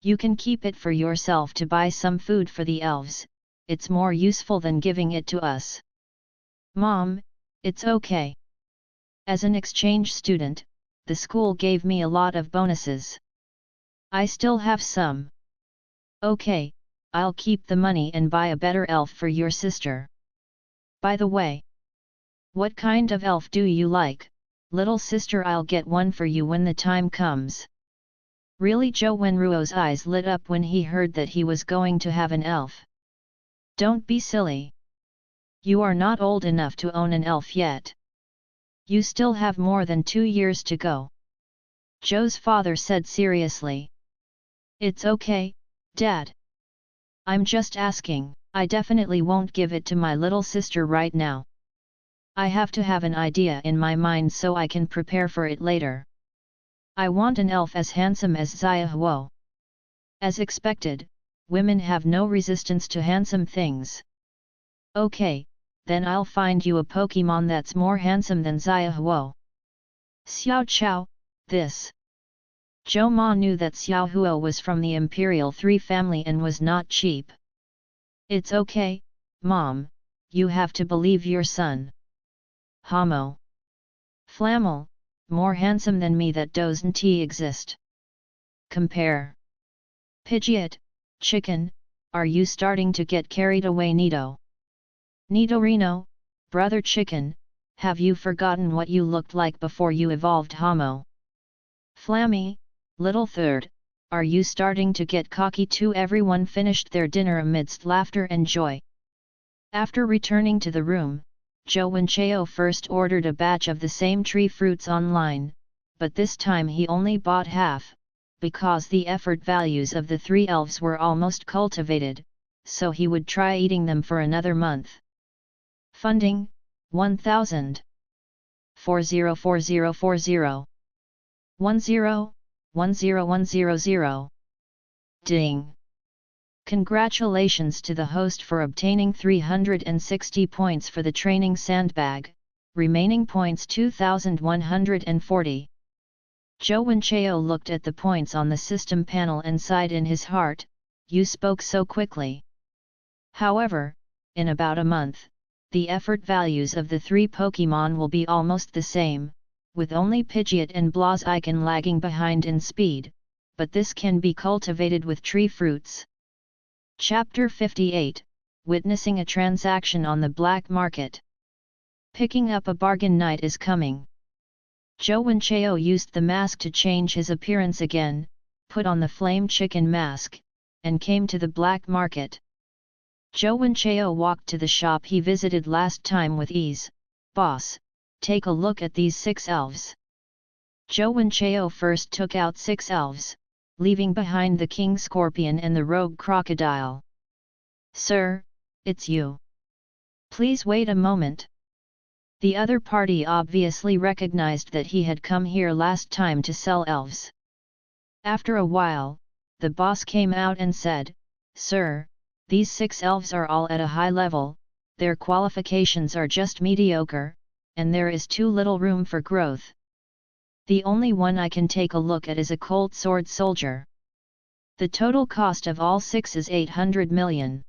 You can keep it for yourself to buy some food for the elves, it's more useful than giving it to us. Mom, it's okay. As an exchange student, the school gave me a lot of bonuses. I still have some. Okay, I'll keep the money and buy a better elf for your sister. By the way, what kind of elf do you like, little sister? I'll get one for you when the time comes. Really? Zhou Wenruo's eyes lit up when he heard that he was going to have an elf. Don't be silly. You are not old enough to own an elf yet. You still have more than 2 years to go. Zhou's father said seriously. It's okay, Dad. I'm just asking. I definitely won't give it to my little sister right now. I have to have an idea in my mind so I can prepare for it later. I want an elf as handsome as Xia Huo. As expected, women have no resistance to handsome things. Okay, then I'll find you a Pokémon that's more handsome than Xia Huo. Xiao Chao, this. Zhou Ma knew that Xiao Huo was from the Imperial 3 family and was not cheap. It's okay, Mom, you have to believe your son. Hamo. Flammel, more handsome than me, that doesn't exist. Compare. Pidgeot, chicken, are you starting to get carried away? Nido. Nidorino, brother chicken, have you forgotten what you looked like before you evolved? Hamo. Flammy, little third, are you starting to get cocky too? Everyone finished their dinner amidst laughter and joy. After returning to the room, Zhou Wenchao first ordered a batch of the same tree fruits online, but this time he only bought half, because the effort values of the 3 elves were almost cultivated, so he would try eating them for another month. Funding, 1000. 404040. 10-10100. Ding! Congratulations to the host for obtaining 360 points for the training sandbag, remaining points 2140. Zhou Wenchao looked at the points on the system panel and sighed in his heart, you spoke so quickly. However, in about a month, the effort values of the 3 Pokémon will be almost the same, with only Pidgeot and Blaziken lagging behind in speed, but this can be cultivated with tree fruits. Chapter 58, Witnessing a Transaction on the Black Market. Picking up a bargain night is coming. Zhou Wenchao used the mask to change his appearance again, put on the flame chicken mask, and came to the black market. Zhou Wenchao walked to the shop he visited last time with ease. Boss, take a look at these 6 elves. Zhou Wenchao first took out 6 elves, leaving behind the king scorpion and the rogue crocodile. Sir, it's you. Please wait a moment. The other party obviously recognized that he had come here last time to sell elves. After a while, the boss came out and said, Sir, these 6 elves are all at a high level, their qualifications are just mediocre, and there is too little room for growth. The only one I can take a look at is a cold sword soldier. The total cost of all 6 is 800 million.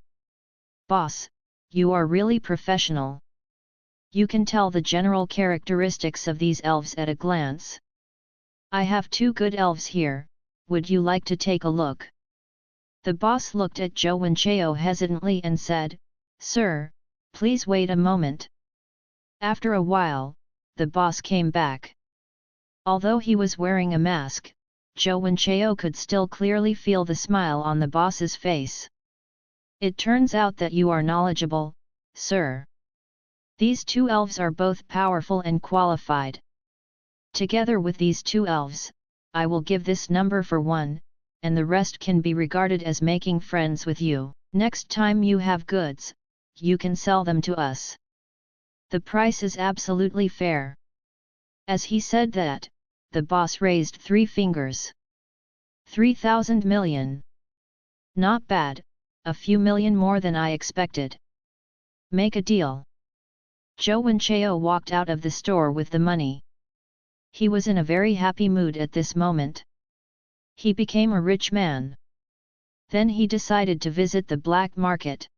Boss, you are really professional. You can tell the general characteristics of these elves at a glance. I have 2 good elves here, would you like to take a look? The boss looked at Zhou Wenchao hesitantly and said, Sir, please wait a moment. After a while, the boss came back. Although he was wearing a mask, Zhou Wenchao could still clearly feel the smile on the boss's face. It turns out that you are knowledgeable, sir. These 2 elves are both powerful and qualified. Together with these 2 elves, I will give this number for 1, and the rest can be regarded as making friends with you. Next time you have goods, you can sell them to us. The price is absolutely fair. As he said that, the boss raised 3 fingers. 3,000 million. Not bad, a few million more than I expected. Make a deal. Zhou Wenchao walked out of the store with the money. He was in a very happy mood at this moment. He became a rich man. Then he decided to visit the black market.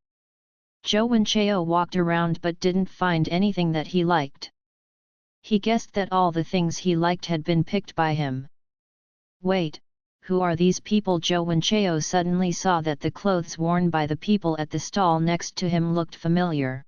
Zhou Wenchao walked around but didn't find anything that he liked. He guessed that all the things he liked had been picked by him. Wait, who are these people? Zhou Wenchao suddenly saw that the clothes worn by the people at the stall next to him looked familiar.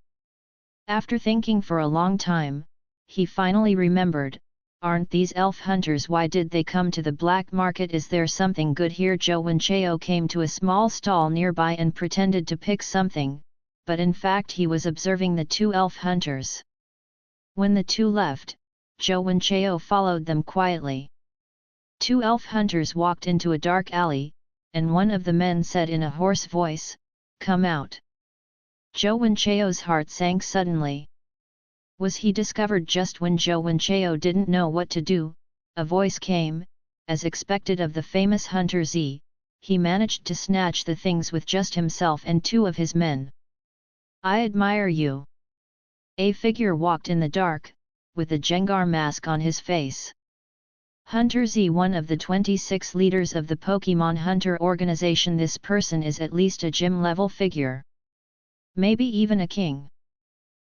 After thinking for a long time, he finally remembered, aren't these elf hunters? Why did they come to the black market? Is there something good here? Joe Wincheo came to a small stall nearby and pretended to pick something, but in fact he was observing the two elf hunters. When the two left, Joe Wincheo followed them quietly. Two elf hunters walked into a dark alley, and one of the men said in a hoarse voice, "Come out." Joe Wincheo's heart sank suddenly. Was he discovered? Just when Joe Wincheo didn't know what to do, a voice came, as expected of the famous Hunter Z. He managed to snatch the things with just himself and two of his men. "I admire you." A figure walked in the dark, with a Jengar mask on his face. Hunter Z, one of the 26 leaders of the Pokémon Hunter organization. This person is at least a gym-level figure. Maybe even a king.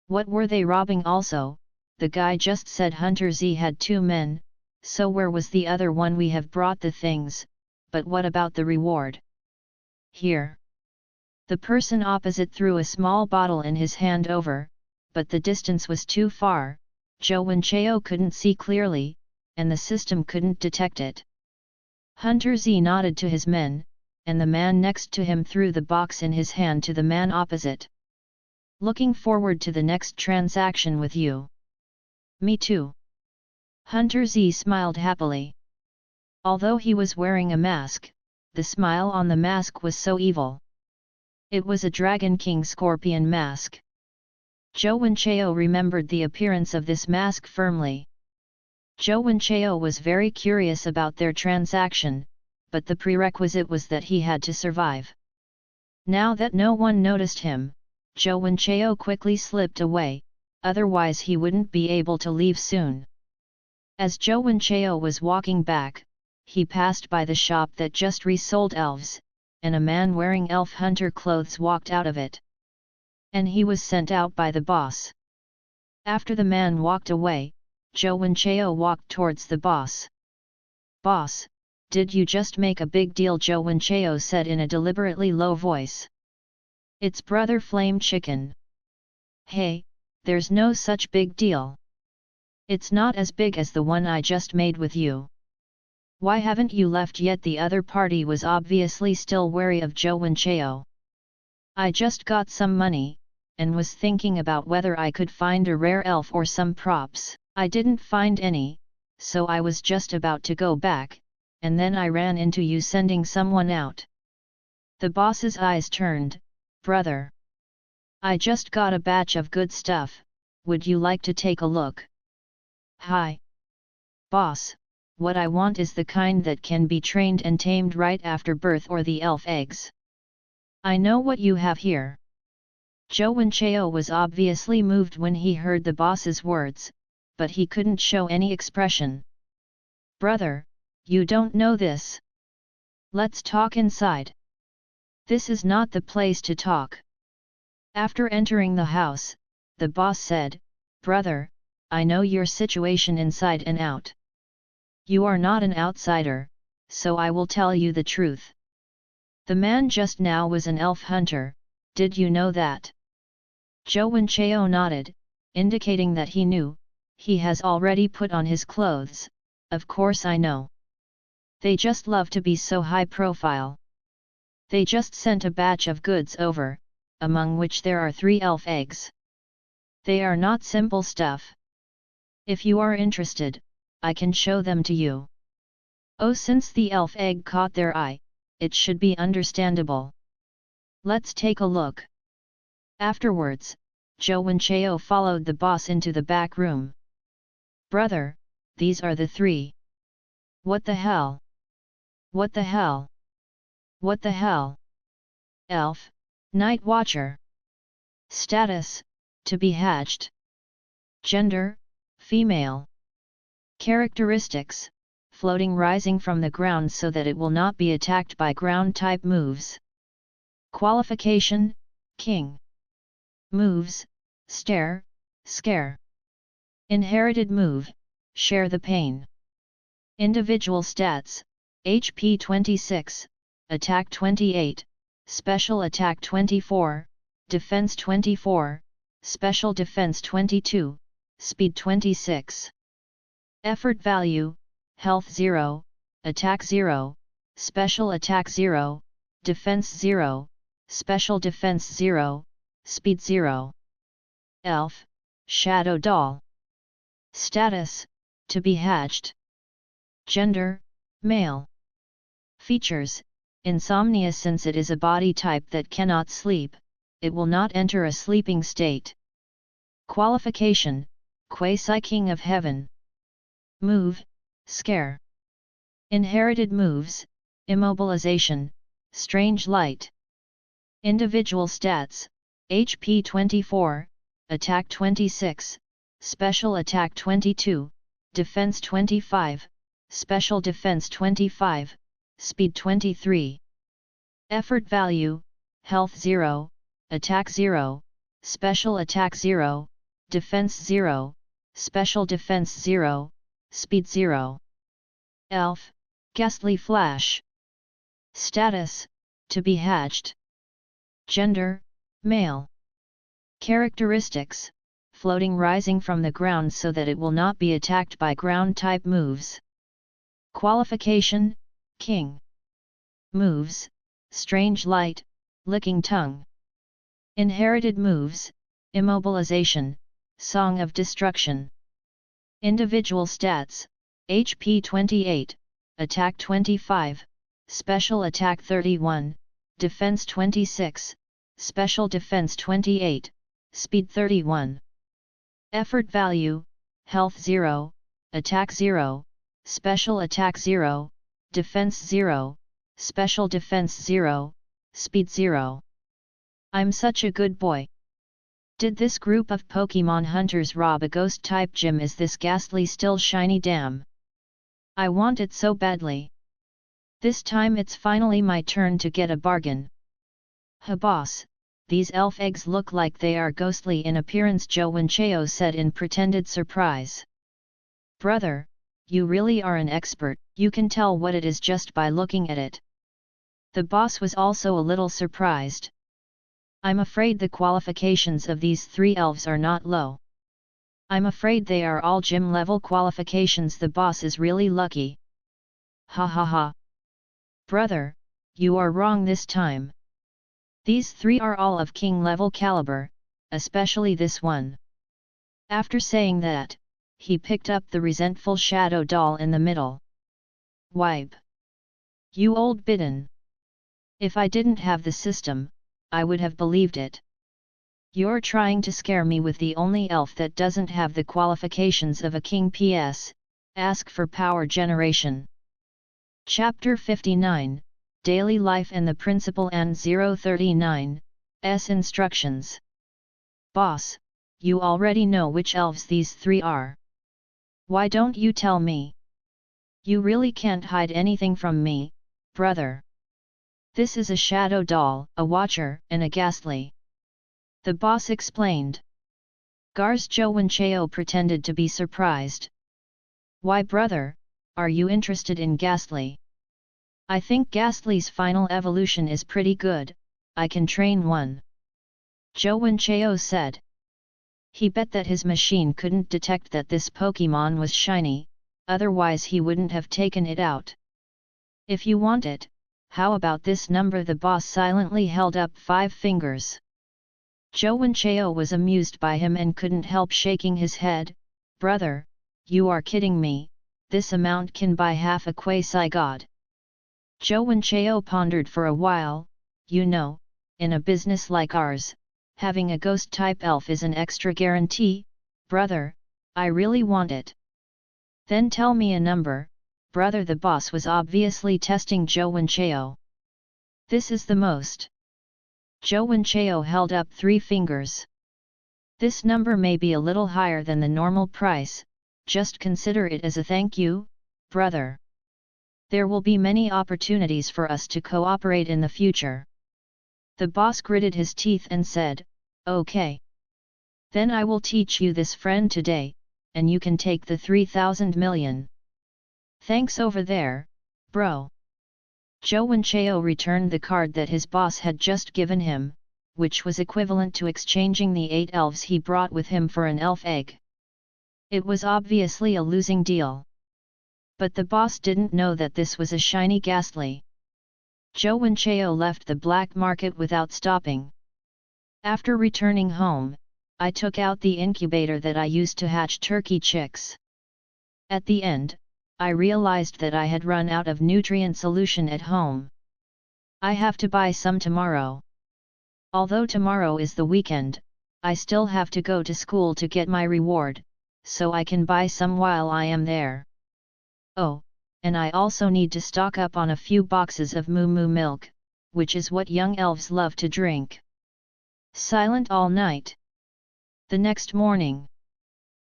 What were they robbing also? The guy just said Hunter Z had two men, so where was the other one? We have brought the things, but what about the reward? Here. The person opposite threw a small bottle in his hand over, but the distance was too far, Joe Wincheo couldn't see clearly, and the system couldn't detect it. Hunter Z nodded to his men, and the man next to him threw the box in his hand to the man opposite. "Looking forward to the next transaction with you." "Me too." Hunter Z smiled happily. Although he was wearing a mask, the smile on the mask was so evil. It was a Dragon King Scorpion mask. Joe Wincheo remembered the appearance of this mask firmly. Joe Wincheo was very curious about their transaction, but the prerequisite was that he had to survive. Now that no one noticed him, Joe Wincheo quickly slipped away, otherwise he wouldn't be able to leave soon. As Joe Wincheo was walking back, he passed by the shop that just resold elves, and a man wearing elf hunter clothes walked out of it. And he was sent out by the boss. After the man walked away, Joe Wincheo walked towards the boss. "Boss, did you just make a big deal?" Joe Wincheo said in a deliberately low voice. "It's Brother Flame Chicken." "Hey, there's no such big deal. It's not as big as the one I just made with you. Why haven't you left yet?" The other party was obviously still wary of Joe Wincheo. "I just got some money, and was thinking about whether I could find a rare elf or some props. I didn't find any, so I was just about to go back, and then I ran into you sending someone out." The boss's eyes turned. "Brother, I just got a batch of good stuff, would you like to take a look?" "Hi. Boss, what I want is the kind that can be trained and tamed right after birth, or the elf eggs. I know what you have here." Joe Wincheo was obviously moved when he heard the boss's words, but he couldn't show any expression. "Brother, you don't know this. Let's talk inside." "This is not the place to talk." After entering the house, the boss said, "Brother, I know your situation inside and out. You are not an outsider, so I will tell you the truth. The man just now was an elf hunter, did you know that?" Joe Wincheo nodded, indicating that he knew. "He has already put on his clothes, of course I know. They just love to be so high profile. They just sent a batch of goods over, among which there are 3 elf eggs. They are not simple stuff. If you are interested, I can show them to you." "Oh, since the elf egg caught their eye, it should be understandable. Let's take a look." Afterwards, Joe Wincheo followed the boss into the back room. "Brother, these are the 3. What the hell? What the hell? What the hell? Elf, Night Watcher. Status, to be hatched. Gender, female. Characteristics, floating rising from the ground so that it will not be attacked by ground-type moves. Qualification, King. Moves, Stare, Scare. Inherited move, Share the Pain. Individual stats, HP 26, Attack 28, Special Attack 24, Defense 24, Special Defense 22, Speed 26. Effort value, health 0, attack 0, special attack 0, defense 0, special defense 0, speed 0. Elf, Shadow Doll. Status, to be hatched. Gender, male. Features, insomnia. Since it is a body type that cannot sleep, it will not enter a sleeping state. Qualification, Quasi-King of Heaven. Move, Scare. Inherited moves, Immobilization, Strange Light. Individual stats, HP 24, Attack 26, Special Attack 22, Defense 25, Special Defense 25, Speed 23. Effort value, Health 0, Attack 0, Special Attack 0, Defense 0, Special Defense 0, Speed 0. Elf, Ghastly Flash. Status, to be hatched. Gender, male. Characteristics, floating, rising from the ground so that it will not be attacked by ground-type moves. Qualification, King. Moves, Strange Light, Licking Tongue. Inherited moves, Immobilization, Song of Destruction. Individual stats, HP 28, Attack 25, Special Attack 31, Defense 26, Special Defense 28, Speed 31. Effort value, Health 0, Attack 0, Special Attack 0, Defense 0, Special Defense 0, Speed 0. I'm such a good boy. Did this group of Pokémon hunters rob a ghost-type gym? Is this ghastly still shiny? Damn! I want it so badly. This time it's finally my turn to get a bargain. Ha boss, these elf eggs look like they are ghostly in appearance, Joe Wincheo said in pretended surprise. Brother, you really are an expert. You can tell what it is just by looking at it. The boss was also a little surprised. I'm afraid the qualifications of these 3 elves are not low. I'm afraid they are all gym level qualifications. The boss is really lucky. Ha ha ha. Brother, you are wrong this time. These 3 are all of king level caliber, especially this one. After saying that, he picked up the resentful shadow doll in the middle. Wipe. You old bidden. If I didn't have the system, I would have believed it. You're trying to scare me with the only elf that doesn't have the qualifications of a king. PS, ask for power generation. Chapter 59, Daily Life and the Principal and 039, S Instructions. Boss, you already know which elves these 3 are. Why don't you tell me? You really can't hide anything from me, brother. This is a shadow doll, a watcher, and a ghastly. The boss explained. Gar's Joe Wincheo pretended to be surprised. Why brother, are you interested in ghastly? I think ghastly's final evolution is pretty good, I can train one. Joe Wincheo said. He bet that his machine couldn't detect that this Pokémon was shiny, otherwise he wouldn't have taken it out. If you want it, how about this number? The boss silently held up 5 fingers. Joe Wincheo was amused by him and couldn't help shaking his head. Brother, you are kidding me, this amount can buy half a quasi-god. Joe Wincheo pondered for a while. You know, in a business like ours, having a ghost-type elf is an extra guarantee. Brother, I really want it. Then tell me a number, brother. The boss was obviously testing Joe Wincheo. This is the most. Joe Wincheo held up 3 fingers. This number may be a little higher than the normal price, just consider it as a thank you, brother. There will be many opportunities for us to cooperate in the future. The boss gritted his teeth and said, okay. Then I will teach you this friend today, and you can take the 3,000 million. Thanks over there, bro. Joe Wincheo returned the card that his boss had just given him, which was equivalent to exchanging the 8 elves he brought with him for an elf egg. It was obviously a losing deal. But the boss didn't know that this was a shiny ghastly. Zhou Wenchao left the black market without stopping. After returning home, I took out the incubator that I used to hatch turkey chicks. At the end, I realized that I had run out of nutrient solution at home. I have to buy some tomorrow. Although tomorrow is the weekend, I still have to go to school to get my reward, so I can buy some while I am there. Oh, and I also need to stock up on a few boxes of moo moo milk, which is what young elves love to drink. Silent all night. The next morning,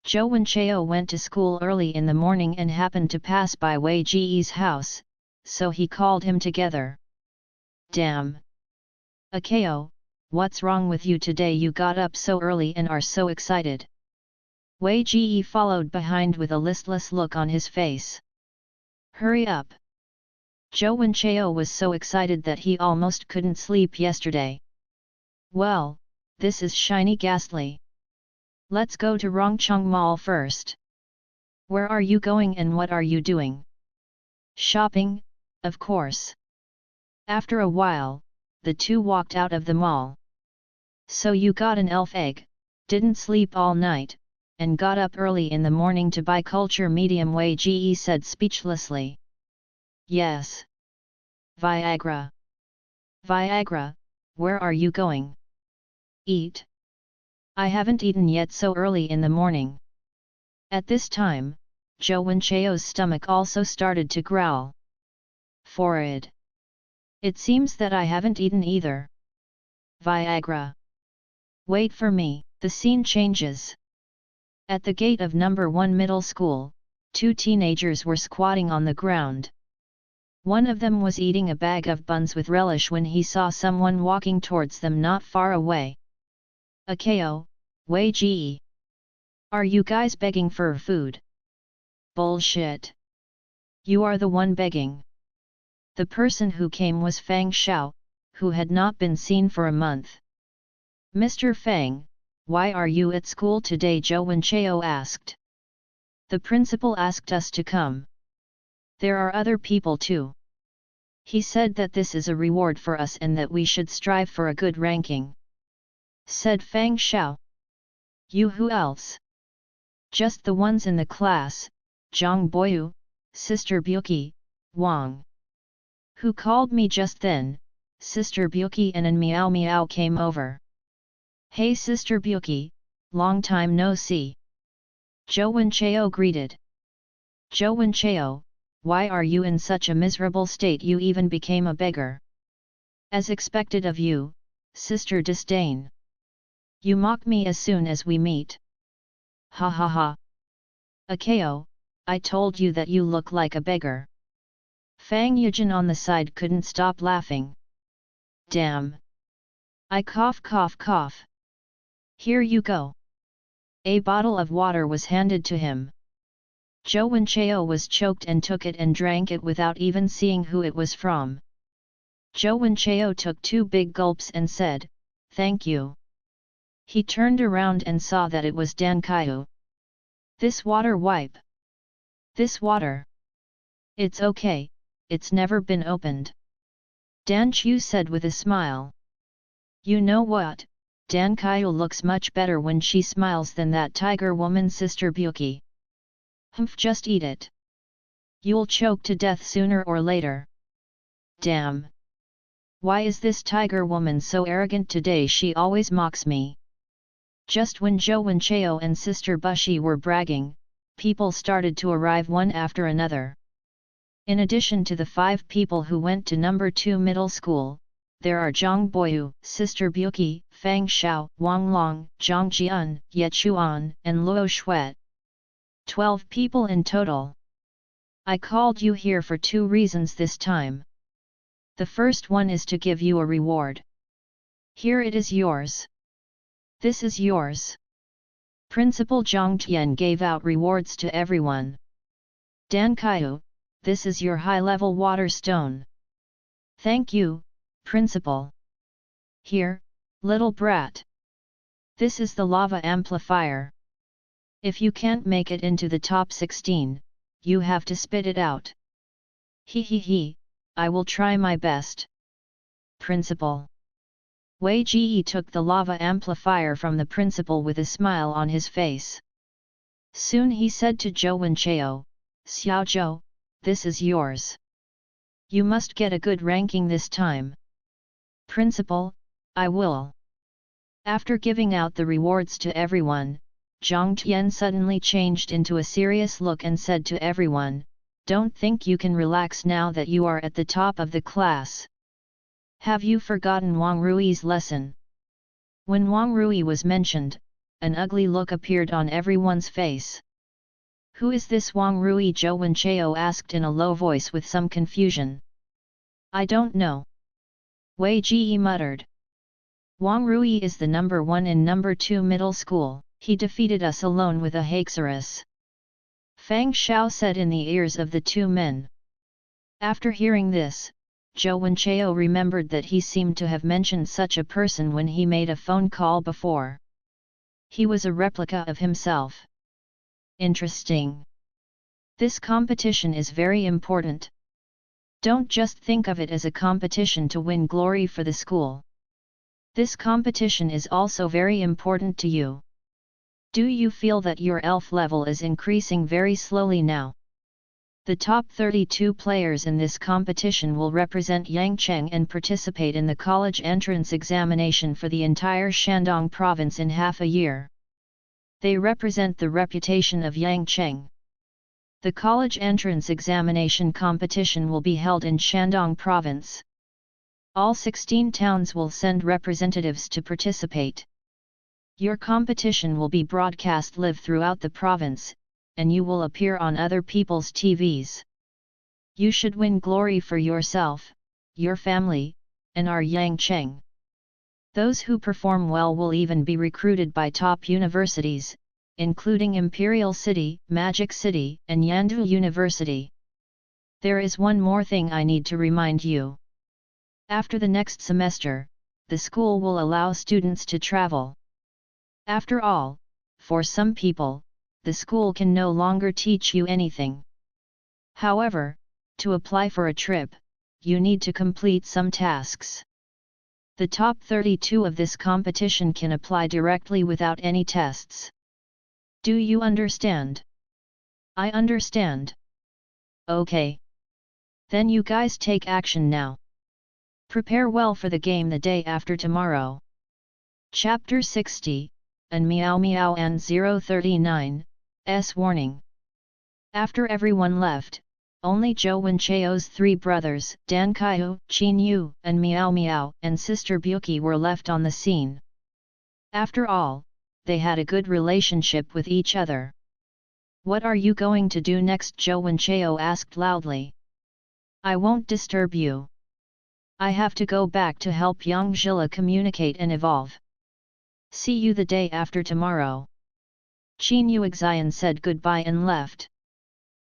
Zhou Wenchao went to school early in the morning and happened to pass by Wei Ji's house, so he called him together. Damn! Akao, what's wrong with you today? You got up so early and are so excited. Wei Ji followed behind with a listless look on his face. Hurry up! Zhou Wenchao was so excited that he almost couldn't sleep yesterday. Well, this is shiny ghastly. Let's go to Rongcheng Mall first. Where are you going and what are you doing? Shopping, of course. After a while, the two walked out of the mall. So you got an elf egg, didn't sleep all night, and got up early in the morning to buy culture medium. Wei Ji said speechlessly. Yes. Viagra. Viagra, where are you going? Eat. I haven't eaten yet so early in the morning. At this time, Zhou Wenchao's stomach also started to growl. Forward. It seems that I haven't eaten either. Viagra. Wait for me. The scene changes. At the gate of number 1 middle school, two teenagers were squatting on the ground. One of them was eating a bag of buns with relish when he saw someone walking towards them not far away. Akao, Wei Ji. Are you guys begging for food? Bullshit. You are the one begging. The person who came was Fang Xiao, who had not been seen for a month. Mr. Fang, why are you at school today? Zhou Wenchao asked. The principal asked us to come. There are other people too. He said that this is a reward for us and that we should strive for a good ranking. Said Fang Xiao. You who else? Just the ones in the class, Zhang Boyu, Sister Buki, Wang. Who called me just then? Sister Buki and Miao Miao came over. Hey Sister Buki, long time no see. Zhou Wenchao greeted. Zhou Wenchao, why are you in such a miserable state? You even became a beggar. As expected of you, Sister Disdain. You mock me as soon as we meet. Ha ha ha. Akao, I told you that you look like a beggar. Fang Yujin on the side couldn't stop laughing. Damn. I cough cough cough. Here you go. A bottle of water was handed to him. Zhou Wenchao was choked and took it and drank it without even seeing who it was from. Zhou Wenchao took 2 big gulps and said, "Thank you." He turned around and saw that it was Dan Kaiu. This water wipe. This water. It's okay, it's never been opened. Dan Chu said with a smile. You know what, Dan Kaiu looks much better when she smiles than that tiger woman Sister Buki. Humph, just eat it. You'll choke to death sooner or later. Damn. Why is this tiger woman so arrogant today? She always mocks me. Just when Zhou Wenchao and Sister Bushi were bragging, people started to arrive one after another. In addition to the 5 people who went to number 2 middle school, there are Zhang Boyu, Sister Buki, Fang Xiao, Wang Long, Zhang Jian, Ye Chuan, and Luo Shuet. 12 people in total. I called you here for 2 reasons this time. The first one is to give you a reward. Here it is yours. This is yours. Principal Zhang Tian gave out rewards to everyone. Dan Kaiu, this is your high-level water stone. Thank you, Principal. Here, little brat. This is the lava amplifier. If you can't make it into the top 16, you have to spit it out. He, I will try my best. Principal. Wei Ji took the lava amplifier from the principal with a smile on his face. Soon he said to Zhou Wenchao, Xiao Zhou, this is yours. You must get a good ranking this time. Principal, I will. After giving out the rewards to everyone, Zhang Tian suddenly changed into a serious look and said to everyone, don't think you can relax now that you are at the top of the class. Have you forgotten Wang Rui's lesson? When Wang Rui was mentioned, an ugly look appeared on everyone's face. Who is this Wang Rui? Zhou Wenchao asked in a low voice with some confusion. I don't know. Wei Ji muttered. Wang Rui is the number 1 in number 2 middle school. He defeated us alone with a Haxorus. Fang Xiao said in the ears of the two men. After hearing this, Zhou Wenchao remembered that he seemed to have mentioned such a person when he made a phone call before. He was a replica of himself. Interesting. This competition is very important. Don't just think of it as a competition to win glory for the school. This competition is also very important to you. Do you feel that your elf level is increasing very slowly now? The top 32 players in this competition will represent Yangcheng and participate in the college entrance examination for the entire Shandong province in half a year. They represent the reputation of Yangcheng. The college entrance examination competition will be held in Shandong province. All 16 towns will send representatives to participate. Your competition will be broadcast live throughout the province, and you will appear on other people's TVs. You should win glory for yourself, your family, and our Yangcheng. Those who perform well will even be recruited by top universities, including Imperial City, Magic City, and Yandu University. There is one more thing I need to remind you. After the next semester, the school will allow students to travel. After all, for some people, the school can no longer teach you anything. However, to apply for a trip, you need to complete some tasks. The top 32 of this competition can apply directly without any tests. Do you understand? I understand. Okay. Then you guys take action now. Prepare well for the game the day after tomorrow. Chapter 60, and Meow Meow and 039, S warning. After everyone left, only Zhou Wenchao's 3 brothers, Dan Kaiu, Qin Yu, and Meow Meow, and sister Buki were left on the scene. After all, they had a good relationship with each other. What are you going to do next? Zhou Wenchao asked loudly. I won't disturb you. I have to go back to help Yangzhila communicate and evolve. See you the day after tomorrow. Qin Yuxian said goodbye and left.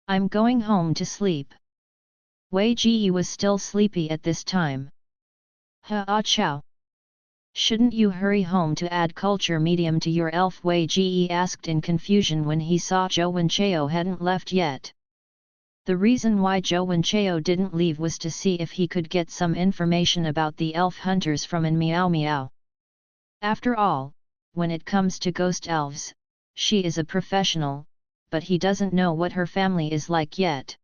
I'm going home to sleep. Wei Ji was still sleepy at this time. Ha Chao. Shouldn't you hurry home to add culture medium to your elf? Wei Ji asked in confusion when he saw Zhou Wenchao hadn't left yet. The reason why Zhou Wenchao didn't leave was to see if he could get some information about the elf hunters from an Meow Meow. After all, when it comes to ghost elves, she is a professional, but he doesn't know what her family is like yet.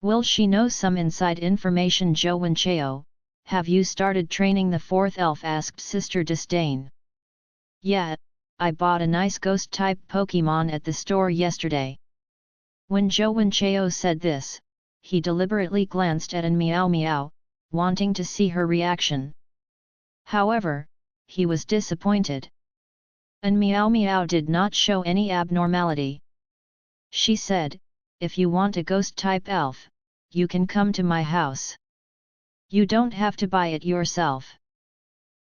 Will she know some inside information? Zhou Wenchao, have you started training the 4th elf? Asked Sister Disdain. Yeah, I bought a nice ghost-type Pokémon at the store yesterday. When Zhou Wenchao said this, he deliberately glanced at an Meow Meow, wanting to see her reaction. However, he was disappointed. An Meow Meow did not show any abnormality. She said, if you want a ghost-type elf, you can come to my house. You don't have to buy it yourself.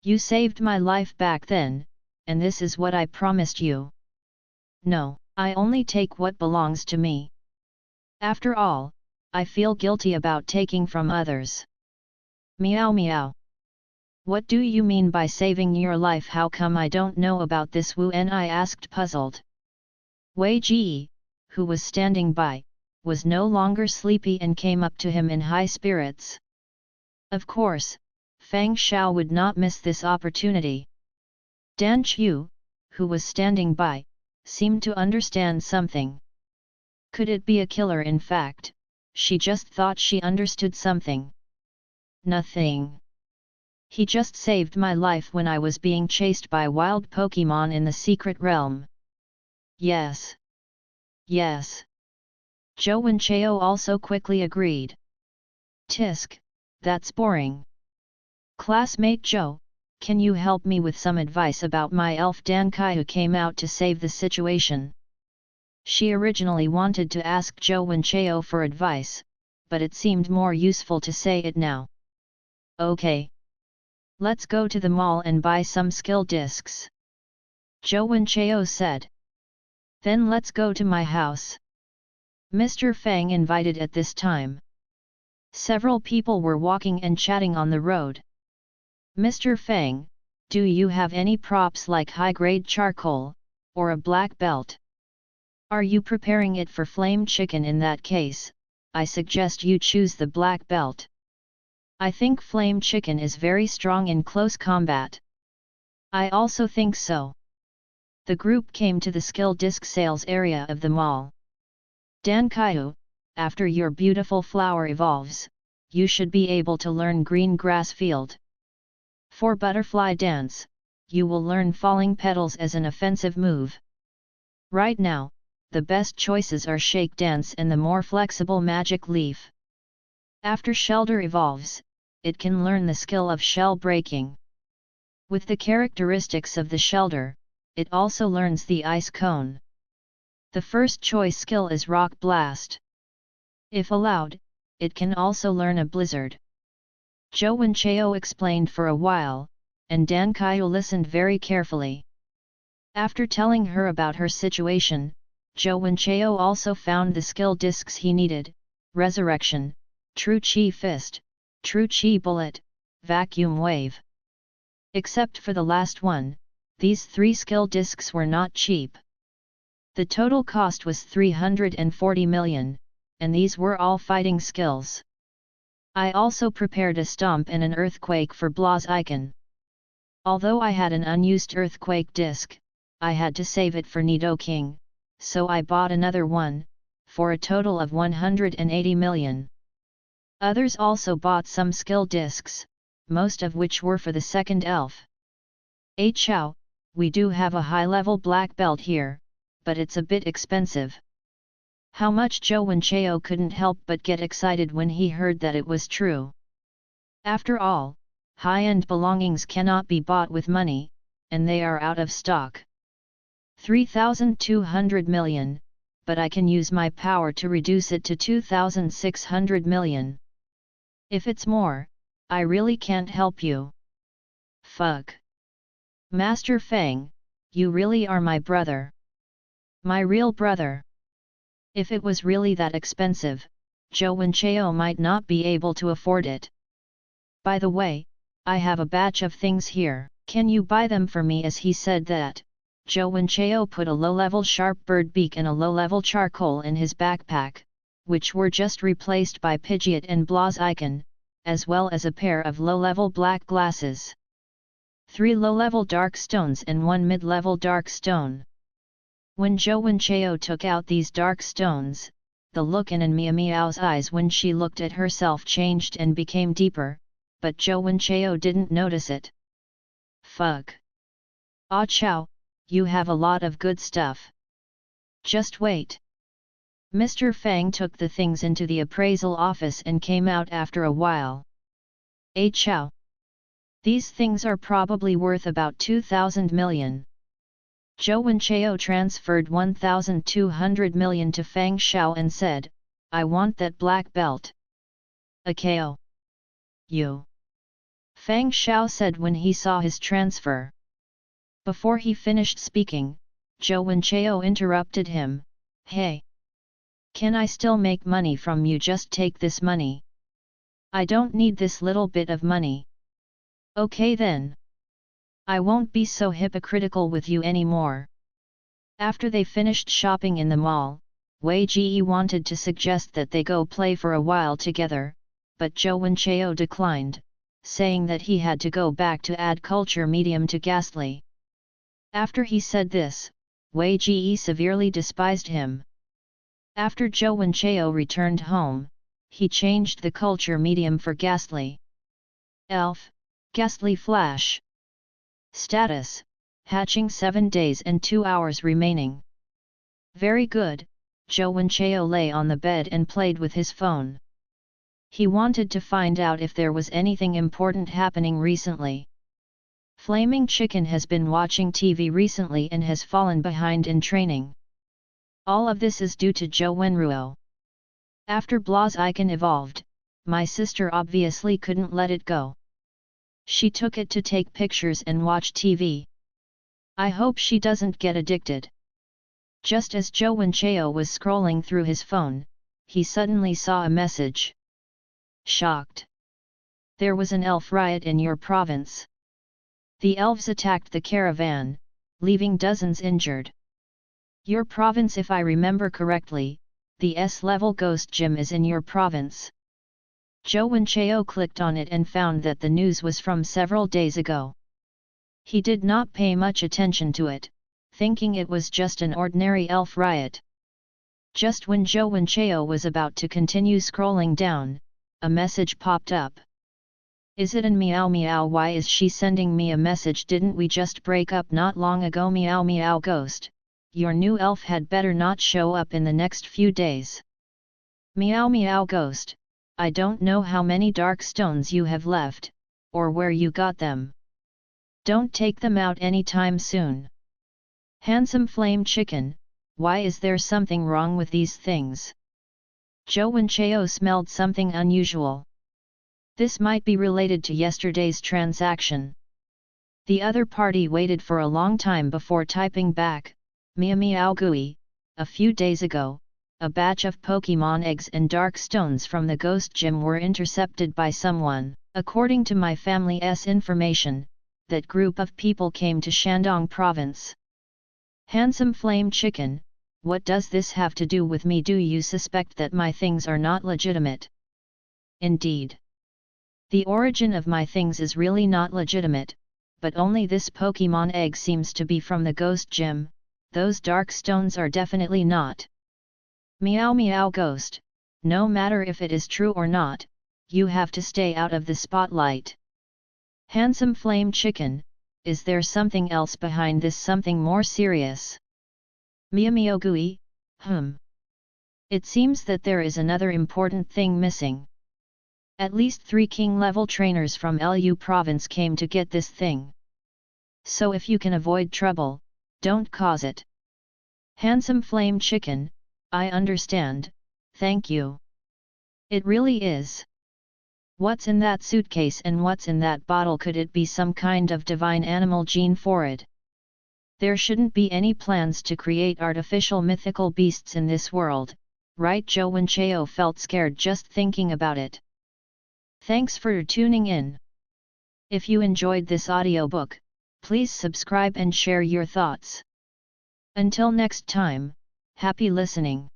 You saved my life back then, and this is what I promised you. No, I only take what belongs to me. After all, I feel guilty about taking from others. Meow Meow. What do you mean by saving your life? How come I don't know about this? Wu En I asked, puzzled. Wei Ji, who was standing by, was no longer sleepy and came up to him in high spirits. Of course, Fang Xiao would not miss this opportunity. Dan Chu, who was standing by, seemed to understand something. Could it be a killer? In fact, she just thought she understood something. Nothing. He just saved my life when I was being chased by wild Pokémon in the secret realm. Yes. Yes. Zhou Wenchao also quickly agreed. Tisk, that's boring. Classmate Zhou, can you help me with some advice about my elf Dan Kai who came out to save the situation? She originally wanted to ask Zhou Wenchao for advice, but it seemed more useful to say it now. Okay. Let's go to the mall and buy some skill discs. Zhou Wenchao said. Then let's go to my house. Mr. Fang invited at this time. Several people were walking and chatting on the road. Mr. Fang, do you have any props like high-grade charcoal, or a black belt? Are you preparing it for flame chicken? In that case, I suggest you choose the black belt. I think flame chicken is very strong in close combat. I also think so. The group came to the skill disc sales area of the mall. Dan Kaiu, after your beautiful flower evolves, you should be able to learn green grass field. For butterfly dance, you will learn falling petals as an offensive move. Right now, the best choices are shake dance and the more flexible magic leaf. After Shelter evolves, it can learn the skill of shell breaking. With the characteristics of the Shelter, it also learns the ice cone. The first choice skill is Rock Blast. If allowed, it can also learn a blizzard. Zhou Wenchao explained for a while, and Dan Kaiu listened very carefully. After telling her about her situation, Zhou Wenchao also found the skill discs he needed: Resurrection, True Chi Fist, True Chi Bullet, Vacuum Wave. Except for the last one, these three skill discs were not cheap. The total cost was 340 million, and these were all fighting skills. I also prepared a stomp and an earthquake for Blaziken. Although I had an unused earthquake disc, I had to save it for Nidoking, so I bought another one, for a total of 180 million. Others also bought some skill discs, most of which were for the second elf. Chao, we do have a high-level black belt here, but it's a bit expensive. How much? Zhou Wenchao couldn't help but get excited when he heard that it was true. After all, high-end belongings cannot be bought with money, and they are out of stock. 3,200 million, but I can use my power to reduce it to 2,600 million. If it's more, I really can't help you. Fuck. Master Fang, you really are my brother. My real brother. If it was really that expensive, Zhou Wenchao might not be able to afford it. By the way, I have a batch of things here, can you buy them for me? As he said that, Zhou Wenchao put a low-level sharp bird beak and a low-level charcoal in his backpack, which were just replaced by Pidgeot and Blaziken, as well as a pair of low-level black glasses. 3 low-level dark stones and 1 mid-level dark stone. When Zhou Wenchao took out these dark stones, the look in Miao Miao's eyes when she looked at herself changed and became deeper, but Zhou Wenchao didn't notice it. Fuck. Ah Chao, you have a lot of good stuff. Just wait. Mr. Fang took the things into the appraisal office and came out after a while. Chao. These things are probably worth about 2,000 million. Zhou Wenchao transferred 1,200 million to Fang Xiao and said, I want that black belt. Akao. You. Fang Xiao said when he saw his transfer. Before he finished speaking, Zhou Wenchao interrupted him, Hey! Can I still make money from you? Just take this money. I don't need this little bit of money. Okay then. I won't be so hypocritical with you anymore. After they finished shopping in the mall, Wei Ji wanted to suggest that they go play for a while together, but Zhou Wenchao declined, saying that he had to go back to add culture medium to Ghastly. After he said this, Wei Ji severely despised him. After Zhou Wenchao returned home, he changed the culture medium for Ghastly. Elf, Ghastly Flash. Status: hatching 7 days and 2 hours remaining. Very good, Zhou Wenchao lay on the bed and played with his phone. He wanted to find out if there was anything important happening recently. Flaming Chicken has been watching TV recently and has fallen behind in training. All of this is due to Zhou Wenruo. After Blaziken evolved, my sister obviously couldn't let it go. She took it to take pictures and watch TV. I hope she doesn't get addicted. Just as Zhou Wenchao was scrolling through his phone, he suddenly saw a message. Shocked. There was an elf riot in your province. The elves attacked the caravan, leaving dozens injured. Your province, if I remember correctly, the S-level ghost gym is in your province. Zhou Wenchao clicked on it and found that the news was from several days ago. He did not pay much attention to it, thinking it was just an ordinary elf riot. Just when Zhou Wenchao was about to continue scrolling down, a message popped up. Is it an meow meow? Why is she sending me a message? Didn't we just break up not long ago? Meow meow ghost, your new elf had better not show up in the next few days. Meow meow ghost, I don't know how many dark stones you have left, or where you got them. Don't take them out anytime soon. Handsome Flame Chicken, why is there something wrong with these things? Zhou Wenchao smelled something unusual. This might be related to yesterday's transaction. The other party waited for a long time before typing back. Meow meow gooey, a few days ago, a batch of Pokémon eggs and dark stones from the ghost gym were intercepted by someone. According to my family's information, that group of people came to Shandong province. Handsome Flame Chicken, what does this have to do with me? Do you suspect that my things are not legitimate? Indeed. The origin of my things is really not legitimate, but only this Pokémon egg seems to be from the ghost gym. Those dark stones are definitely not. Meow meow ghost, no matter if it is true or not, you have to stay out of the spotlight. Handsome Flame Chicken, is there something else behind this, something more serious? Meow meow gooey, It seems that there is another important thing missing. At least 3 king-level trainers from Lu province came to get this thing. So if you can avoid trouble, don't cause it. Handsome Flame Chicken, I understand, thank you. It really is. What's in that suitcase and what's in that bottle? Could it be some kind of divine animal gene for it? There shouldn't be any plans to create artificial mythical beasts in this world, right? Zhou Wenchao felt scared just thinking about it. Thanks for tuning in. If you enjoyed this audiobook, please subscribe and share your thoughts. Until next time, happy listening.